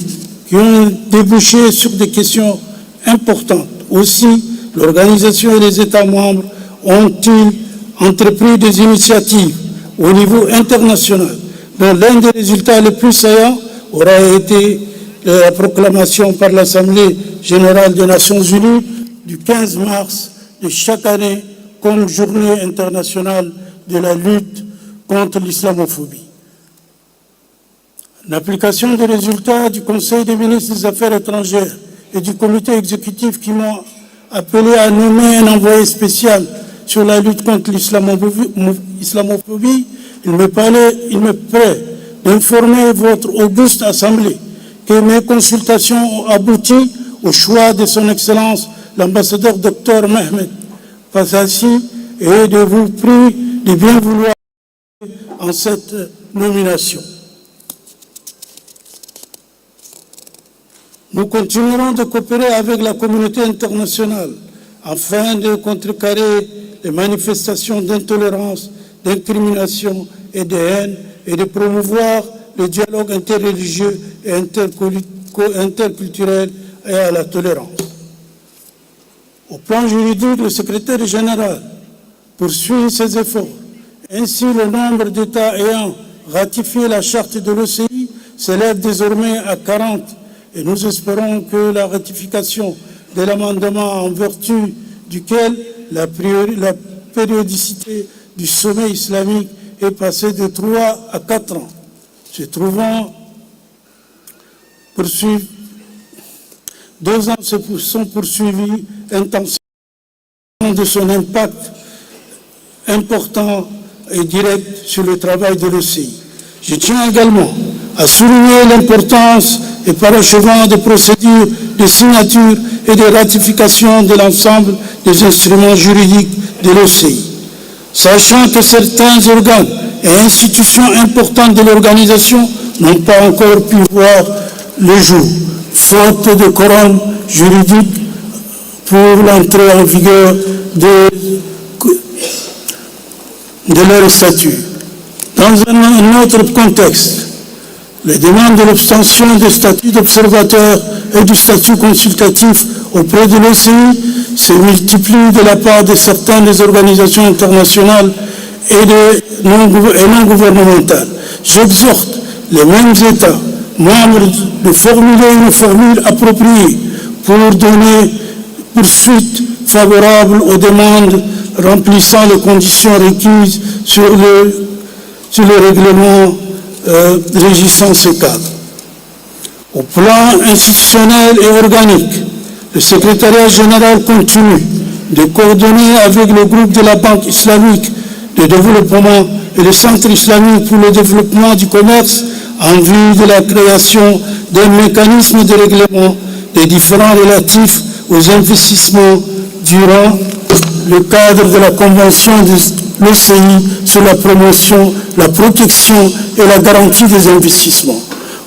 Speaker 10: qui ont débouché sur des questions importantes. Aussi, l'organisation et les États membres ont-ils entrepris des initiatives au niveau international, dont l'un des résultats les plus saillants aura été la proclamation par l'Assemblée générale des Nations unies du 15 mars de chaque année comme journée internationale de la lutte contre l'islamophobie. L'application des résultats du Conseil des ministres des Affaires étrangères et du comité exécutif qui m'ont appelé à nommer un envoyé spécial sur la lutte contre l'islamophobie, il me plaît d'informer votre auguste Assemblée que mes consultations ont abouti au choix de son Excellence l'ambassadeur Dr Mehmet Fasasi et de vous prier de bien vouloir en cette nomination. Nous continuerons de coopérer avec la communauté internationale afin de contrecarrer les manifestations d'intolérance, d'incrimination et de haine et de promouvoir le dialogue interreligieux et interculturel et à la tolérance. Au plan juridique, le secrétaire général poursuit ses efforts. Ainsi, le nombre d'États ayant ratifié la charte de l'OCI s'élève désormais à 40 et nous espérons que la ratification de l'amendement en vertu duquel la périodicité du sommet islamique est passée de 3 à 4 ans. Se trouvant poursuivis, 2 ans sont poursuivis intensément de son impact important et direct sur le travail de l'OCI. Je tiens également à souligner l'importance et parachevant des procédures de signature et de ratification de l'ensemble des instruments juridiques de l'OCI. Sachant que certains organes et institutions importantes de l'organisation n'ont pas encore pu voir le jour, faute de quorum juridique pour l'entrée en vigueur de leur statut. Dans un autre contexte, les demandes de l'obtention du statut d'observateur et du statut consultatif auprès de l'OCI se multiplient de la part de certaines des organisations internationales et non gouvernementales. J'exhorte les mêmes États membres de formuler une formule appropriée pour donner poursuite favorable aux demandes remplissant les conditions requises sur le règlement régissant ce cadre. Au plan institutionnel et organique, le secrétariat général continue de coordonner avec le groupe de la Banque islamique de développement et le Centre islamique pour le développement du commerce en vue de la création d'un mécanisme de règlement des différends relatifs aux investissements durant le cadre de la Convention de l'OCI sur la promotion, la protection et la garantie des investissements.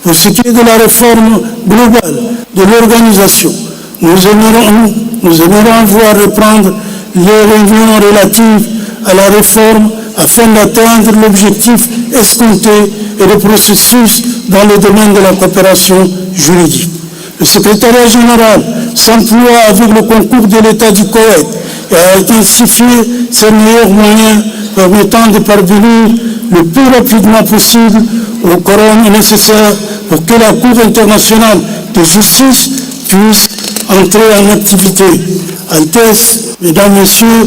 Speaker 10: Pour ce qui est de la réforme globale de l'organisation, nous aimerons voir reprendre les réunions relatives à la réforme afin d'atteindre l'objectif escompté et le processus dans le domaine de la coopération juridique. Le secrétariat général s'emploie avec le concours de l'État du Koweït et a intensifié ses meilleurs moyens permettant de parvenir le plus rapidement possible au quorum nécessaire pour que la Cour internationale de justice puisse entrer en activité. Altesse, Mesdames, Messieurs,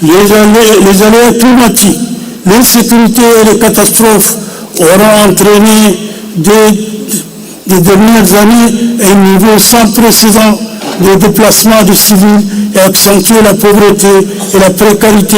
Speaker 10: les aléas climatiques, l'insécurité et les catastrophes auront entraîné des dernières années un niveau sans précédent de déplacement de civils et accentué la pauvreté et la précarité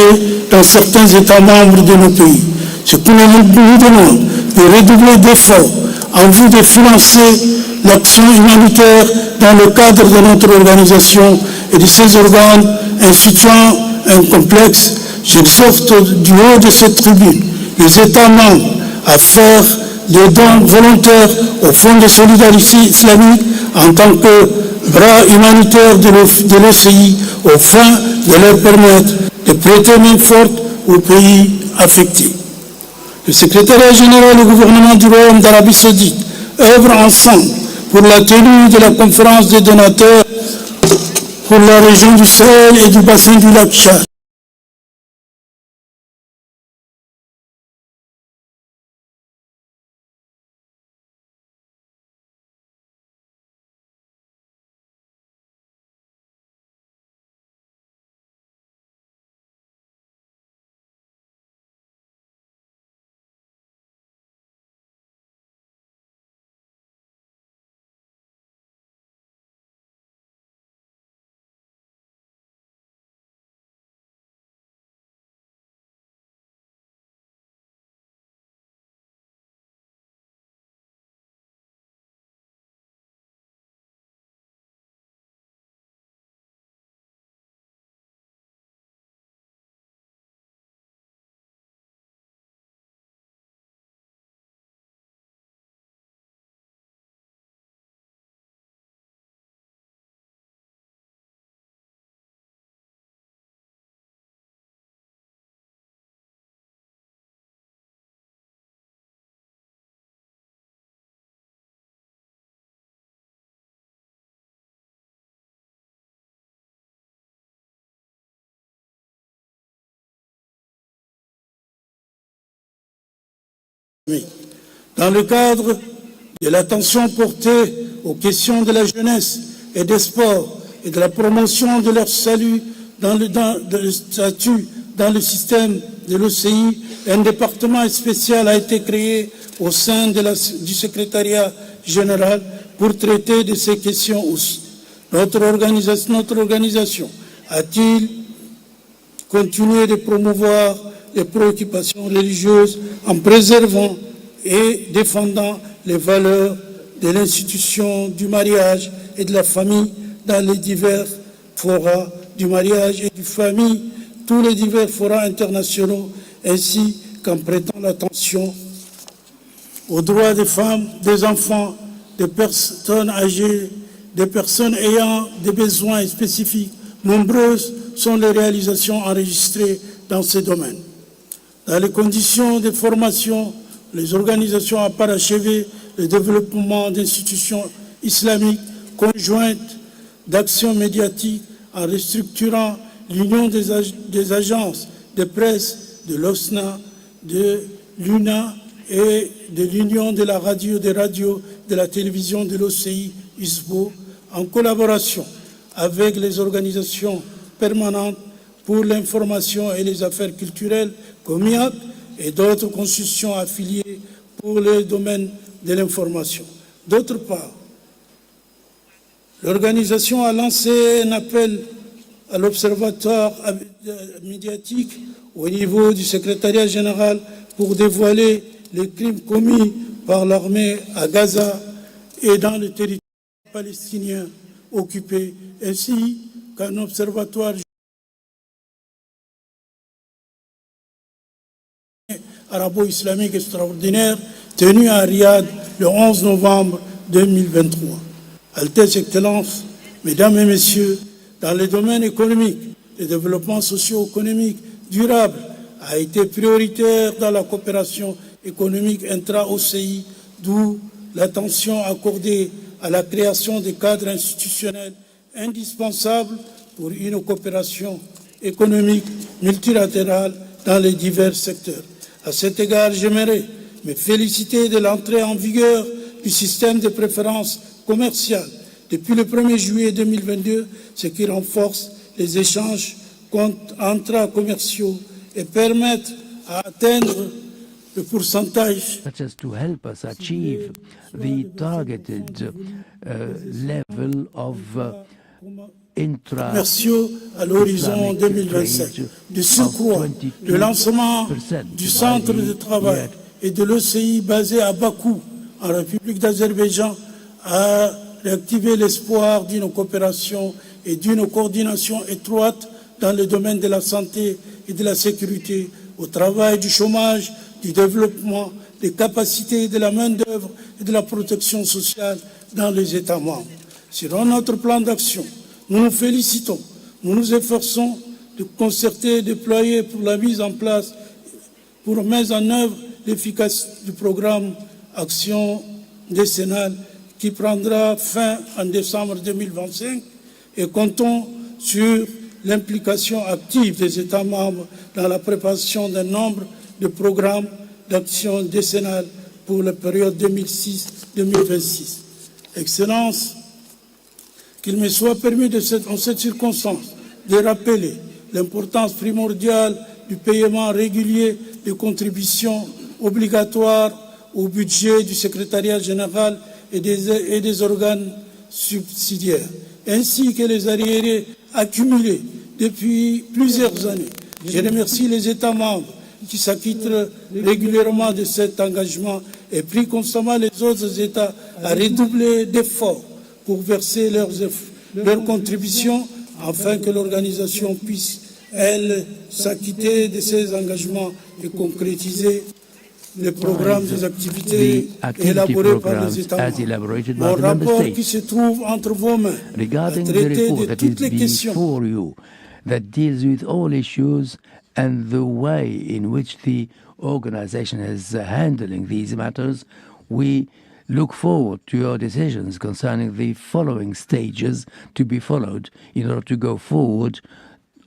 Speaker 10: dans certains États membres de nos pays. Ce qui nous demande de redoubler d'efforts en vue de financer l'action humanitaire dans le cadre de notre organisation et de ses organes instituant un complexe. J'exhorte du haut de cette tribune les États membres à faire des dons volontaires au Fonds de solidarité islamique en tant que bras humanitaire de l'OCI au fin de leur permettre de prêter main forte aux pays affectés. Le secrétariat général et le gouvernement du Royaume d'Arabie Saoudite œuvrent ensemble pour la tenue de la conférence des donateurs pour la région du Sahel et du bassin du lac Tchad. Dans le cadre de l'attention portée aux questions de la jeunesse et des sports et de la promotion de leur salut dans le statut dans le système de l'OCI, un département spécial a été créé au sein du secrétariat général pour traiter de ces questions aussi. Notre organisation a-t-il continué de promouvoir les préoccupations religieuses en préservant et défendant les valeurs de l'institution du mariage et de la famille dans les divers forats du mariage et du famille, tous les divers forats internationaux, ainsi qu'en prêtant l'attention aux droits des femmes, des enfants, des personnes âgées, des personnes ayant des besoins spécifiques. Nombreuses sont les réalisations enregistrées dans ces domaines. Dans les conditions de formation, les organisations ont parachevé le développement d'institutions islamiques conjointes d'action médiatique en restructurant l'union des agences de presse de l'OSNA, de l'UNA et de l'union de la radio, des radios, de la télévision de l'OCI, ISBO, en collaboration avec les organisations permanentes pour l'information et les affaires culturelles, COMIAC, et d'autres constitutions affiliées pour le domaine de l'information. D'autre part, l'organisation a lancé un appel à l'observatoire médiatique au niveau du secrétariat général pour dévoiler les crimes commis par l'armée à Gaza et dans le territoire palestinien occupé, ainsi qu'un observatoire arabo-islamique extraordinaire tenu à Riyad le 11 novembre 2023. Altesse Excellence, Mesdames et Messieurs, dans le domaine économique, le développement socio-économique durable a été prioritaire dans la coopération économique intra-OCI, d'où l'attention accordée à la création des cadres institutionnels indispensables pour une coopération économique multilatérale dans les divers secteurs. À cet égard, j'aimerais me féliciter de l'entrée en vigueur du système de préférence commerciale depuis le 1er juillet 2022, ce qui renforce les échanges intra-commerciaux et permettre à atteindre le pourcentage
Speaker 7: to help us achieve the targeted level of
Speaker 10: commerciaux à l'horizon 2027. De surcroît, le lancement du centre de travail et de l'OCI basé à Bakou, en République d'Azerbaïdjan, a réactivé l'espoir d'une coopération et d'une coordination étroite dans le domaine de la santé et de la sécurité, au travail, du chômage, du développement des capacités de la main-d'œuvre et de la protection sociale dans les États membres. Sur notre plan d'action, nous nous félicitons, nous nous efforçons de concerter et déployer pour la mise en place, pour mise en œuvre efficace du programme Action décennale qui prendra fin en décembre 2025 et comptons sur l'implication active des États membres dans la préparation d'un nombre de programmes d'action décennale pour la période 2006-2026. Excellence, qu'il me soit permis en cette circonstance de rappeler l'importance primordiale du paiement régulier des contributions obligatoires au budget du secrétariat général et des organes subsidiaires, ainsi que les arriérés accumulés depuis plusieurs années. Je remercie les États membres qui s'acquittent régulièrement de cet engagement et prie constamment les autres États à redoubler d'efforts pour verser leurs contributions afin que l'organisation puisse, elle, s'acquitter de ses engagements et concrétiser les programmes des activités élaborés par les États membres. Mon rapport qui se trouve entre vos mains a traité de toutes les questions
Speaker 12: that deals with all issues and the way in which the organization is handling these matters. We look forward to your decisions concerning the following stages to be followed in order to go forward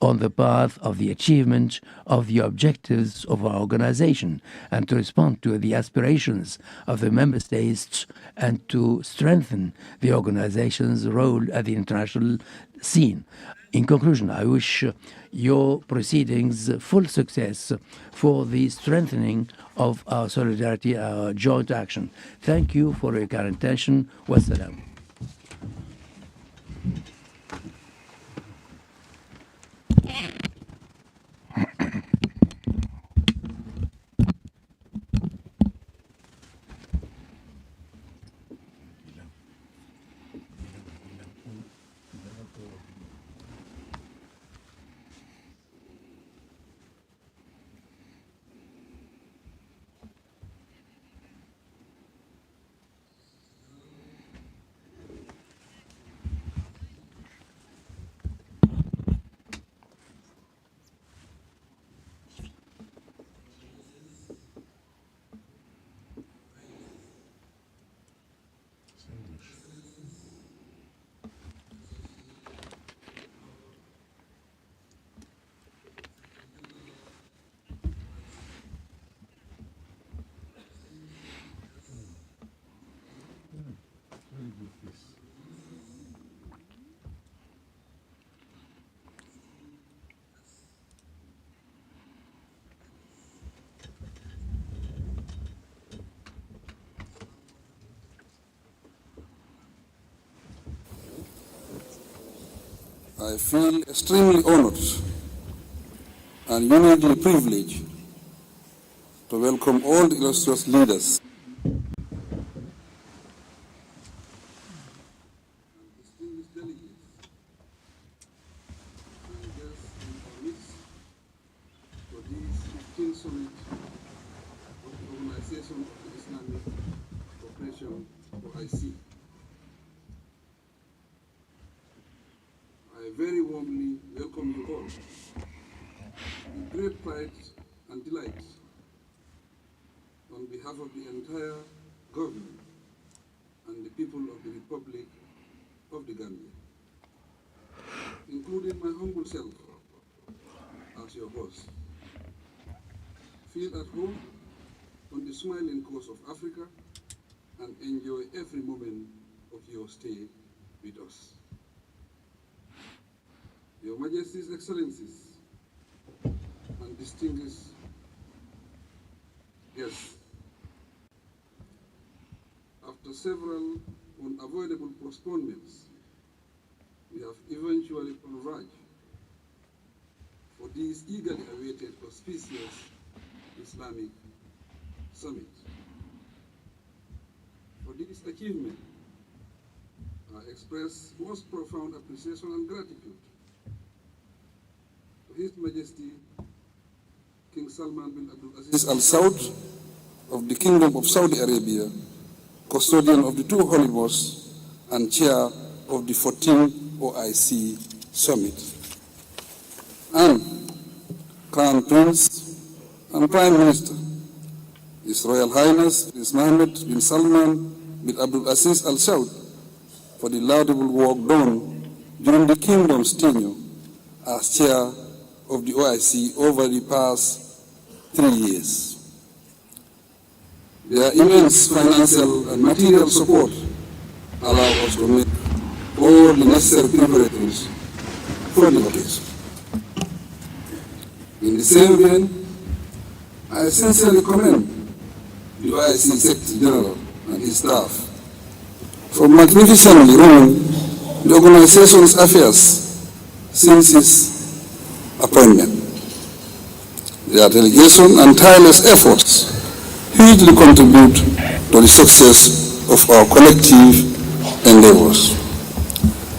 Speaker 12: on the path of the achievement of the objectives of our organization and to respond to the aspirations of the member states and to strengthen the organization's role at the international scene. In conclusion, I wish your proceedings full success for the strengthening of our solidarity, our joint action. Thank you for your kind attention. Wassalam.
Speaker 9: I feel extremely honored and uniquely privileged to welcome all the illustrious leaders
Speaker 13: Summit of the Organization of the Islamic Cooperation, OIC. I very warmly welcome you all with great pride and delight on behalf of the entire government and the people of the Republic of the Gambia, including my humble self as your host. Feel at home on the smiling coast of Africa and enjoy every moment of your stay with us. Your Majesty's Excellencies and distinguished guests, after several unavoidable postponements, we have eventually converged for this eagerly awaited auspicious Islamic Summit. For this achievement, I express most profound appreciation and gratitude to His Majesty King Salman bin Abdul Aziz Al Saud of the Kingdom of Saudi Arabia, custodian of the two holy mosques and chair of the 14th OIC Summit, and Crown Prince and Prime Minister, His Royal Highness Prince Mohammed bin Salman bin Abdul Aziz Al Saud, for the laudable work done during the Kingdom's tenure as chair of the OIC over the past 3 years. Their immense financial and material support allow us to make all the necessary preparations for the occasion. In the same vein, I sincerely commend the OIC Secretary General and his staff for magnificently running the organization's affairs since his appointment. Their delegation and tireless efforts hugely contribute to the success of our collective endeavors.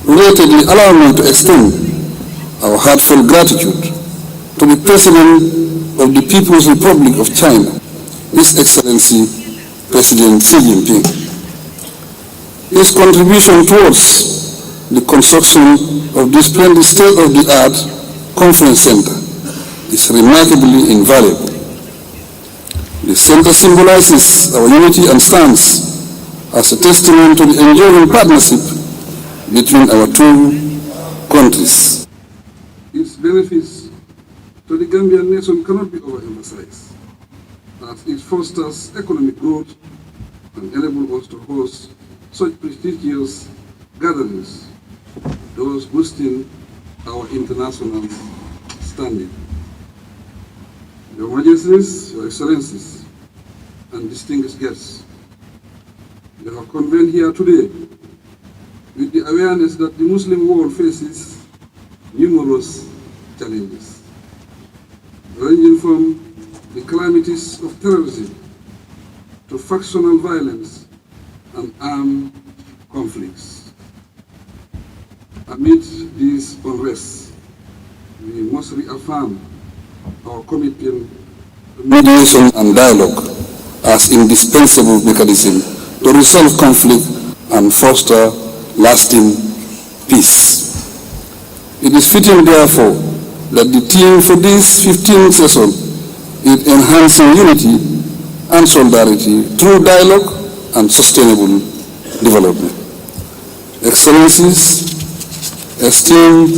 Speaker 13: Relatedly, allow me to extend our heartfelt gratitude to the President of the People's Republic of China, His Excellency President Xi Jinping. His contribution towards the construction of this splendid state-of-the-art conference center is remarkably invaluable. The center symbolizes our unity and stands as a testament to the enduring partnership between our two countries. Its benefits to the Gambian nation cannot be overemphasized, as it fosters economic growth and enables us to host such prestigious gatherings, thus boosting our international standing. Your Majesties, Your Excellencies, and distinguished guests, you have convened here today with the awareness that the Muslim world faces numerous challenges, ranging from the calamities of terrorism to factional violence and armed conflicts. Amid these unrests, we must reaffirm our commitment to
Speaker 9: mediation and dialogue as indispensable mechanism to resolve conflict and foster lasting peace. It is fitting, therefore, that the theme for this 15th session is enhancing unity and solidarity through dialogue and sustainable development. Excellencies, esteemed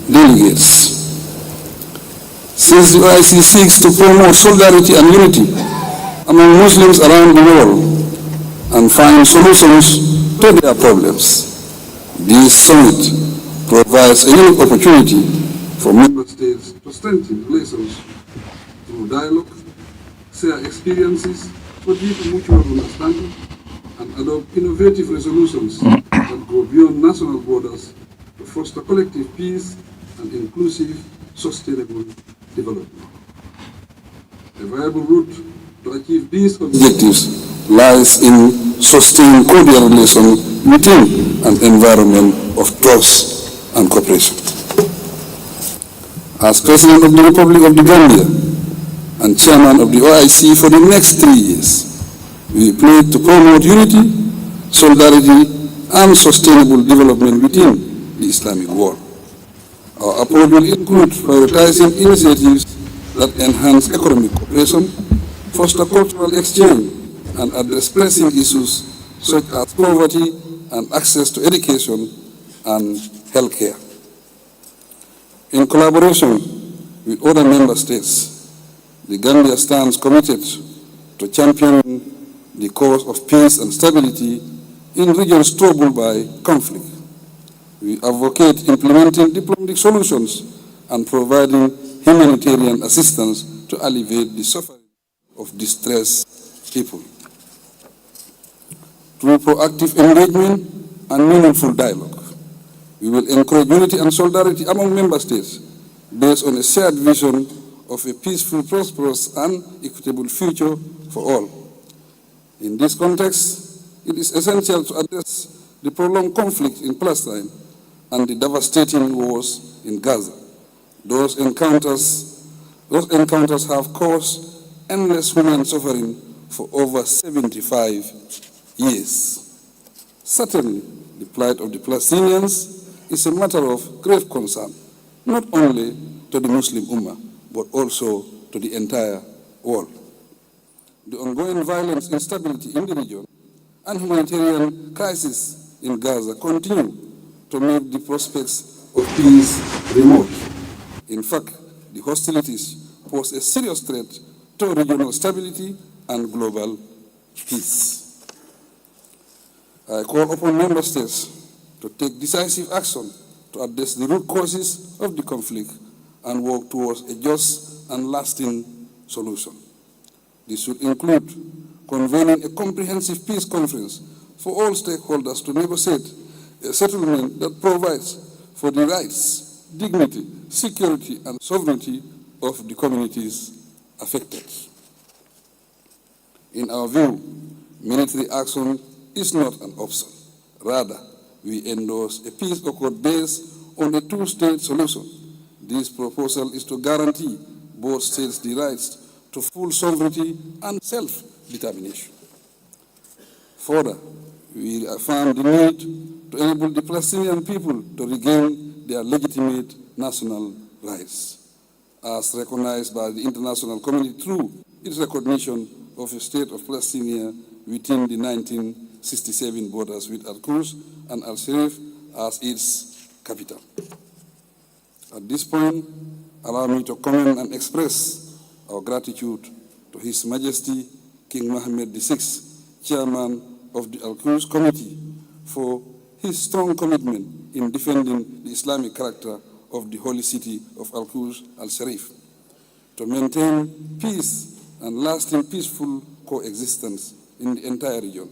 Speaker 9: delegates, since the OIC seeks to promote solidarity and unity among Muslims around the world and find solutions to their problems, this summit provides a unique opportunity
Speaker 13: for member states to strengthen relations through dialogue, share experiences for deeper mutual understanding, and adopt innovative resolutions that go beyond national borders to foster collective peace and inclusive, sustainable development. A viable route to achieve these objectives
Speaker 9: lies in sustaining cordial relations within an environment of trust and cooperation. As President of the Republic of the Gambia and Chairman of the OIC for the next 3 years, we pledge to promote unity, solidarity, and sustainable development within the Islamic world. Our approach will include prioritizing initiatives that enhance economic cooperation, foster cultural exchange, and address pressing issues such as poverty and access to education and healthcare. In collaboration with other member states, the Gambia stands committed to championing the cause of peace and stability in regions troubled by conflict. We advocate implementing diplomatic solutions and providing humanitarian assistance to alleviate the suffering of distressed people. Through proactive engagement and meaningful dialogue, we will encourage unity and solidarity among member states based on a shared vision of a peaceful, prosperous, and equitable future for all. In this context, it is essential to address the prolonged conflict in Palestine and the devastating wars in Gaza. Those encounters Those encounters have caused endless human suffering for over 75 years. Certainly, the plight of the Palestinians is a matter of grave concern, not only to the Muslim Ummah, but also to the entire world. The ongoing violence, instability in the region, and humanitarian crisis in Gaza continue to make the prospects of peace remote. In fact, the hostilities pose a serious threat to regional stability and global peace. I call upon member states to take decisive action to address the root causes of the conflict and work towards a just and lasting solution. This should include convening a comprehensive peace conference for all stakeholders to negotiate a settlement that provides for the rights, dignity, security, and sovereignty of the communities affected. In our view, military action is not an option. Rather, we endorse a peace accord based on a two-state solution. This proposal is to guarantee both states the rights to full sovereignty and self-determination. Further, we affirm the need to enable the Palestinian people to regain their legitimate national rights, as recognized by the international community through its recognition of a state of Palestine within the 1967 borders with Al-Quds and Al-Sharif as its capital. At this point, allow me to comment and express our gratitude to His Majesty King Mohammed VI, Chairman of the Al-Quds Committee, for his strong commitment in defending the Islamic character of the holy city of Al-Quds Al-Sharif, to maintain peace and lasting peaceful coexistence in the entire region.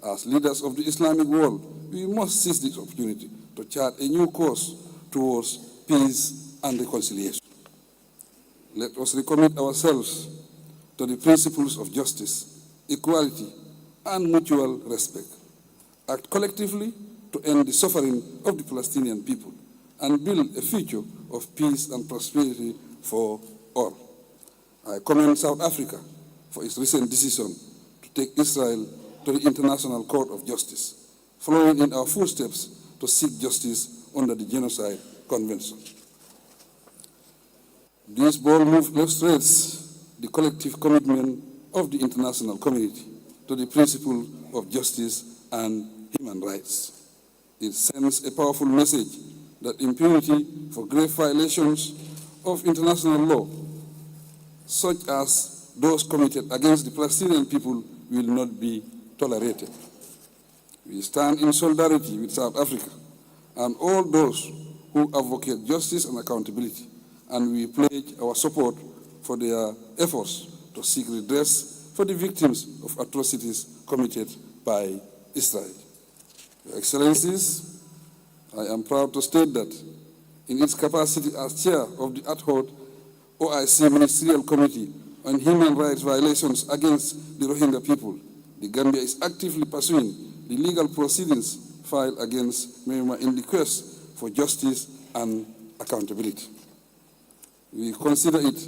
Speaker 9: As leaders of the Islamic world, we must seize this opportunity to chart a new course towards peace and reconciliation. Let us recommit ourselves to the principles of justice, equality, and mutual respect. Act collectively to end the suffering of the Palestinian people and build a future of peace and prosperity for all. I commend South Africa for its recent decision to take Israel to the International Court of Justice, following in our footsteps to seek justice under the Genocide Convention. This bold move illustrates the collective commitment of the international community to the principle of justice and human rights. It sends a powerful message that impunity for grave violations of international law, such as those committed against the Palestinian people, will not be tolerated. We stand in solidarity with South Africa and all those who advocate justice and accountability, and we pledge our support for their efforts to seek redress for the victims of atrocities committed by Israel. Your Excellencies, I am proud to state that in its capacity as chair of the ad hoc OIC Ministerial Committee on Human Rights Violations against the Rohingya people, the Gambia is actively pursuing the legal proceedings filed against Myanmar in the quest for justice and accountability. We consider it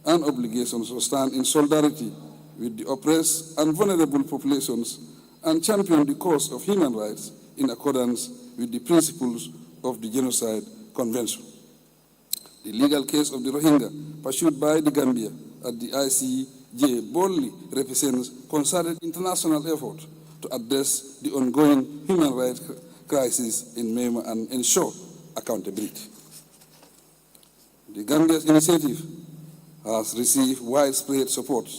Speaker 9: an obligation to stand in solidarity with the oppressed and vulnerable populations and champion the cause of human rights in accordance with the principles of the Genocide Convention. The legal case of the Rohingya pursued by the Gambia at the ICJ boldly represents concerted international effort to address the ongoing human rights crisis in Myanmar and ensure accountability. The Gambia's initiative has received widespread support.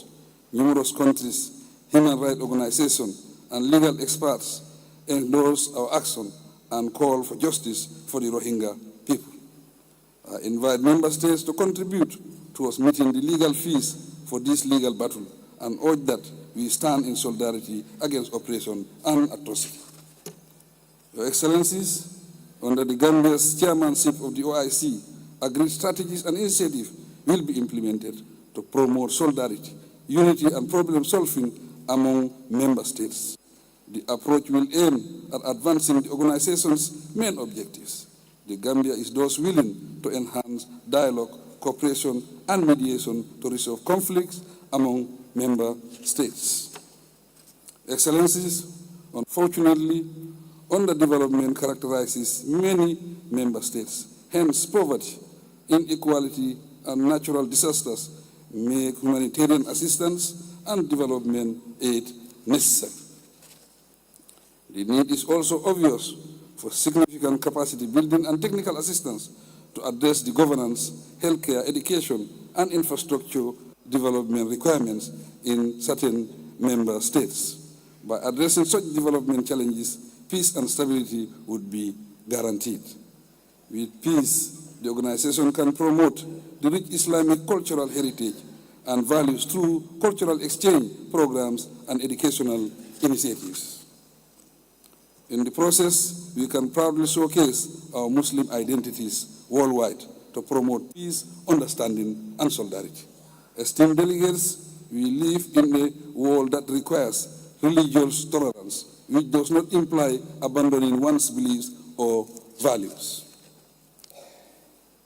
Speaker 9: Numerous countries, human rights organizations, and legal experts endorse our action and call for justice for the Rohingya people. I invite member states to contribute towards meeting the legal fees for this legal battle and urge that we stand in solidarity against oppression and atrocity. Your Excellencies, under the Gambia's chairmanship of the OIC, agreed strategies and initiatives will be implemented to promote solidarity, unity, and problem solving among member states. The approach will aim at advancing the organization's main objectives. The Gambia is thus willing to enhance dialogue cooperation and mediation to resolve conflicts among member states. Excellencies, unfortunately, underdevelopment characterizes many member states. Hence, poverty, inequality, and natural disasters make humanitarian assistance and development aid necessary. The need is also obvious for significant capacity building and technical assistance to address the governance, healthcare, education, and infrastructure development requirements in certain member states. By addressing such development challenges, peace and stability would be guaranteed. With peace, the organization can promote the rich Islamic cultural heritage and values through cultural exchange programs and educational initiatives. In the process, we can proudly showcase our Muslim identities worldwide to promote peace, understanding, and solidarity. Esteemed delegates, we live in a world that requires religious tolerance, which does not imply abandoning one's beliefs or values.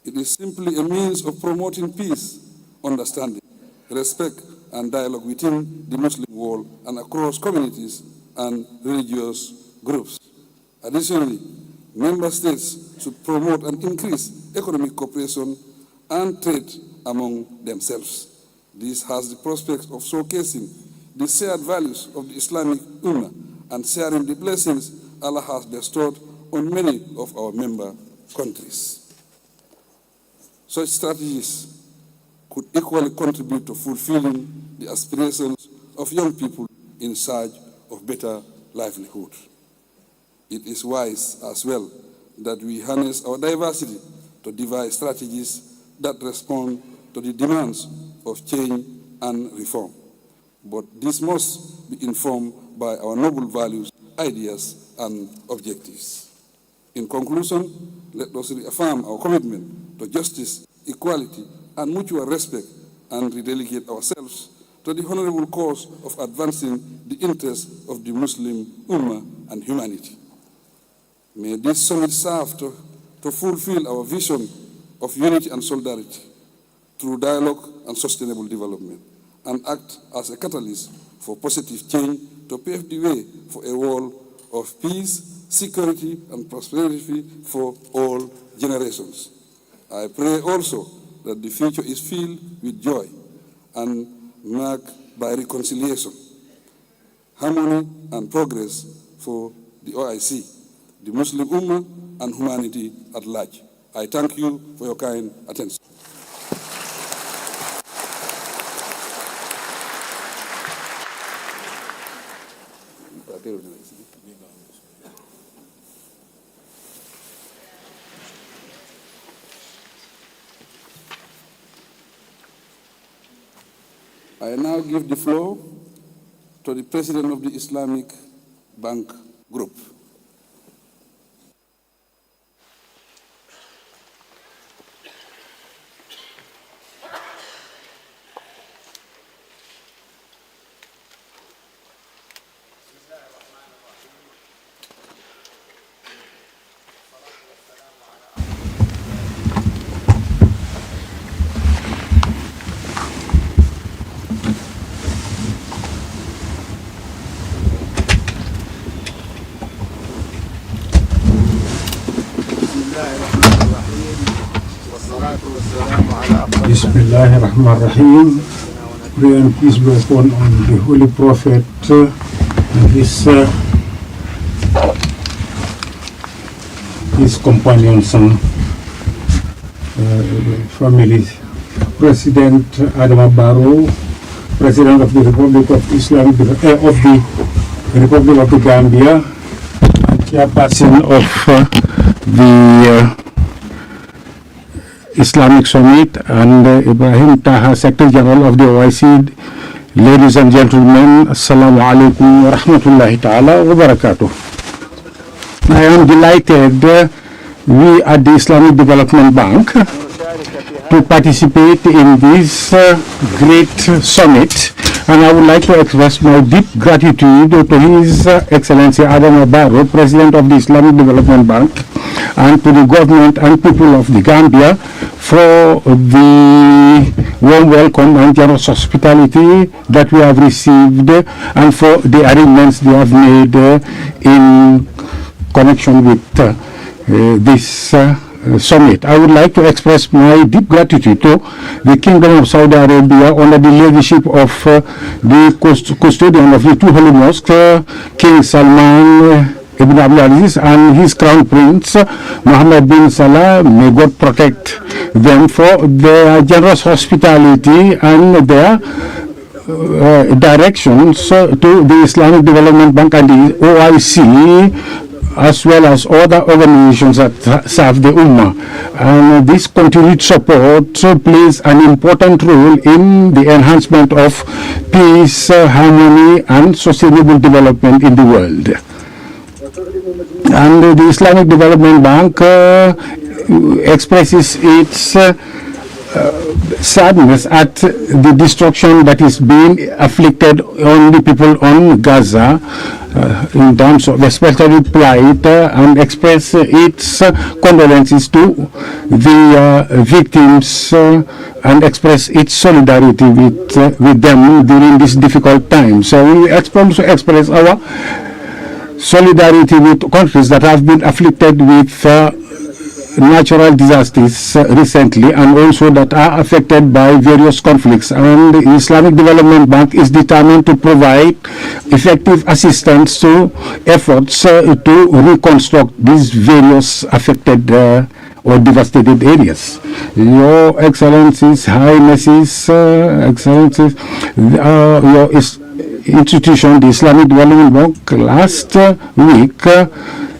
Speaker 9: It is simply a means of promoting peace, understanding, respect, and dialogue within the Muslim world and across communities and religious groups. Additionally, member states should promote and increase economic cooperation and trade among themselves. This has the prospect of showcasing the shared values of the Islamic Ummah and sharing the blessings Allah has bestowed on many of our member countries. Such strategies could equally contribute to fulfilling the aspirations of young people in search of better livelihood. It is wise as well that we harness our diversity to devise strategies that respond to the demands of change and reform. But this must be informed by our noble values, ideas, and objectives. In conclusion, let us reaffirm our commitment to justice, equality, and mutual respect, and redelegate ourselves to the honorable cause of advancing the interests of the Muslim Ummah and humanity. May this summit serve to fulfill our vision of unity and solidarity through dialogue and sustainable development, and act as a catalyst for positive change to pave the way for a world of peace, security, and prosperity for all generations. I pray also that the future is filled with joy and marked by reconciliation, harmony, and progress for the OIC, the Muslim Ummah, and humanity at large. I thank you for your kind attention. I now give the floor to the President of the Islamic Bank Group.
Speaker 14: Bismillahirrahmanirrahim. Pray and peace be upon the Holy Prophet and his companions and family. President Adama Barrow, President of the Republic of Islam of the Republic of the Gambia, and Chairperson of the Islamic Summit, and Ibrahim Taha, Secretary General of the OIC. Ladies and gentlemen, Assalamu alaikum wa rahmatullahi ta'ala wa barakatuh. I am delighted we at the Islamic Development Bank to participate in this great summit, and I would like to express my deep gratitude to His Excellency Adama Barrow, President of the Islamic Development Bank, and to the government and people of the Gambia for the warm welcome and generous hospitality that we have received, and for the arrangements they have made in connection with this summit. I would like to express my deep gratitude to the Kingdom of Saudi Arabia under the leadership of the custodian of the two holy mosques, King Salman Ibn Abdul Aziz, and his crown prince Mohammed bin Salah. May God protect them for their generous hospitality and their directions to the Islamic Development Bank and the OIC, as well as other organizations that serve the Ummah. And this continued support plays an important role in the enhancement of peace, harmony, and sustainable development in the world. And the Islamic Development Bank expresses its sadness at the destruction that is being afflicted on the people on Gaza, in terms of especially plight, and express its condolences to the victims and express its solidarity with them during this difficult time. So we also express our solidarity with countries that have been afflicted with natural disasters recently, and also that are affected by various conflicts. And the Islamic Development Bank is determined to provide effective assistance to efforts to reconstruct these various affected or devastated areas. Your Excellencies, Highnesses, Excellencies, your institution, the Islamic Development Bank, last week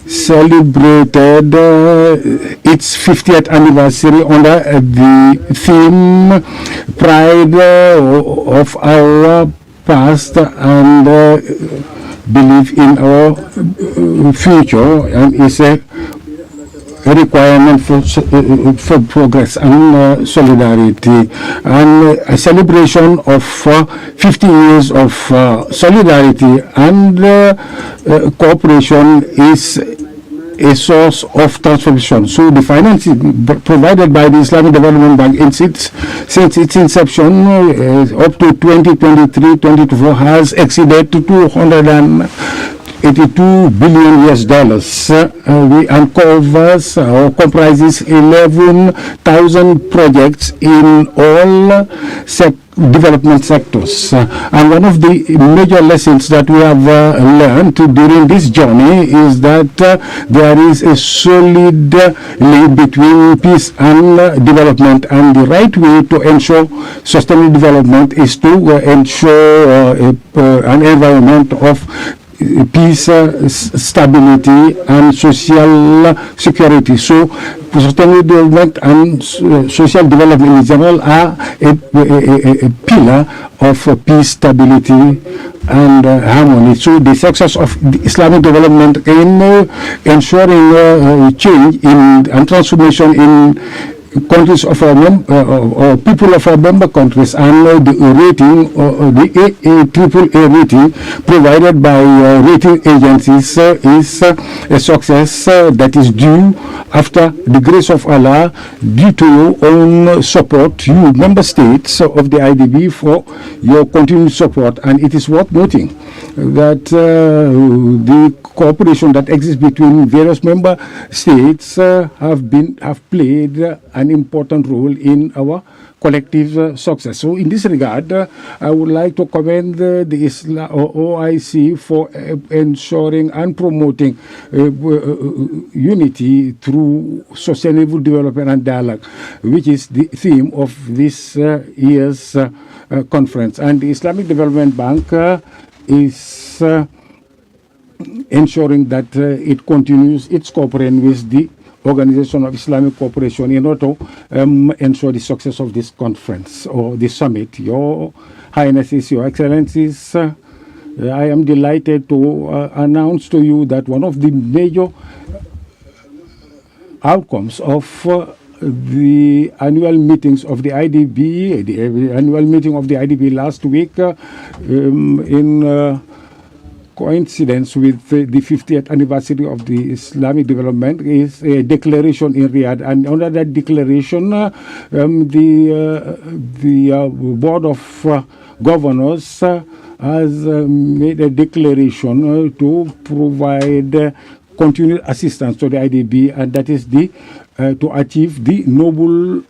Speaker 14: celebrated its 50th anniversary under the theme Pride of Our Past and Belief in Our Future, and is a requirement for progress and solidarity. And a celebration of 50 years of solidarity and cooperation is a source of transformation. So the financing provided by the Islamic Development Bank since its inception up to 2023-2024 has exceeded to 282 billion US dollars. We uncovers or comprises 11,000 projects in all development sectors. And one of the major lessons that we have learned during this journey is that there is a solid link between peace and development, and the right way to ensure sustainable development is to ensure an environment of peace, stability, and social security. So sustainable development and social development in general are a pillar of peace, stability, and harmony. So the success of the Islamic development in ensuring change and transformation in countries of our or people of our member countries, and the rating, the AAA rating provided by rating agencies is a success that is due, after the grace of Allah, due to your own support, you member states of the IDB, for your continued support. And it is worth noting that the cooperation that exists between various member states have played an important role in our collective success. So in this regard, I would like to commend the OIC for ensuring and promoting unity through sustainable development and dialogue, which is the theme of this year's conference. And the Islamic Development Bank is ensuring that it continues its cooperation with the Organization of Islamic Cooperation in order to ensure the success of this conference or this summit. Your Highnesses, Your Excellencies, I am delighted to announce to you that one of the major outcomes of the annual meetings of the IDB, the annual meeting of the IDB last week in coincidence with the 50th anniversary of the Islamic Development is a declaration in Riyadh, and under that declaration, the Board of Governors has made a declaration to provide continued assistance to the IDB, and that is to achieve the noble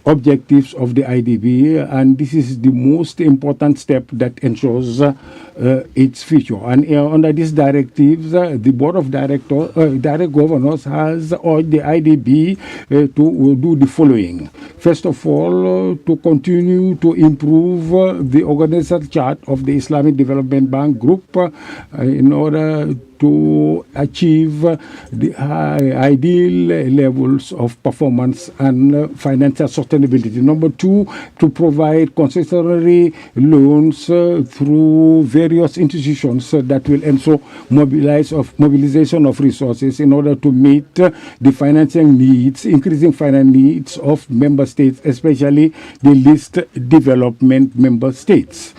Speaker 14: objectives of the IDB, and this is the most important step that ensures its future. And under these directives, the Board of Direct Governors has urged the IDB to do the following. First of all, to continue to improve the organizational chart of the Islamic Development Bank Group in order to achieve the ideal levels of performance and financial sustainability. Number two, to provide concessionary loans through various institutions that will ensure mobilization of resources in order to meet the financing needs, increasing finance needs of member states, especially the least development member states.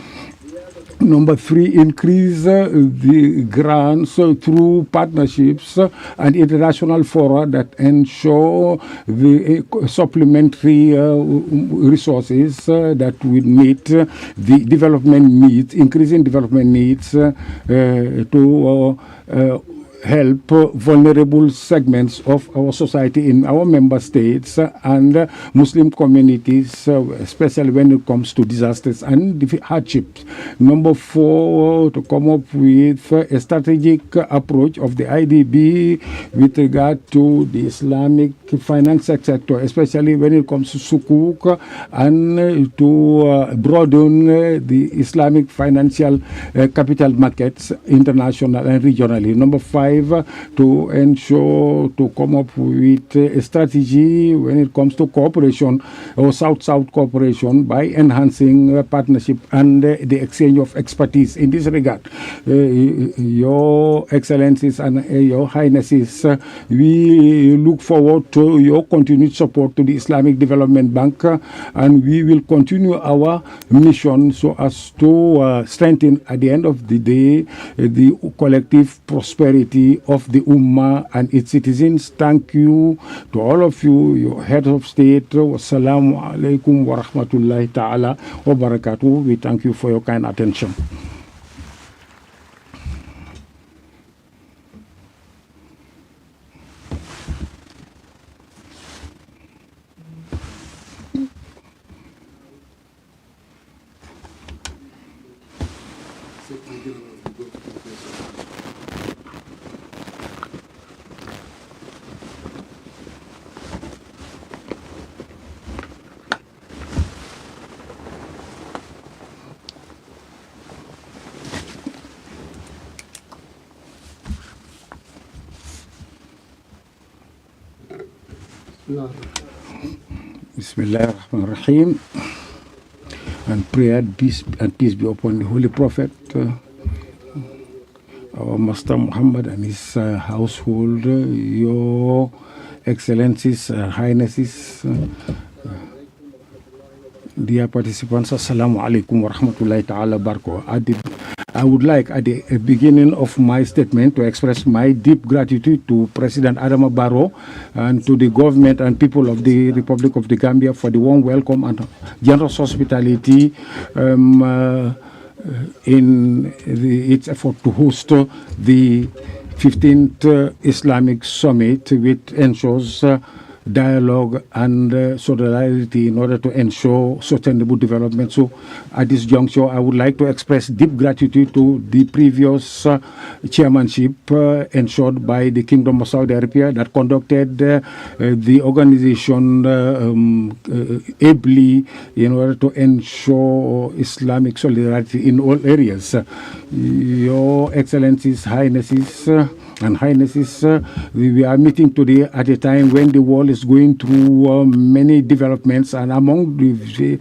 Speaker 14: Number three, increase the grants through partnerships and international fora that ensure the supplementary resources that will meet the development needs, increasing development needs to help vulnerable segments of our society in our member states and Muslim communities, especially when it comes to disasters and hardships. Number four, to come up with a strategic approach of the IDB with regard to the Islamic finance sector, especially when it comes to sukuk, and to broaden the Islamic financial capital markets, international and regionally. Number five, to ensure to come up with a strategy when it comes to cooperation or South-South cooperation by enhancing partnership and the exchange of expertise. In this regard, Your Excellencies and Your Highnesses, we look forward to your continued support to the Islamic Development Bank, and we will continue our mission so as to strengthen at the end of the day the collective prosperity of the Ummah and its citizens. Thank you to all of you, your heads of state. Wassalamu alaikum wa rahmatullahi ta'ala wa barakatuh. We thank you for your kind attention. Bismillahirrahmanirrahim. And prayer and peace be upon the Holy Prophet, our Master Muhammad and his household, Your Excellencies, Highnesses, dear participants. Assalamu alaikum wa rahmatullahi ta'ala barakatuh. I would like at the beginning of my statement to express my deep gratitude to President Adama Barrow and to the government and people of the Republic of the Gambia for the warm welcome and generous hospitality in its effort to host the 15th Islamic Summit, which ensures dialogue and solidarity in order to ensure sustainable development. So at this juncture, I would like to express deep gratitude to the previous chairmanship ensured by the Kingdom of Saudi Arabia that conducted the organization ably in order to ensure Islamic solidarity in all areas. Your Excellencies, Highnesses, and Highnesses, we are meeting today at a time when the world is going through many developments, and among the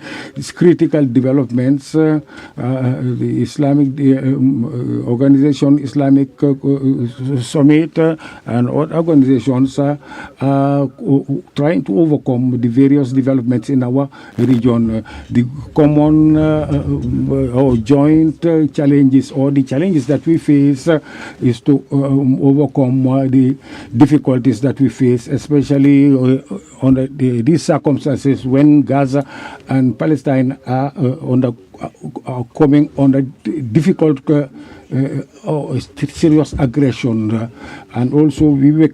Speaker 14: critical developments, the Islamic organization, Islamic Summit, and other organizations are trying to overcome the various developments in our region. The common or joint challenges, or the challenges that we face, is to overcome the difficulties that we face, especially under these circumstances when Gaza and Palestine are coming under difficult serious aggression. And also we will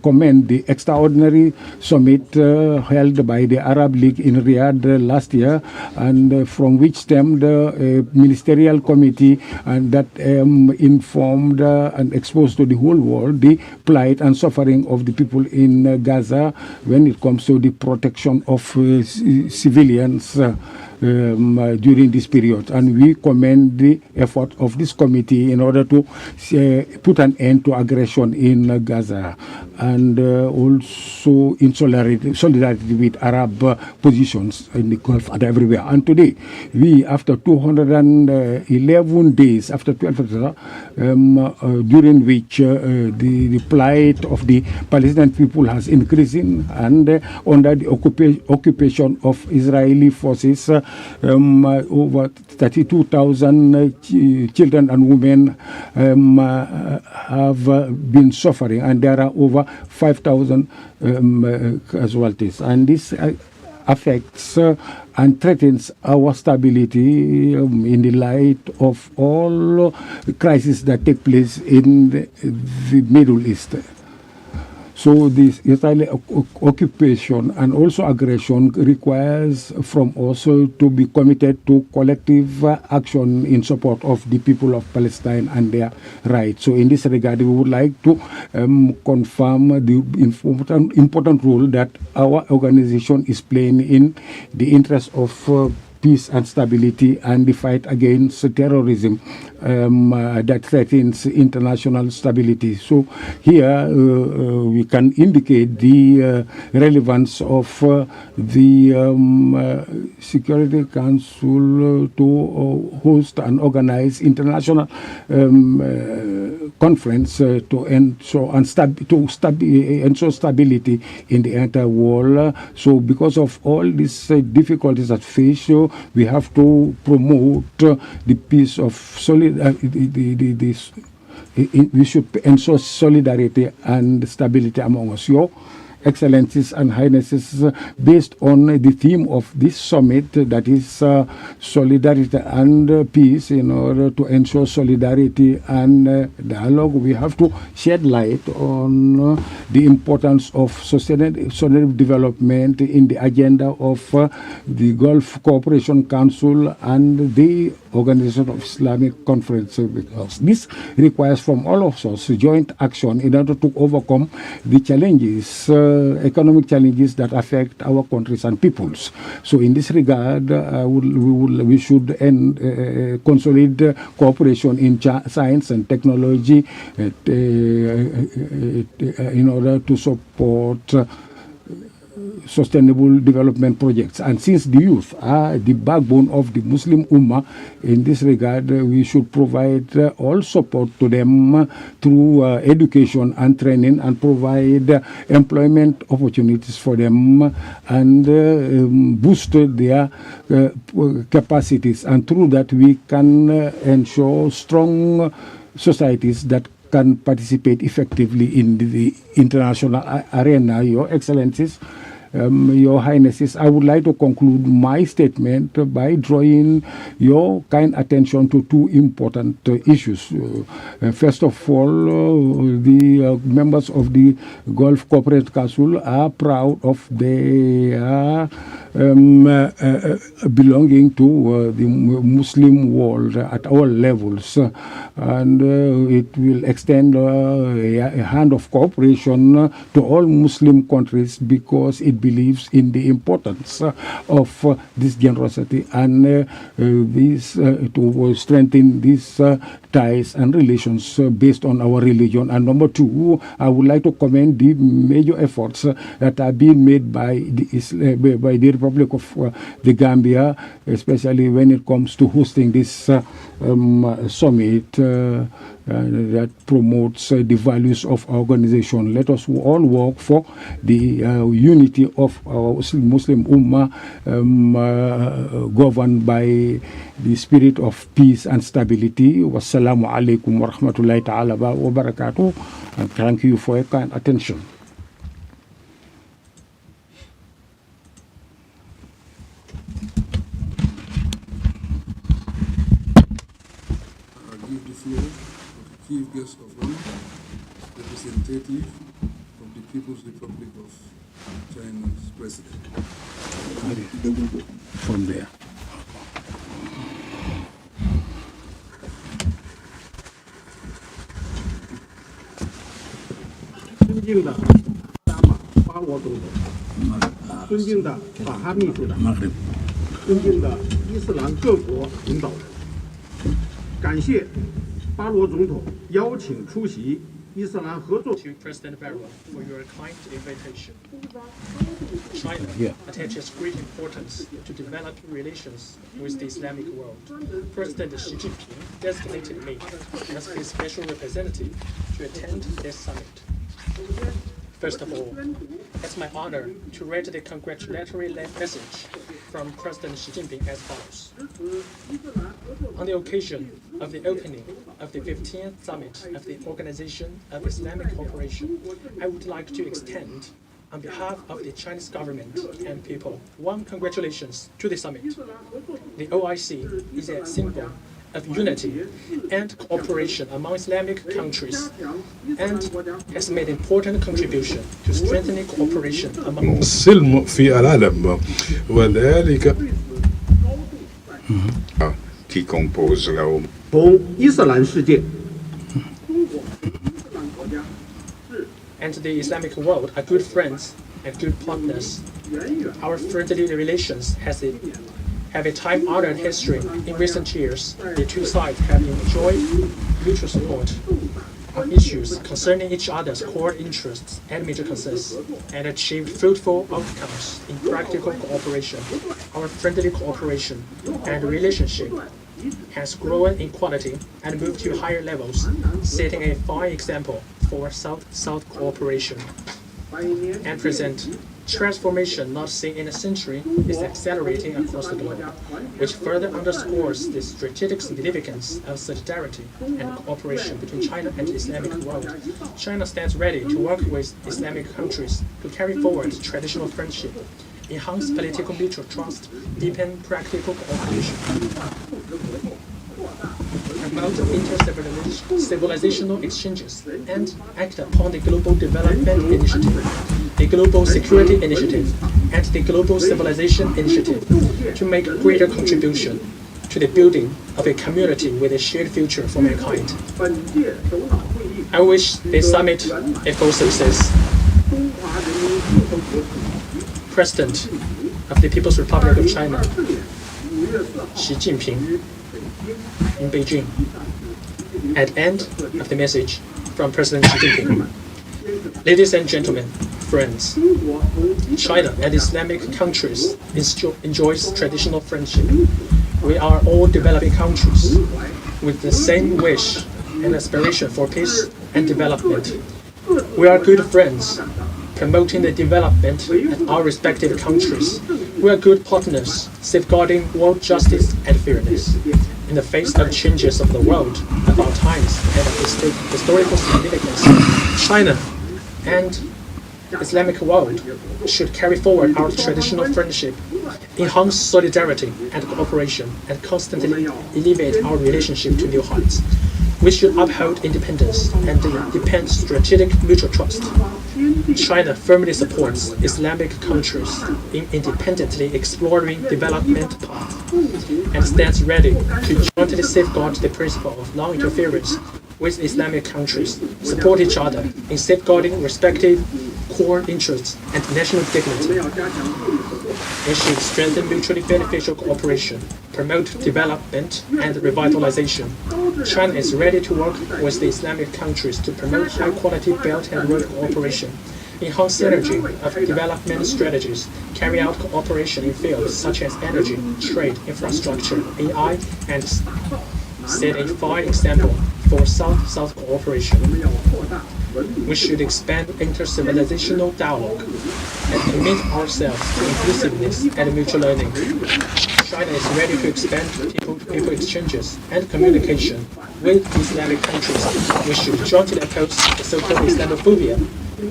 Speaker 14: commend the extraordinary summit held by the Arab League in Riyadh last year, and from which stemmed a ministerial committee and that informed and exposed to the whole world the plight and suffering of the people in Gaza when it comes to the protection of civilians during this period. And we commend the effort of this committee in order to put an end to aggression in Gaza, and also in solidarity with Arab positions in the Gulf and everywhere. And today, we, after 211 days, after 12 during which the plight of the Palestinian people has increased, and under the occupation of Israeli forces, over 32,000 children and women have been suffering, and there are over 5,000 casualties. And this affects and threatens our stability in the light of all crises that take place in the Middle East. So this Israeli occupation and also aggression requires from us to be committed to collective action in support of the people of Palestine and their rights. So in this regard, we would like to confirm the important role that our organization is playing in the interest of peace and stability and the fight against terrorism that threatens international stability. So here we can indicate the relevance of the Security Council to host and organize international conference to ensure stability in the entire world. So because of all these difficulties that face, we have to promote the peace of we should ensure solidarity and stability among us. Your Excellencies and Highnesses, based on the theme of this summit, that is solidarity and peace, in order to ensure solidarity and dialogue, we have to shed light on the importance of sustainable development in the agenda of the Gulf Cooperation Council and the Organization of Islamic Conference, because this requires from all of us joint action in order to overcome the challenges, economic challenges that affect our countries and peoples. So in this regard, we should consolidate cooperation in science and technology in order to support sustainable development projects. And since the youth are the backbone of the Muslim Ummah, in this regard, we should provide all support to them through education and training, and provide employment opportunities for them, and boost their capacities. And through that, we can ensure strong societies that can participate effectively in the international arena. Your Excellencies, Your Highnesses, I would like to conclude my statement by drawing your kind attention to two important issues. First of all, the members of the Gulf Cooperation Council are proud of their belonging to the Muslim world at all levels, and it will extend a hand of cooperation to all Muslim countries, because it believes in the importance of this generosity and this to strengthen these ties and relations based on our religion. And number two, I would like to commend the major efforts that are being made by the Republic of the Gambia, especially when it comes to hosting this summit that promotes the values of our organization. Let us all work for the unity of our Muslim Ummah, governed by the spirit of peace and stability. Wassalamu alaikum wa rahmatullahi ta'ala wa barakatuh. And thank you for your kind attention.
Speaker 13: Chief guest of honor, representative of the People's Republic of China's president.
Speaker 14: From there.
Speaker 15: To President Barrow for your kind invitation. China attaches great importance to develop relations with the Islamic world. President Xi Jinping designated me as his special representative to attend this summit. First of all, it's my honor to read the congratulatory message from President Xi Jinping as follows. On the occasion of the opening of the 15th Summit of the Organization of Islamic Cooperation, I would like to extend, on behalf of the Chinese government and people, warm congratulations to the summit. The OIC is a symbol of unity and cooperation among Islamic countries and has made important contribution to strengthening cooperation among
Speaker 16: السلم في العالم وذلك qui compose la ONU.
Speaker 17: 同伊斯兰世界
Speaker 15: and the Islamic world are good friends and good partners. Our friendly relations have a time-honored history. In recent years, the two sides have enjoyed mutual support on issues concerning each other's core interests and major concerns, and achieved fruitful outcomes in practical cooperation. Our friendly cooperation and relationship has grown in quality and moved to higher levels, setting a fine example for South-South cooperation. And present transformation not seen in a century is accelerating across the globe, which further underscores the strategic significance of solidarity and cooperation between China and the Islamic world. China stands ready to work with Islamic countries to carry forward traditional friendship, enhance political mutual trust, deepen practical cooperation, promote inter-civilizational exchanges, and act upon the Global Development Initiative, the Global Security Initiative, and the Global Civilization Initiative to make greater contribution to the building of a community with a shared future for mankind. I wish the summit a full success. President of the People's Republic of China, Xi Jinping, in Beijing. At end of the message from President Xi Jinping. Ladies and gentlemen, friends, China and Islamic countries enjoys traditional friendship. We are all developing countries with the same wish and aspiration for peace and development. We are good friends, promoting the development of our respective countries. We are good partners, safeguarding world justice and fairness. In the face of changes of the world, of our times, and of historical significance, China and the Islamic world should carry forward our traditional friendship, enhance solidarity and cooperation, and constantly elevate our relationship to new heights. We should uphold independence and deepen strategic mutual trust. China firmly supports Islamic countries in independently exploring development paths and stands ready to jointly safeguard the principle of non-interference with Islamic countries, support each other in safeguarding respective core interests and national dignity. It should strengthen mutually beneficial cooperation, promote development and revitalization. China is ready to work with the Islamic countries to promote high-quality Belt and Road cooperation, enhance synergy of development strategies, carry out cooperation in fields such as energy, trade, infrastructure, AI, and set a fine example for South-South cooperation. We should expand inter-civilizational dialogue and commit ourselves to inclusiveness and mutual learning. China is ready to expand people exchanges and communication with Islamic countries. We should jointly oppose the so-called Islamophobia,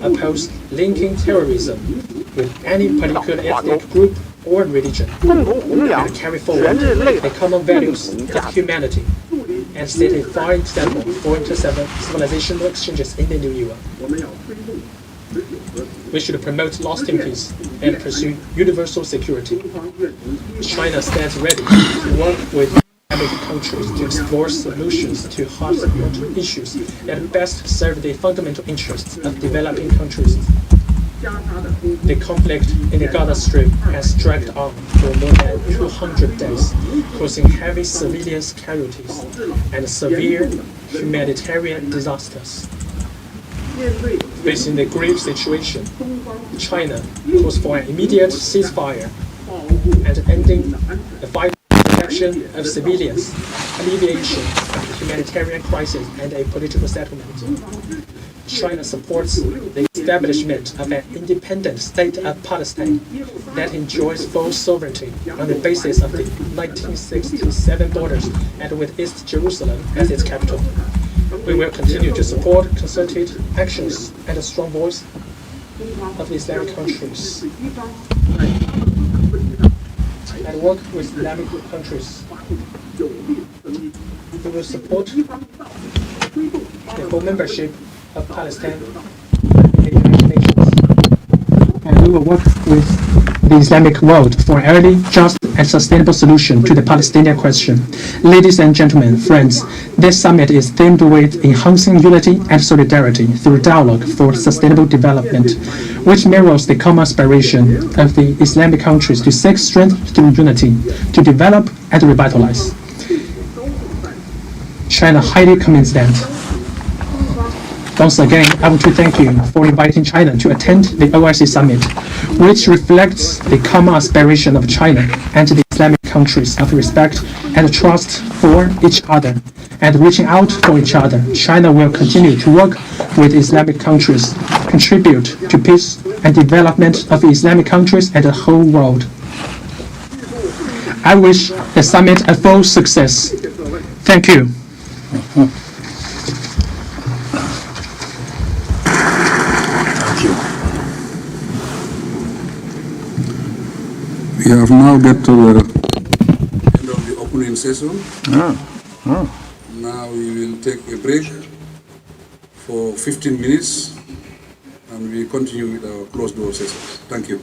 Speaker 15: oppose linking terrorism with any particular ethnic group or religion, and carry forward the common values of humanity and set a fine example for inter-civilizational exchanges in the new era. We should promote lasting peace and pursue universal security. China stands ready to work with Islamic countries to explore solutions to hot issues that best serve the fundamental interests of developing countries. The conflict in the Gaza Strip has dragged on for more than 200 days, causing heavy civilian casualties and severe humanitarian disasters. Facing the grave situation, China calls for an immediate ceasefire and ending the violent protection of civilians, alleviation of the humanitarian crisis, and a political settlement. China supports the establishment of an independent state of Palestine that enjoys full sovereignty on the basis of the 1967 borders and with East Jerusalem as its capital. We will continue to support concerted actions and a strong voice of the Islamic countries and work with Islamic countries. We will support the full membership of Palestine in the United Nations. And we will work with the Islamic world for an early, just, and sustainable solution to the Palestinian question. Ladies and gentlemen, friends, this summit is themed with enhancing unity and solidarity through dialogue for sustainable development, which mirrors the common aspiration of the Islamic countries to seek strength through unity, to develop and revitalize. China highly commends that. Once again, I want to thank you for inviting China to attend the OIC Summit, which reflects the common aspiration of China and the Islamic countries of respect and trust for each other and reaching out for each other. China will continue to work with Islamic countries, contribute to peace and development of Islamic countries and the whole world. I wish the summit a full success. Thank you.
Speaker 9: We have now get to the end of the opening session. Now we will take a break for 15 minutes and we continue with our closed door sessions. Thank you.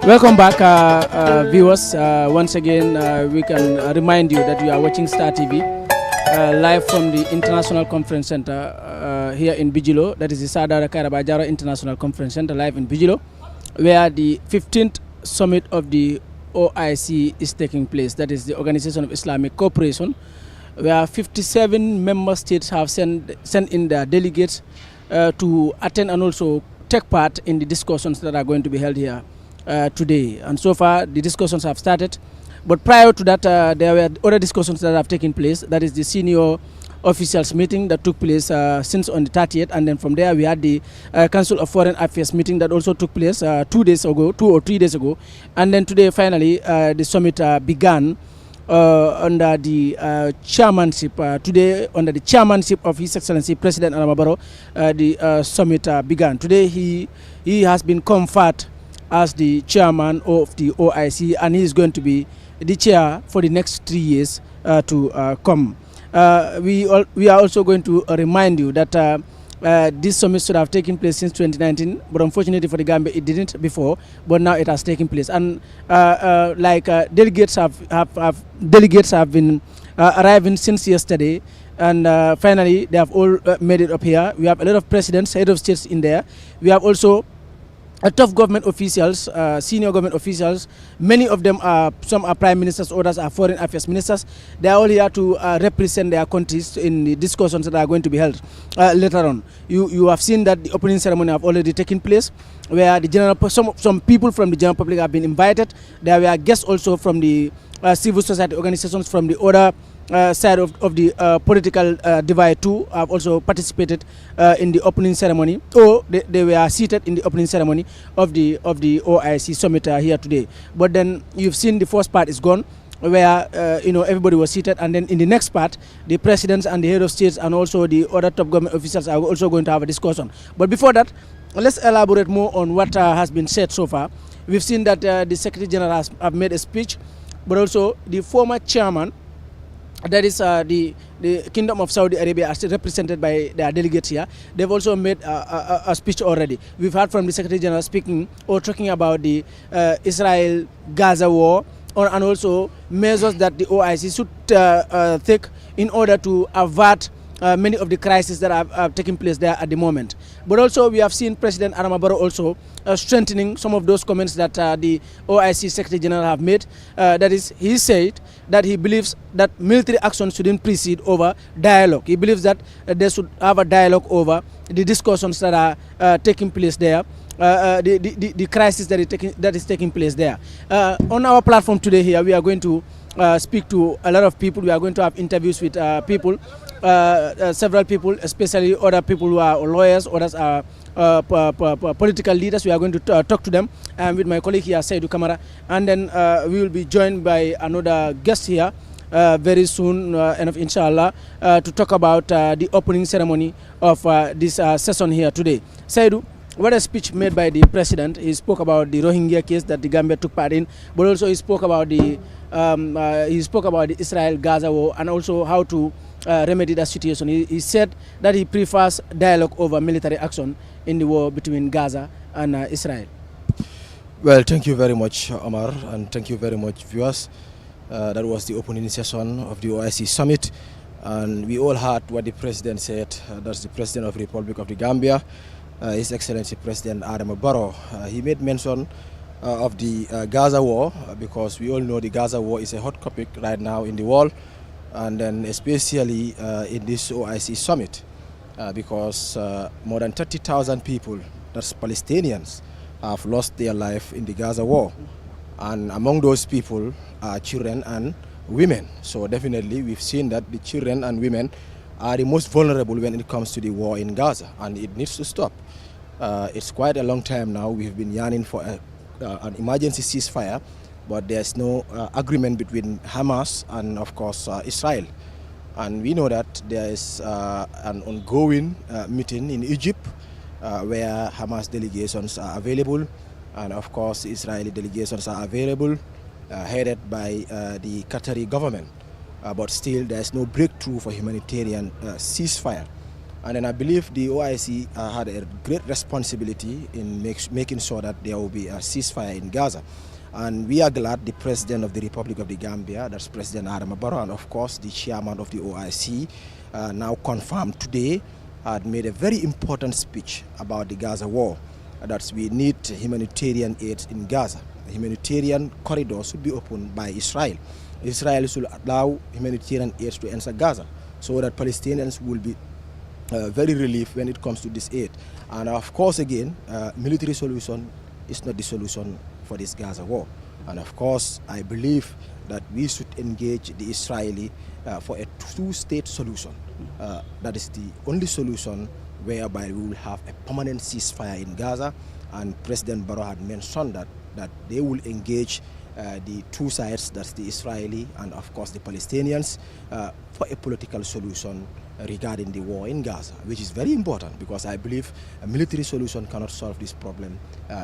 Speaker 1: Welcome back, viewers. Once again, we can remind you that you are watching Star TV live from the International Conference Center here in Bijilo. That is the Sadara Kairaba International Conference Center live in Bijilo, where the 15th summit of the OIC is taking place. That is the Organization of Islamic Cooperation, where 57 member states have sent in their delegates to attend and also take part in the discussions that are going to be held here today. And so far the discussions have started, but prior to that there were other discussions that have taken place. That is the senior officials meeting that took place since on the 30th, and then from there we had the Council of Foreign Affairs meeting that also took place 2 or 3 days ago, and then today finally the summit began under the chairmanship today under the chairmanship of His Excellency President Adama Barrow. The summit began today. He has been conferred as the chairman of the OIC, and he is going to be the chair for the next 3 years to come. We are also going to remind you that this summit should have taken place since 2019, but unfortunately for the Gambia it didn't before, but now it has taken place. And delegates have been arriving since yesterday, and finally they have all made it up here. We have a lot of presidents, head of states in there. We have also tough government officials, senior government officials. Many of them some are prime ministers, others are foreign affairs ministers. They are all here to represent their countries in the discussions that are going to be held later on. You have seen that the opening ceremony have already taken place, where the general some people from the general public have been invited. There were guests also from the civil society organizations from the other side of the political divide too have also participated in the opening ceremony, or they were seated in the opening ceremony of the OIC summit here today. But then you've seen the first part is gone, where everybody was seated, and then in the next part the presidents and the head of states and also the other top government officials are also going to have a discussion. But before that, let's elaborate more on what has been said so far. We've seen that the Secretary General have made a speech, but also the former chairman that is the Kingdom of Saudi Arabia are still represented by their delegates here. They've also made a speech already. We've heard from the Secretary General speaking or talking about the Israel-Gaza war, and also measures that the OIC should take in order to avert many of the crises that are taking place there at the moment. But also we have seen President Adama Barrow also strengthening some of those comments that the OIC Secretary General have made. That is, he said that he believes that military action shouldn't precede over dialogue. He believes that they should have a dialogue over the discussions that are taking place there, the crisis that is taking place there. On our platform today here, we are going to speak to a lot of people. We are going to have interviews with people, several people, especially other people who are lawyers, others are political leaders. We are going to talk to them, and with my colleague here, Saidou Kamara, and then we will be joined by another guest here very soon, inshallah, to talk about the opening ceremony of this session here today. Saidou, what a speech made by the president. He spoke about the Rohingya case that the Gambia took part in, but also he spoke about the Israel-Gaza war, and also how to remedy that situation. He said that he prefers dialogue over military action in the war between Gaza and Israel.
Speaker 4: Well, thank you very much, Omar, and thank you very much, viewers. That was the opening session of the OIC Summit, and we all heard what the president said. That's the President of the Republic of the Gambia, His Excellency President Adama Barrow. He made mention of the Gaza war, because we all know the Gaza war is a hot topic right now in the world, and then especially in this OIC summit, because more than 30,000 people, that's Palestinians, have lost their life in the Gaza war, and among those people are children and women. So definitely we've seen that the children and women are the most vulnerable when it comes to the war in Gaza, and it needs to stop. It's quite a long time now we've been yearning for an emergency ceasefire, but there's no agreement between Hamas and, of course, Israel. And we know that there is an ongoing meeting in Egypt where Hamas delegations are available, and, of course, Israeli delegations are available, headed by the Qatari government. But still, there's no breakthrough for humanitarian ceasefire. And then I believe the OIC had a great responsibility in making sure that there will be a ceasefire in Gaza. And we are glad the President of the Republic of the Gambia, that's President Adama Barrow, and of course the Chairman of the OIC, now confirmed today, had made a very important speech about the Gaza war. That we need humanitarian aid in Gaza. The humanitarian corridor should be opened by Israel. Israel should allow humanitarian aid to enter Gaza, so that Palestinians will be very relieved when it comes to this aid. And of course, again, military solution is not the solution for this Gaza war. And of course, I believe that we should engage the Israeli for a two-state solution. That is the only solution whereby we will have a permanent ceasefire in Gaza. And President Barrow had mentioned that they will engage the two sides, that's the Israeli and of course the Palestinians, for a political solution regarding the war in Gaza, which is very important, because I believe a military solution cannot solve this problem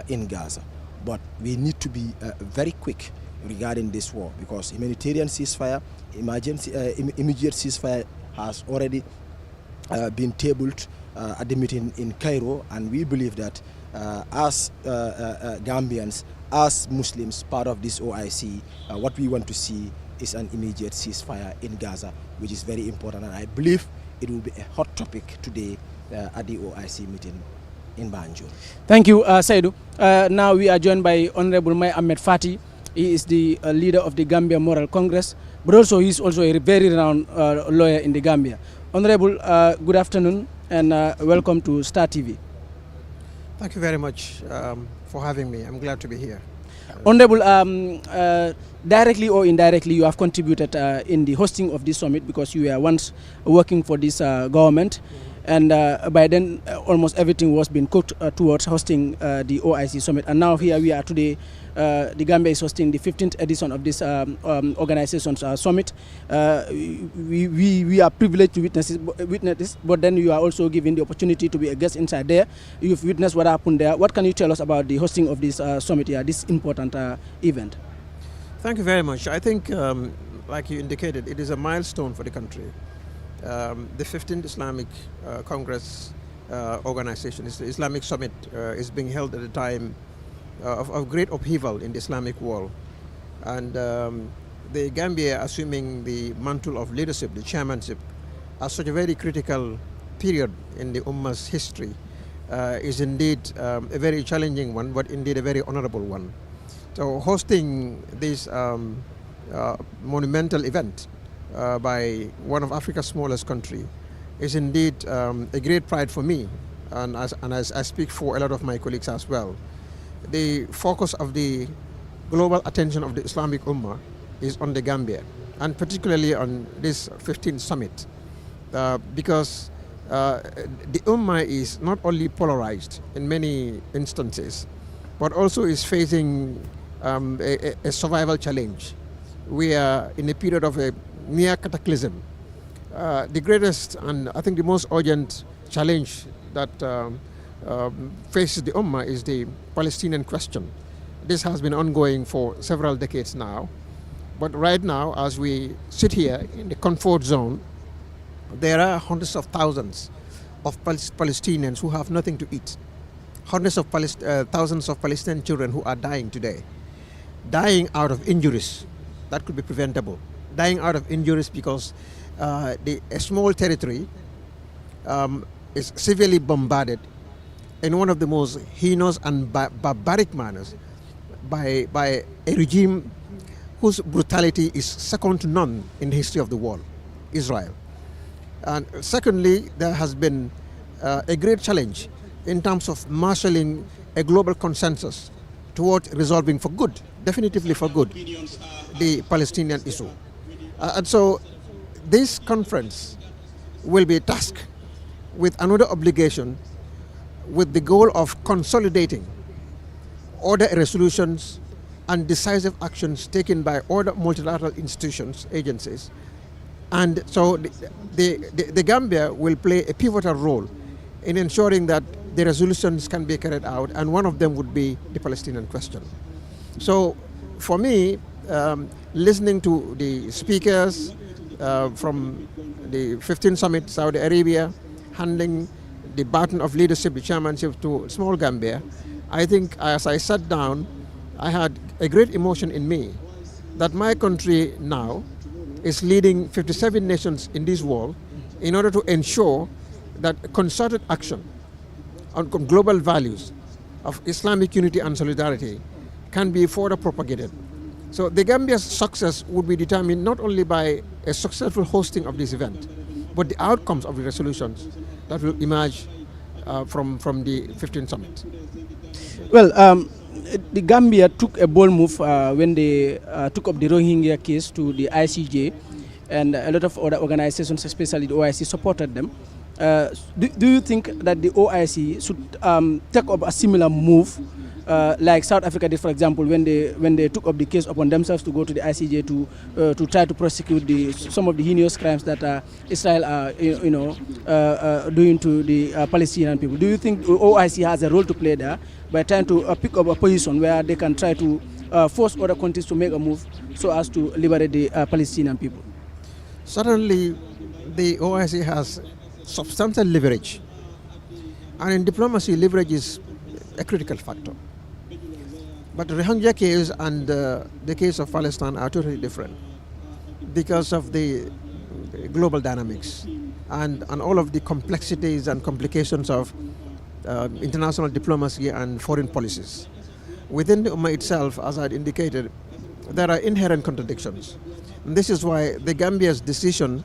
Speaker 4: in Gaza. But we need to be very quick regarding this war, because humanitarian ceasefire, immediate ceasefire has already been tabled at the meeting in Cairo, and we believe that as Gambians, as Muslims, part of this OIC, what we want to see is an immediate ceasefire in Gaza, which is very important, and I believe it will be a hot topic today at the OIC meeting in Banjul.
Speaker 1: Thank you, Saidou. Now we are joined by Honorable Mai Ahmed Fati. He is the leader of the Gambia Moral Congress, but also he is also a very renowned lawyer in the Gambia. Honorable, good afternoon and welcome to Star TV.
Speaker 18: Thank you very much for having me. I'm glad to be here.
Speaker 1: Honorable, directly or indirectly, you have contributed in the hosting of this summit, because you were once working for this government. And by then, almost everything was being cooked towards hosting the OIC Summit. And now here we are today. The Gambia is hosting the 15th edition of this organization's summit. We are privileged to witness this, but then you are also given the opportunity to be a guest inside there. You've witnessed what happened there. What can you tell us about the hosting of this summit here, this important event?
Speaker 18: Thank you very much. I think like you indicated, it is a milestone for the country. The 15th Islamic Congress organization, the Islamic Summit, is being held at a time of great upheaval in the Islamic world. And the Gambia assuming the mantle of leadership, the chairmanship, at such a very critical period in the Ummah's history is indeed a very challenging one, but indeed a very honorable one. So hosting this monumental event by one of Africa's smallest country is indeed a great pride for me, and as I speak for a lot of my colleagues as well. The focus of the global attention of the Islamic Ummah is on the Gambia, and particularly on this 15th summit, because the Ummah is not only polarized in many instances, but also is facing a survival challenge. We are in a period of a near cataclysm. The greatest and I think the most urgent challenge that faces the Ummah is the Palestinian question. This has been ongoing for several decades now, but right now, as we sit here in the comfort zone, there are hundreds of thousands of Palestinians who have nothing to eat. Hundreds of thousands of Palestinian children who are dying today, dying out of injuries that could be preventable, dying out of injuries because a small territory is severely bombarded in one of the most heinous and barbaric manners by a regime whose brutality is second to none in the history of the world, Israel. And secondly, there has been a great challenge in terms of marshalling a global consensus toward resolving for good, definitively for good, the Palestinian issue. And so this conference will be tasked with another obligation with the goal of consolidating other resolutions and decisive actions taken by other multilateral institutions, agencies. And so the Gambia will play a pivotal role in ensuring that the resolutions can be carried out, and one of them would be the Palestinian question. So for me, listening to the speakers from the 15th Summit, Saudi Arabia, handing the baton of leadership, the chairmanship to small Gambia, I think as I sat down, I had a great emotion in me that my country now is leading 57 nations in this world in order to ensure that concerted action on global values of Islamic unity and solidarity can be further propagated. So the Gambia's success would be determined not only by a successful hosting of this event, but the outcomes of the resolutions that will emerge from the 15th Summit.
Speaker 1: Well, the Gambia took a bold move when they took up the Rohingya case to the ICJ, and a lot of other organizations, especially the OIC, supported them. Do you think that the OIC should take up a similar move, like South Africa did, for example, when they took up the case upon themselves to go to the ICJ to try to prosecute some of the heinous crimes that Israel are doing to the Palestinian people? Do you think OIC has a role to play there by trying to pick up a position where they can try to force other countries to make a move so as to liberate the Palestinian people?
Speaker 18: Certainly, the OIC has substantial leverage, and in diplomacy, leverage is a critical factor. But the Rohingya case and the case of Palestine are totally different because of the global dynamics and all of the complexities and complications of international diplomacy and foreign policies. Within the Ummah itself, as I indicated, there are inherent contradictions. And this is why the Gambia's decision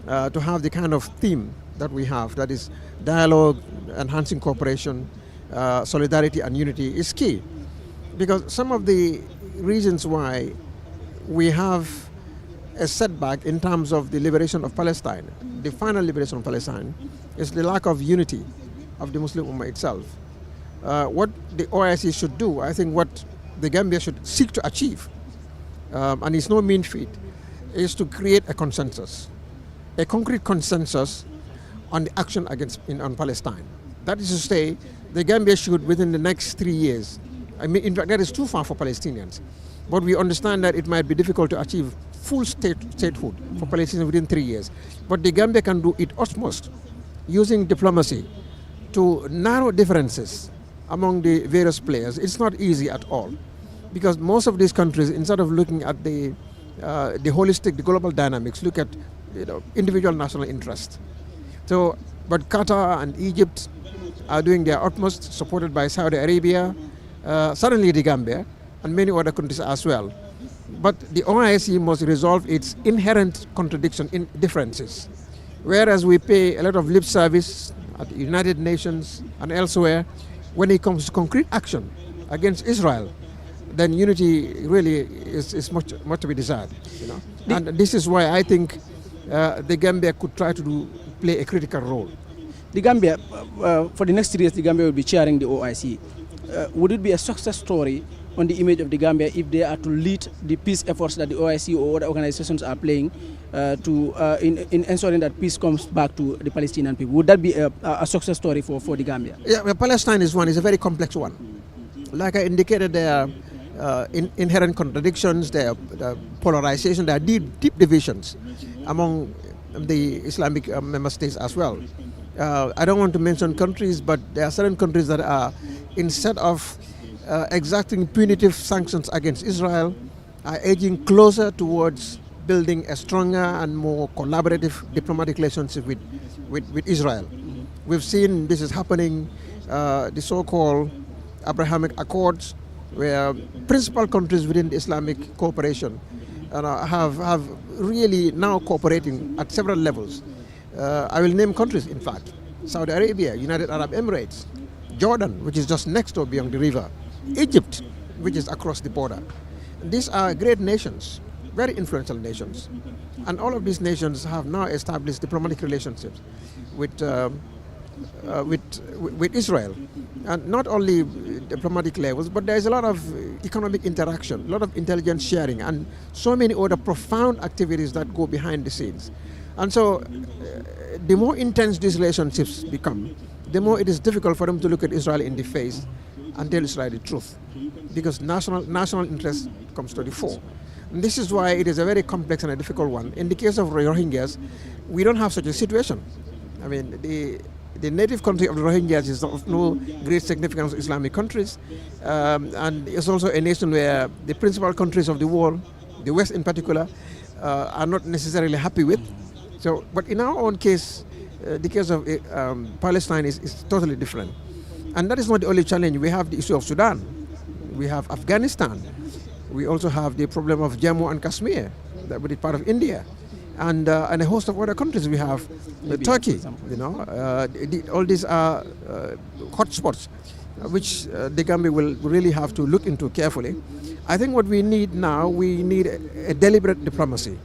Speaker 18: to have the kind of theme that we have, that is dialogue, enhancing cooperation, solidarity and unity, is key. Because some of the reasons why we have a setback in terms of the liberation of Palestine, the final liberation of Palestine, is the lack of unity of the Muslim Ummah itself. What the OIC should do, I think what the Gambia should seek to achieve, and it's no mean feat, is to create a consensus, a concrete consensus on the action on Palestine. That is to say, the Gambia should, within the next 3 years, I mean, in fact, that is too far for Palestinians, but we understand that it might be difficult to achieve full statehood for Palestinians within 3 years. But the Gambia can do its utmost using diplomacy to narrow differences among the various players. It's not easy at all, because most of these countries, instead of looking at the holistic, the global dynamics, look at individual national interest. So, but Qatar and Egypt are doing their utmost, supported by Saudi Arabia, certainly the Gambia, and many other countries as well. But the OIC must resolve its inherent contradiction in differences. Whereas we pay a lot of lip service at the United Nations and elsewhere, when it comes to concrete action against Israel, then unity really is much to be desired. And this is why I think the Gambia could try to play a critical role.
Speaker 1: The Gambia, for the next 3 years, the Gambia will be chairing the OIC. Would it be a success story on the image of the Gambia if they are to lead the peace efforts that the OIC or other organizations are playing in ensuring that peace comes back to the Palestinian people? Would that be a success story for the Gambia?
Speaker 18: Yeah, Palestine is a very complex one. Like I indicated, there are inherent contradictions, there are polarization, there are deep divisions among the Islamic member states as well. I don't want to mention countries, but there are certain countries that are, instead of exacting punitive sanctions against Israel, are edging closer towards building a stronger and more collaborative diplomatic relationship with Israel. We've seen this is happening, the so-called Abrahamic Accords, where principal countries within the Islamic cooperation have really now cooperating at several levels. I will name countries, in fact: Saudi Arabia, United Arab Emirates, Jordan, which is just next door beyond the river, Egypt, which is across the border. These are great nations, very influential nations, and all of these nations have now established diplomatic relationships with Israel, and not only diplomatic levels, but there is a lot of economic interaction, a lot of intelligence sharing, and so many other profound activities that go behind the scenes. And so, the more intense these relationships become, the more it is difficult for them to look at Israel in the face and tell Israel the truth, because national interest comes to the fore. And this is why it is a very complex and a difficult one. In the case of Rohingyas, we don't have such a situation. I mean, the native country of the Rohingyas is of no great significance to Islamic countries, and it's also a nation where the principal countries of the world, the West in particular, are not necessarily happy with. So, but in our own case, the case of Palestine is totally different. And that is not the only challenge. We have the issue of Sudan. We have Afghanistan. We also have the problem of Jammu and Kashmir, that would be part of India. And a host of other countries. We have Turkey, all these are hotspots, which the Gambia will really have to look into carefully. I think what we need now, we need a deliberate diplomacy.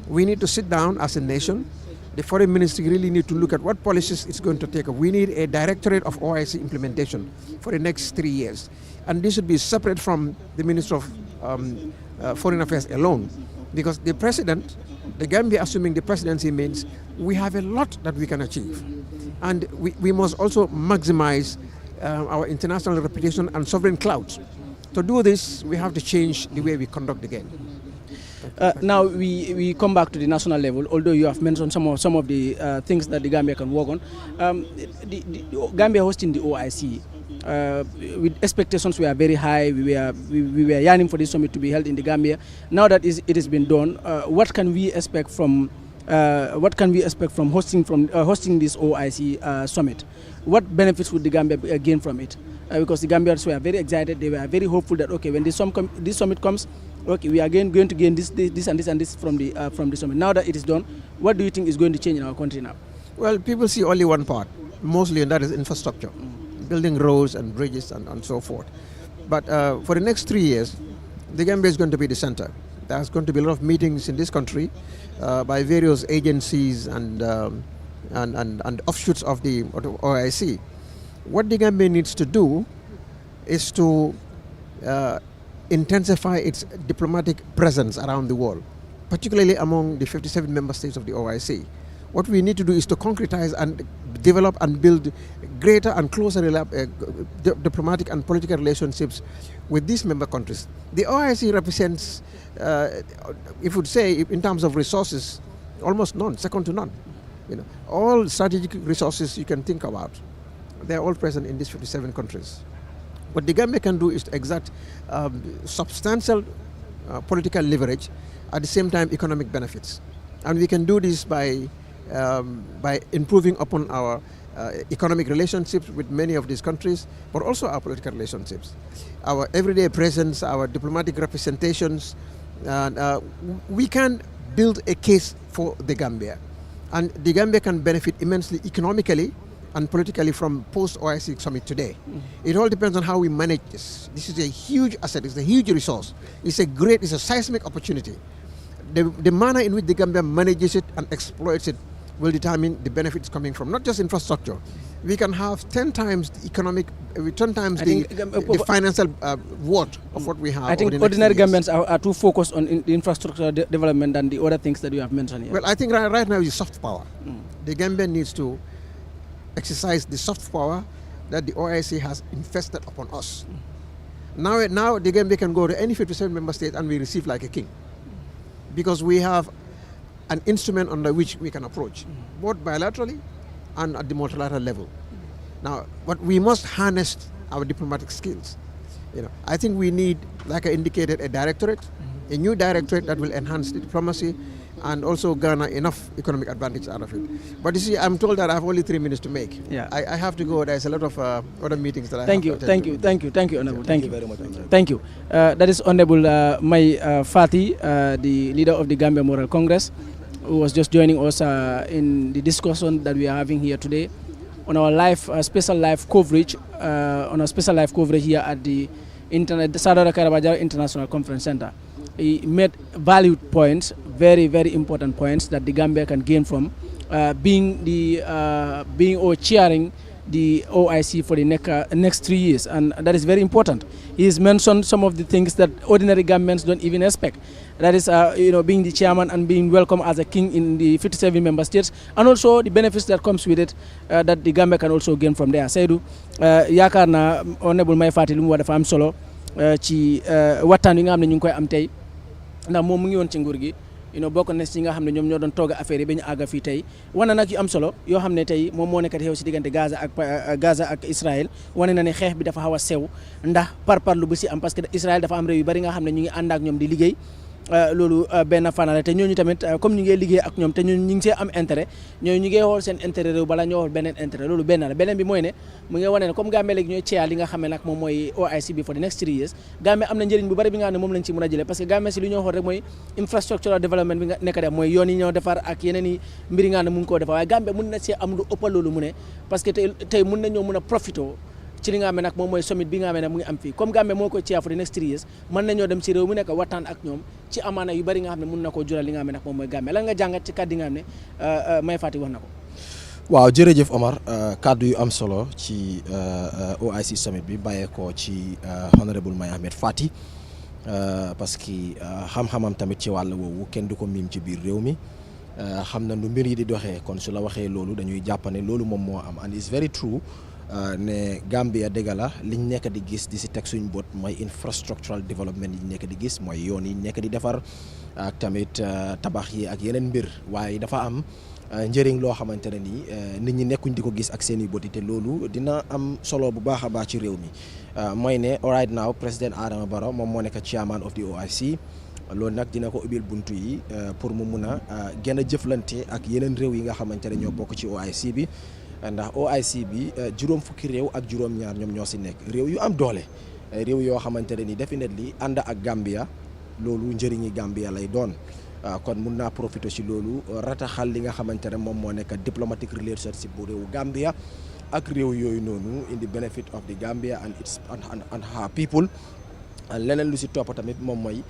Speaker 18: We need to sit down as a nation. The foreign ministry really need to look at what policies it's going to take up. We need a directorate of OIC implementation for the next 3 years. And this should be separate from the Minister of Foreign Affairs alone. Because the president, the Gambia assuming the presidency, means we have a lot that we can achieve. And we must also maximize our international reputation and sovereign clout. To do this, we have to change the way we conduct the game.
Speaker 1: Now we come back to the national level, although you have mentioned some of the things that the Gambia can work on. The Gambia hosting the OIC, with expectations were very high. We were yearning for this summit to be held in the Gambia. Now that it has been done, what can we expect from hosting this OIC summit? What benefits would the Gambia gain from it? Because the Gambians were very excited. They were very hopeful that okay, when this summit comes, okay, we are going to gain this and this from the summit. Now that it is done, what do you think is going to change in our country now?
Speaker 18: Well, people see only one part, mostly, and that is infrastructure, building roads and bridges and so forth. But for the next 3 years, the Gambia is going to be the center. There's going to be a lot of meetings in this country by various agencies and offshoots of the OIC. What the Gambia needs to do is to intensify its diplomatic presence around the world, particularly among the 57 member states of the OIC, What we need to do is to concretize and develop and build greater and closer diplomatic and political relationships with these member countries. The OIC represents, if you would say, in terms of resources, almost none, second to none. All strategic resources you can think about, they are all present in these 57 countries. What the Gambia can do is to exert substantial political leverage, at the same time economic benefits. And we can do this by improving upon our economic relationships with many of these countries, but also our political relationships. Our everyday presence, our diplomatic representations, we can build a case for the Gambia. And the Gambia can benefit immensely economically and politically from post-OIC summit today. It all depends on how we manage this. This is a huge asset, it's a huge resource. It's a seismic opportunity. The manner in which the Gambia manages it and exploits it will determine the benefits coming from not just infrastructure. We can have 10 times the economic, 10 times the financial worth of what we have.
Speaker 1: I think ordinary Gambians are too focused on the infrastructure development than the other things that you have mentioned here.
Speaker 18: Well, I think right now is soft power. The Gambia needs to exercise the soft power that the OIC has invested upon us. Now the Gambia can go to any 57 member state and we receive like a king, because we have an instrument under which we can approach, both bilaterally and at the multilateral level. Now, but we must harness our diplomatic skills. I think we need, like I indicated, a directorate, a new directorate that will enhance the diplomacy and also garner enough economic advantage out of it. But you see, I'm told that I have only 3 minutes to make.
Speaker 1: Yeah.
Speaker 18: I have to go. There's a lot of other meetings that I have
Speaker 1: Thank
Speaker 18: to
Speaker 1: you, Honorable.
Speaker 4: Thank you very much.
Speaker 1: Thank you. That is Honorable Mai Fati, the leader of the Gambia Moral Congress, who was just joining us in the discussion that we are having here today on our special live coverage, here at the Sadara Kairaba International Conference Center. He made valued points, very, very important points that the Gambia can gain from being or chairing the OIC for the next 3 years, and that is very important. He has mentioned some of the things that ordinary Gambians don't even expect. That is, being the chairman and being welcome as a king in the 57 member states, and also the benefits that comes with it that the Gambia can also gain from there. Seydou, yaakaar naa Honorable Mai Fati lu mu wax dafa am solo ci waxtaan yi nga xam ne ñu ngi koy am tey, ndax moom mu ngi woon ci nguur gi. bokk na ci nga xam ne ñoom ñoo doon toog affaire yi ba ñu àgg fii tey wane nag yu am solo yoo xam ne tey moom moo nekk xew ci diggante Gaza ak Israël. wane na ne xeex bi dafa xaw a sew ndax par lu bu ci am, parce que Israël dafa am réew yu bari nga xam ne ñu ngi ànd ak ñoom di liggéey. loolu benn fànn la te ñooñu tamit comme ñu ngi liggéey ak ñoom te ñun ñu ngi see am intérêt, ñooñu ñu ngi xool seen intérêt réew bala ñoo xool beneen intérêt. loolu benn la. beneen bi mooy ne mu ngi wane ne comme Gambie léegi ñooy ceeya li nga xam ne nag moom mooy OIC bi for the next 3 years, Gambie am na njëriñ bu bari bi nga xam ne moom lañ ci mën a jëlee, parce que Gambie si lu ñoo xool rek mooy infrastructural development bi nga nekk def mooy yoon yi ñoo defar ak yeneen i mbiri nga xam ne mu ngi koo defar, waaye Gambie mën na see am lu ëppal loolu mu ne, parce que tey mën na ñoo mën a profito ci li nga xam ne nag moom mooy summit bi nga xam ne mu ngi am fii. comme Gambie moo ko ceeya for the next 3 years, mën nañoo dem ci réew mu nekk waxtaan ak ñoom ci amaana yu bari nga xam ne mën na koo jural li nga xam ne nag moom mooy Gambie. lan nga jàngat ci kàddu yi nga xam ne Mai Fati wax na ko.
Speaker 4: waaw jërëjëf Omar, kàddu yu am solo ci OIC summit bi bàyyeekoo ci Honorable Mai Ahmed Fati, parce que xam-xamam tamit ci wàll woowu kenn du ko miim ci biir réew mi. xam na nu mbir yi di doxee, kon su la waxee loolu dañuy jàpp ne loolu moom moo am, and it's very true. ne Gambia dëgg la liñ nekk di gis di si teg suñ bot mooy infrastructural development yi nekk di gis, mooy yoon yi nekk di defar ak tamit tabax yi ak yeneen mbir, waaye dafa am njëriñ loo xamante ne nii nit ñi nekkuñ di ko gis ak seen i boti, te loolu dina am solo bu baax a baax ci réew mi. mooy ne right now président Adama Barrow moom moo nekk chairman of the OIC. loolu nag dina ko ubbil buntu yi pour mu mun a gën a jëflante ak yeneen réew yi nga xamante ne ñoo bokk ci OIC bi, ndax OIC bi juróom fukki réew ak juróom-ñaar ñoom ñoo si nekk, réew yu am doole, réew yoo xamante ne ni definitely ànd ak Gambia loolu njëriñi Gambia lay doon. kon mun naa profiter ci loolu rataxal li nga xamante ne moom moo nekk diplomatic relationship bu réewu Gambia ak réew yooyu noonu in the benefit of the Gambia and its and her people. leneen lu si topp tamit moom mooy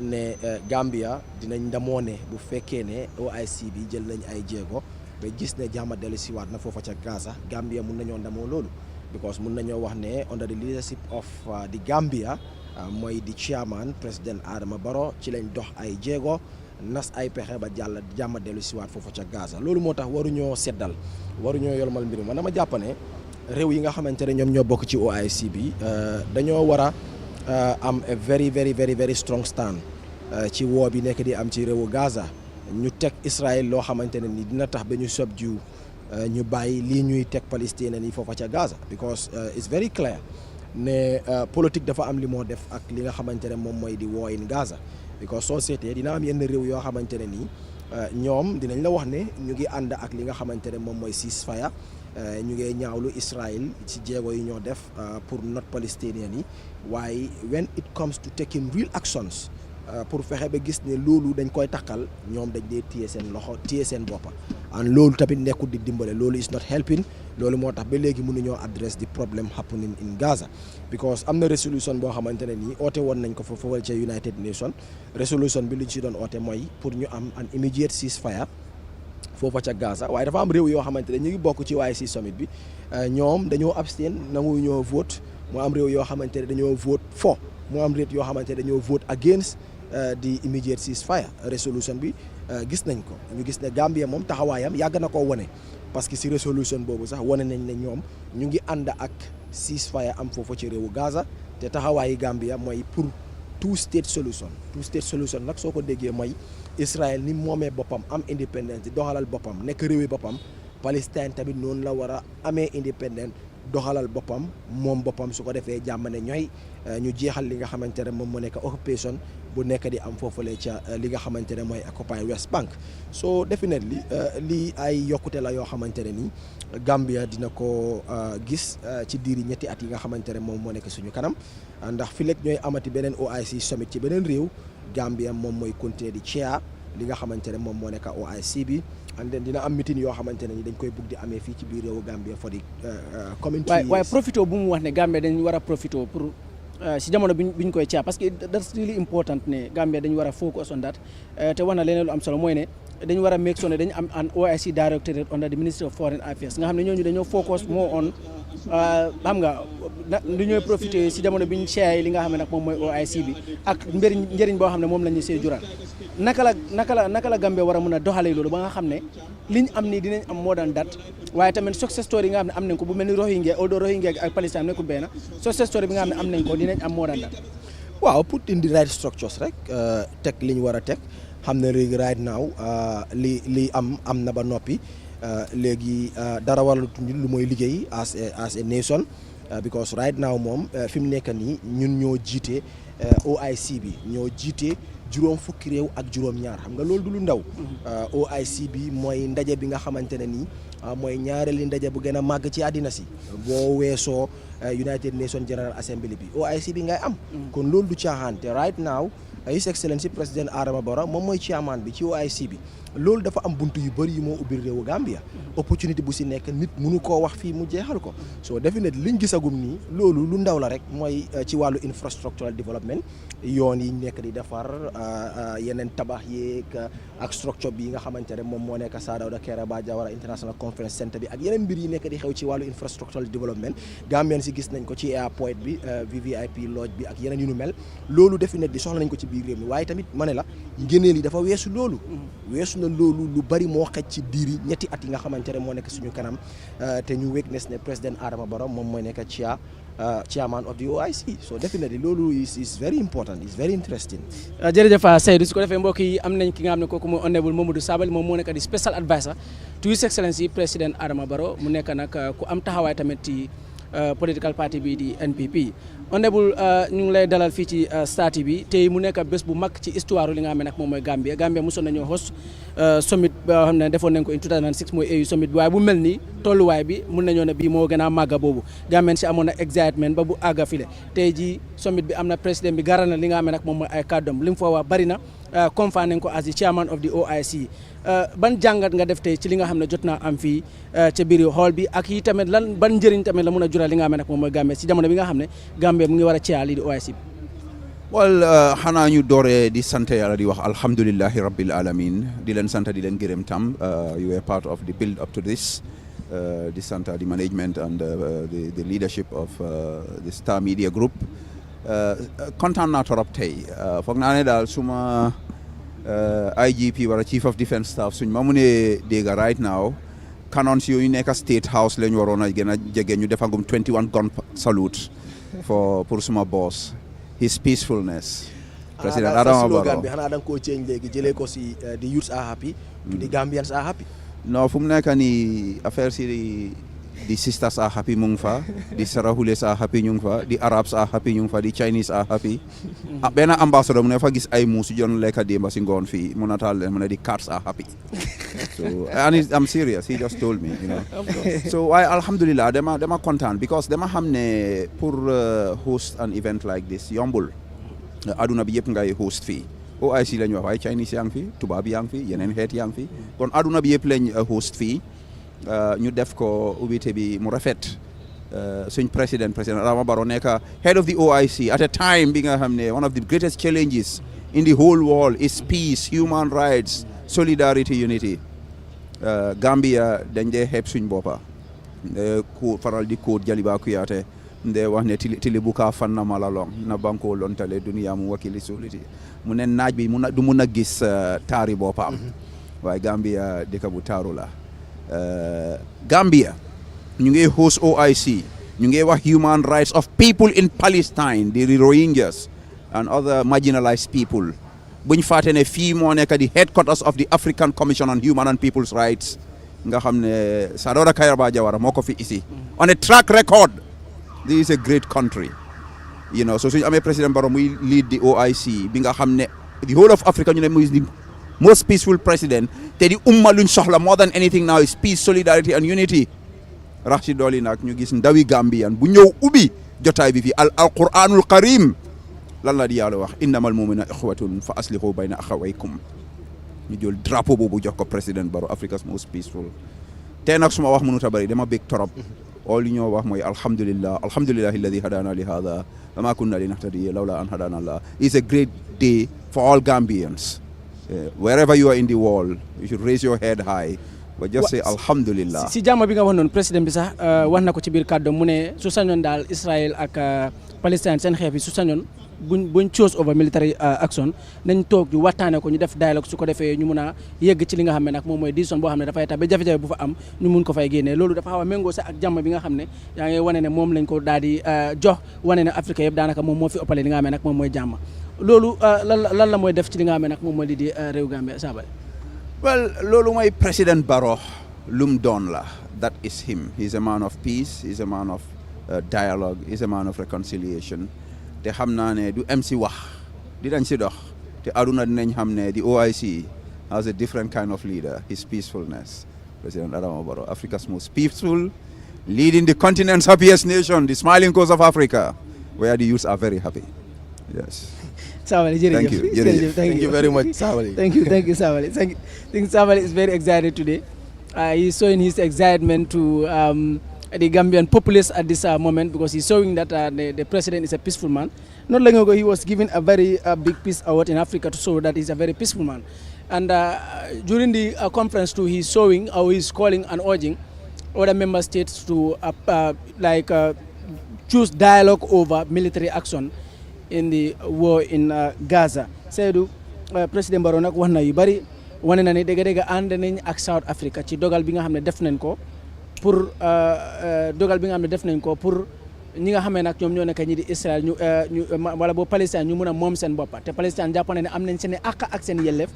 Speaker 4: ne Gambia dinañ ndamoo ne bu fekkee ne OIC bi jël nañ ay jéego ba gis ne jàmm dellu si waat na foofa ca Gaza, Gambia mun nañoo ndamoo loolu, because mun nañoo wax ne under the leadership of the Gambia mooy di chairman président Adama Barrow ci lañ dox ay jéego nas ay pexe ba jàmm dellu si waat foofu ca Gaza loolu moo tax waruñoo seddal waruñoo yolomal mbir man dama jàpp ne réew yi nga xamante ne ñoom ñoo bokk ci OIC bi dañoo war a am a very very very very strong stand ci woo bi nekk di am ci réewu Gaza ñu teg Israël loo xamante ne ni dina tax ba ñu subdue ñu bàyyi lii ñuy teg Palestiniens yi foofa ca Gaza because it's very clear ne politique dafa am li moo def ak li nga xamante ne moom mooy di woo in Gaza because soo seetee dina am yenn réew yoo xamante ne nii ñoom dinañ la wax ne ñu ngi ànd ak li nga xamante ne moom mooy ceasefire ñu ngi ñaawlu Israël ci jéego yi ñoo def pour not Palestiniens yi waaye when it comes to taking real actions pour fexe ba gis ne loolu dañ koy takkal ñoom dañ dee téye seen loxo téye seen boppa and loolu tamit nekkul di dimbale loolu is not helping loolu moo tax ba léegi mënuñoo address the problem happening in Gaza because am na résolution boo xamante ne nii oote woon nañ ko fa foofu ca United Nations résolution bi lu ci doon oote mooy pour ñu am an immediate ceasefire foofa ca Gaza waaye dafa am réew yoo xamante ne ñu ngi bokk ci OIC summit bi ñoom dañoo abstain nangu ñoo vote moo am réew yoo xamante ne dañoo vote for moo am réew yoo xamante ne dañoo vote against the immediate ceasefire resolution bi gis nañ ko ñu gis ne Gambia moom taxawaayam yàgg na koo wane parce que si resolution boobu sax wane nañ ne ñoom ñu ngi ànd ak ceasefire am foofu ci réewu Gaza te taxawaayi Gambia mooy pour two state solution nag soo ko déggee mooy Israël ni moomee boppam am indépendance di doxalal boppam nekk réewi boppam Palestine tamit noonu la war a amee indépendance doxalal boppam moom boppam su ko defee jàmm ne ñooy ñu jeexal li nga xamante ne moom moo nekk occupation bu nekk di am foofule ca li nga xamante ne mooy occupy West Bank so definitely lii ay yokkute la yoo xamante ne ni Gambia dina ko gis ci diiri ñetti at yi nga xamante ne moom moo nekk suñu kanam ndax fi lekk ñooy amati beneen OIC summit ci beneen réew Gambia moom mooy continuer di chair li nga xamante ne moom moo nekk OIC bi and then dina am meeting yoo xamante ne ni dañ koy bugg di amee fii ci biir réewu Gambia for the community
Speaker 1: waaye profito bu mu wax ne Gambia dañ war a profito pour si jamono bi ñu koy caa parce que that's really important ne Gambia dañu war a focus on that te wax na leneen lu am solo mooy ne dañu war a make sure ne dañu am an OIC directorate under the Ministry of Foreign Affairs nga xam ne ñooñu dañoo focus more on xam nga lu ñooy profité si jamono bi ñu share li nga xam ne nag moom mooy OIC bi ak njëriñ boo xam ne moom la ñu see jural naka la Gambia war a mën a doxalee loolu ba nga xam ne liñ am nii dinañ am more than that waaye tamit success story yi nga xam ne am nañ ko bu mel ni Rohingya although Rohingya ak Palestine nekkul benn success story bi nga xam ne am nañ ko dinañ am more than that
Speaker 4: waaw put in the right structures rek teg li ñu war a teg xam ne léegi right now li am na ba noppi léegi dara waratuñu lu mooy liggéey as a nation because right now moom fi mu nekk nii ñun ñoo jiite OIC bi ñoo jiite juróom fukki réew ak juróom-ñaar xam nga loolu du lu ndaw OIC bi mooy ndaje bi nga xamante ne nii mooy ñaareeli ndaje bu gën a màgg ci àddina si boo weesoo United Nations General Assembly bi OIC bi ngay am kon loolu du caaxaan te right now His Excellency President Adama Barrow moom mooy chairman bi ci OIC bi loolu dafa am buntu yu bëri yu moo ubbil réewu Gambia opportunité bu si nekk nit mënu koo wax fii mu jeexal ko so definitely liñ gisagum nii loolu lu ndaw la rek mooy ci wàllu infrastructural development yoon yi nekk di defar yeneen tabax yeeg ak structure bi nga xamante ne moom moo nekk Sir Dawda Kairaba Jawara International Conference Centre bi ak yeneen mbir yi nekk di xew ci wàllu infrastructural development Gambien si gis nañ ko ci airport bi VVIP lodge bi ak yeneen yu nu mel loolu definitely soxla nañ ko ci biir réew mi waaye tamit ma ne la ngëneel yi dafa weesu loolu na loolu lu bari moo xej ci diiri ñetti at yi nga xamante ne moo nekk suñu kanam te ñu witness ne président Adama Barrow moom mooy nekk chairman of the OIC so definitely loolu is very important is very interesting.
Speaker 1: jërëjëf Seydou su ko defee mbokk yi am nañ ki nga xam ne kooku mooy honorable Mamadou Sabally moom moo nekk di special advisor to His Excellency président Adama Barrow mu nekk nag ku am taxawaay tamit ci political party bi di NPP honorable ñu ngi lay dalal fii ci Star TV tey mu nekk bés bu mag ci histoire li nga xam ne nag moom mooy Gambia mosoon nañoo host summit boo xam ne defoon nañ ko in 2006 mooy AU summit bi waaye bu mel nii tolluwaay bi mun nañoo ne bii moo gën a màgga boobu Gambien si amoon na excitement ba bu àgga file tey ji summit bi am na président bi garal na li nga xam ne nag moom mooy ay kàddoom li mu fa wax bari na confirm nañ ko as the chairman of the OIC ban jàngat nga def tey ci li nga xam ne jot naa am fii ca biir hall bi ak yi tamit lan ban njëriñ tamit la mun a jural li nga xam ne nag moom mooy Gambia si jamono bi nga xam ne Gambia mu ngi war a ceeya lii di OIC bi
Speaker 19: well xanaa ñu dooree di sant yàlla di wax alhamdulillahi rabbil alamin di leen sant di leen gërëm tam you were part of the build up to this di sant the management and the leadership of the Star Media Group kontaan naa torop tey foog naa ne daal suma IGP wala chief of defence staff suñ ma mënee dégg right now canons yooyu nekk state house lañ waroon a gën a jege ñu defagum 21 gun salute pour suma boss his peacefulness. President Adama Barrow
Speaker 4: slogan bi xanaa da nga koo change léegi jëlee ko si the youths are happy the Gambians are happy.
Speaker 19: non fu mu nekk nii affaire si the sisters are happy mu ngi fa the Sarahules are happy ñu ngi fa the Arabs are happy ñu ngi fa the Chinese are happy. benn ambassadeur mu ne fa gis ay muus jon lekka démba si ngoon fii mu nataal leen mu ne the cats are happy. So and I'm serious, he just told me, you know. So alhamdulillah dama kontaan because dama xam ne pour host an event like this yombul. Aduna bi yëpp ngay host fii OIC lañ wax waaye Chinese yaa ngi fi tubaab yaa ngi fi yeneen xeet yaa ngi fi kon aduna bi yëpp lañ host fii ñu def ko ubbite bi mu rafet suñ président Adama Barrow nekk head of the OIC at a time bi nga xam ne one of the greatest challenges in the whole world is peace, human rights, solidarity, unity. Gambia dañ dee xeeb suñ boppa ku faral di kóot Jaliba Kuyate nde wax ne tili buka fanna mala long na banko lontale duniya mu wakili suliti mu ne naaj bi du mun a gis taari boppam waaye Gambia dëkk bu taaru la Gambia ñu ngi host OIC ñu ngi wax human rights of people in Palestine, the Rohingyas and other marginalized people buñ fàtte ne fii moo nekk di headquarters of the African Commission on Human and People's Rights nga xam ne Sadora Kairaba Jawara moo ko fi isi on a track record. This is a great country, you know. So suñu amee President Barrow muy lead the OIC bi nga xam ne the whole of Africa ñu ne muy the most peaceful president te di umma luñ soxla more than anything now is peace, solidarity and unity. rax ci dooli nag ñu gis ndawi Gambian bu ñëw ubbi jotaay bi fi al-Qur'anul Karim lan la di yàlla wax innamal mu'minuna ikhwatun fa aslihu bayna akhawaykum ñu jël drapeau boobu jox ko President Barrow, Africa's most peaceful. Tey nag suma wax mënut a bëri dama bég torop. all li ñoo wax mooy alhamdulillah alladhi hadana li hadha wa ma kunna linahtadiya lawla an hadana Allah. It's a great day for all Gambians. Wherever you are in the world, you should raise your head high but just say alhamdulillah.
Speaker 1: Si jàmm bi nga wax noonu président bi sax wax na ko ci biir kàddu mu ne su sañoon daal Israël ak Palestine seen xeex bi su sañoon buñ chose over military action nañ toog ñu waxtaane ko ñu def dialogue su ko defee ñu mun a yegg ci li nga xam ne nag moom mooy décision boo xam ne dafay tax ba jafe-jafe bu fa am ñu mun ko fay génnee loolu dafa xaw a méngoo sax ak jàmm bi nga xam ne yaa ngi wane ne moom lañ ko daal di jox wane ne Afrique yëpp daanaka moom moo fi ëppale li nga xam ne nag moom mooy jàmm loolu lan la mooy def ci li nga xam ne nag moom mooy li di réew Gambie Sabally.
Speaker 19: Well, loolu mooy President Barrow lum doon la. That is him. He's a man of peace, he's a man of dialogue, he's a man of reconciliation. Te xam naa ne du MC wax dinañ si dox te aduna dinañ xam ne the OIC has a different kind of leader, his peacefulness. President Adama Barrow, Africa's most peaceful, leading the continent's happiest nation, the smiling coast of Africa, where the youths are very happy. Yes.
Speaker 1: Sabally,
Speaker 4: thank you very much, Sabally.
Speaker 1: Thank you, Sabally. I think Sabally is very excited today. He's showing his excitement to the Gambian populace at this moment because he's showing that the president is a peaceful man. Not long ago, he was given a very big peace award in Africa to show that he's a very peaceful man. And during the conference too, he's showing how he's calling and urging other member states to choose dialogue over military action in the war in Gaza. Seydou président Barrow nag wax na yu bari wane na ne dëgg-dëgg ànd nañ ak South Africa ci dogal bi nga xam ne def nañ ko pour ñi nga xamee nag ñoom ñoo nekk ñi di Israël ñu wala boo Palestine ñu mun a moom seen boppa te Palestine jàpp na ne am nañ seen àq ak seen yelleef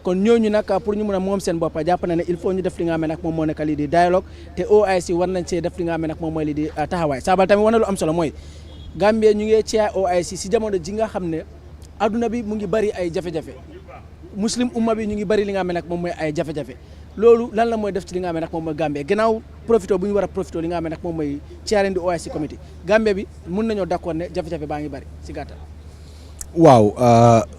Speaker 1: kon ñooñu nag pour ñu mun a moom seen boppa jàpp na ne il faut ñu def li nga xam ne nag moom moo nekk lii di dialogue te OIC war nañ see def li nga xam ne nag moom mooy lii di taxawaay Sabally tamit wane lu am solo mooy Gambie ñu ngi ci OIC si jamono ji nga xam ne adduna bi mu ngi bari ay jafe-jafe muslim umma bi ñu ngi bari li nga xam ne nag moom mooy ay jafe-jafe loolu lan la mooy def ci li nga xam ne nag moom mooy Gambie gannaaw profito bu ñu war a profito li nga xam ne nag moom mooy chairing di OIC committee Gambie bi mun nañoo d'accord ne jafe-jafe baa ngi bari si gàttal.
Speaker 4: waaw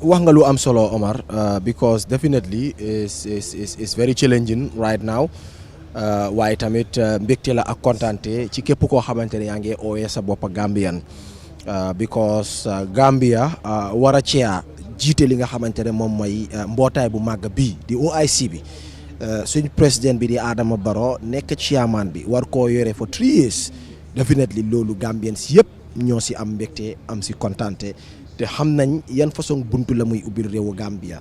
Speaker 4: wax nga lu am solo Omar because definitely is very challenging right now waaye tamit mbégte la ak kontaante ci képp koo xamante ne yaa ngi ooyee sa bopp Gambian because Gambia war a cee jiite li nga xamante ne moom mooy mbootaay bu màgg bii di OIC bi suñ président bi di Adama Barrow nekk chairman bi war koo yore for 3 years definitely loolu Gambians yëpp ñoo si am mbégte am si kontaante te xam nañ yan façon buntu la muy ubbil réewu Gambia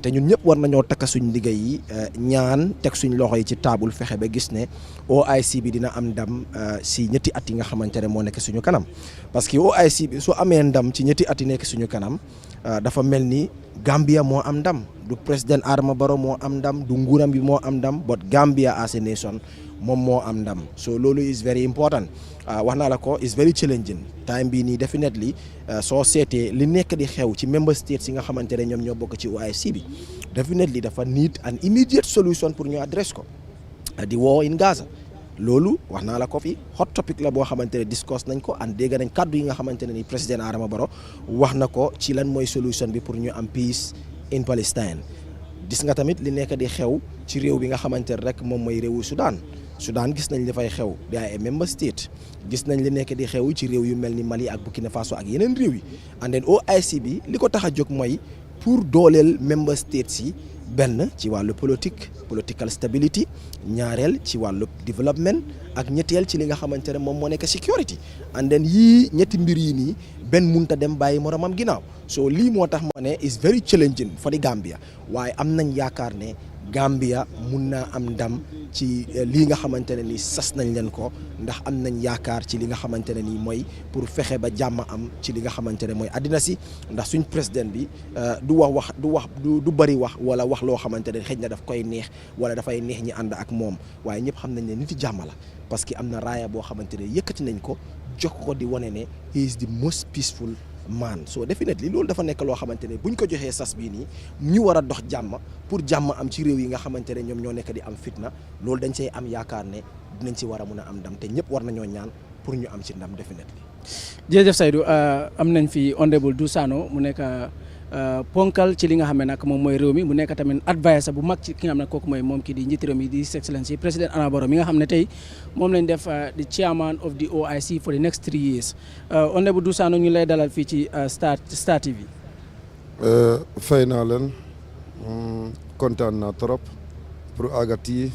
Speaker 4: te ñun ñëpp war nañoo takka suñ liggéey yi ñaan teg suñ loxo yi ci taabul fexe ba gis ne OIC bi dina am ndam si ñetti at yi nga xamante ne moo nekk suñu kanam parce que OIC bi su amee ndam ci ñetti at yi nekk suñu kanam dafa mel ni Gambia moo am ndam du président Adama Barrow moo am ndam du nguuram bi moo am ndam but Gambia as a nation moom moo am ndam so loolu is very important wax naa la ko is very challenging time bii nii definitely soo seetee li nekk di xew ci member states yi nga xamante ne ñoom ñoo bokk ci OIC bi definitely dafa need an immediate solution pour ñu address ko di war in Gaza loolu wax naa la ko fi hot topic la boo xamante ne discuss nañ ko and dégg nañ kaddu yi nga xamante ne ni président Adama Barrow wax na ko ci lan mooy solution bi pour ñu am peace in Palestine gis nga tamit li nekk di xew ci réew bi nga xamante ne rek moom mooy réewu Sudan gis nañ li fay xew di ay member state gis nañ li nekk di xew ci réew yu mel ni Mali ak Burkina Faso ak yeneen réew yi and then OIC bi li ko tax a jóg mooy pour dooleel member states yi benn ci wàllu political stability ñaareel ci wàllu development ak ñetteel ci li nga xamante ne moom moo nekk security and then yii ñetti mbir yi nii benn munta dem bàyyi moromam ginnaaw so lii moo tax ma ne is very challenging for the Gambia waaye am nañ yaakaar ne Gambia mun naa am ndam ci lii nga xamante ne ni sas nañ leen ko ndax am nañ yaakaar ci li nga xamante ne ni mooy pour fexe ba jàmm am ci li nga xamante ne mooy àddina si ndax suñ président bi du bari wax wala wax loo xamante ne xëj na daf koy neex wala dafay neex ñi ànd ak moom waaye ñëpp xam nañ ne nit yi jàmm la parce que am na raaya boo xamante ne yëkkati nañ ko jox ko di wane ne he is the most peaceful man so definitely loolu dafa nekk loo xamante ne buñ ko joxee sas bii nii ñu war a dox jàmm pour jàmm am ci réew yi nga xamante ne ñoom ñoo nekk di am fitna loolu dañ say am yaakaar ne dinañ ci war a mun a am ndam te ñëpp war nañoo ñaan pour ñu am ci ndam definitely.
Speaker 1: jërëjëf Saidou am nañ fi honorable Dou Sano mu nekk ponkal ci li nga xam ne nag moom mooy réew mi mu nekk tamit advisor bu mag ci ki nga xam ne kooku mooy moom kii di njiiti réew mi di His Excellency président Adama Barrow mi nga xam ne tey moom lañ def di chairman of the OIC for the next 3 years honorable Dou Sano ñu lay dalal fii ci Star TV.
Speaker 20: fay naa leen kontaan naa trop pour agati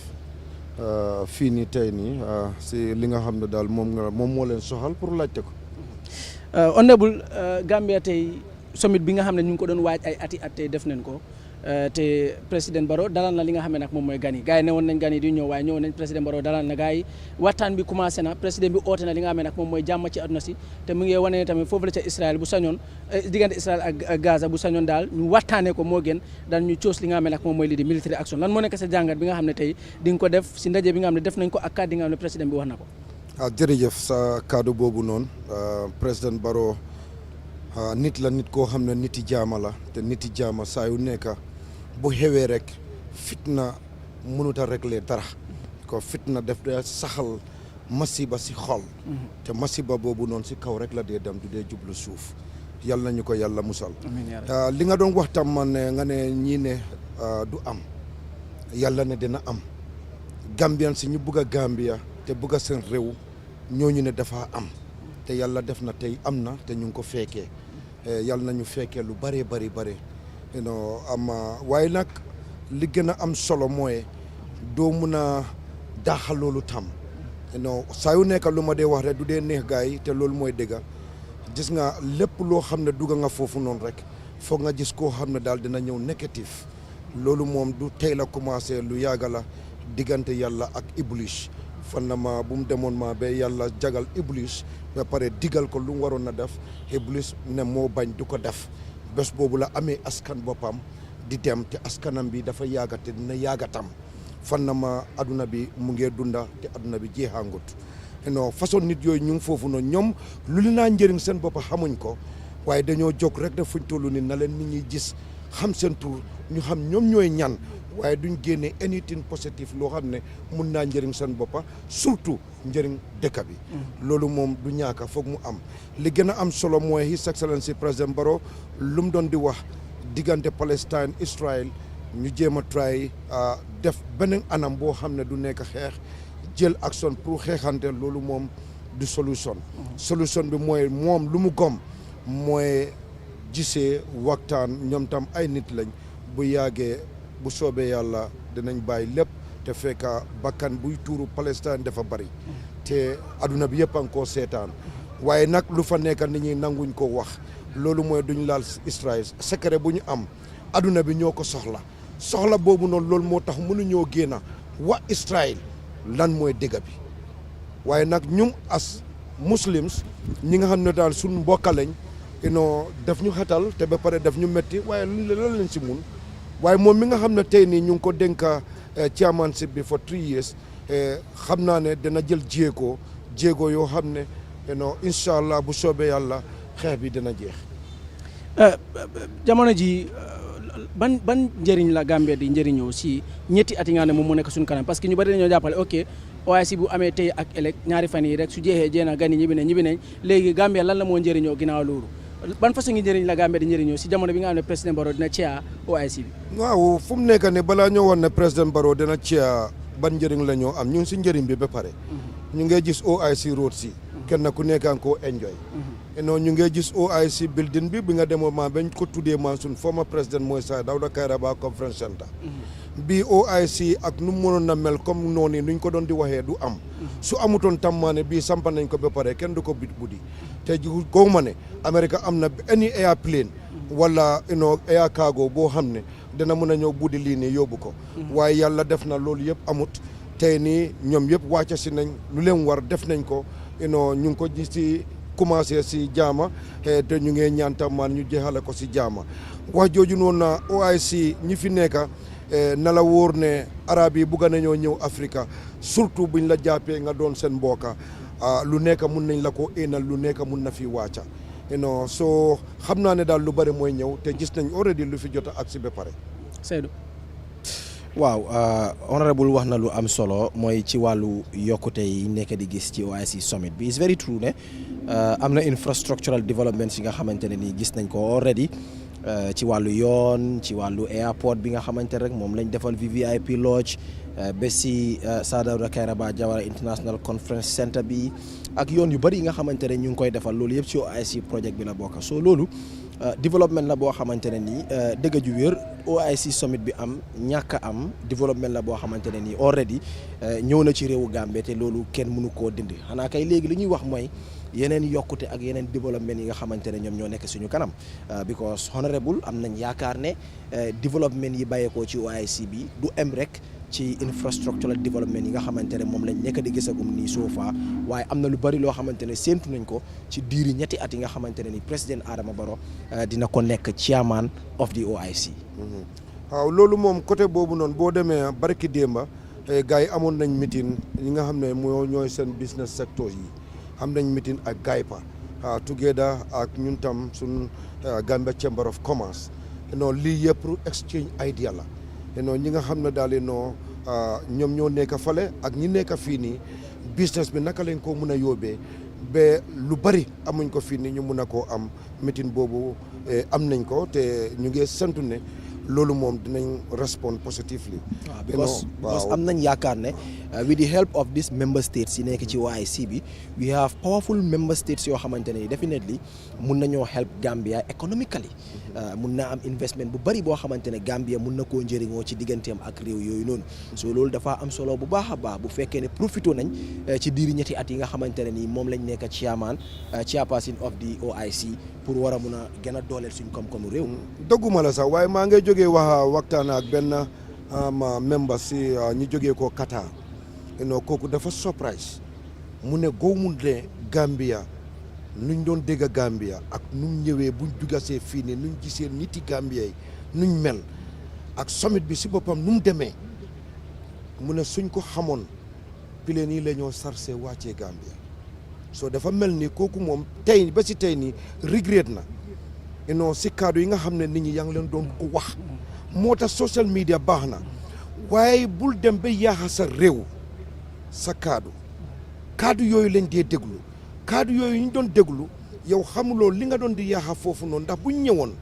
Speaker 20: fii nii tey nii si li nga xam ne daal moom moo leen soxal pour laajte ko.
Speaker 1: honorable Gambia tey. summit bi nga xam ne ñu ngi ko doon waaj ay ati at tey def nañ ko te président Barrow dalal na li nga xam ne nag moom mooy gan yi gars yi ne woon nañ gan yi di ñëw waaye ñëw nañ président Barrow dalal na gars yi waxtaan bi commencé na président bi oote na li nga xam ne nag moom mooy jàmm ci àdduna si te mu ngi wane ne tamit foofu la ca Israël bu sañoon diggante Israël ak Gaza bu sañoon daal ñu waxtaanee ko moo gën daal ñu coos li nga xam ne nag moom mooy lii di military action lan moo nekk sa jàngat bi nga xam ne tey di nga ko def si ndaje bi nga xam ne def nañ ko ak kàddu nga xam ne président bi wax na ko.
Speaker 20: jërëjëf sa kaddu boobu noonu président Barrow nit la nit koo xam ne niti jaama la te niti jaama saa yu nekk bu xewee rek fitna mënut a régler dara ko fitna def dee saxal masiba si xol te masiba boobu noonu si kaw rek la dee dem du dee jublu suuf yàlla nañu ko yàlla musal li nga doon wax tam man ne nga ne ñii ne du am yàlla ne dina am Gambian si ñu bugg a Gambia te bugg a seen réew ñooñu ne dafa am te yàlla def na tey am na te ñu ngi ko fekkee yàlla nañu fekkee lu bëree bëri waaye nag li gën a am solo mooy doo mun a daaxal loolu tam saa yu nekk lu ma dee wax rek du dee neex gars yi te loolu mooy dëgga gis nga lépp loo xam ne dugga nga foofu noonu rek foog nga gis koo xam ne daal dina ñëw négatif loolu moom du tey la commencé lu yàgga la diggante yàlla ak Iblis fan na ma bu mu demoon ma ba yàlla jagal Iblis ba pare digal ko lu mu waroon na def Iblis ne moo bañ du ko def bés boobu la amee askan boppam di dem te askanam bi dafa yàgga te dina yàggatam fan na ma aduna bi mu ngee dunda te aduna bi jeexangut façon nit yooyu ñu ngi foofu noonu ñoom lu li naa njëriñ seen bopp xamuñ ko waaye dañoo jóg rek daf fuñ toll ni na leen nit ñi gis xam seen tur ñu xam ñoom ñooy ñan waaye duñ génne anything positif loo xam ne mun naa njëriñ seen boppa surtout njëriñ dëkk bi loolu moom du ñaaka foog mu am li gën a am solo mooy His Excellency président Barrow lu mu doon di wax diggante Palestine Israël ñu jéem a try def beneen anam boo xam ne du nekk xeex jël action pour xeexante loolu moom du solution bi mooy moom lu mu gom mooy gisee waxtaan ñoom tam ay nit lañ bu yàggee bu soobee yàlla dinañ bàyyi lépp te fekka bakkan buy tuuru Palestine dafa bari te aduna bi yëpp a ngi koo seetaan waaye nag lu fa nekk nit ñi nanguñ ko wax loolu mooy duñ laal Israël secret bu ñu am aduna bi ñoo ko soxla boobu noonu loolu moo tax mënuñoo génn wa Israël lan mooy dëgg bi waaye nag ñum as muslims ñi nga xam ne daal suñ mbokka lañ daf ñu xatal te ba pare daf ñu metti waaye loolu lañ si mun waaye moom mi nga xam ne tey nii ñu ngi ko dénka chairmanship bi for 3 years xam naa ne dana jël jéego yoo xam ne incha allah bu soobee yàlla xeex bi dina jeex.
Speaker 1: jamono ji ban njëriñ la Gambia di njëriñoo si ñetti at yi nga xam ne moom mu nekk suñu kanam parce que ñu bari dañoo jàppale ok OIC bu amee tey ak ëllëg ñaari fan yi rek su jeexee jeena gan yi ñibbi nañ léegi Gambia lan la moo njëriñoo ginnaaw loolu ban façon ngi njëriñ la Gambia di njëriñoo si jamono bi nga xam ne président Barrow dina ceeya OIC bi.
Speaker 20: waaw fu mu nekk ne balaa ñoo woon ne président Barrow dina ceeya ban njëriñ la ñoo am ñun si njëriñ bi ba pare ñu ngi gis OIC road si kenn ku nekk nga ko enjoy ñu ngi gis OIC building bi nga demoo ma bañ ko tuddee ma suñ former président mooy Sir Dawda Kairaba Conference Center bi OIC ak nu mu mënoon na mel comme noonu nuñ ko doon di waxee du am su amutoon tammaane bii sampa nañ ko ba pare kenn du ko buddi te ko ma ne Amérique am na any airplane wala air cargo boo xam ne dana mën a ñëw buddi lii nii yóbbu ko waaye yàlla def na loolu yëpp amut tey nii ñoom yëpp wàcca si nañ lu leen war def nañ ko ñu ngi ko gis si commencé si jaama te ñu ngi ñaan tammaan ñu jeexale ko si jaama wax jooju noonu na OIC ñi fi nekka na la wóor ne arab yi bugga nañoo ñëw Afrique surtout buñ la jàppee nga doon seen mbokka lu nekk mun nañ la ko éenal lu nekk mun na fi wàcca soo xam naa ne daal lu bari mooy ñëw te gis nañ already lu fi jot a agsi ba pare.
Speaker 1: Seydou.
Speaker 4: waaw honorable wax na lu am solo mooy ci wàllu yokkute yi nekk di gis ci OIC summit bi it's very true ne am na infrastructural development yi nga xamante ne nii gis nañ ko already ci wàllu yoon ci wàllu airport bi nga xamante rek moom lañ defal VVIP lodge ba si Sir Dawda Kairaba Jawara International Conference Center bi ak yoon yu bëri yi nga xamante ne ñu ngi koy defal loolu yëpp ci OIC project bi la bokk so loolu développement la boo xamante ne nii dëgg ju wér OIC summit bi am ñàkk am développement la boo xamante ne nii already ñëw na ci réewu Gambie te loolu kenn mënu koo dindi xanaa kay léegi li ñuy wax mooy yeneen yokkute ak yeneen développement yi nga xamante ne ñoom ñoo nekk suñu kanam because honorable am nañ yaakaar ne développement yi bàyyeekoo ci OIC bi du em rek ci infrastructural development yi nga xamante ne moom lañ nekk di gisagum nii so far waaye am na lu bari loo xamante ne séentu nañ ko ci diiri ñetti at yi nga xamante ne ni président Adama Barrow dina ko nekk chairman of the OIC.
Speaker 20: waaw loolu moom côté boobu noonu boo demee barki démba gars yi amoon nañ meeting ñi nga xam ne moo ñooy seen business sector yi am nañ meeting ak GAIPA together ak ñun tam suñ Gambia Chamber of Commerce lii yëpp pour exchange idea la ñi nga xam ne daal ñoom ñoo nekk fale ak ñi nekk fii nii business bi naka lañ ko mun a yóbbee ba lu bari amuñ ko fii nii ñu mun a koo am meeting boobu am nañ ko te ñu ngi sentu ne loolu moom dinañ respond positively.
Speaker 4: because am nañ yaakaar ne with the help of these member states yi nekk ci OIC bi we have powerful member states yoo xamante ne definitely mun nañoo help Gambia economically mun naa am investment bu bari boo xamante ne Gambia mun na koo njëriñoo ci digganteem ak réew yooyu noonu so loolu dafa am solo bu baax a baax bu fekkee ne profito nañ ci diiri ñetti at yi nga xamante ne nii moom lañ nekk chairperson of the OIC pour war a mun a gën a dooleel suñ koom-koomu réew.
Speaker 20: dogguma la sax waaye maa ngay jógee waxtaan ak benn member si ñu jógee ko Qatar kooku dafa surprise mu ne gowmul ne Gambia nuñ doon dégg Gambia ak nu ñëwee buñ dugasee fii nii nuñ gisee niti Gambia yi nuñ mel ak summit bi si boppam nu mu demee mu ne suñ ko xamoon pileen yi la ñoo sarse wàccee Gambia so dafa mel ni kooku moom tey ba si tey nii regret na si kaddu yi nga xam ne nit ñi yaa ngi leen doon ko wax moo tax social media baax na waaye bul dem ba yaaxa sa réew sa kaddu yooyu lañ dee déglu kaddu yooyu ñu doon déglu yow xamuloo li nga doon di yaaxa foofu noonu ndax buñ ñëwoon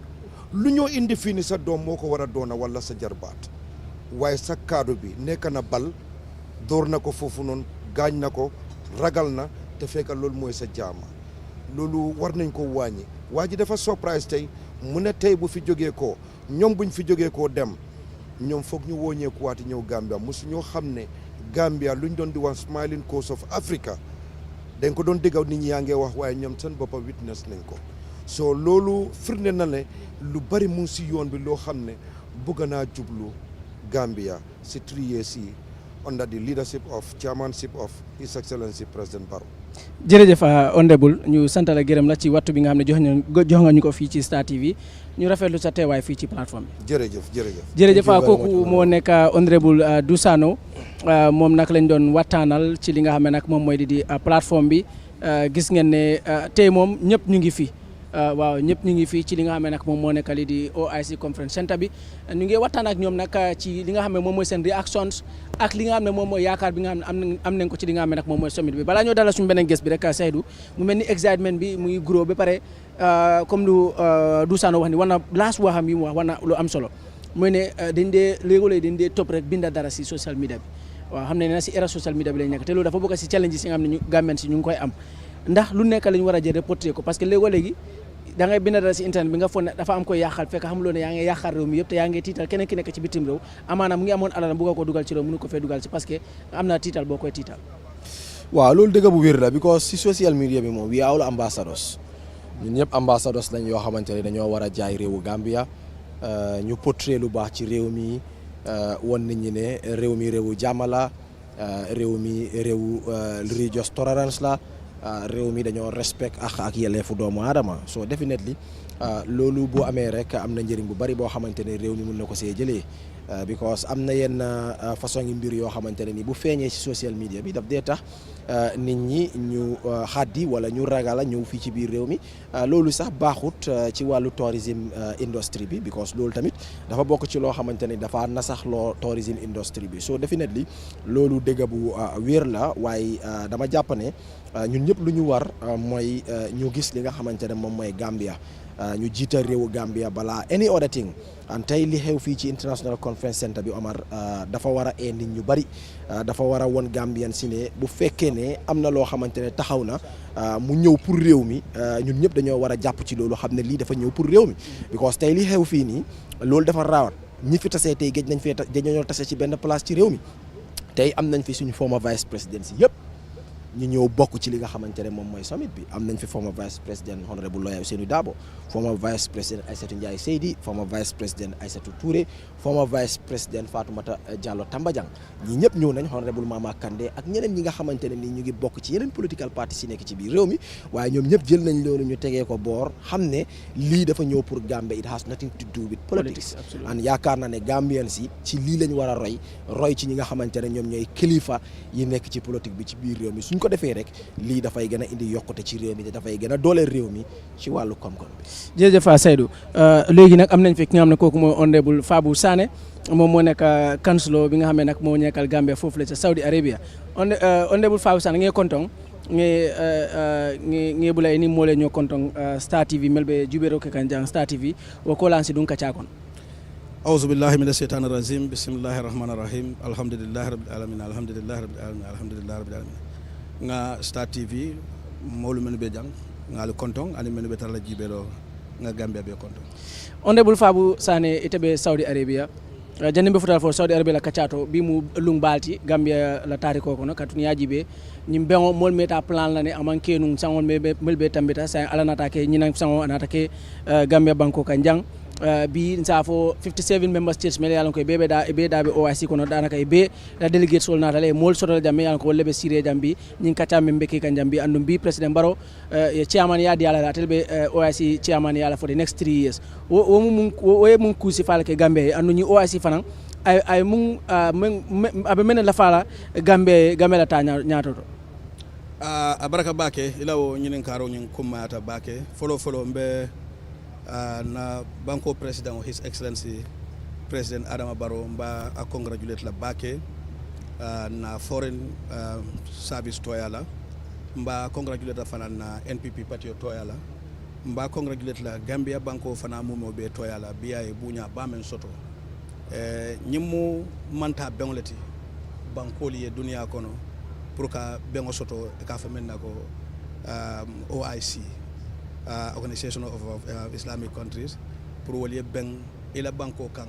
Speaker 20: lu ñoo indi fii ni sa doom moo ko war a doona wala sa jarbaat waaye sa kaddu bi nekk na bal door na ko foofu noonu gaañ na ko ragal na te fekk loolu mooy sa jaama loolu war nañ ko wàññi waa ji dafa surprise tey mu ne tey bu fi jógee koo ñoom buñ fi jógee koo dem ñoom foog ñu wóññeeku waati ñëw Gambia mosu ñoo xam ne Gambia luñ doon di wax smiling coast of Africa dañ ko doon déggaw nit ñi yaa ngee wax waaye ñoom seen boppa witness nañ ko so loolu firnde na ne lu bari mu si yoon bi loo xam ne bëgg naa jublu Gambia si 3 years yi under the leadership of chairmanship of His Excellency President Barrow.
Speaker 1: jërëjëf honorable ñu sant la gërëm la ci waxtu bi nga xam ne jox nga ñu ko fii ci Star TV ñu rafetlu sa teewaay fii ci plateforme bi. jërëjëf kooku moo nekk honorable Dusano moom nag lañ doon waxtaanal ci li nga xam ne nag moom mooy di plateforme bi gis ngeen ne tey moom ñëpp ñu ngi fi. waaw ñëpp ñu ngi fii ci li nga xam ne nag moom moo nekk li di OIC Conference Center bi ñu ngi waxtaan ak ñoom nag ci li nga xam ne moom mooy seen reactions ak li nga xam ne moom mooy yaakaar bi nga xam ne am nañ ko ci li nga xam ne nag moom mooy summit bi balaa ñoo dalal suñu beneen guest bi rek Seydou mu mel ni excitement bi mu ngi gros ba pare comme du Sano wax ni war na last waxam yi mu wax war na lu am solo mooy ne dañ dee léegi dañ dee topp rek binda dara si social media bi waaw xam ne na si era social media bi lañ nekk te loolu dafa bokk si challenge yi nga xam ne ñu Gambian si ñu ngi koy am ndax lu nekk lañ war a jël reporter ko parce que léegi da ngay bind dara si internet bi nga foog ne dafa am koy yàqal fekk xamuloo ne yaa ngi yàqal réew mi yëpp te yaa ngi tiital keneen ki nekk ci bitim réew amaana mu ngi amoon alal bëgg ko dugal ci réew mënu ko fee dugal ci parce que am na tiital boo koy tiital.
Speaker 4: waaw loolu dëgg bu wér la because si social media bi moom we are all ambassadors ñun ñëpp ambassadors lañ yoo xamante ne dañoo war a jaay réewu Gambia ñu portray lu baax ci réew mi won nit ñi ne réew mi réewu jàmm la réew mi réewu religious tolerance la. réew mi dañoo respect ak yelleefu doomu aadama so definitely loolu boo amee rek am na njëriñ bu bari boo xamante ne réew mi mun na ko see jëlee because am na yenn façon yi mbir yoo xamante ne ni bu feeñee ci social media bi daf dee tax nit ñi ñu xaddi wala ñu ragala ñëw fii ci biir réew mi loolu sax baaxut ci wàllu tourism industry bi because loolu tamit dafa bokk ci loo xamante ne dafa nasax loo tourism industry bi so definitely loolu dëgg bu wér la waaye dama jàpp ne ñun ñëpp lu ñu war mooy ñu gis li nga xamante ne moom mooy Gambia ñu jiital réewu Gambia balaa any other thing and tey li xew fii ci International Conference Center bi Omar dafa war a nit ñu bari dafa war a won Gambian si ne bu fekkee ne am na loo xamante ne taxaw na mu ñëw pour réew mi ñun ñëpp dañoo war a jàpp ci loolu xam ne lii dafa ñëw pour réew mi because tey li xew fii nii loolu dafa raawat ñi fi tasee tey géej nañ fee dañoo tase ci benn place ci réew mi tey am nañ fi suñu former vice président si yëpp ñu ñëw bokk ci li nga xamante ne moom mooy summit bi am nañ fi former vice président honorable lawyer Ousseynou Dabo former vice président Aïssatou Ndiaye Seydi former vice président Aïssatou Touré former vice président Fatoumata Diallo Tambajang ñi ñëpp ñëw nañ honorable Mama Kandé ak ñeneen ñi nga xamante ne ni ñu ngi bokk ci yeneen political party si nekk ci biir réew mi waaye ñoom ñëpp jël nañ loolu ñu tegee ko boor xam ne lii dafa ñëw pour Gambia it has nothing to do with politics and yaakaar naa ne Gambian si ci lii lañ war a roy ci ñi nga xamante ne ñoom ñooy kilifa yi nekk ci politique bi ci biir réew mi suñ ko defee rek lii dafay gën a indi yokkute ci réew mi te dafay gën a dooleel réew mi ci wàllu koom-koom bi.
Speaker 1: jërëjëf Seydou léegi nag am nañ fi ki nga xam ne kooku mooy honorable Fabou Sané moom moo nekk councilor bi nga xam ne nag moo nekkal Gambia foofu la ca Saudi Arabia honorable Fabou Sané ngee kontong nge bulay ni mole ñoo kontong Star TV melbe jubero ke kanjang Star TV wo ko lansi dun ka chakon
Speaker 21: أعوذ بالله من الشيطان الرجيم بسم الله الرحمن الرحيم الحمد لله رب العالمين الحمد لله رب العالمين الحمد لله رب العالمين nga Star TV molu men be jang nga le kontong ani men be tala jibelo nga Gambia be kontong
Speaker 1: honorable Fabou Sané itebe Saudi Arabia jande be futal for Saudi Arabia la kachato bi mu lung balti Gambia la tari ko kono katuni yajibe nyim bengo mol meta plan la ne amanke nung sangol melbe tambita sa ala natake nyinang sango anatake Gambia banko kanjang bi nsafo 57 member states mele yalan ko be dabe OIC kono danaka be la delegates sol natale mol sodal jamme yalan ko lebe sire jambi nyin kacha membe ke kan jambi andum bi president Barrow chairman ya diala la telbe OIC chairman ya la for the next 3 years wo mun kusi fala ke Gambia andu ni OIC fanan ay mun abe menen la fala Gambia la ta nyaato
Speaker 21: abaraka bake ilawo nyinen karo nyin kumata bake follow mbe na banko president His Excellency President Adama Barrow mba a congratulate la bake na foreign service toyala mba congratulate fana na NPP party toyala mba congratulate la Gambia banko fana mumo be toyala biya e bunya bamen soto nyimu manta bengleti bankoli e dunia kono pour ka bengo soto e ka famenna ko OIC Organization of Islamic Countries pour wali ben ila banko kan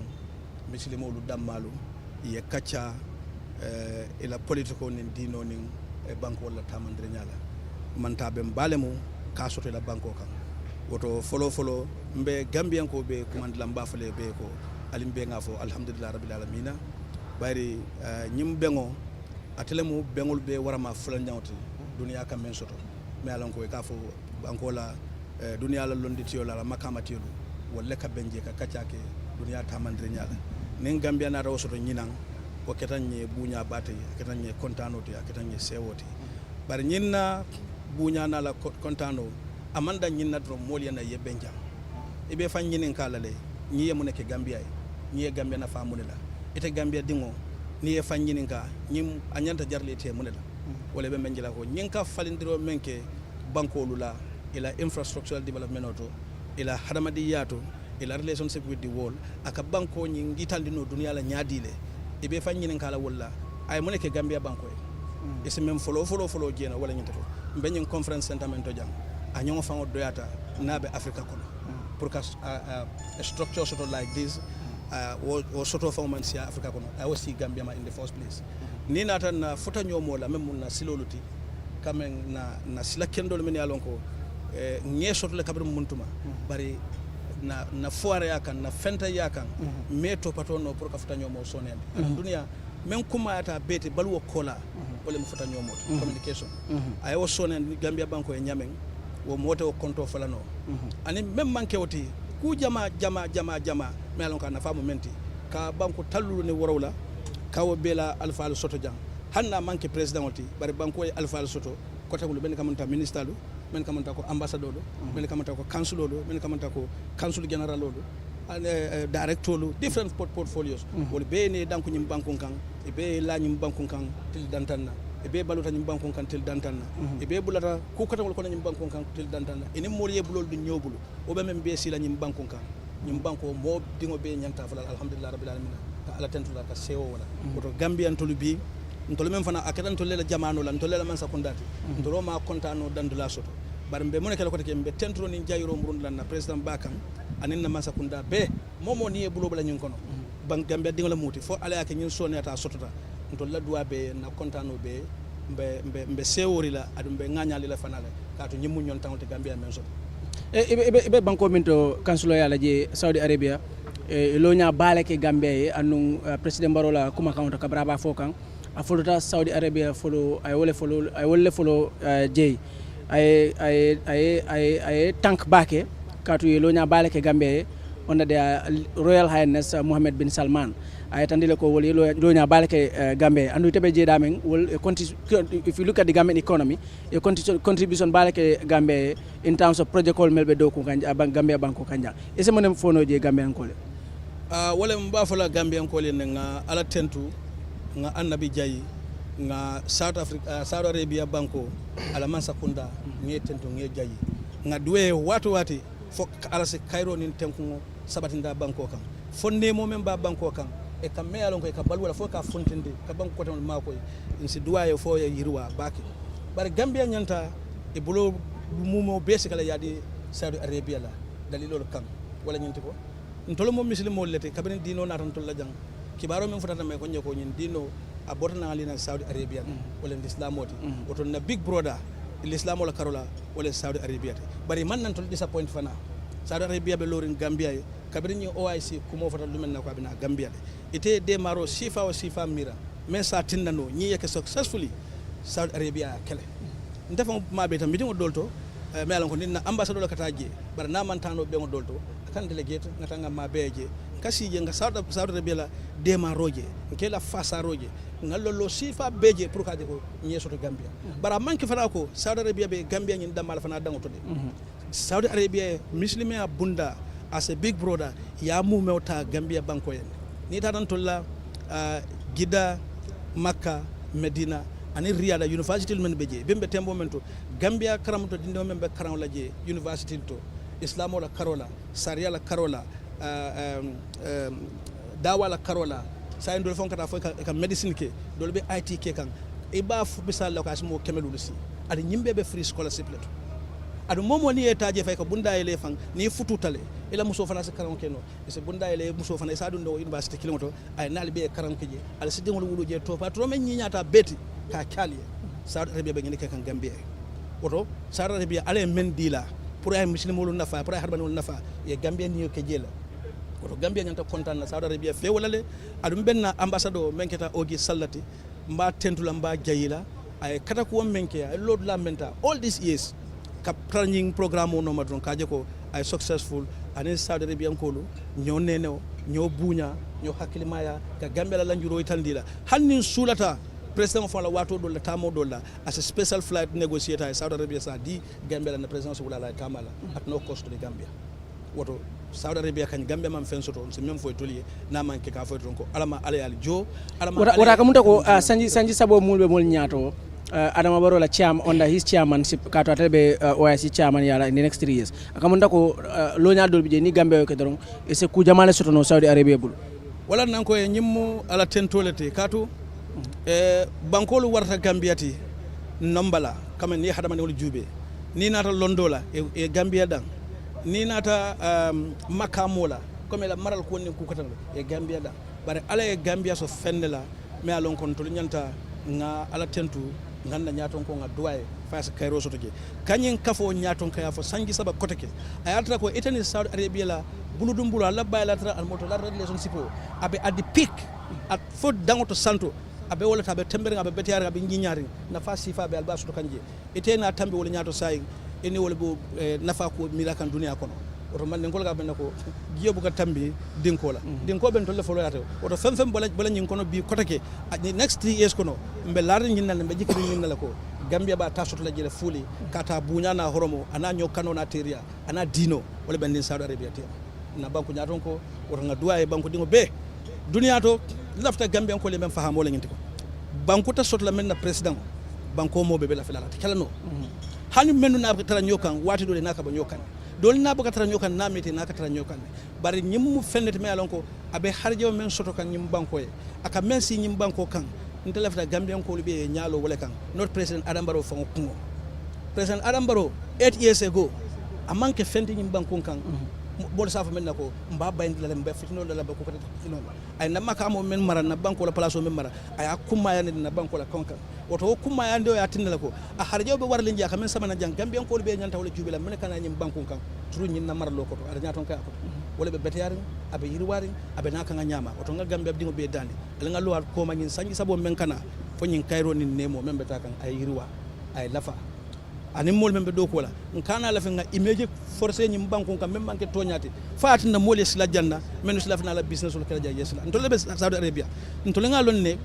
Speaker 21: misilimo lu dammalu ye kacha ila political nin dino nin banko la tamandre nyala manta be balemu ka soto ila banko kan woto folo mbe gambian ko be kumandila mbafale be ko alim be ngafo alhamdulillah rabbil alamin bari nyim bengo atelemu bengol be warama fulan nyawti duniya kam men soto me alon ko ka fo bankola duniya la londitiyo la makamatiyo wolle ka benje ka kacake duniya tamandre nyala nen gambia na rawo soto nyinan ko ketanye bunya bate ketanye kontanote ketanye sewoti bari nyinna bunya na la kontano amanda nyinna dro moli na yebenja ibe fan nyinin kala le nyiye mu neke gambia nyiye gambia na famunela ite gambia dingo niye fan nyinin ka nyim anyanta jarle te munela wala be menjila ko nyinka falindiro menke bankolu la ila infrastructural development auto ila hadamadiyato ila relationship with the world aka banko nyingi tandino dunia la nyaadile ibe fan nyinin kala wala ay mu neke gambia banko isi même folo jena wala nyinta to benyin conference center men to jang anyongo fango doyata nabe africa kono pour que a structure sort of like this or sort of performance ya africa kono I was see gambia in the first place ni nata na fota nyomo la même na siloluti kamen na sila kendo le men yalonko nge sort le kabri muntuma bari na foire yakan na fenta yakan meto patono pour que fota nyomo sonen dunia men kuma ata beti balwo kola wala mu fota nyomo communication ay was sonen gambia banko e nyamen wo moto o konto falano ani même manke woti ku jama me alon kana famu menti ka banko tallulu ne worawla kawo bela alfa al soto jang hanna manke president woti bari banko e alfa al soto ko tagul ben kamanta ministre lu men kamanta ko ambassadeur lu men kamanta ko councilor lu men kamanta ko council general lu director lu different portfolios wol be ne danko nyim banko kan e be la nyim banko kan til dantanna e be baluta nyim banko kan til dantanna e be bulata ku katawol ko nyim banko kan til dantanna ene moliye bulol du nyobulu o be men be sila nyim banko kan nyim banko mo dingo be nyanta falal alhamdulillah rabbil alamin ka ala tentula ka sewo wala to gambian to lubi ntolo men fana akadan to lela jamano la ntolo lela man sakundati ntolo ma kontano dandula soto bar mbe moneke ko take mbe tentro ni jayro murun lan na president bakam anin na man sakunda be momo ni e bulo bala nyin kono bang gambia dingo la muti fo ala yake nyin soneta sotota ntolo la duwa be na kontano be mbe sewori la adum be nganyali la fanale ka to nyimu nyon tawte gambia men soto e
Speaker 1: banko minto kansula yala je Saudi Arabia lonya baleke gambia anu president barola kuma kawta kabraba fokan a folota Saudi Arabia follow ay wolle follow jey ay tank bake katu lonya baleke gambia on the Royal Highness Mohammed bin Salman ay tandile ko wol lonya baleke Gambia andu tebe je damen wol if you look at the Gambian economy a contribution baleke Gambia in terms of project call melbe do ko kanja Gambia banko kanja ese monem fono je Gambian ko le
Speaker 21: wala mba fola Gambian ko le nga ala tentu nga annabi jayi nga South Saudi Arabia banko ala man sakunda nge tentu nge jayi nga duwe wati fo ala se Cairo nin tenku sabatinda banko kan fonne mo men ba banko kan e kam me alon ko e ka balwala fo ka fontinde ka banko ko tan ma ko insi duwaye fo ya yirwa baki bar Gambia nyanta e bulo mumo besi kala yadi Saudi Arabia la dalilol kan wala nyinti ko ntolo mo muslimo lete kabene dino na tan tolla jang kibaro men futata me ko nyako nyin dino abotna alina Saudi Arabia wala islamoti oto na big brother l'islam wala karola wala Saudi Arabia bari man nan tol disappoint fana Saudi Arabia be lorin Gambia kabiri ni OIC kumo fata lumen na ko abina Gambia ite de maro sifa o sifa mira mais sa tindano ni yake successfully Saudi Arabia kele ndefa mabe tam meeting o dolto me alon ko ninna ambassadeur kataje bar na man tano be o dolto kan delegate ngatanga mabeje kasi je nga Saudi Arabia la de maroje kela fasa roje ngallo sifa beje pour ka de ko nyeso to Gambia bara manki fana ko Saudi Arabia be Gambia nyin damal fana dango to de Saudi Arabia muslimi abunda as a big brother ya mu mewta Gambia banko yen ni tan tolla Gida Makka Medina ani Riyadh university men beje bembe tembo men to Gambia karamto dindo men be karam la je university to Islam la karola Sharia la karola dawa la karola sa ndol fon kata fo ka medicine ke dol be IT ke kan e ba fu bisal la ko asmo kemelu si adi nyimbe be free scholarship leto adu momo ni etaje fay ko bunda ele fan ni fututale ila muso fana se karam keno e se bunda ele muso fana sa dun do university kilometer ay nal be karam ke je ala se dingol wulu je to pa to men nyiata beti ka kali Saudi Arabia be ngene ke kan Gambia oto Saudi Arabia ale men dila pour ay muslimolu nafa pour ay harbanolu nafa e Gambia ni ke jela ko Gambia nyanta kontaan na Saudi Arabia fe wala le adum benna ambassadeur menketa ogi sallati mba tentula mba jayila ay kata ko menke ay lord la menta all these years ka planning programme no madron kaje ko ay successful anen Saudi Arabia ko ñoo neneo ñoo buña ñoo hakkilimaya ka Gambia la lanjuro itandila hannin sulata president of la wato do la tamo do la as a special flight negotiator in Saudi Arabia sa di Gambia la president of la tamala at no cost to the Gambia woto Saudi Arabia kan Gambia man fen soto se même foy tolier na man ke ka foy ton ko alama alayal jo alama
Speaker 1: wata ka munta ko sanji sabo mulbe mol nyaato Adama Barrow la under his chairmanship kato atalbe OIC chairman yala in the next 3 years akamunta ko lo nyaadol bije ni Gambia ko doron e se ku jamale soto no Saudi Arabia bul
Speaker 21: wala nan ko e nyimmo ala tentolete kato bankolu warta Gambiati nombala kama ni hadama ne wol jube ni nata londola e Gambia dan ni nata makamola comme la maral ko ni ku katan e Gambia dan bare ala e Gambia so fendela me alon kon to nyanta nga ala tentu nganda nyaton ko nga duwaye fas kayro soto je kanyen kafo nyaton kaya fo sangi saba koteke ayatra ko etani Saudi Arabia la buludum bulu alla bilateral al moto la relationship abe at the peak at fo dangoto santo abe wala tabe tembere abe betiare abe nyinyari na fasi fa be alba soto kanje etena tambe wala nyato sai eni wala bo nafa ko mirakan duniya kono oto man ngol ga ben ko giyo bu ka tambi dinko la dinko ben to le folo yato oto fem bala nyin kono bi kotake next 3 years kono mbe lar nyinnal mbe jikri nyinnal ko Gambia ba ta soto la jele fuli kata bunya na horomo ana nyokano na teria ana dino wala ben din Saudi Arabia te na banku nyaton ko oto nga duwaye banku dingo be duniya to lafta Gambia ko le men faham wala nyinti ko banku ta soto la men na president banko mo be la filala kala no hani menu na tara nyokan wati dole naka ba nyokan dole na baka tara nyokan na mete naka tara nyokan bari nyimmu fennete me alon ko abe harjew men soto kan nyim banko e aka men si nyim banko kan nte lafta Gambian ko be nyaalo wala kan not president Adam Barrow fa ko president Adam Barrow 8 years ago amanke fenti nyim banko kan bol safa men nako mba bayndi la mba fitino la ba ko ko fitino ay na makamo men mara na banko la place men mara ay akuma ya na banko la konka woto kuma ya ndo ya tinna ko a harjo be war linja kamen sama na jang Gambian ko be nyanta wala jubila men kana nyim banko kan turu nyin na mara loko to ar nyaton ka ko wala be betiyar abe yirwari abe naka nga nyama woto nga Gambia dingo be dandi ala nga luwar ko ma nyin sangi sabo men kana fo nyin kayro nin nemo men beta kan ay yirwa ay lafa ani mol membe do ko la nkana la nga image forcé nyim banko kam même manke toñati faati na mol yesla janna men usla fina la business ul kala yesla ntole be Saudi Arabia ntole nga lon ne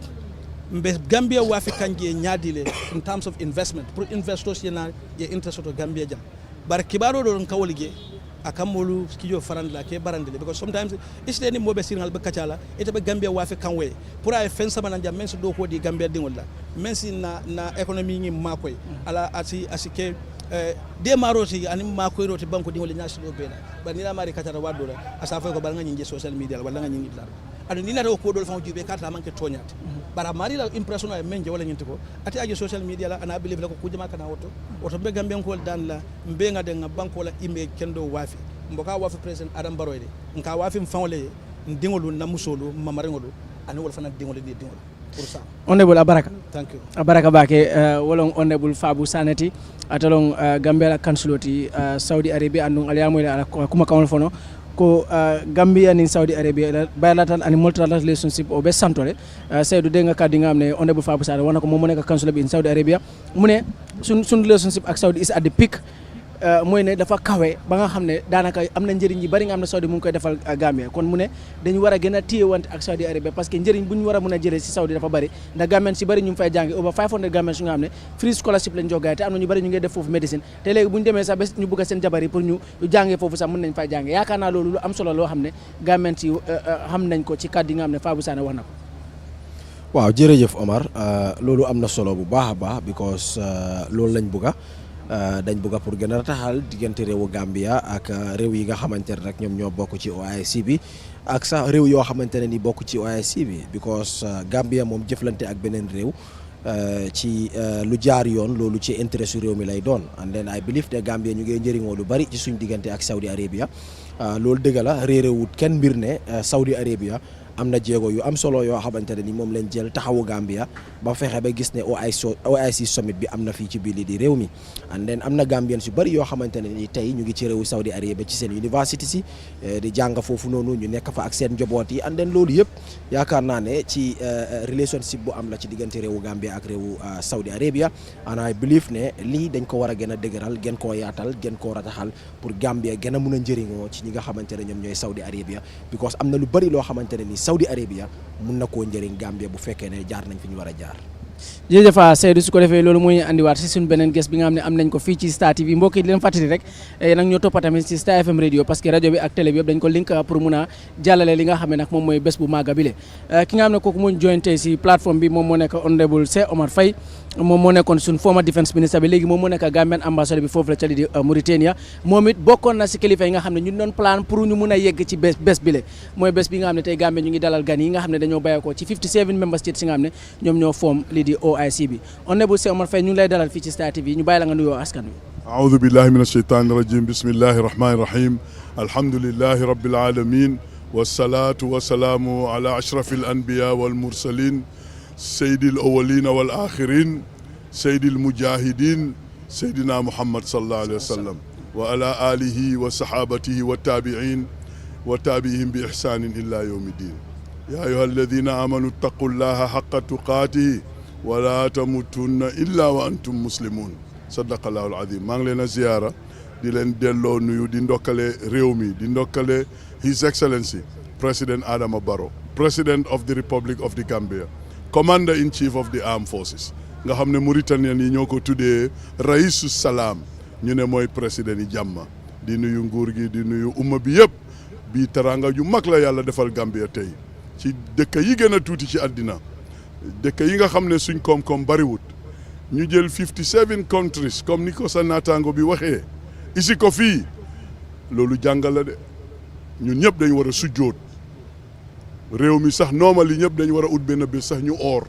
Speaker 21: mbe Gambia wa fi kanje nyaadile in terms of investment pour investors yena ye interest to Gambia jam bar kibaro do don kawolge akamolu kijo farand la ke barandele because sometimes isle ni mobe signal be kacala ete be Gambia wa fi kanwe pour ay fen sama na jam men so do ko di Gambia dingol la men si na economy ngi makoy ala asike demaroti ani makoy roti banko dingol nyasi do bela ba ni la mari kacala waddo la asafa ko bar nga ngi social media wala nga ngi la adu ni na do ko do fa jube kata manke toñat bara mari la impression ay menje wala nyinti ko ati aje social media la ana believe la ko kujuma kana woto be Gambian ko dan la mbe nga de nga banko la imbe kendo wafi mboka wafi president Adam Barrow de nka wafi mfanwole ndingolu na musolu mamarengolu ani wala fana dingolu de dingolu pour ça
Speaker 1: honorable Abaraka
Speaker 21: thank you
Speaker 1: Abaraka bake wolon honorable Fabu Sanati atalon Gambia la kansuloti Saudi Arabia andung aliamoyle ala kuma kawol fono ko Gambia ni Saudi Arabia bilateral and multilateral relationship o be santole Seydou de nga kaddi nga amne honorable Fabu Sane wona ko mo nek consul bi in Saudi Arabia mune sun relationship ak Saudi is at the peak moy ne dafa kawe ba nga xamne danaka amna njëriñ yi bari nga amna Saudi mu ngi koy defal Gambia kon mu ne dañu wara gëna téyewante ak Saudi Arabia parce que njëriñ buñu wara mëna jëlé ci Saudi dafa bari ndax Gambian ci bari ñu fay jàngi over 500 Gambian su nga xamne free scholarship lañ jogaay té amna ñu bari ñu ngi def fofu médecine té légui buñu démé sax ñu bëgg seen jabar yi pour ñu jàngé fofu sax mën nañ fay jàngé yaakaar loolu lu am solo lo xamne Gambian ci xam nañ ko ci kàddu nga xamne Fabou Sané wax na ko
Speaker 4: waaw jërëjëf Omar loolu am na solo bu baax a baax because loolu lañ bëgga dañ bëgg pour gën a taxal diggante réewu Gambia ak réew yi nga xamante ne rek ñoom ñoo bokk ci OIC bi ak sax réew yoo xamante ne ni bokk ci OIC bi because Gambia moom jëflante ak beneen réew ci lu jaar yoon loolu ci intérêt su réew mi lay doon and then I believe de Gambia ñu ngi njëriñoo lu bari ci suñ diggante ak Saudi Arabia loolu dëgg la réeréwut kenn mbir ne Saudi Arabia am na jéego yu am solo yoo xamante ne ni moom lañ jël taxawu Gambia ba fexe ba gis ne OIC Summit bi am na fii ci biir lii di réew mi and then am na Gambians yu bëri yoo xamante ne ni tey ñu ngi ci réewu Saudi Arabia ci seen université si di jàng foofu noonu ñu nekk fa ak seen njaboot yi and then loolu yëpp yaakaar naa ne ci relationship bu am la ci diggante réewu Gambia ak réewu Saudi Arabia and I believe ne lii dañ ko war a gën a dëgëral gën koo yaatal gën koo rataxal pour Gambia gën a mun a njëriñoo ci ñi nga xamante ne ñoom ñooy Saudi Arabia because am na lu bëri loo xamante ne ni Saudi Arabia mun na koo njëriñ Gambia bu fekkee ne jaar nañ fi ñu war a jaar.
Speaker 1: jërëjëf Seydou su ko defee loolu mooy andiwaat si suñu beneen guest bi nga xam ne am nañ ko fii ci Star TV mbokk yi di leen fàttali rek nag ñoo toppa tamit ci Star FM radio parce que rajo bi ak télé bi yëpp dañ ko link pour mun a jàllale li nga xam ne nag moom mooy bés bu màgga bile ki nga xam ne kooku moo join tey si plateforme bi moom moo nekk honorable Cheikh Omar Faye moom moo nekkoon suñ former defense minister bi léegi moom moo nekk Gambian ambassadeur bi foofu la ca di Mauritania moom it bokkoon na si kilifa yi nga xam ne ñu doon plan pour ñu mun a yegg ci bés bile mooy bés bi nga xam ne tey Gambia ñu ngi dalal gan yi nga xam ne dañoo bàyyeekoo ci 57 member states yi nga xam ne ñoom ñoo form lii di OIC bi honorable Cheikh Omar Faye ñu ngi lay dalal fii ci Star TV ñu bàyyi la nga nuyoo askan wi
Speaker 2: aoudu billahi min asheytani rajim bismillahi rahmani rahim alhamdulillahi rabbil alamin wassalatu wassalaamu ala ashrafil anbiya wal mursalin seydil awalina wal axirin seydil mujahidin seydina muhammad sallallahu alayhi wa sallam wa ala alihi wa sahabatihi wa tabiin wa tabiihim bi ihsanin ila yawmi din ya ayuha alladina amanu ittaqu llaha haqqa tuqatihi wala tamutunna illa wa antum muslimun sadaqallahu alazim maa ngi leen a ziyaara di leen delloo nuyu di ndokkale réew mi di ndokkale His Excellency President Adama Barrow President of the Republic of the Gambia Commander-in-Chief of the Armed Forces nga xam ne Mauritaniens yi ñoo ko tuddee Raisu Salaam ñu ne mooy président yi jàmma di nuyu nguur gi di nuyu umma bi yëpp bii teranga ju mag la yàlla defal Gambia tey ci dëkk yi gën a tuuti ci àddina dëkk yi nga xam ne suñ koom-koom bariwut ñu jël 57 countries comme ni ko sa naataango bi waxee isi ko fii loolu jàngal la de ñun ñëpp dañ war a sujjoot réew mi sax normal yi ñëpp dañ war a ut benn bés sax ñu oor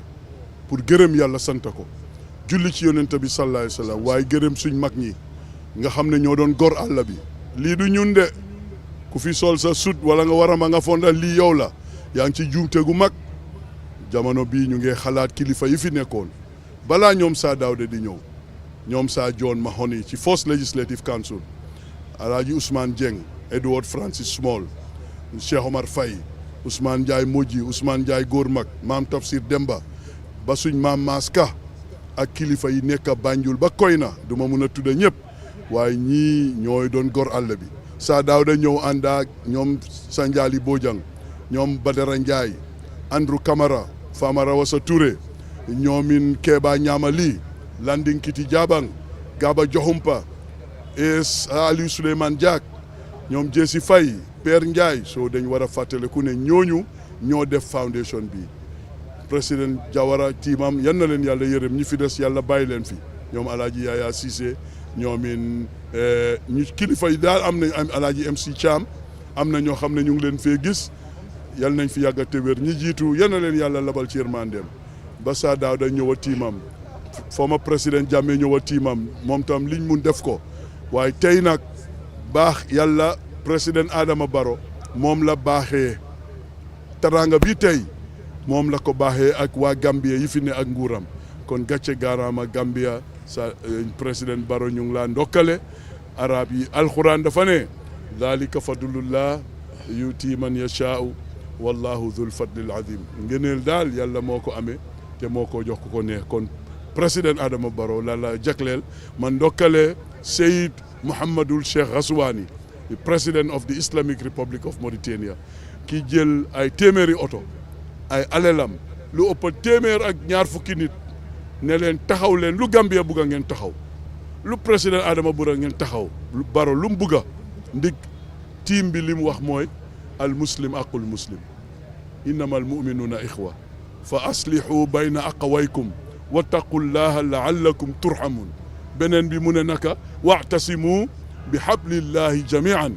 Speaker 2: pour gërëm yàlla sant ko julli ci yonent bi sallallahu alayhi wa sallam waaye gërëm suñ mag ñi nga xam ne ñoo doon gor àll bi lii du ñun de ku fi sol sa sut wala nga war a ma nga fonda lii yow la yaa ngi ci juumte gu mag jamono bii ñu ngi xalaat kilifa yi fi nekkoon balaa ñoom saa Daawde di ñëw ñoom saa John Mahoney ci First Legislative Council Alaaji Ousmane Dieng Edward Francis Small Cheikh Omar Faye Ousmane Ndiaye Modji Ousmane Ndiaye góor mag maam Tafsir Demba ba suñ maam Maska ak kilifa yi nekk Banjul ba Koyna du ma mun a tudda ñëpp waaye ñii ñooy doon gor àll bi saa Daawde ñëw ànd ak ñoom Sanjaali Bojang ñoom Badara Ndiaye Andrew Camara Famara Wasa Touré ñoomin Keba Ñaamali Landing Kiti Jabang Gaba Joxumpa es Aliou Souleymane Diak ñoom Jesse Faye Père Ndiaye soo dañ war a fàttale ku ne ñooñu ñoo def foundation bi président Jawara tiimam yan na leen yàlla yërëm ñi fi des yàlla bàyyi leen fi ñoom alaaji Yaya Cissé ñoomin ñu kilifa yi daal am nañ am alaaji MC Thiam am na ñoo xam ne ñu ngi leen fee gis yal nañ fi yàgga te wér ñi jiitu yan na leen yàlla labal ci yërmandeem ba saa daaw da ñëw a tiimam former président Jammeh ñëw a tiimam moom tam liñ mun def ko waaye tey nag baax yàlla président Adama Barrow moom la baaxee taranga bi tey moom la ko baaxee ak waa Gambia yi fi ne ak nguuram kon gàcce gaaraama Gambia sa président Barrow ñu ngi laa ndokkale arab yi alquran dafa ne dalika fadlullah yuti man yashaau wallahu dhul fadlil azim ngeneel daal yàlla moo ko amee te moo ko jox ko neex kon président Adama Barrow la jagleel man ndokkale Seyid Mouhamadul Cheikh Ghazouani the president of the Islamic Republic of Mauritania ki jël ay téeméeri oto ay alelam lu ëpp téeméer ak ñaar fukki nit ne leen taxaw leen lu Gambia bugga ngeen taxaw lu président Adama Barrow ngeen taxaw Barrow lu mu bugga ndig tiim bi li mu wax mooy al muslim aqul muslim innama al muminuuna ixwa fa aslihu bayna aqawaykum wattaqullaha laallakum turhamun beneen bi mu ne naka wa'tasimu bi hablillahi jamian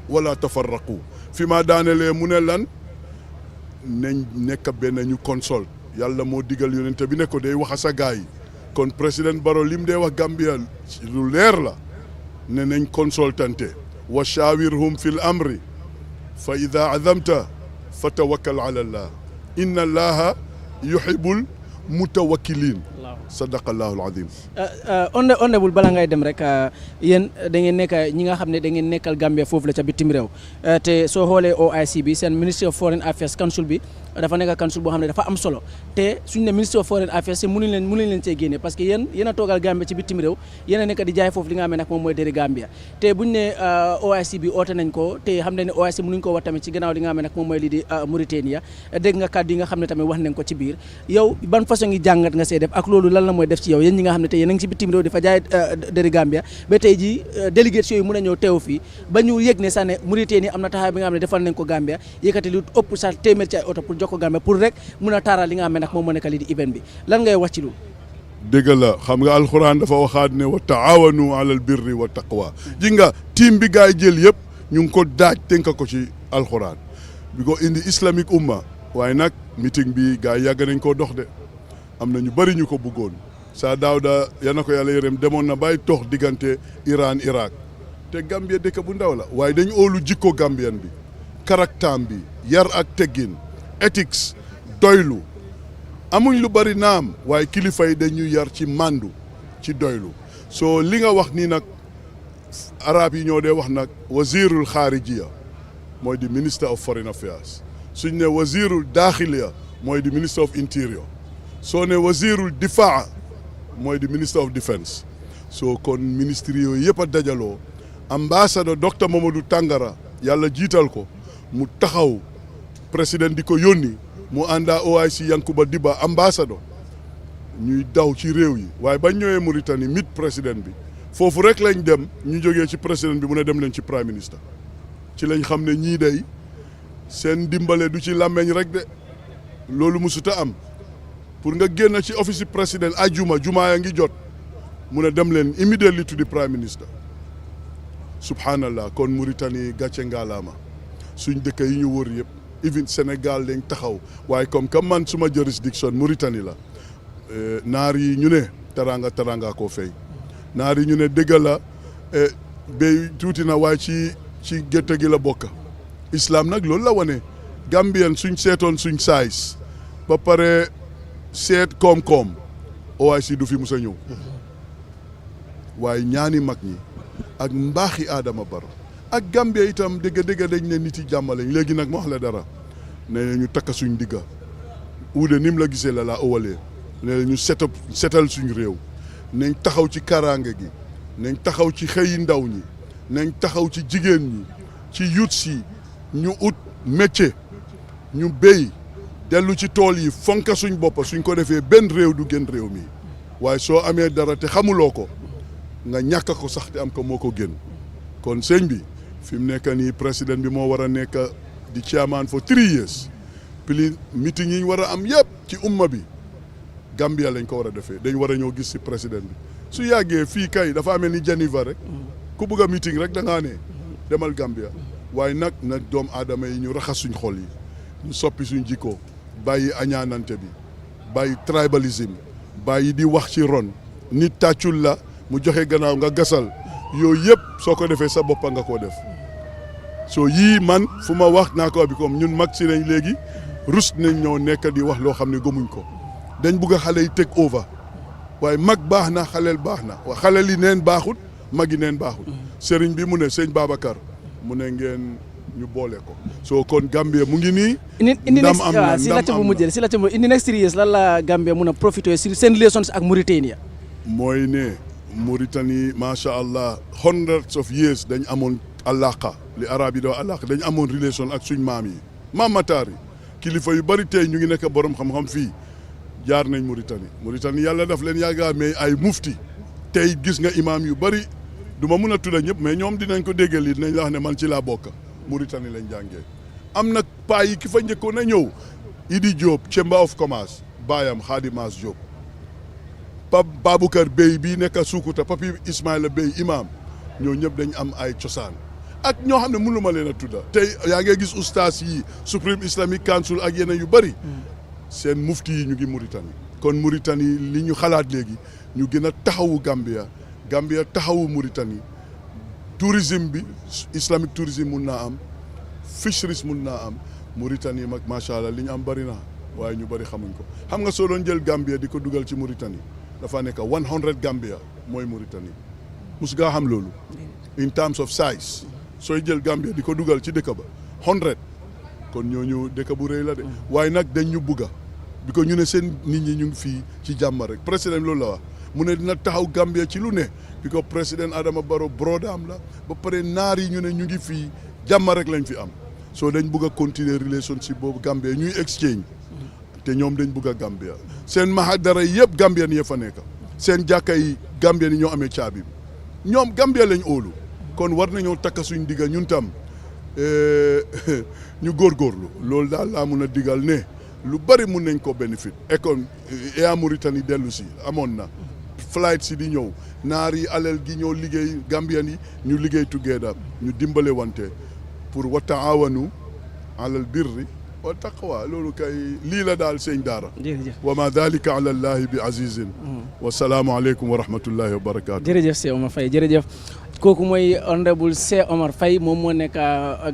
Speaker 2: wala tafarraqu fi ma daanelee mu ne lan nañ nekk benn ñu consult yàlla moo digal yonente bi ne ko day wax sa gaay yi kon président Barrow lim dee wax Gambia lu leer la ne nañ consultante wa shawirhum fil amri fa ida azamta fatawakkal ala allah inna allaha yuhibbul mutawakkilin sadaqallahu alazim.
Speaker 1: honorable bala ngay dem rek yéen da ngeen nekk ñi nga xam ne da ngeen nekkal Gambia foofu la ca bitim réew te soo xoolee OIC bi seen Ministry of Foreign Affairs Council bi dafa nekk council boo xam ne dafa am solo te suñu ne Ministry of Foreign Affairs te mënuñ leen cee génne parce que yéen a toogal Gambia ci bitim réew yéen a nekk di jaay foofu li nga xam ne nag moom mooy dëri Gambia te buñ ne OIC bi oote nañ ko te xam ne OIC mënuñ ko wax tamit ci gannaaw li nga xam ne nag moom mooy lii di Mauritania dégg nga kàddu yi nga xam ne tamit wax nañ ko ci biir yow ban façon ngi jàngat nga see def ak loolu lan la mooy def ci yow yéen ñi nga xam ne te yéen a ngi ci bitim réew dafa jaay dëri Gambia ba tey ji delegates yooyu mën a ñëw teew fii ba ñu yëg ne sax ne Mauritania am na taxawaay bi nga xam ne defal nañ ko Gambia yëkkati lu ëpp sax téeméer ci ay oto pour jox ko Gambia pour rek mun a taaral li nga xam ne nag moom moo nekk lii di event bi lan ngay wax ci lu
Speaker 2: dëgg la xam nga alxuraan dafa waxaat ne wa taawanu alal birri wa taqwa ji nga team bi gaay jël yëpp ñu ngi ko daaj tënk ko ci alxuraan bi ko indi islamic umma waaye nag meeting bi gaay yàgg nañ koo dox de am na ñu bëri ñu ko bëggoon saa daawda yal na ko yàlla yërëm demoon na bàyyi tox diggante Iran Irak te Gambia dëkk bu ndaw la waaye dañu óolu jikko Gambien bi karaktaam bi yar ak teggin ethics doylu amuñ lu bari naam waaye kilifa yi dañuy yar ci màndu ci doylu soo li nga wax nii nag arab yi ñoo dee wax nag wazirul xaarijiya mooy di minister of foreign affairs suñ ne wazirul daaxiliya mooy di minister of interior soo ne wazirul difaa mooy di minister of defence soo kon ministre yooyu yëpp a dajaloo ambassadeur docteur Mamadou Tangara yàlla jiital ko mu taxaw président di ko yónni mu àndaa OIC Yankuba Diba ambassadeur ñuy daw ci réew yi waaye bañ ñëwee Mauritanie mit président bi foofu rek lañ dem ñu jógee ci président bi mu ne dem leen ci prime minister ci lañ xam ne ñii day seen dimbale du ci làmmeñ rek de loolu musuta am pour nga génn ci office président ajuma jumaa ya ngi jot mu ne dem leen immediately to the prime minister subhanallah kon Mauritanie gàcce ngaalaama suñ dëkk yi ñu wër yëpp even Sénégal dañ taxaw waaye comme man suma jurisdiction Mauritanie la naar yi ñu ne taranga koo fay naar yi ñu ne dëgg la béy tuuti na waaye ci gétt gi la bokk islam nag loolu la wane Gambien suñ seetoon suñ size ba pare seet koom-koom OIC du fi mus a ñëw waaye ñaani mag ñi ak mbaaxi Adama Barrow ak Gambia itam dëgg dañ ne nit yi jàmm lañ léegi nag ma wax la dara ne ñu takk suñ digga uude ni mu la gisee la ëwalee ne ñu setal suñ réew nañ taxaw ci kaaraange gi nañ taxaw ci xëyi ndaw ñi nañ taxaw ci jigéen ñi ci youth si ñu ut métier ñu béy dellu ci tool yi fonka suñ boppa suñ ko defee benn réew du gën réew mi waaye soo amee dara te xamuloo ko nga ñàkk ko sax te am ko moo ko gën kon sëñ bi fi mu nekk nii président bi moo war a nekk di chairman for 3 years pili meeting yi ñu war a am yëpp ci umma bi Gambia lañ ko war a defee dañ war a ñëw gis si président bi su yàggee fii kay dafa amee ni Geneva rek ku bëgg a meeting rek da ngaa ne demal Gambia waaye nag na doom aadama yi ñu raxas suñ xol yi ñu soppi suñ jikko bàyyi añaanante bi bàyyi tribalisme bàyyi di wax ci ron nit tàccul la mu joxe gannaaw nga gasal yooyu yëpp soo ko defee sa boppa nga koo def soo yii man fu ma wax naa ko bi comme ñun mag si nañ léegi rus nañ ñoo nekk di wax loo xam ne gëmuñ ko dañ bugg a xale yi take over waaye mag baax na xaleel baax na waa xaleel yi neen baaxut mag yi neen baaxut sëriñ bi mu ne sëñ Babacar mu ne ngeen ñu boole ko soo kon Gambia mu ngi nii. ndam am na
Speaker 1: si la ca bu mujjee si la ca bu in the next 3 years lan la Gambia mun a profité si seen relations ak Mauritania.
Speaker 2: mooy ne Mauritanie macha allah hundreds of years dañ amoon alaqa li arab yi doo alaqa dañ amoon relation ak suñ maam yi maam Matar yi kilifa yu bari tey ñu ngi nekk borom xam-xam fii jaar nañ Mauritanie yàlla daf leen yàggaa mais ay mufti tey gis nga imaam yu bari du ma mun a tudda ñëpp mais ñoom dinañ ko déggal lii dinañ la wax ne man ci laa bokk Mauritanie lañ jàngee am nag paa yi ki fa njëkkoon a ñëw Idi Diop Chamber of Commerce baayam Khadimas Diop Pape Baboucar Bey bii nekk Sukuta Papi Ismaïla Bey imam ñoo ñëpp dañ am ay cosaan ak ñoo xam ne mënu ma leen a tudda tey yaa ngi gis ustaas yi Supreme Islamic Council ak yeneen yu bari seen mufti yi ñu ngi Mauritanie kon Mauritanie li ñu xalaat léegi ñu gën a taxawu Gambia taxawu Mauritanie tourisme bi islamic tourisme mun naa am fisheries mun naa am Mauritanie mag macha allah li ñu am bari na waaye ñu bari xamuñ ko xam nga soo doon jël Gambia di ko dugal ci Mauritanie dafa nekk 100 Gambia mooy Mauritanie mus ngaa xam loolu in terms of size sooy jël Gambia di ko dugal ci dëkk ba 100 kon ñooñu dëkk bu rëy la de waaye nag dañ ñu bugga bi ko ñu ne seen nit ñi ñu ngi fii ci jàmm rek président loolu la wax mu ne dina taxaw Gambia ci lu ne bi ko président Adama Barrow brodaam la ba pare naar yi ñu ne ñu ngi fii jàmm rek lañ fi am soo dañ bugg a continuer relationship boobu Gambia ñuy exchange te ñoom dañ bugg a Gambia seen mahadara yëpp Gambien yi fa nekk seen jàkka yi Gambien yi ñoo amee caabi ñoom Gambia lañ óolu kon war nañoo takka suñ digga ñun tam ñu góorgóorlu loolu daal laa mun a digal ne lu bari mun nañ ko bénéfice ekon Air Mauritanie dellu si amoon na flight si di ñëw naar yi alal gi ñoo liggéey Gambien yi ñu liggéey together ñu dimbale wante pour wa taawanu alal birri wa taqwa loolu kay lii la daal sëñ daara wa ma dalika ala allahi bi azizin wa salaamu aleykum wa rahmatullahi wa barakatuh
Speaker 1: jërëjëf Cheikh Omar Faye jërëjëf kooku mooy honorable Cheikh Omar Faye moom moo nekk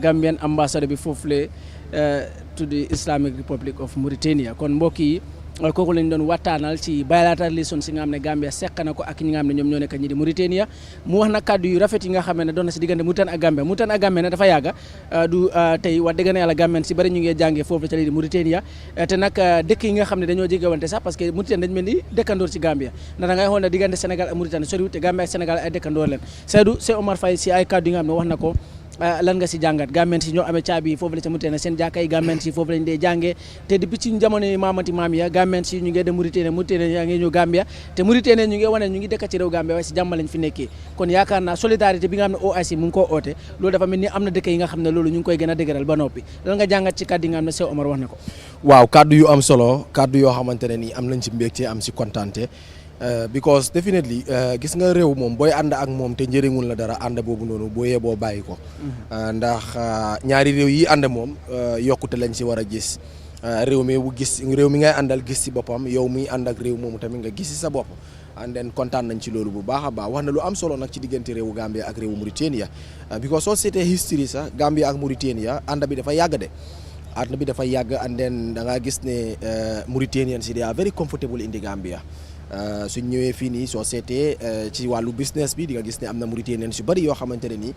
Speaker 1: Gambian ambassador bi foofule to the Islamic Republic of Mauritania kon mbokk yi kooku lañ doon waxtaanal ci bilateral relations yi nga xam ne Gambia seq na ko ak ñi nga xam ne ñoom ñoo nekk ñi di Mauritania mu wax na kàddu yu rafet yi nga xam ne doon na si diggante Mauritanie ak Gambia ne dafa yàgga du tey wax dëgg na yàlla Gambien si bari ñu ngi jàngee foofu ca lii di Mauritania te nag dëkk yi nga xam ne dañoo jegewante sax parce que Mauritanie dañ mel ni dëkkandoor ci Gambia ndax da ngay xool ne diggante Sénégal ak Mauritanie soriwut te Gambia ak Sénégal ay dëkkandoor leen Seydou Omar Faye si ay kàddu yi nga xam ne wax na ko lan nga si jàngat Gambien si ñoo amee caabi foofu la ca Mauritanie seen jàkka yi Gambien si foofu lañ dee jàngee te depuis ci jamono yi maamati maam ya Gambien si ñu ngi dem Mauritanie yaa ngi ñëw Gambia te Mauritanie ñu ngi wane ñu ngi dëkk ci réew Gambia waaye si jàmm lañ fi nekkee kon yaakaar naa solidarité bi nga xam ne OIC mu ngi koo oote loolu dafa mel ni am na dëkk yi nga xam ne loolu ñu ngi koy gën a dëgëral ba noppi lan nga jàngat ci kàddu yi nga xam ne Cheikh Omar wax na ko
Speaker 4: waaw kàddu yu am solo kàddu yoo xamante ne nii am nañ ci mbégte am si kontaante because definitely gis nga réew moom booy ànd ak moom te njëriñul la dara ànd boobu noonu boo yeboo bàyyi ko ndax ñaari réew yi ànd moom yokkute lañ si war a gis réew mi ngay àndal gis si boppam yow muy ànd ak réew moomu tamit nga gis si sa bopp and then kontaan nañ ci loolu bu baax a baax wax na lu am solo nag ci diggante réewu Gambia ak réewu Mauritania because soo seetee history sax Gambia ak Mauritania ànd bi dafa yàgg de ànd bi dafa yàgg and then da ngaa gis ne Mauritanians si they are very comfortable in the Gambia suñ ñëwee fii nii soo seetee ci wàllu business bi di nga gis ne am na Mauritaniens yu bëri yoo xamante ne nii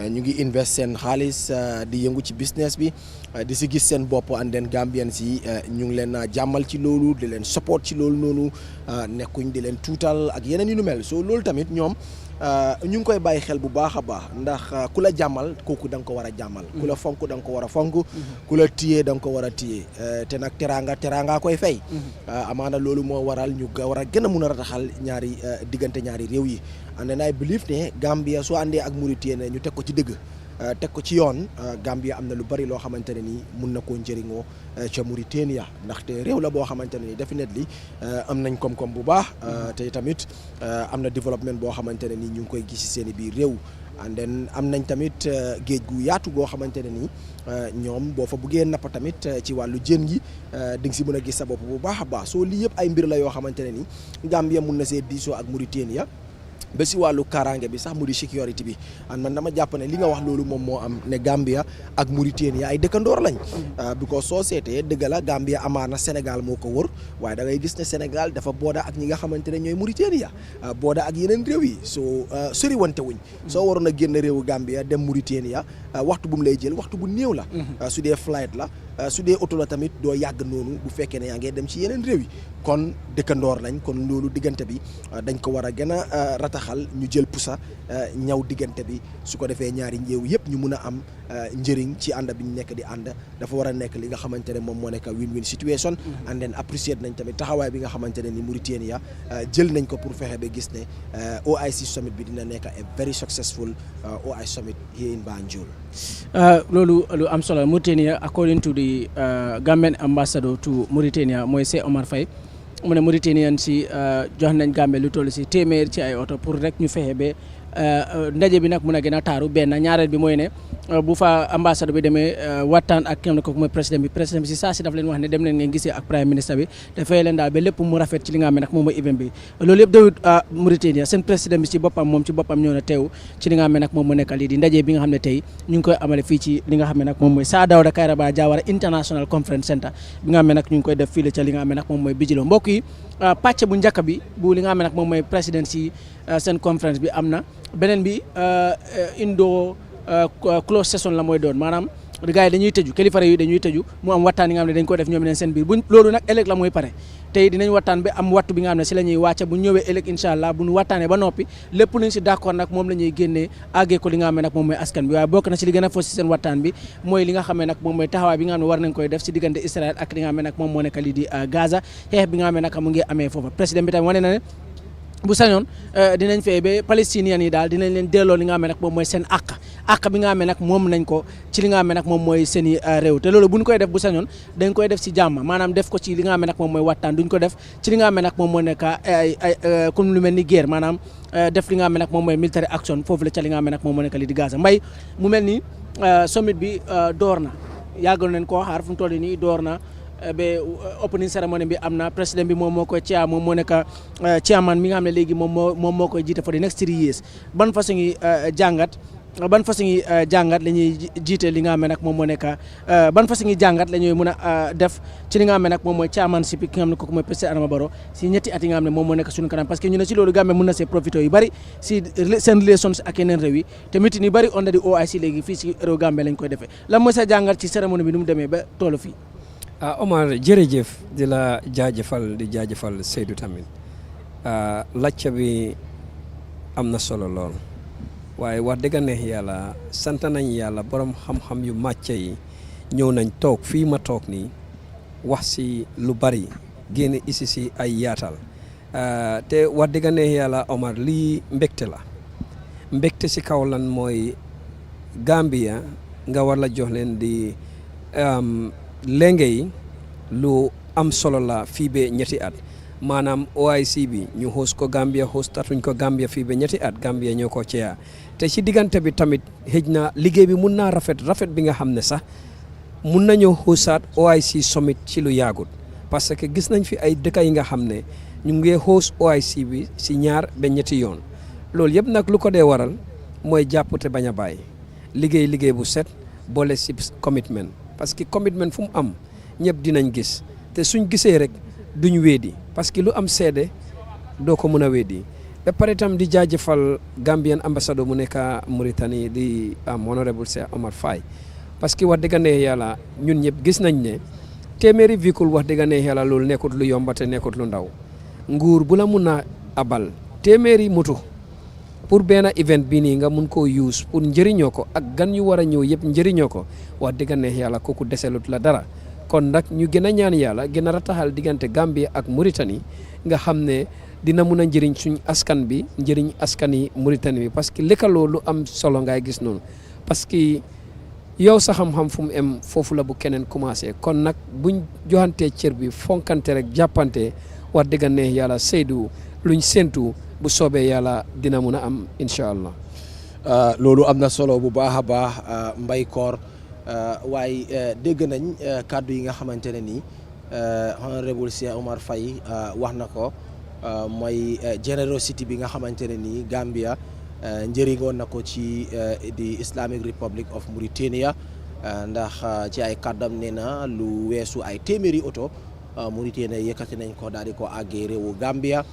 Speaker 4: ñu ngi invest seen xaalis di yëngu ci business bi di si gis seen bopp and then Gambians yi ñu ngi leen jàmmal ci loolu di leen support ci loolu noonu nekkuñ di leen tuutal ak yeneen yu nu mel so loolu tamit ñoom ñu ngi koy bàyyi xel bu baax a baax ndax ku la jàmmal kooku da nga ko war a jàmmal ku la fonk da nga ko war a fonk ku la téye da nga ko war a téye te nag teraanga koy fay amaana loolu moo waral ñu war a gën a mun a rataxal ñaari diggante ñaari réew yi and then I believe ne Gambia soo àndee ak Mauritanie ñu teg ko ci dëgg teg ko ci yoon Gambia am na lu bari loo xamante ne nii mun na koo njëriñoo ca Mauritania ndaxte réew la boo xamante ne nii definitely am nañ koom-koom bu baax te tamit am na développement boo xamante ne nii ñu ngi koy gis ci seen i biir réew and then am nañ tamit géej gu yaatu goo xamante ne nii ñoom boo fa buggee napp tamit ci wàllu jën gi di nga si mën a gis sa bopp bu baax a baax soo lii yëpp ay mbir la yoo xamante ne nii Gambia mun na see diisoo ak Mauritania ba si wàllu kaaraange bi sax mu di sécurité bi and man dama jàpp ne li nga wax loolu moom moo am ne Gambia ak Mauritania ay dëkkandoor lañ because soo seetee dëgg la Gambia amaana Sénégal moo ko wër waaye da ngay gis ne Sénégal dafa booda ak ñi nga xamante ne ñooy Mauritania booda ak yeneen réew yi soo sori wante wuñ soo waroon a génn réewu Gambia dem Mauritania waxtu bu mu lay jël waxtu bu néew la su dee flight la su dee oto la tamit doo yàgg noonu bu fekkee ne yaa ngi dem ci yeneen réew yi kon dëkkandoor lañ kon loolu diggante bi dañ ko war a gën a rataxal ñu jël pusa ñaw diggante bi su ko defee ñaari njéew yëpp ñu mun a am njëriñ ci ànd bi ñu nekk di ànd dafa war a nekk li nga xamante ne moom moo nekk win-win situation and then appreciate nañ tamit taxawaay bi nga xamante ne ni Mauritania jël nañ ko pour fexe ba gis ne OIC Summit bi dina nekk a very successful OIC Summit here in Banjul.
Speaker 1: Loolu lu am solo Mauritania according to the Gambian ambassador to Mauritania mooy Cheikh Omar Faye mu ne Mauritanian si jox nañ Gambie lu toll si téeméer ci ay oto pour rek ñu fexe ba ndaje bi nag mun a gën a taaru benn ñaareel bi mooy ne bu fa ambassade bi demee waxtaan ak kenn ko mooy président bi si saa si daf leen wax ne dem leen ngeen gisee ak prime ministre bi te fay leen daal ba lépp mu rafet ci li nga xam ne nag moom mooy event bi loolu yëpp dawut Mauritania seen président bi ci boppam moom ci boppam ñëw na teew ci li nga xam ne nag moom moo nekk lii di ndaje bi nga xam ne tey ñu ngi koy amale fii ci li nga xam ne nag moom mooy Sir Dawda Kairaba Jawara International Conference Center bi nga xam ne nag ñu ngi koy def fii la ca li nga xam ne nag moom mooy Bijilo mbokk yi pàcc bu njëkk bi bu li nga xam ne nag moom mooy président si seen conférence bi am na beneen bi indo close session la mooy doon maanaam gars yi dañuy tëju kilifa yi dañuy tëju mu am waxtaan yi nga xam ne dañ ko def ñoom neen seen biir buñ loolu nag ëllëg la mooy pare tey dinañ waxtaan ba am wattu bi nga xam ne si la ñuy wàcce bu ñëwee ëllëg incha allah bu ñu waxtaanee ba noppi lépp luñ si d'accord nag moom la ñuy génnee àggee ko li nga xam ne nag moom mooy askan bi waaye bokk na si li gën a fos si seen waxtaan bi mooy li nga xam ne nag moom mooy taxawaay bi nga xam ne war nañ koy def si diggante Israël ak li nga xam ne nag moom moo nekk lii di Gaza xeex bi nga xam ne nag mu ngi amee foofa président bi tamit wane na ne bu sañoon dinañ fee ba palestiniens yi daal dinañ leen delloo li nga xam ne nag moom mooy seen àq bi nga xam ne nag moom nañ ko ci li nga xam ne nag moom mooy seen i réew te loolu bu ñu koy def bu sañoon dañ koy def si jàmm maanaam def ko ci li nga xam ne nag moom mooy waxtaan duñ ko def ci li nga xam ne nag moom moo nekk comme lu mel ni guerre maanaam def li nga xam ne nag moom mooy military action foofu la ca li nga xam ne nag moom moo nekk li di Gaza mbay mu mel ni summit bi door na yàggal nañ koo xaar fu mu toll nii door na ba opening ceremony bi am na président bi moom moo koy moom moo nekk chairman mi nga xam ne léegi moom moo koy jiite for the next 3 years ban façon yi jàngat la ñuy jiite li nga xam ne nag moom moo nekk ban façon yi jàngat la ñuy mën a def ci li nga xam ne nag moom mooy chairmanship ki nga xam ne kooku mooy président Adama Barrow si ñetti at yi nga xam ne moom moo nekk suñu kanam parce que ñu ne si loolu Gambie mën na see profité yu bëri si seen relations ak yeneen réew yi te meeting yu bëri on di OIC léegi fii si réew Gambie lañ koy defee lan mooy sa jàngat ci cérémonie bi nu mu demee ba tollu fii
Speaker 3: Omar jërëjëf di la jaajëfal Seydou tamit lacca bi am na solo lool waaye wax dëgg neex yàlla sant nañ yàlla borom xam-xam yu màcce yi ñëw nañ toog fii ma toog nii wax si lu bari génne isi si ay yaatal te wax dëgg neex yàlla Omar lii mbégte si kaw lan mooy Gambia nga war la jox leen di léegi lu am solo la fii ba ñetti at maanaam OIC bi ñu host ko Gambia hostatuñ ko Gambia fii ba ñetti at Gambia ñoo ko ceeya te ci diggante bi tamit xëj na liggéey bi mun naa rafet bi nga xam ne sax mun nañoo hostaat OIC summit ci lu yaagut parce que gis nañ fi ay dëkk yi nga xam ne ñu ngi host OIC bi si 2 ba ñetti yoon loolu yëpp nag lu ko dee waral mooy jàpp te bañ a bàyyi liggéey bu set boole si commitment parce que commitment fu mu am ñëpp dinañ gis te suñ gisee rek duñ weedi parce que lu am seede doo ko mën a weedi ba pare itam di jaajëfal Gambian ambassadeur mu nekk Mauritanie di honorable Cheikh Omar Faye parce que wax dëgg ne yàlla ñun ñëpp gis nañ ne téeméeri véhicule wax dëgg ne yàlla loolu nekkut lu yomba te nekkut lu ndaw nguur bu la mun a abal téeméeri moto pour benn event bi nii nga mun koo use pour njëriñoo ko ak gan yu war a ñëw yëpp njëriñoo ko wax dëgg neex yàlla kooku deselut la dara kon nag ñu gën a ñaan yàlla gën a rataxal diggante Gambie ak Mauritanie nga xam ne dina mun a njëriñ suñ askan bi njëriñ askan yi Mauritanie bi parce que lëkkaloo lu am solo ngay gis noonu parce que yow sa xam-xam fu mu em foofu la bu keneen commencé kon nag buñ joxantee cër bi fonkante rek jàppante wax dëgg neex yàlla Seydou luñ séntu bu soobee yàlla dina mun a am incha allah.
Speaker 4: loolu am na solo bu baax a baax Mbay Koor waaye dégg nañ kàddu yi nga xamante ne nii honorable Cheikh Omar Faye wax na ko mooy generosity bi nga xamante ne nii Gambia njëriñoon na ko ci di Islamic Republic of Mauritania ndax ci ay kàddam nee na lu weesu ay téeméeri oto Mauritania yëkkati nañ ko daal di ko àggee réewu Gambia.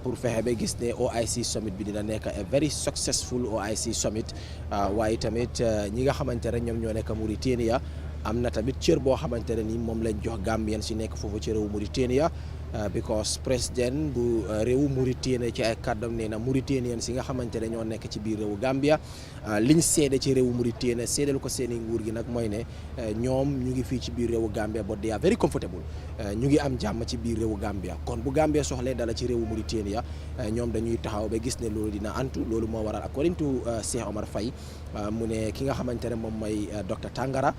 Speaker 4: pour fexe ba gis ne OIC summit bi dina nekk a very successful OIC summit waaye tamit ñi nga xamante ne ñoom ñoo nekk Mauritania am na tamit cër boo xamante ne ni moom lañ jox Gambien si nekk foofu ci réewu Mauritania because président bu réewu Mauritania ci ay kàddam nee na Mauritaniens si nga xamante ne ñoo nekk ci biir réewu Gambia liñ seede ci réewu Mauritanie seedal ko seeni nguur gi nag mooy ne ñoom ñu ngi fii ci biir réewu Gambia but they are very comfortable ñu ngi am jàmm ci biir réewu Gambia kon bu Gambia soxlee dala ci réewu Mauritanie ñoom dañuy taxaw ba gis ne loolu dina antu loolu moo waral according to Cheikh Omar Faye mu ne ki nga xamante ne moom mooy docteur Tangara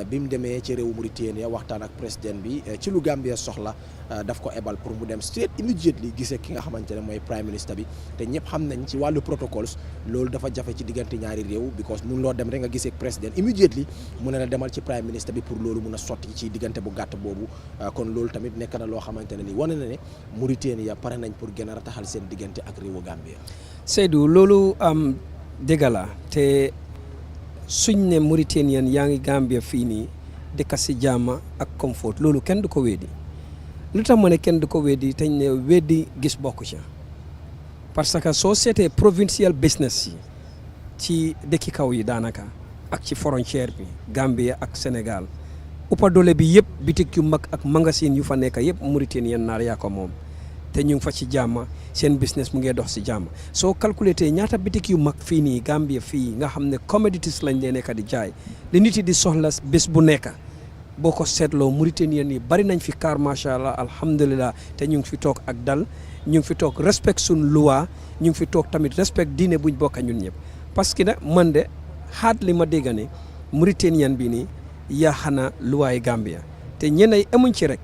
Speaker 4: bi mu demee ci réewu Mauritanie waxtaan ak président bi ci lu Gambia soxla daf ko ebal pour mu dem straight immediately gisee ki nga xamante ne mooy prime minister bi te ñëpp xam nañ ci wàllu protocoles loolu dafa jafe ci diggante ñaari réew because mun loo dem rek nga gisee président immediately mu ne la demal ci prime minister bi pour loolu mun a sotti ci diggante bu gàtt boobu kon loolu tamit nekk na loo xamante ne ni wane na ne Mauritanie pare nañ pour gën a rataxal seen diggante ak réewu Gambia.
Speaker 3: Seydou loolu am dëgg la te suñ ne Mauritanien yaa ngi Gambia fii nii dëkk si jàmm ak comfort loolu kenn du ko weddi lu tax ma ne kenn du ko weddi te ñu ne weddi gis bokku ca parce que soo seetee provincial business yi ci dëkki kaw yi daanaka ak ci frontière bi Gambia ak Sénégal uppa doole bi yëpp bitik yu mag ak magasin yu fa nekk yëpp Mauritanien naar yaa ko moom te ñu ngi fa ci jàmm seen business mu ngi dox si jàmm soo calculé tey ñaata bitik yu mag fii nii Gambia fii nga xam ne commodities lañ leen nekk di jaay li nit yi di soxla bés bu nekk boo ko seetloo Mauritanien yi bari nañ fi car macha allah alhamdulilah te ñu ngi fi toog ak dal ñu ngi fi toog respect suñ loi ñu ngi fi toog tamit respect diine buñ bokk ñun ñëpp parce que nag man de xaat li ma dégg ne Mauritanien bi nii yaa xana luwaay Gambia te ñeneen amuñ ci rek.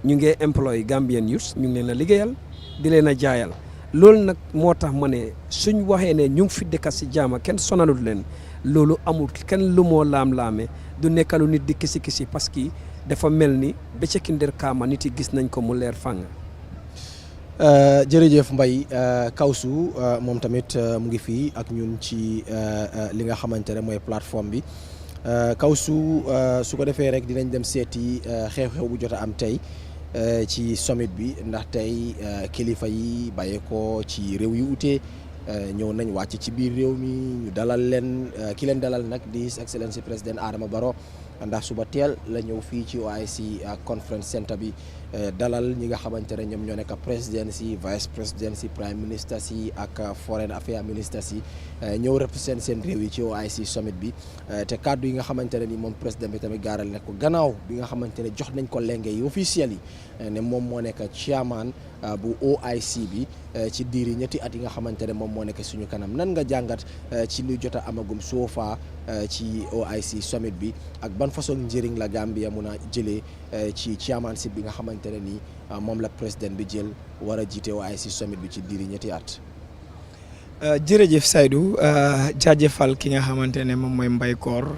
Speaker 3: ñu ngi employé Gambian youth ñu ngi leen a liggéeyal di leen a jaayal loolu nag moo tax ma ne suñ waxee ne ñu ngi fi dëkk si jaama kenn sonalut leen loolu amul kenn lu moo laam-laame du nekkalu nit di kisi parce que dafa mel ni bëccëg ndir kaama nit yi gis nañ ko mu leer fàng.
Speaker 4: jërëjëf Mbaye Kawsu moom tamit mu ngi fii ak ñun ci li nga xamante ne mooy plateforme bi Kawsu su ko defee rek dinañ dem seeti xew-xew bu jot a am tey. ci summit bi ndax tey kilifa yi bàyyee ko ci réew yu ute ñëw nañ wàcc ci biir réew mi ñu dalal leen ki leen dalal nag di His Excellency président Adama Barrow ndax suba teel la ñëw fii ci OIC conference center bi dalal ñi nga xamante ne ñoom ñoo nekk président si vice président si prime minister si ak foreign affairs minister si ñëw represent seen réew yi ci OIC summit bi te kaddu yi nga xamante ne ni moom président bi tamit gaaral ne ko gannaaw bi nga xamante ne jox nañ ko lenge yi officiel yi ne moom moo nekk chairman bu OIC bi ci diir yi ñetti at yi nga xamante ne moom moo nekk suñu kanam nan nga jàngat ci lu jot a amagum soofa ci OIC summit bi ak ban façon njëriñ la Gambia mun a jëlee ci chairmanship bi nga xamante ne ni moom la président bi jël war a jiite OIC summit bi ci diir yi ñetti at.
Speaker 6: jërëjëf Saydou jaajëfal ki nga xamante ne moom mooy Mbaye Koor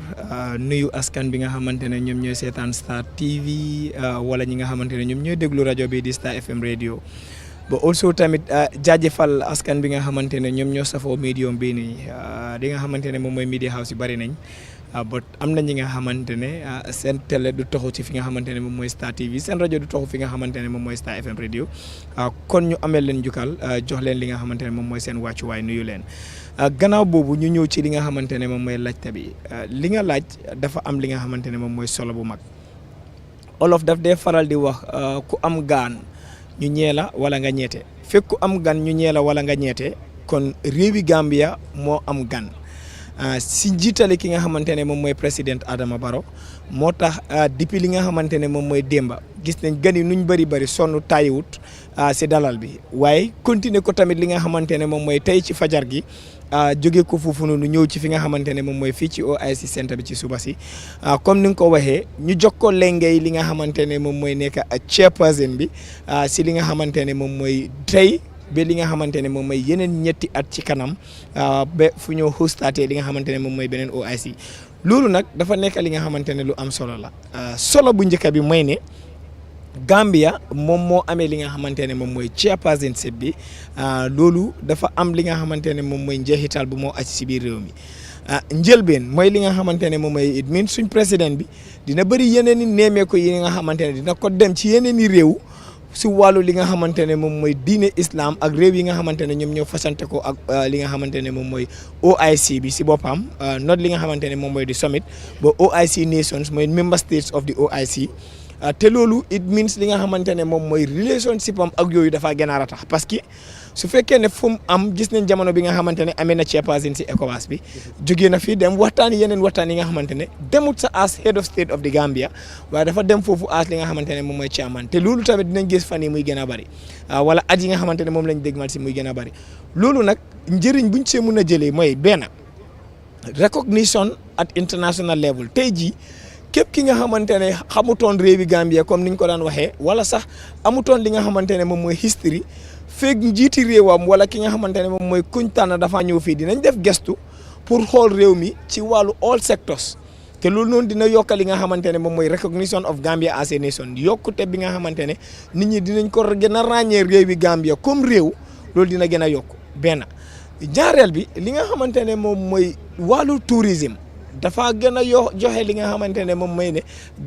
Speaker 6: nuyu askan bi nga xamante ne ñoom ñooy seetaan Star TV wala ñi nga xamante ne ñoom ñooy déglu rajo bi di Star FM radio ba also tamit jaajëfal askan bi nga xamante ne ñoom ñoo safoo médium bii nii di nga xamante ne moom mooy media house yi bari nañ but am na ñi nga xamante ne seen télé du taxu ci fi nga xamante ne moom mooy Star TV seen rajo du taxu fi nga xamante ne moom mooy Star FM radio kon ñu amee leen jukkal jox leen li nga xamante ne moom mooy seen wàccuwaay nuyu leen gannaaw boobu ñu ñëw ci li nga xamante ne moom mooy laajte bi li nga laaj dafa am li nga xamante ne moom mooy solo bu mag olof daf dee faral di wax ku am gaan ñu ñee la wala nga ñeete fekk ku am gan ñu ñee la wala nga ñeete kon réewi Gambia moo am gan si njiitale ki nga xamante ne moom mooy président Adama Barrow moo tax depuis li nga xamante ne moom mooy démba gis nañ gan yi nuñ bëri sonn tàyyiwut si dalal bi waaye continuer ko tamit li nga xamante ne moom mooy tey ci fajar gi jóge ko foofu noonu ñëw ci fi nga xamante ne moom mooy fii ci OIC centre bi ci suba si comme ni nga ko waxee ñu jox ko lengay li nga xamante ne moom mooy nekk chairperson bi si li nga xamante ne moom mooy tey ba li nga xamante ne moom mooy yeneen ñetti at ci kanam ba fu ñëw hostaatee li nga xamante ne moom mooy beneen OIC loolu nag dafa nekk li nga xamante ne lu am solo la solo bu njëkk bi mooy ne Gambia moom moo amee li nga xamante ne moom mooy chairpersonship bi loolu dafa am li nga xamante ne moom mooy njeexital bu moo aj si biir réew mi njëlbeen mooy li nga xamante ne moom mooy it mean suñ président bi dina bëri yeneen i neemeeku yi nga xamante ne dina ko dem ci yeneen i réew si wàllu li nga xamante ne moom mooy diine islam ak réew yi nga xamante ne ñoom ñoo fasante ko ak li nga xamante ne moom mooy OIC bi si boppam not li nga xamante ne moom mooy di summit ba OIC nations mooy member states of the OIC te loolu it means li nga xamante ne moom mooy relationship am ak yooyu dafa gën a ratax parce que su fekkee ne fu mu am gis nañ jamono bi nga xamante ne amee na chairperson si ECOWAS bi jógee na fii dem waxtaan yeneen waxtaan yi nga xamante ne demut sa as head of state of the Gambia waaye dafa dem foofu as li nga xamante ne moom mooy chairman te loolu tamit dinañ gis fan yi muy gën a bëri wala at yi nga xamante ne moom lañ dégmal si muy gën a bëri loolu nag njëriñ buñ see mun a jëlee mooy benn recognition at international level tey jii képp ki nga xamante ne xamutoon réewi Gambia comme niñ ko daan waxee wala sax amutoon li nga xamante ne moom mooy history feeg njiiti réewam wala ki nga xamante ne moom mooy kuñ tànn dafa ñëw fii dinañ def gestu pour xool réew mi ci wàllu all sectors te loolu noonu dina yokk li nga xamante ne moom mooy recognition of Gambia as a nation yokkute bi nga xamante ne nit ñi dinañ ko gën a ràññee réewi Gambia comme réew loolu dina gën a yokk benn ñaareel bi li nga xamante ne moom mooy wàllu tourisme dafa gën a joxe li nga xamante ne moom mooy ne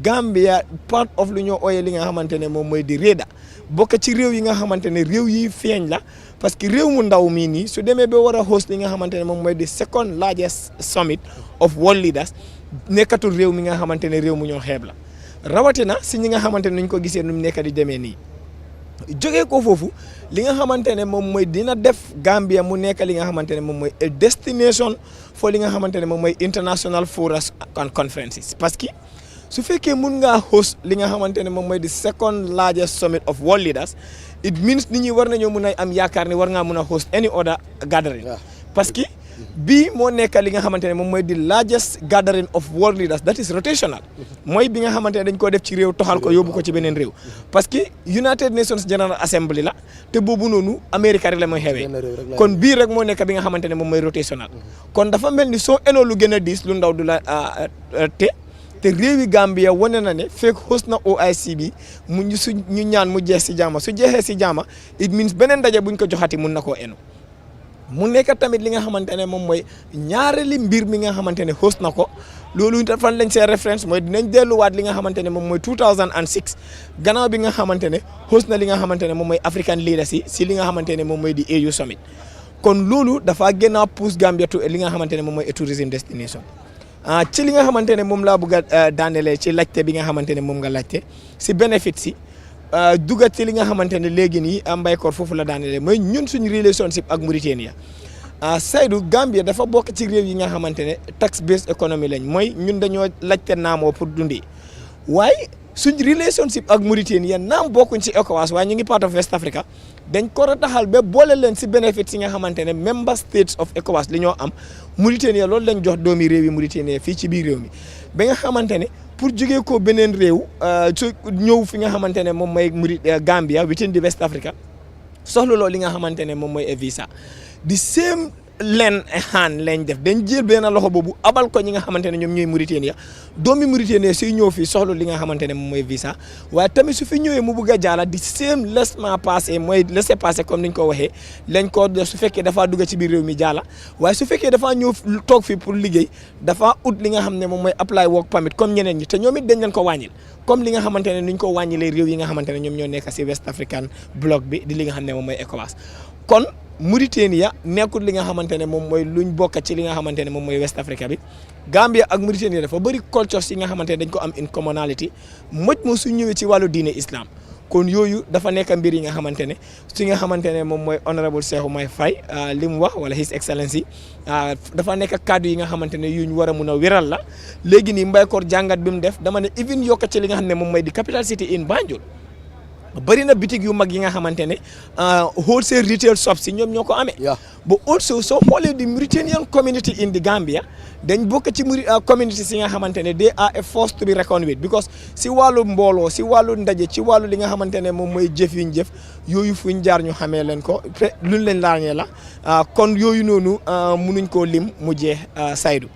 Speaker 6: Gambia part of lu ñoo ooyee li nga xamante ne moom mooy di REDA bokk ci réew yi nga xamante ne réew yi feeñ la parce que réew mu ndaw mii nii su demee ba war a host li nga xamante ne moom mooy di second largest summit of world leaders nekkatul réew mi nga xamante ne réew mu ñoo xeeb la rawatina si ñi nga xamante ne ñu ko gisee nu mu nekk di demee nii jógee ko foofu li nga xamante ne moom mooy dina def Gambia mu nekk li nga xamante ne moom mooy a destination for li nga xamante ne moom mooy international forums and conferences parce que su fekkee mun ngaa host li nga xamante ne moom mooy di second largest summit of world leaders it means nit ñi war nañoo mun a am yaakaar ne war ngaa mun a host any other gathering parce que bii moo nekk li nga xamante ne moom mooy di largest gathering of world leaders that is rotational mooy bi nga xamante ne dañ ko def ci réew toxal ko yóbbu ko ci beneen réew parce que United Nations General Assembly la te boobu noonu Amérique rek la mooy xewee kon bii rek moo nekk bi nga xamante ne moom mooy rotational kon dafa mel ni soo enoo lu gën a diis lu ndaw du la te réewi Gambia wane na ne fekk host na OIC bi mu ñu ñaan mu jeex si jaama su jeexee si jaama it means beneen ndaje buñ ko joxati mun na koo eno mu nekk tamit li nga xamante ne moom mooy ñaareeli mbir mi nga xamante ne host na ko loolu fan lañ see référence mooy dinañ delluwaat li nga xamante ne moom mooy 2006 gannaaw bi nga xamante ne host na li nga xamante ne moom mooy African leaders yi si li nga xamante ne moom mooy di AU Summit kon loolu dafa gën a pousse Gambia to li nga xamante ne moom mooy a tourism destination ci li nga xamante ne moom laa bëgg a daanelee ci laajte bi nga xamante ne moom nga laajte si bénéfice si dugat ci li nga xamante ne léegi nii Mbaykoor foofu la daanelee mooy ñun suñu relationship ak Mauritania Seydou Gambia dafa bokk ci réew yi nga xamante ne tax based economy lañ mooy ñun dañoo laajte naamoo pour dundi waaye suñ relationship ak Mauritania naam bokkuñ ci ECOWAS waaye ñu ngi part of West Africa dañ ko rataxal ba boole leen si bénéfice yi nga xamante ne member states of ECOWAS li ñoo am Mauritania loolu lañ jox doomi réew yi Mauritania fii ci biir réew mi ba nga xamante ne pour jógee ko beneen réew su ñëw fi nga xamante ne moom mooy Gambia within the West Africa soxla loolu li nga xamante ne moom mooy visa di same leen xaan lañ def dañ jël benn loxo boobu abal ko ñi nga xamante ne ñoom ñooy Mauritania doomi Mauritania suy ñëw fii soxla li nga xamante ne moom mooy visa waaye tamit su fi ñëwee mu bugg a jaala di same laissez passer mooy laissez passer comme niñ ko waxee lañ ko su fekkee dafa dugg ci biir réew mi jaala waaye su fekkee dafa ñëw toog fii pour liggéey dafa ut li nga xam ne moom mooy apply work permit comme ñeneen ñi te ñoom it dañ leen ko wàññil comme li nga xamante ne niñ ko wàññilee réew yi nga xamante ne ñoom ñoo nekk si West African bloc bi di li nga xam ne moom mooy ECOWAS kon Mauritania nekkul li nga xamante ne moom mooy luñ bokk ci li nga xamante ne moom mooy West Africa bi Gambia ak Mauritania dafa bëri cultures yi nga xamante ne dañ ko am in commonality moj moo su ñëwee ci wàllu diine islam kon yooyu dafa nekk mbir yi nga xamante ne su nga xamante ne moom mooy honorable Cheikh Oumar Faye li mu wax wala his excellency dafa nekk kàddu yi nga xamante ne yuñ war a mun a wéral la léegi nii Mbaykoor jàngat bi mu def dama ne even yokk ci li nga xam ne moom mooy di capital city in Banjul bëri na bitig yu mag yi nga xamante ne wholesale retail shops yi ñoom ñoo ko amee. but also soo xoolee di Mauritanian community in the Gambia dañ bokk ci community si nga xamante ne they are a force to be reckoned with because si wàllu mbooloo si wàllu ndaje ci wàllu li nga xamante ne moom mooy jëf yuñ jëf yooyu fuñ jaar ñu xamee leen ko luñ leen laañee la kon yooyu noonu munuñ koo lim mu jeex Seydou.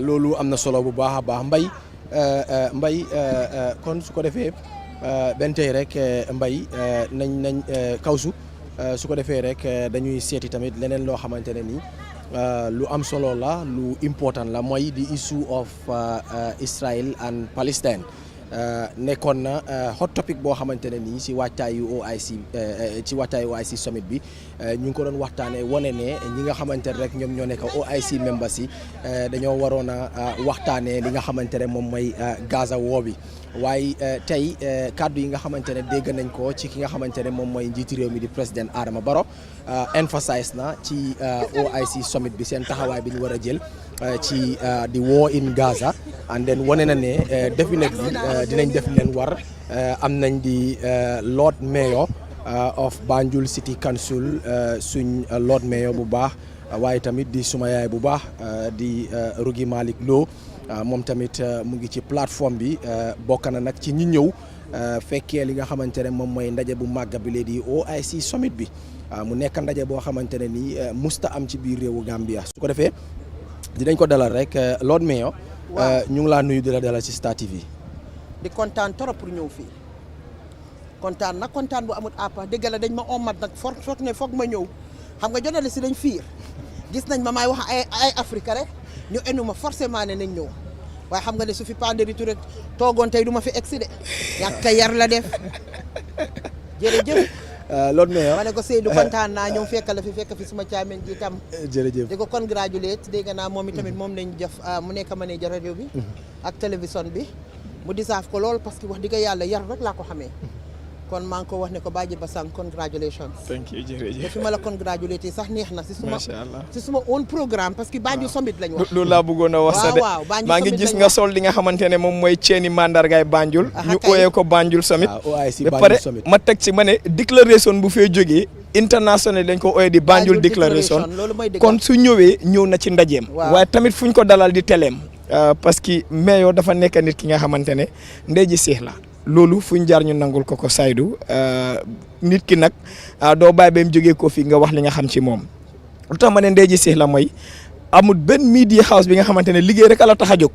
Speaker 4: loolu am na solo bu baax a baax Mbay kon su ko defee. benn tey rek Mbay nañ Kawsu su ko defee rek dañuy seeti tamit leneen loo xamante ne nii lu am solo la lu important la mooy the issue of Israel and Palestine nekkoon na hot topic boo xamante ne nii si wàccaayu OIC summit bi ñu ngi ko doon waxtaanee wane ne ñi nga xamante ne rek ñoom ñoo nekk OIC members yi dañoo waroon a waxtaanee li nga xamante ne moom mooy Gaza war bi waaye tey kàddu yi nga xamante ne dégg nañ ko ci ki nga xamante ne moom mooy njiiti réew mi di président Adama Barrow emphasize na ci OIC Summit bi seen taxawaay bi ñu war a jël ci di war in Gaza and then wane na ne definitely dinañ def leen war am nañ di Lord Mayor of Banjul City Council suñ Lord Mayor bu baax waaye tamit di suma yaay bu baax di Rugi Malick Lo moom tamit mu ngi ci plateforme bi bokk na nag ci ñi ñëw fekkee li nga xamante ne moom mooy ndaje bu màgg bi lee di OIC Summit bi mu nekk ndaje boo xamante ne nii musta am ci biir réewu Gambia su ko defee dinañ ko dalal rek Lord Mayor ñu ngi laa nuyu di la dalal ci Star TV.
Speaker 5: di kontaan trop pour ñëw fii kontaan nag kontaan bu amut àppa dëgg la dañ ma omat nag foog ne foog ma ñëw xam nga journaliste si dañ fiir gis nañ ma may wax ay Afrique rek ñu enu ma forcément ne nañ ñëw waaye xam nga ne su fi Panderi Touré toogoon tey du ma fi egsi de yàq yar la def jërëjëf.
Speaker 4: Lord Mayor
Speaker 5: ma ne ko Seydou kontaan naa ñëw fekk la fi fekk fi suma caamen ji tam.
Speaker 4: jërëjëf
Speaker 5: di ko congratulate dégg naa moom itamit moom lañ def mu nekk manager rajo bi. ak télévision bi. mu disaaf ko lool parce que wax dëgg yàlla yar rek laa ko xamee. kon maa ngi ko wax ne ko Badji Basang congratulations.
Speaker 6: thank you jërëjëf.
Speaker 5: te fi ma la congratulate sax neex na si suma.
Speaker 6: macha allah
Speaker 5: si suma own programme parce que Banjul Summit lañ wax.
Speaker 6: loolu laa bëggoon a wax sax de.
Speaker 5: waaw Banjul
Speaker 6: maa ngi gis nga sol li nga xamante ne moom mooy ceeni mandargaay Banjul. ñu ooyee ko Banjul Summit. ba pare ma teg ci ma ne déclaration bu fee jógee. international lañ ko ooyee di Banjul déclaration kon su ñëwee ñëw na ci ndajeem. waaye tamit fuñ ko dalal di teleem. parce que Mayor dafa nekk nit ki nga xamante ne ndey ji seex la. loolu fuñ jaar ñu nangul ko Saydou nit ki nag doo bàyyi ba mu jógee ko fii nga wax li nga xam ci moom lu tax ma ne ndey ji seex la mooy amul benn media house bi nga xamante ne liggéey rek la tax a jóg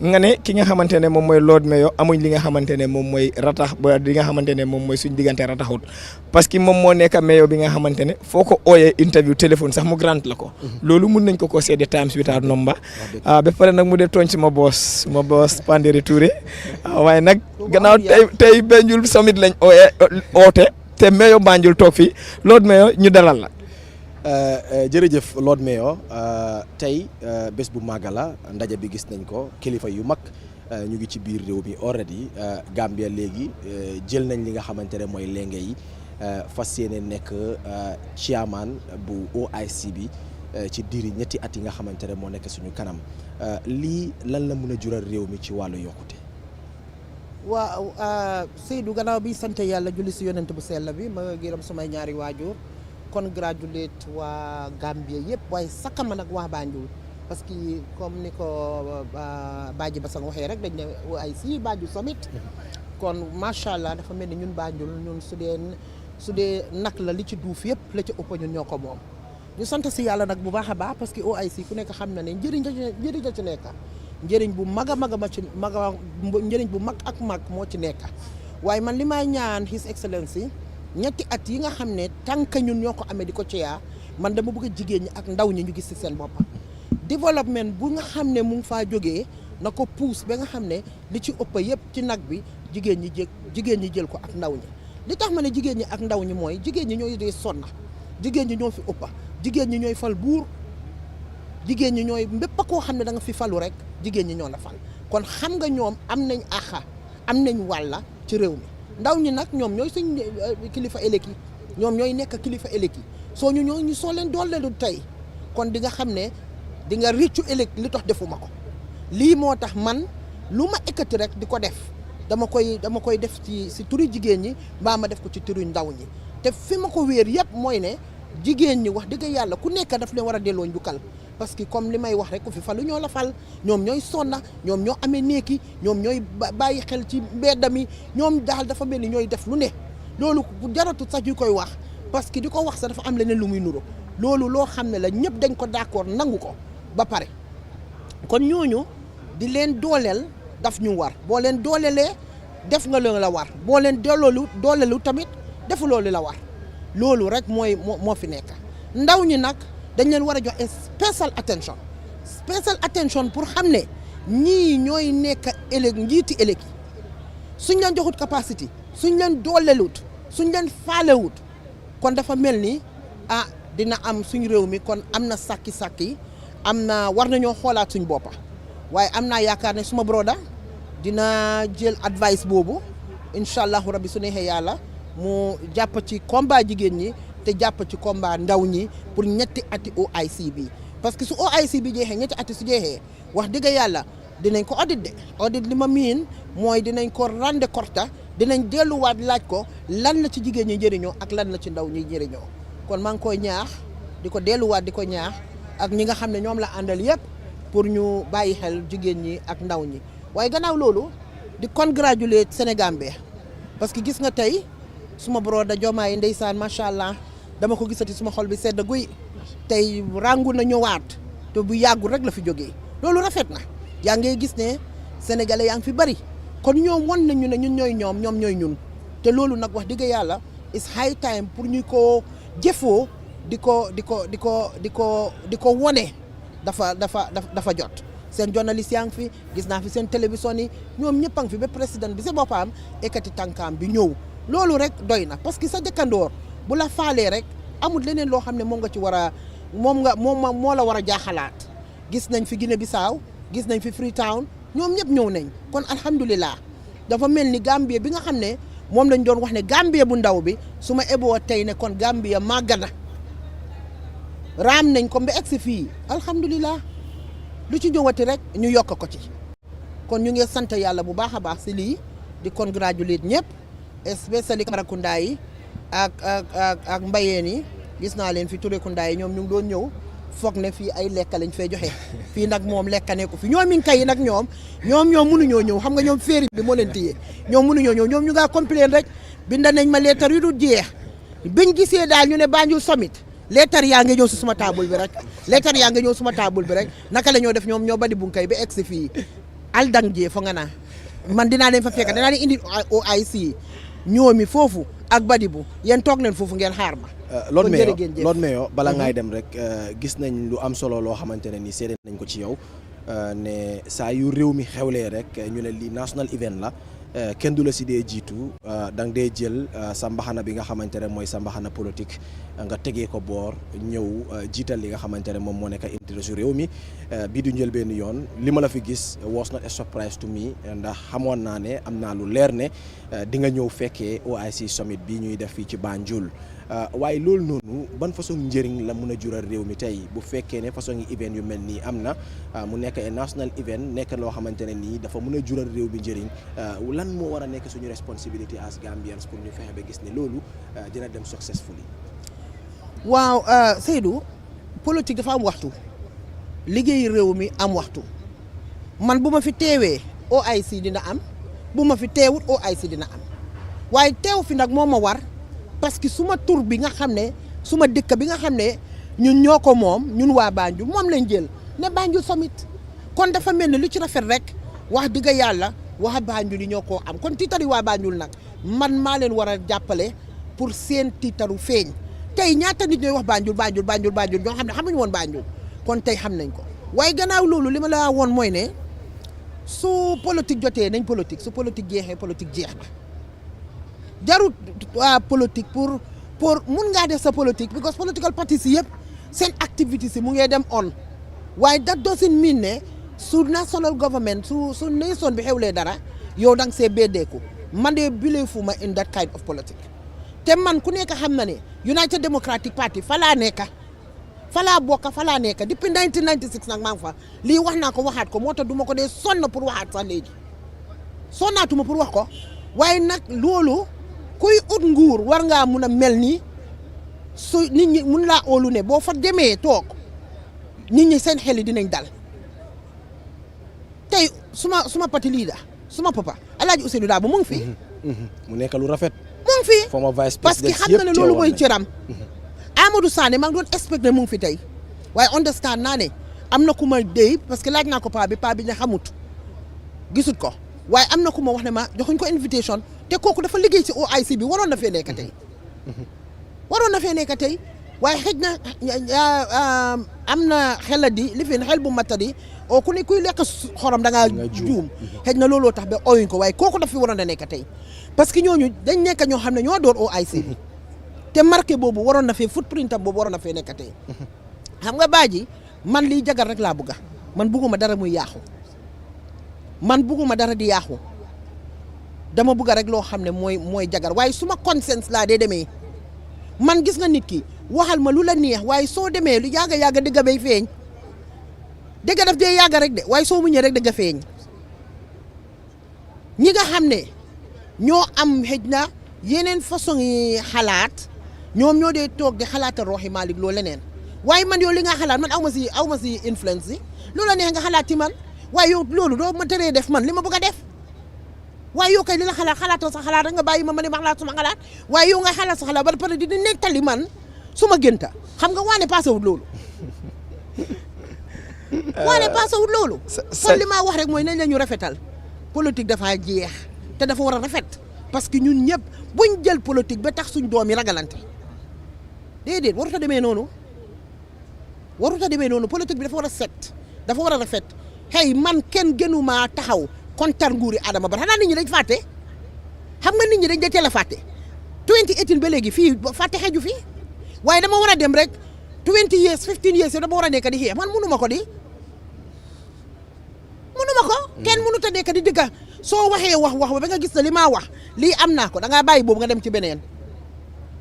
Speaker 6: nga ne ki nga xamante ne moom mooy Lord Mayor amuñ li nga xamante ne moom mooy ratax ba li nga xamante ne moom mooy suñ diggante rataxut parce que moom moo nekk Mayor bi nga xamante ne foo ko ooyee interview téléphone sax mu grant la ko loolu mun nañ ko seede times without number ba pare nag mu dee tooñ si ma boss Panderi Touré waaye nag gannaaw tey Banjul Summit lañ oote te Mayor Banjul toog fii Lord Mayor ñu dalal la
Speaker 4: jërëjëf Lord Mayor tey bés bu màgg la ndaje bi gis nañ ko kilifa yu mag ñu ngi ci biir réew mi already Gambia léegi jël nañ li nga xamante ne mooy lenge yi fas yéene nekk chairman bu OIC bi ci diiri ñetti at yi nga xamante ne moo nekk suñu kanam lii lan la mën a jural réew mi ci wàllu yokkute.
Speaker 5: waaw Seydou gannaaw bi sant yàlla julli si yonent bu sell bi ma gërëm sumay ñaari waajur congratulate waa Gambia yëpp waaye sakama nag waa Banjul parce que comme ni ko Badji Basang waxee rek dañ ne OIC Banjul Summit kon macha allah dafa mel ni ñun Banjul ñun su dee nag la li ci duuf yëpp la ci ëpp ñun ñoo ko moom ñu sant si yàlla nag bu baax a baax parce que OIC ku nekk xam na ne njëriñ la ci nekk njëriñ bu mag a mag njëriñ bu mag ak mag moo ci nekk waaye man li may ñaan His Excellency ñetti at yi nga xam ne tànk ñun ñoo ko amee di ko ciyaa man dama bëgg a jigéen ñi ak ndaw ñi ñu gis ci seen bopp développement bu nga xam ne mu ngi faa jógee na ko pousse ba nga xam ne li ci ëpp yëpp ci nag bi jigéen ñi jël ko ak ndaw ñi li tax ma ne jigéen ñi ak ndaw ñi mooy jigéen ñi ñooy dee sonna jigéen ñi ñoo fi ëppa jigéen ñi ñooy fal buur jigéen ñi ñooy mbépp koo xam ne da nga fi falu rek jigéen ñi ñoo la fal kon xam nga ñoom am nañ axa am nañ wàlla ci réew mi ndaw ñi nag ñoom ñooy suñ kilifa ëllëg yi ñoom ñooy nekk kilifa ëllëg yi soo leen dooleelu tey kon di nga xam ne di nga rëccu ëllëg li tax defuma ko lii moo tax man lu ma ekkati rek di ko def dama koy def si turi jigéen ñi mbaa ma def ko ci turi ndaw ñi te fi ma ko wéer yëpp mooy ne jigéen ñi wax dëgg yàlla ku nekk daf leen war a delloo njukkal parce que comme li may wax rek ku fi falu ñoo la fal ñoom ñooy sonna ñoom ñoo amee néeki ñoom ñooy bàyyi xel ci mbedd mi ñoom daal dafa mel ni ñooy def lu ne loolu bu jaratut sax yu koy wax parce que di ko wax sax dafa am leneen lu muy nuro loolu loo xam ne la ñëpp dañ ko d'accord nangu ko ba pare kon ñooñu di leen dooleel daf ñu war boo leen doolelee def nga loolu la war boo leen doolelu tamit defu loolu la war loolu rek moo fi nekk ndaw ñi nag dañ leen war a jox special attention pour xam ne ñii ñooy nekk ëllëg njiiti ëllëg yi suñ leen joxut capacité suñ leen doolelut suñ leen faalewut kon dafa mel ni dina am suñ réew mi kon am na sàkki-sàkki am na war nañoo xoolaat suñ boppa waaye am naa yaakaar ne suma broda dina jël advice boobu incha allahu rabbi su neexee yàlla mu jàpp ci combat jigéen ñi te jàpp ci combat ndaw ñi pour ñetti ati OIC bi parce que su OIC bi jeexee ñetti ati su jeexee wax dëgg yàlla dinañ ko audit de audit li ma miin mooy dinañ ko rendre compte dinañ delluwaat laaj ko lan la ci jigéen ñi njëriñoo ak lan la ci ndaw ñi njëriñoo kon maa ngi koy ñaax di ko delluwaat di ko ñaax ak ñi nga xam ne ñoom la àndal yépp pour ñu bàyyi xel jigéen ñi ak ndaw ñi waaye gannaaw loolu di congratulate Sénégal bi parce que gis nga tey suma broda Diomaye ndeysaan macha allah dama ko gisati suma xol bi sedd guy tey rangu na ñëwaat te bu yàggul rek la fi jógee loolu rafet na yaa ngay gis ne sénégalais yaa ngi fi bari kon ñoom won nañu ne ñun ñooy ñoom ñooy ñun te loolu nag wax dëgg yàlla is high time pour ñu ko jëfoo di ko wone dafa jot seen journaliste yaa ngi fi gis naa fi seen télévision yi ñoom ñëpp a ngi fi ba président bi si boppam ekkati tànkaam bi ñëw loolu rek doy na parce que sa dëkkandoor bu la faalee rek amul leneen loo xam ne moom nga ci war a moo la war a jaaxalaat gis nañ fi Guinée Bissau gis nañ fi Freetown ñoom ñëpp ñëw nañ kon alhamdulilah dafa mel ni Gambie bi nga xam ne moom lañ doon wax ne Gambie bu ndaw bi su ma eboo tey ne kon Gambie màgg na raam nañ ko ba egsi fii alhamdulilah lu ci ñëwati rek ñu yokk ko ci kon ñu ngi sant yàlla bu baax a baax si lii di congratulate ñëpp especially Marakunda yi ak mbayeen yi gis naa leen fi Turekunda yi ñoom ñu ngi doon ñëw foog ne fii ay lekka lañ fay joxe fii nag moom lekkane ko fi ñoom in kay nag ñoom mënuñoo ñëw xam nga ñoom féeri bi moo leen téye ñoom mënuñoo ñëw ñoom ñu ngaa complain rek binda nañ ma leetar yu du jeex biñ gisee daal ñu ne Banjul Summit leetar yaa ngi ñëw si suma table bi rek leetar yaa ngi ñëw suma table bi rek naka la ñoo def ñoom ñoo badi bunkay ba egsi fii aldang jee fo nga naa man dinaa leen fa fekk dinaa leen indi OIC ñoomi foofu ak Badibu yéen toog leen foofu ngeen xaar ma.
Speaker 4: Lord Mayor bala ngay dem rek gis nañ lu am solo loo xamante ne ni seede nañ ko ci yow ne saa yu réew mi xewlee rek ñu ne lii national event la kenn du la si dee jiitu da nga dee jël sa mbaxana bi nga xamante ne mooy sa mbaxana politique nga tegee ko boor ñëw jiital li nga xamante ne moom moo nekk intérêt su réew mi bii du njël benn yoon li ma la fi gis was not a surprise to me ndax xamoon naa ne am naa lu leer ne di nga ñëw fekkee OIC Summit bi ñuy def fii ci Banjul waaye loolu noonu ban façon njëriñ la mun a jural réew mi tey bu fekkee ne façon yi event yu mel nii am na mu nekk a national event nekk loo xamante ne nii dafa mun a jural réew bi njëriñ lan moo war a nekk suñu responsibility as Gambians pour ñu fexe ba gis ne loolu dina dem successfully.
Speaker 5: waaw Seydou politique dafa am waxtu liggéey réew mi am waxtu man bu ma fi teewee OIC dina am bu ma fi teewut OIC dina am waaye teew fi nag moo ma war parce que suma tur bi nga xam ne suma dëkk bi nga xam ne ñun ñoo ko moom ñun waa Banjul moom lañ jël ne Banjul Summit kon dafa mel ni lu ci rafet rek wax dëgg yàlla waa Banjul yi ñoo koo am kon tiitari waa Banjul nag man maa leen war a jàppale pour seen tiitaru feeñ tey ñaata nit ñooy wax Banjul ñoo xam ne xamuñu woon Banjul kon tey xam nañ ko waaye gannaaw loolu li ma la woon mooy ne su politique jotee nañ politique su politique jeexee politique jeex na jarut politique pour mun ngaa def sa politique because political parties yëpp seen activité si mu ngee dem on waaye that doesn't mean ne su national government su nation bi xewlee dara yow da nga see beddeeku man de believe fu ma in that kind of politics te man ku nekk xam na ne United Democratic Party fa laa nekk depuis 1996 nag maa ngi fa lii wax naa ko waxaat ko moo tax du ma ko dee sonn pour waxaat sax léegi sonnaatuma pour wax ko waaye nag loolu kuy ut nguur war ngaa mun a mel ni su nit ñi mun laa óolu ne boo fa demee toog nit ñi seen xel yi dinañ dal tey suma parti leader suma papa Alaaji Ousseynou Dabo mu ngi fi.
Speaker 4: mu nekk lu rafet.
Speaker 5: mu ngi fi parce que xam na ne loolu mooy cëram. Amadou Sané maa ngi doon expect ne mu ngi fi tey waaye understand naa ne am na ku ma déy parce que laaj naa ko paa bi ne xamut gisut ko waaye am na ku ma wax ne ma joxuñ ko invitation te kooku dafa liggéey ci OIC bi waroon na fee nekk tey waaye xëj na am na xeladi li fi xel bu matadi o ku ne kuy lekk xorom da ngaa juum xëj na looloo tax ba oyuñ ko waaye kooku dafa fi waroon na nekk tey parce que ñooñu dañ nekk ñoo xam ne ñoo door OIC bi te marqué boobu waroon na fee footprint am boobu waroon na fee nekk tey xam nga baaji man liy jagal rek laa bëgga man bëgguma dara muy yaaxu man bugguma dara di yaaxu dama bugg rek loo xam ne mooy jagar waaye suma conscience laa dee demee man gis nga nit ki waxal ma lu la neex waaye soo demee lu yàgga dëgg bay feeñ dëgg daf dee yàgga rek de waaye soo muñee rek dëgg feeñ ñi nga xam ne ñoo am xëj na yeneen façon yi xalaat ñoom ñoo dee toog di xalaatal Rohey Malick loolu leneen waaye man yow li nga xalaat man aw ma si influence yi loolu la neex nga xalaat ci man waaye yow loolu doo ma teree def man li ma bëgg a def waaye yow kay li la xalaatoo sa xalaat rek nga bàyyi ma ne ma xalaat suma xalaat waaye yow nga xalaat sa xalaat ba pare di nettali man suma génta xam nga waane passé wut loolu waane passé wut loolu kon li ma wax rek mooy nañ la ñu rafetal politique dafa jeex te dafa war a rafet parce que ñun ñëpp buñ jël politique ba tax suñ doom yi ragalante déedéet warut a demee noonu politique bi dafa war a set dafa war a rafet hey man kenn gënumaa taxaw kontar nguuri Adama Barrow xanaa nit ñi dañ fàtte xam nga nit ñi dañ dee teel a fàtte 2018 ba léegi fii fàtte xeju fii waaye dama war a dem rek 20 years 15 years dama war a nekk di xeex man mënuma ko kenn mënut a nekk di digga soo waxee wax ba nga gis na li maa wax lii am naa ko da ngaa bàyyi boobu nga dem ci beneen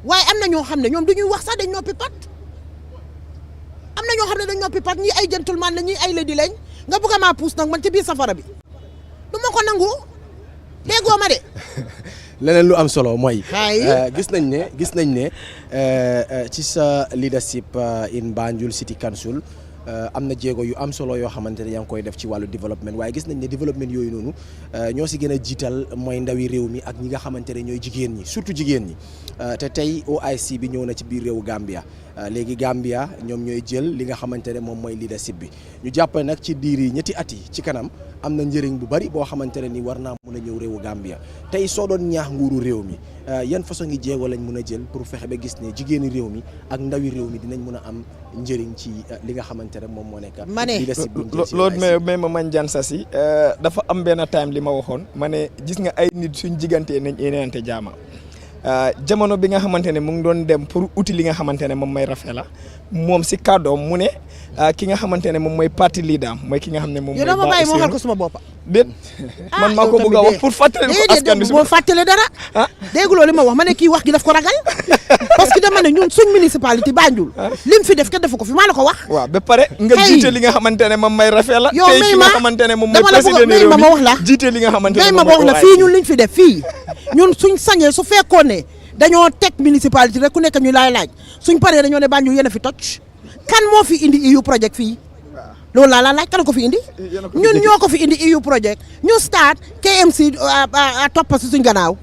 Speaker 5: waaye am na ñoo xam ne ñoom du ñuy wax sax dañ noppi pat am na ñoo xam ne dañ noppi pat ñii ay gentleman la ñii ay lady lañ nga bëgg a maa puus nag man ci biir safara bi du ma ko nangu déggoo ma de.
Speaker 4: leneen lu am solo mooy. gis nañ ne ci sa leadership in Banjul City Council am na jéego yu am solo yoo xamante ne yaa ngi koy def ci wàllu développement waaye gis nañ ne développement yooyu noonu ñoo si gën a jiital mooy ndawi réew mi ak ñi nga xamante ne ñooy jigéen ñi surtout jigéen ñi te tey OIC bi ñëw na ci biir réewu Gambia léegi Gambia ñoom ñooy jël li nga xamante ne moom mooy leadership bi ñu jàpp nag ci diir yi ñetti at yi ci kanam am na njëriñ bu bari boo xamante ne ni war naa mun a ñëw réewu Gambia tey soo doon ñaax nguuru réew mi yan façon ngi jéego lañ mun a jël pour fexe ba gis ne jigéeni réew mi ak ndawi réew mi dinañ mun a am njëriñ ci li nga xamante ne moom moo nekk.
Speaker 5: ma ne
Speaker 6: loolu mais ma man jan sa si dafa am benn time li ma waxoon ma ne gis nga ay nit suñ jigantee nañ éneente jaama jamono bi nga xamante ne mu ngi doon dem pour uti li nga xamante ne moom may rafet la moom si kàddoom mu ne ki nga xamante ne moom mooy parti leader mooy ki nga xam ne moom mooy.
Speaker 5: yow dama bàyyi moo xal ko suma bopp.
Speaker 6: déet man maa ko bëgg a wax pour fàttali ko askan bi
Speaker 5: boo fàttale dara. dégguloo li ma wax ma ne kii wax gi daf ko ragal parce que dama ne ñun suñ municipalité Banjul lim fi def kenn defu ko fi maa la ko wax.
Speaker 6: waaw ba pare nga jiite li nga xamante ne moom may rafet la.
Speaker 5: yow may ma
Speaker 6: nga xamante ne moom mooy président
Speaker 5: may ma wax la
Speaker 6: jiite li nga xamante ne
Speaker 5: may ma wax la fii ñun liñ fi def fii ñun suñ sañee su fekkoon ne dañoo teg municipalité rek ku nekk ñu laaj suñ paree dañoo ne Banjul yéen a fi toj kan moo fi indi EU project fii loolu laa laaj kan ko fi indi ñun ñoo ko fi indi EU project ñu start KMC topp si suñ gannaaw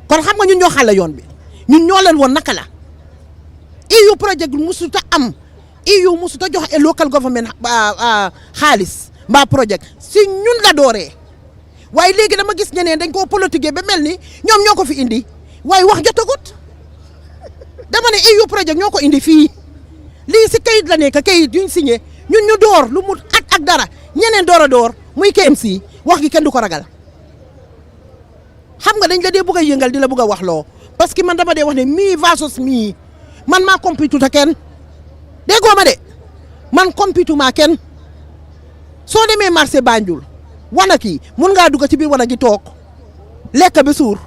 Speaker 5: kon xam nga ñun ñoo xàll yoon bi ñun ñoo leen woon naka la EU project musut a am EU musut a jox local government xaalis mbaa project si ñun la dooree waaye léegi dama gis ñeneen dañ koo politiquer ba mel ni ñoom ñoo ko fi indi waaye wax jotagut dama ne EU project ñoo ko indi fii lii si kayit la nekk kayit yuñ signé ñun ñu door lu mu at ak dara ñeneen door a door muy KMC wax gi kenn du ko ragal xam nga dañ la dee bëgg a yëngal di la bëgg a wax loo parce que man dama dee wax ne mii versus mii man maa compétu ta kenn déggoo ma de man compétu maa kenn soo demee marché Banjul wana kii mun ngaa dugg ci biir wana gi toog lekk ba suur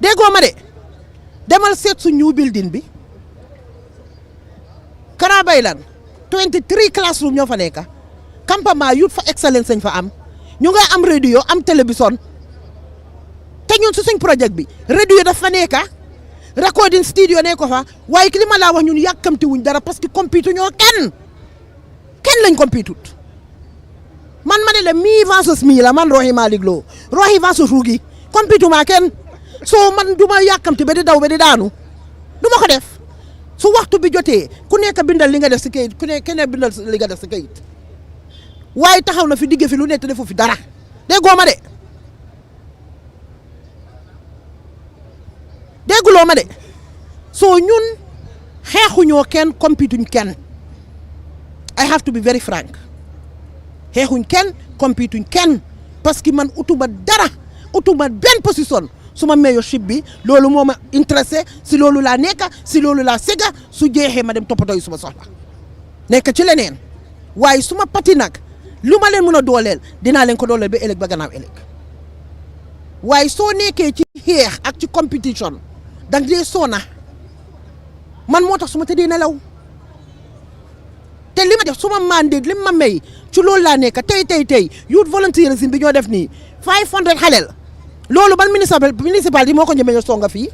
Speaker 5: déggoo ma de demal seet su new building bi Karabaylan 23 classroom ñoo fa nekk campement youth for excellence sañ fa am ñu nga am radio am télévision te ñun su suñ projet bi radio daf fa nekk recording studio ne ko fa waaye ki li ma laa wax ñun yàkkamti wuñ dara parce que compétu ñoo kenn lañ compétut man ma ne la mii versus mii la man Rohey Malick Lowe Rohey versus Rugi compétu maa kenn soo man du ma yàkkamti ba di daw ba di daanu du ma ko def su waxtu bi jotee ku nekk bindal li nga def si kayit ku nekk keneen bindal li nga def si kayit waaye taxaw na fi digge fi lu nekk defu fi dara déggoo ma de dégguloo ma de soo ñun xeexuñoo kenn compituñ kenn I have to be very frank xeexuñ kenn compituñ kenn parce que man utuma dara utuma benn position suma mayorship bi loolu moo ma intéressé si loolu laa nekk si loolu laa sega su jeexee ma dem toppatoo suma soxla nekk ci leneen waaye suma pati nag lu ma leen mën a dooleel dinaa leen ko dooleel ba ëllëg ba gannaaw ëllëg waaye soo nekkee ci xeex ak ci competition danga dee soona man moo tax su ma tëddee nelaw te li ma def su ma mandate li ma may ci loolu laa nekk tey youth volunteerism bi ñoo def nii 500 xaleel loolu ban municipal yi moo ko ñemee songa fii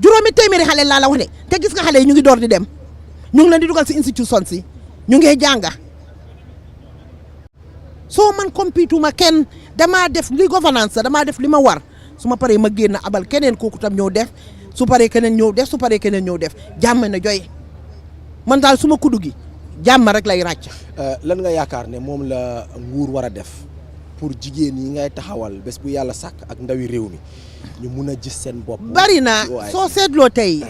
Speaker 5: juróomi téeméeri xaleel laa la wax ne te gis nga xale yi ñu ngi door di dem ñu ngi leen di dugal si institution si ñu ngi jànga soo man compete ma kenn damaa def li governance damaa def li ma war su ma paree ma génn abal keneen kooku tam ñëw def su paree keneen ñëw def su paree keneen ñëw def jàmm na joy man daal su ma kuddu gi jàmm rek lay ràcc.
Speaker 4: lan nga yaakaar ne moom la nguur war a def pour jigéen yi ngay taxawal bés bu yàlla sàkk ak ndawi réew mi ñu mun a gis seen bopp.
Speaker 5: bari na soo seetloo tey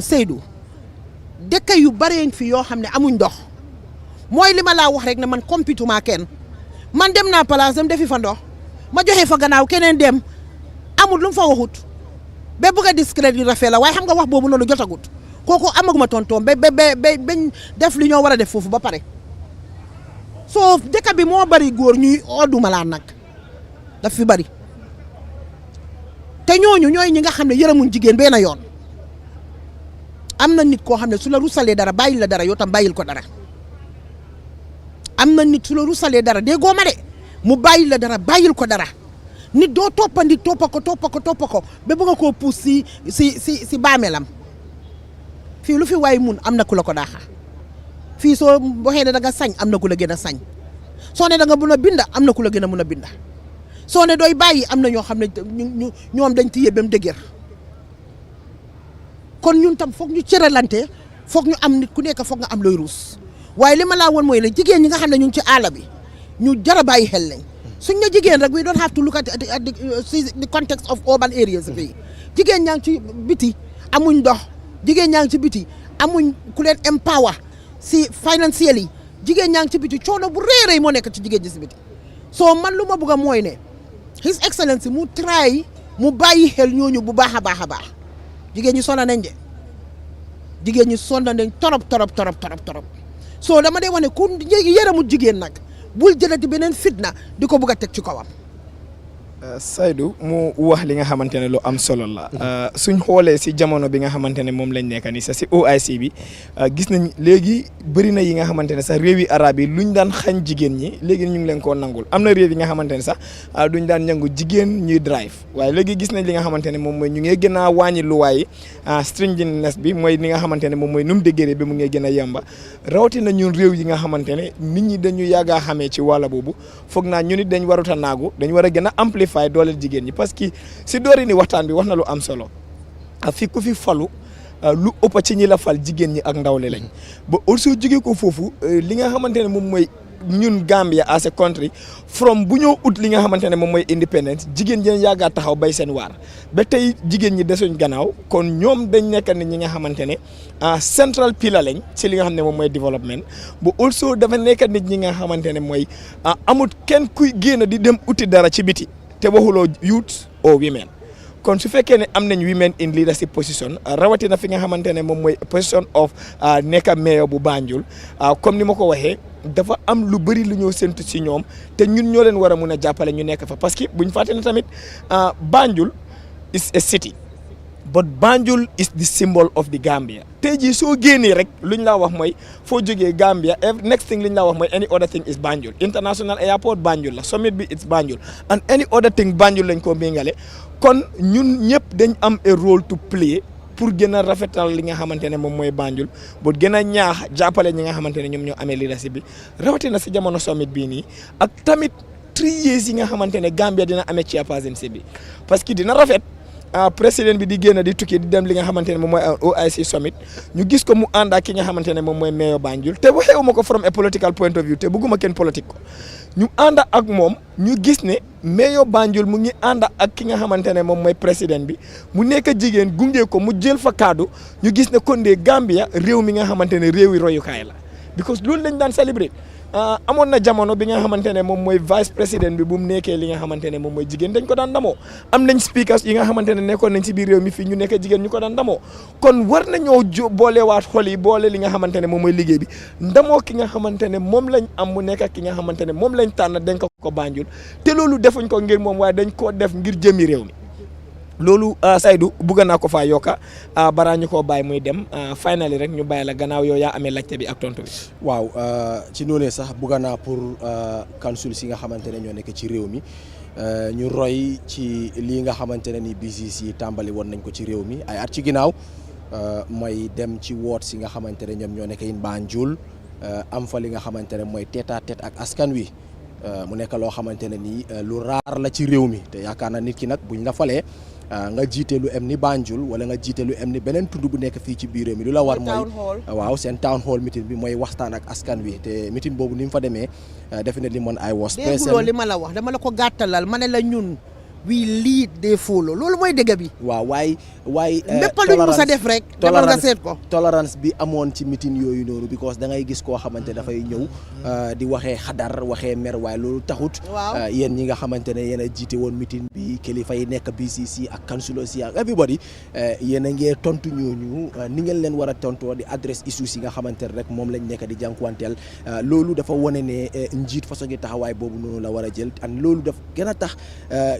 Speaker 5: Seydou dëkk yu bari fi yoo xam ne amuñ ndox mooy li ma laa wax rek ne man compete ma kenn man dem naa place dem defi fa ndox ma joxe fa gannaaw keneen dem amul lu mu fa waxut ba bëgg a discret yu rafet la waaye xam nga wax boobu noonu jotagut kooku amaguma tontoom ba bañ def li ñoo war a def foofu ba pare soo dëkk bi moo bari góor ñuy odduma laa nag daf fi bari te ñooñu ñooy ñi nga xam ne yërëmuñ jigéen benn yoon am na nit koo xam ne su la rusalee dara bàyyil la dara yow tam bàyyil ko dara am na nit su la rusalee dara déggoo ma de mu bàyyil la dara bàyyil ko dara nit doo toppandi toppa ko ba bëgg koo puus si baameelam fii lu fi waay mun am na ku la ko daaxa fii soo waxee ne da nga sañ am na ku la gën a sañ soo ne da nga mun a binda am na ku la gën a mun a binda soo ne dooy bàyyi am na ñoo xam ne ñoom dañ téye ba mu dëgër kon ñun tam foog ñu cëralante foog ñu am nit ku nekk foog nga am looy ruus waaye li ma laa woon mooy ne jigéen ñi nga xam ne ñu ngi ci àll bi ñu jar a bàyyi xel lañ suñ ne jigéen rek we don't have to look at the context of urban areas fii jigéen ñaa ngi ci biti amuñ ndox jigéen ñaa ngi ci biti amuñ ku leen empower si financially jigéen ñaa ngi ci biti coono bu réeréy moo nekk ci jigéen ji si biti soo man lu ma bëgg a mooy ne His Excellency mu try mu bàyyi xel ñooñu bu baax a baax jigéen ñi sonn nañ de jigéen ñi sonn nañ torop soo dama dee wax ne ku yërëmut jigéen nag bul jëlati beneen fitna di ko bëgg a teg ci kawam.
Speaker 6: Saidou mu wax li nga xamante ne lu am solo la suñ xoolee si jamono bi nga xamante ne moom lañ nekk nii sax si OIC bi gis nañ léegi bëri na yi nga xamante ne sax réewi arab yi luñ daan xañ jigéen ñi léegi ñu ngi leen koo nangul am na réew yi nga xamante ne sax duñ daan ñangu jigéen ñuy drive waaye léegi gis nañ li nga xamante ne moom mooy ñu ngi gën a wàññi luwaay stringiness bi mooy li nga xamante ne moom mooy nu mu déggee bi mu ngi gën a yemba rawatina ñun réew yi nga xamante ne nit ñi dañu yàgg a xamee ci wàlla boobu foog naa ñu nit dañ warut a naagu dañ war a gën a amplifier dooleel jigéen ñi parce que si doori ni waxtaan bi wax na lu am solo fi ku fi falu lu ëpp ci ñi la fal jigéen ñi ak ndawle lañ ba also jógee ko foofu li nga xamante ne moom mooy ñun Gambia as a country from bu ñoo ut li nga xamante ne moom mooy independence jigéen ñi yàggaa taxaw bay seen waar ba tey jigéen ñi desuñ gannaaw kon ñoom dañ nekk ne ñi nga xamante ne central pillar lañ ci li nga xam ne moom mooy développement bu also dafa nekk nit ñi nga xamante ne mooy amut kenn kuy génn di dem uti dara ci biti te waxuloo youth or women kon su fekkee ne am nañ women in leadership position rawatina fi nga xamante ne moom mooy position of nekk mayor bu Banjul comme ni ma ko waxee dafa am lu bëri lu ñoo séntu ci ñoom te ñun ñoo leen war a mun a jàppale ñu nekk fa parce que buñ fàtte ne tamit Banjul is a city but Banjul is the symbol of the Gambia tey jii soo génnee rek luñ laa wax mooy foo jógee Gambia next thing luñ laa wax mooy any other thing is Banjul international airport Banjul la summit bi it's Banjul and any other thing Banjul lañ ko méngale kon ñun ñëpp dañ am a role to play pour gën a rafetal li nga xamante ne moom mooy Banjul bu gën a ñaax jàppale ñi nga xamante ne ñoom ñoo amee leadership bi rawatina si jamono summit bii nii ak tamit 3 years yi nga xamante ne Gambia dina amee chairpersonship bi parce que dina rafet président bi di génn di tukki di dem li nga xamante ne moom mooy OIC Summit ñu gis ko mu ànd ak ki nga xamante ne moom mooy mayor Banjul te waxeewuma ko from a political point of view te bëgguma kenn politique ko ñu ànd ak moom ñu gis ne mayor Banjul mu ngi ànd ak ki nga xamante ne moom mooy président bi mu nekk jigéen gunge ko mu jël fa kaddu ñu gis ne kon de Gambia réew mi nga xamante ne réewi royukaay la because loolu lañ daan célébrer amoon na jamono bi nga xamante ne moom mooy vice président bi bu mu nekkee li nga xamante ne moom mooy jigéen dañ ko daan ndamoo am nañ speakers yi nga xamante ne nekkoon nañ si biir réew mi fii ñu nekk jigéen ñu ko daan ndamoo kon war nañoo boolewaat xol yi boole li nga xamante ne moom mooy liggéey bi ndamoo ki nga xamante ne moom lañ am mu nekk ki nga xamante ne moom lañ tànn dañ ko Banjul te loolu defuñ ko ngir moom waaye dañ koo def ngir jëmi réew mi loolu Saidou bugga naa ko faa yokka balaa ñu koo bàyyi muy dem finally rek ñu bàyyi la gannaaw yow yaa amee laajte bi ak tontu bi.
Speaker 4: waaw ci noonu sax bugga naa pour council si nga xamante ne ñoo nekk ci réew mi ñu roy ci lii nga xamante ne ni BCC tàmbali woon nañ ko ci réew mi ay at ci ginnaaw mooy dem ci woot si nga xamante ne ñoom ñoo nekk in Banjul am fa li nga xamante ne mooy tête à tête ak askan wi mu nekk loo xamante ne nii lu raar la ci réew mi te yaakaar naa nit ki nag buñ la falee. nga jiite lu em ni Banjul wala nga jiite lu em ni beneen tund bu nekk fii ci biir réew mi lu la war mooy waaw seen town hall meeting bi mooy waxtaan ak askan wi te meeting boobu ni mu fa demee definitely man I was present.
Speaker 5: dégg li ma la wax dama la ko gàttalal ma ne la ñun we lead they follow loolu mooy dëgg bi.
Speaker 4: waaw waaye
Speaker 5: lépp lu ñu sa def rek demal nga seet ko.
Speaker 4: tolérance bi amoon ci meeting yooyu noonu because da ngay gis koo xamante dafay ñëw di waxee xadar waxee mer waaye loolu taxut.
Speaker 5: waaw
Speaker 4: yéen ñi nga xamante ne yéen a jiite woon meeting bi kilifa yi nekk BCC ak councilors yi ak everybody yéen a ngee tontu ñooñu ni ngeen leen war a tontoo di adresse issues yi nga xamante ne rek moom lañ nekk di jànkuwanteel loolu dafa wane ne njiit façon gi taxawaay boobu noonu la war a jël and loolu daf gën a tax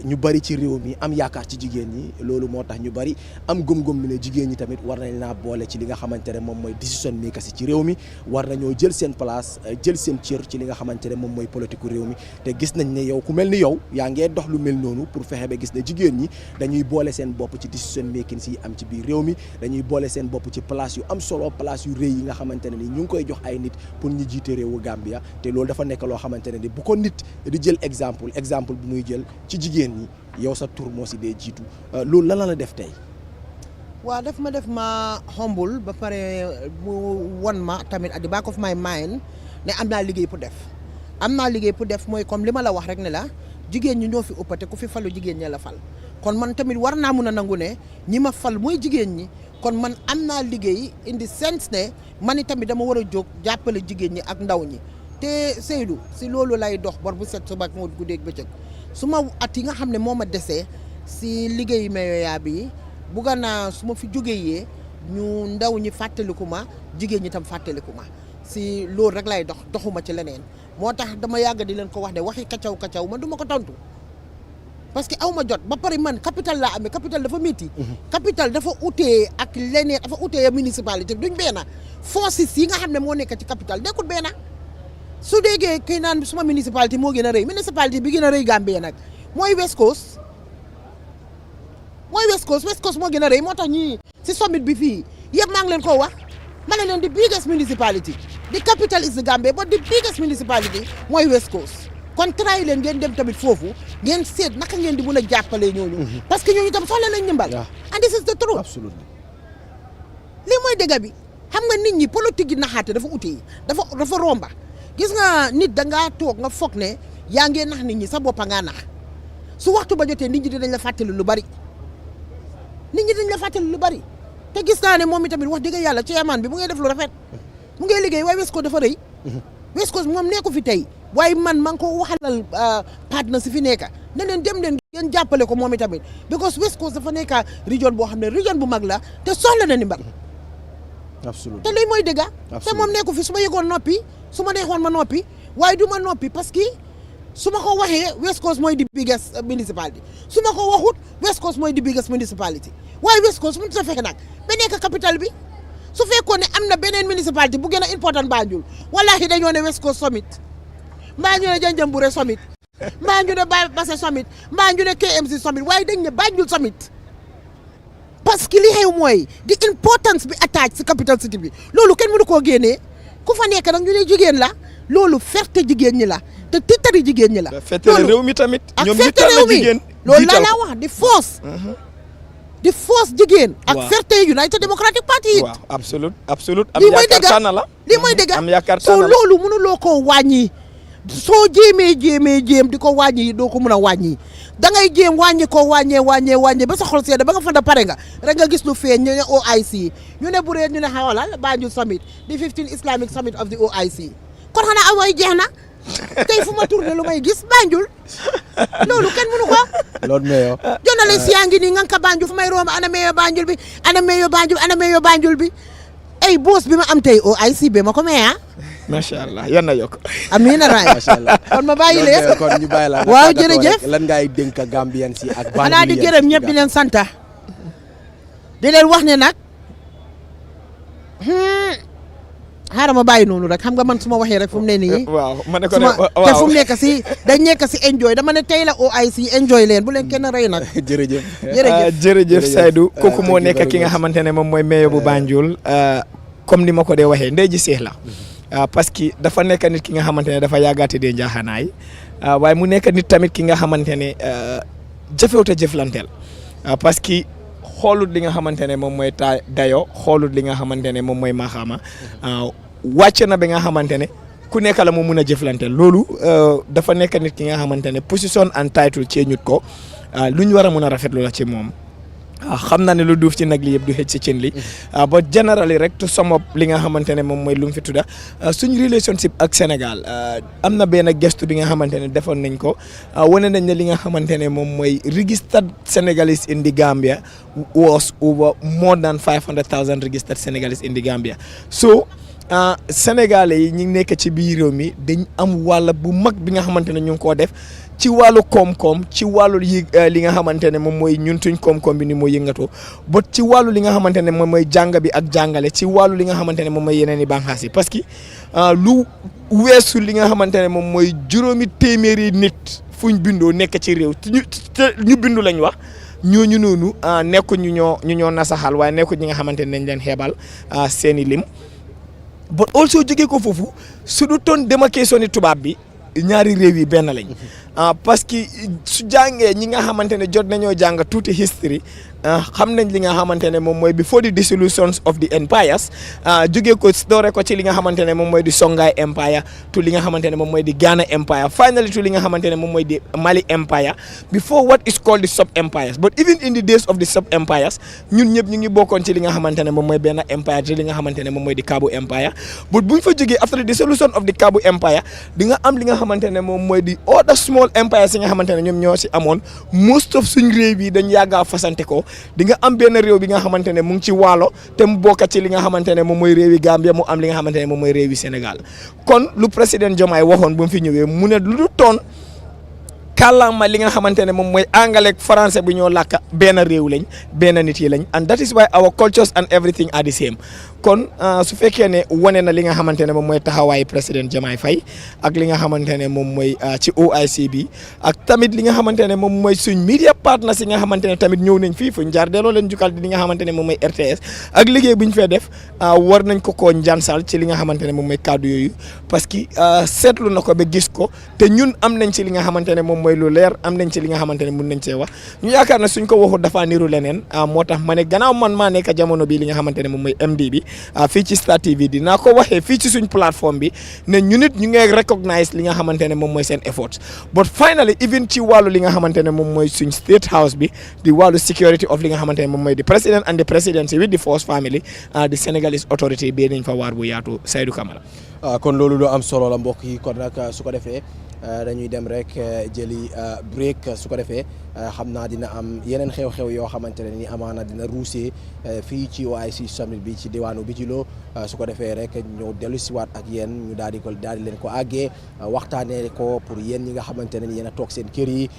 Speaker 4: ñu bari ci réew mi am yaakaar ci jigéen ñi loolu moo tax ñu bari am gëm-gëm mi ne jigéen ñi tamit war nañ naa boole ci li nga xamante ne moom mooy décision makers ci réew mi war nañoo jël seen place jël seen cër ci li nga xamante ne moom mooy politique réew mi te gis nañ ne yow ku mel ni yow yaa ngee dox lu mel noonu pour fexe ba gis ne jigéen ñi dañuy boole seen bopp ci décision making si am ci biir réew mi dañuy boole seen bopp ci place yu am solo place yu rëy yi nga xamante ne ni ñu ngi koy jox ay nit pour ñu jiite réewu Gambia te loolu dafa nekk loo xamante ne ni bu ko nit di jël exemple bu muy jël ci jigéen ñi yow sa tur moo si dee jiitu loolu lan la def tey.
Speaker 5: waaw def ma humble ba pare mu won ma tamit at the back of my mind ne am naa liggéey pour def mooy comme li ma la wax rek ne la jigéen ñi ñoo fi ëppate ku fi falu jigéen ñi la fal kon man tamit war naa mun a nangu ne ñi ma fal mooy jigéen ñi kon man am naa liggéey in the sense ne man tamit dama war a jóg jàppale jigéen ñi ak ndaw ñi te Seydou si loolu lay dox bor bu set suba ak moo guddeeg bëccëg su ma at yi nga xam ne moo ma desee si liggéeyu mayoyaa bi bugga naa su ma fi jógee yee ñu ndaw ñi fàttaliku ma jigéen ñi tam fàttaliku ma si loolu rek lay doxuma ci leneen moo tax dama yàgg di leen ko wax de waxi kacaw man du ma ko tontu parce que aw ma jot ba pare man capital laa amee capital dafa métti. capital dafa utee ak leneen dafa utee municipalité duñ benn forces yi nga xam ne moo nekk ci capital nekkul benn su déggee kii naan suma municipalité moo gën a rëy municipalité bi gën a rëy Gambie nag mooy West Coast moo gën a rëy moo tax ñii si summit bi fii yëpp maa ngi leen ko wax ma ne leen the biggest municipality the capital is the Gambia but the biggest municipality mooy West Coast kon try leen ngeen dem tamit foofu ngeen seet naka ngeen di mun a jàppale ñooñu parce que ñooñu tam soxla nañ ñimbal and this is the truth
Speaker 4: absolutely
Speaker 5: lii mooy dëgg bi xam nga nit ñi politique yi naxaate dafa utee dafa romba gis nga nit dangaa toog nga foog ne yaa ngee nax nit ñi sa boppa ngaa nax su waxtu ba jotee nit ñi dinañ la fàttali lu bari te gis naa ne moom itamit wax dëgg yàlla chairman bi mu ngay def lu rafet mu ngay liggéey waaye West Coast dafa rëy West Coast moom nekku fi tey waaye man maa ngi ko waxalal partner si fi nekka ne leen dem leen ngeen jàppale ko moom itamit because West Coast dafa nekka région boo xam ne région bu mag la te soxla na ndimbal
Speaker 4: absolument
Speaker 5: te lii mooy dëgg te moom nekku fi su ma yëgoon noppi su ma neexoon ma noppi waaye du ma noppi parce que su ma ko waxee West Coast mooy di biggest municipality su ma ko waxut West Coast mooy di biggest municipality waaye West Coast mu ta fekk nag ba nekk capital bi su fekkoon ne am na beneen municipality bu gën a important Banjul wallahi dañoo ne West Coast Summit mbaa ñu ne Janjanbureh Summit mbaa ñu ne Basse Summit mbaa ñu ne KMC Summit waaye dañ ne Banjul Summit parce que li xew mooy di importance bi attach si capital city bi loolu kenn mënu koo génnee ku fa nekk nag ñu ne jigéen la loolu ferte jigéen ñi la te tiitari jigéen ñi la.
Speaker 6: ferte réew mi tamit. ñoom ñu tànn jigéen
Speaker 5: loolu laa la wax di force jigéen. ak ferte United Democratic Party.
Speaker 6: waaw absolute am yaakaar tànn la
Speaker 5: lii mooy dëgg
Speaker 6: am yaakaar tànn la
Speaker 5: soo loolu mënuloo koo wàññi soo jéem di ko wàññi doo ko mën a wàññi da ngay jéem wàññi ko wàññee ba sa xol seede ba nga fa da pare nga rek nga gis lu feeñ ñu ne OIC ñu ne bu réet ñu ne xawalal Banjul Summit the 15 Islamic Summit of the OIC kon xanaa awooy jeex na tey fu ma tourné lu may gis Banjul loolu kenn mënu ko.
Speaker 4: loolu meyo
Speaker 5: journaliste yaa ngi nii nga ka Banjul fu may romb ana meyo Banjul bi ana meyo Banjul bi ay boos bi ma am tey OIC be ma ko meya
Speaker 6: macha allah yan na yokk.
Speaker 5: amiin raay macha allah kon ma bàyyi leen
Speaker 4: kon ñu bàyyi la.
Speaker 5: waaw jërëjëf
Speaker 4: lan ngay dénk Gambian si ak.
Speaker 5: xanaa di gërëm ñëpp di leen santa di leen wax ne nag xaaral ma bàyyi noonu rek xam nga man su ma waxee rek fu mu ne nii.
Speaker 6: waaw ma ne ko ne
Speaker 5: te fu mu nekk si dañ nekk si enjoy dama ne tey la OIC enjoy leen bu leen kenn rey nag.
Speaker 6: jërëjëf Saidou kooku moo nekk ki nga xamante ne moom mooy mayor bu Banjul comme ni ma ko dee waxee ndey ji seex la. parce que dafa nekk nit ki nga xamante ne dafa yàggaate dee njaaxanaay waaye mu nekk nit tamit ki nga xamante ne jëfewut a jëflanteel parce que xoolut li nga xamante ne moom mooy dayo xoolut li nga xamante ne moom mooy maxaama wàcc na bi nga xamante ne ku nekk la mu mun a jëflanteel loolu dafa nekk nit ki nga xamante ne position and title cee ñut ko lu ñu war a mun a rafetlu la ci moom. xam naa ne lu duuf ci nag li yëpp du xëj ci cin li ba generally rek to sum up li nga xamante ne moom mooy lu mu fi tudda suñ relationship ak Sénégal am na benn gestu bi nga xamante ne defoon nañ ko wane nañ ne li nga xamante ne moom mooy registered Senegalese in the Gambia was over more than 500,000 registered Senegalese in the Gambia so Sénégalais yi ñu nekk ci biir réew mi dañ am wàll bu mag bi nga xamante ne ñu ngi koo def ci wàllu koom-koom ci wàllu li nga xamante ne moom mooy ñun tuñ koom-koom bi ni mooy yëngatoo ba ci wàllu li nga xamante ne moom mooy jàng bi ak jàngale ci wàllu li nga xamante ne moom mooy yeneen i bànqaas yi parce que lu weesu li nga xamante ne moom mooy juróomi téeméeri nit fuñ bindoo nekk ci réew ñu bindu lañ wax ñooñu noonu nekku ñu ñoo nasaxal waaye nekku ñi nga xamante ne dañ leen xeebal seeni lim but also jógee ko foofu su du toon démarcation ni tubaab bi ñaari réew yi benn lañ parce que su jàngee ñi nga xamante ne jot nañoo jàng tuuti history xam nañ li nga xamante ne moom mooy before the dissolutions of the empires jógee ko doore ko ci li nga xamante ne moom mooy di Songhai empire to li nga xamante ne moom mooy di Ghana empire finally to li nga xamante ne moom mooy di Mali empire before what is called the sub empires but even in the days of the sub empires ñun ñëpp ñu ngi bokkoon ci li nga xamante ne moom mooy benn empire ci li nga xamante ne moom mooy di Kabu empire but buñ fa jógee after the dissolution of the Kabu empire di nga am li nga xamante ne moom mooy di other small empires yi nga xamante ne ñoom ñoo si amoon most of suñ réew yi dañ yàggaa fasante ko di nga am benn réew bi nga xamante ne mu ngi ci waalo te mu bokk ci li nga xamante ne moom mooy réewi Gambia mu am li nga xamante ne moom mooy réewi Sénégal kon lu président Diomaye waxoon bu mu fi ñëwee mu ne lu toon kàllaama li nga xamante ne moom mooy anglais ak français bu ñoo làkk benn réew lañ benn nit yi lañ and that is why our cultures and everything are the same kon su fekkee ne wane na li nga xamante ne moom mooy taxawaayu président Diomaye Faye ak li nga xamante ne moom mooy ci OIC bi ak tamit li nga xamante ne moom mooy suñ media partners yi nga xamante ne tamit ñëw nañ fii fuñ jaar delloo leen jukkal di li nga xamante ne moom mooy RTS ak liggéey bu ñu fee def war nañ ko koo njansal ci li nga xamante ne moom mooy kàddu yooyu parce que seetlu na ko ba gis ko te ñun am nañ ci li nga xamante ne moom mooy lu leer am nañ ci li nga xamante ne mun nañ cee wax ñu yaakaar na suñ ko waxul dafa niru leneen moo tax ma ne gannaaw man maa nekk jamono bi li nga xamante ne moom mooy MD bi fii ci Star TV dinaa ko waxee fii ci suñ plateforme bi ne ñu nit ñu ngi recognize li nga xamante ne moom mooy seen efforts but finally even ci wàllu li nga xamante ne moom mooy suñ state house bi di wàllu security of li nga xamante ne moom mooy di president and the presidency with the first family di Senegalese authority bi nañ fa waar bu yaatu Saidou Camara
Speaker 4: kon loolu lu am solo la mbokk yi kon nag su ko defee dañuy dem rek jëli break su ko defee xam naa dina am yeneen xew-xew yoo xamante ne ni amaana dina ruusee fii ci OIC Summit bi ci diwaanu Bijilo su ko defee rek ñëw dellu siwaat ak yéen ñu daal di leen ko àggee waxtaanee ko pour yéen ñi nga xamante ne ni yéen a toog seen kër yi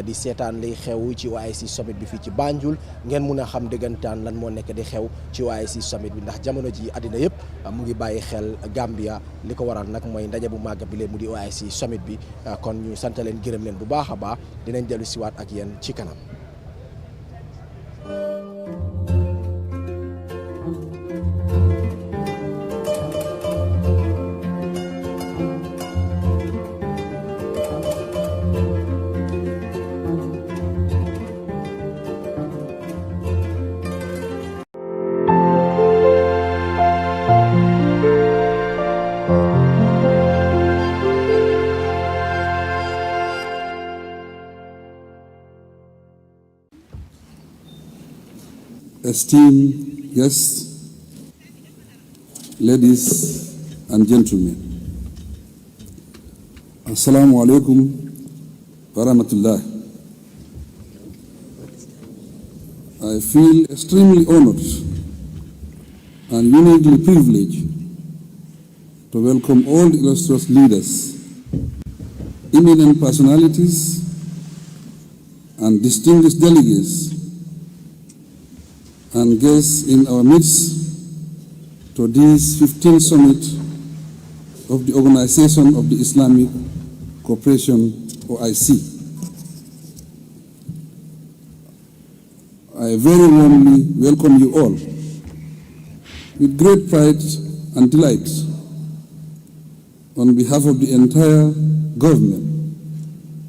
Speaker 4: di seetaan liy xew ci OIC Summit bi fii ci Banjul ngeen mun a xam dëggantaan lan moo nekk di xew ci OIC Summit bi ndax jamono ji àddina yëpp mu ngi bàyyi xel Gambia li ko waral nag mooy ndaje bu màgg bi leen mu di OIC Summit bi kon ñu sant leen gërëm leen bu baax a baax dinañ dellu siwaat ak yéen ci kanam.
Speaker 9: Esteemed guests, ladies and gentlemen, Assalamu alaikum wa rahmatullah. I feel extremely honored and uniquely privileged to welcome all the illustrious leaders, eminent personalities, and distinguished delegates and guests in our midst to this 15th summit of the Organization of the Islamic Cooperation, OIC. I very warmly welcome you all with great pride and delight on behalf of the entire government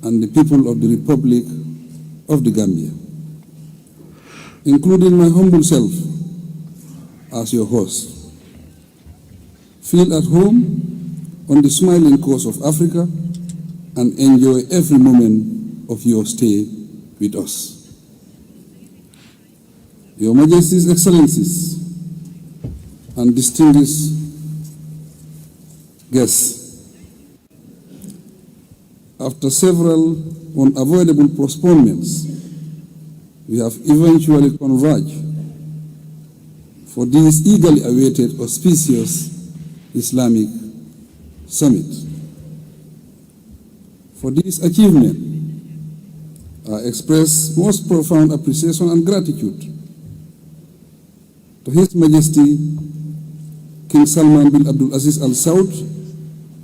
Speaker 9: and the people of the Republic of the Gambia, including my humble self as your host. Feel at home on the smiling coast of Africa and enjoy every moment of your stay with us. Your Majesty's Excellencies and distinguished guests, after several unavoidable postponements, we have eventually converged for this eagerly awaited auspicious Islamic Summit. For this achievement, I express most profound appreciation and gratitude to His Majesty King Salman bin Abdul Aziz Al Saud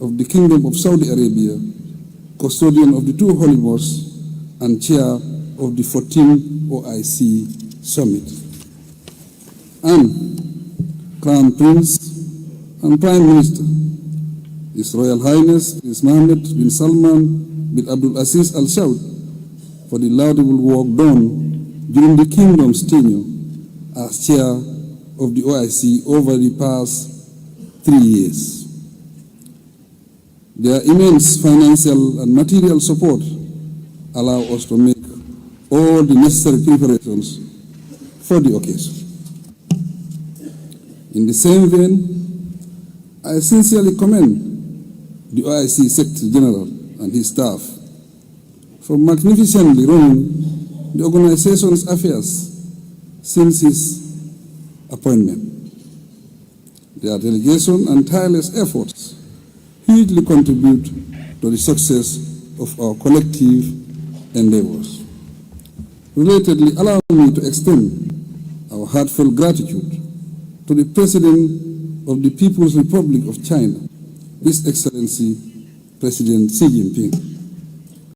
Speaker 9: of the Kingdom of Saudi Arabia, custodian of the two holy mosques and chair of the 14th OIC Summit, and Crown Prince and Prime Minister, His Royal Highness Prince Mohammed bin Salman bin Abdul Aziz Al Saud, for the laudable work done during the Kingdom's tenure as chair of the OIC over the past 3 years. Their immense financial and material support allow us to make all the necessary preparations for the occasion. In the same vein, I sincerely commend the OIC Secretary General and his staff for magnificently running the organization's affairs since his appointment. Their delegation and tireless efforts hugely contribute to the success of our collective endeavors. Relatedly, allow me to extend our heartfelt gratitude to the President of the People's Republic of China, His Excellency President Xi Jinping,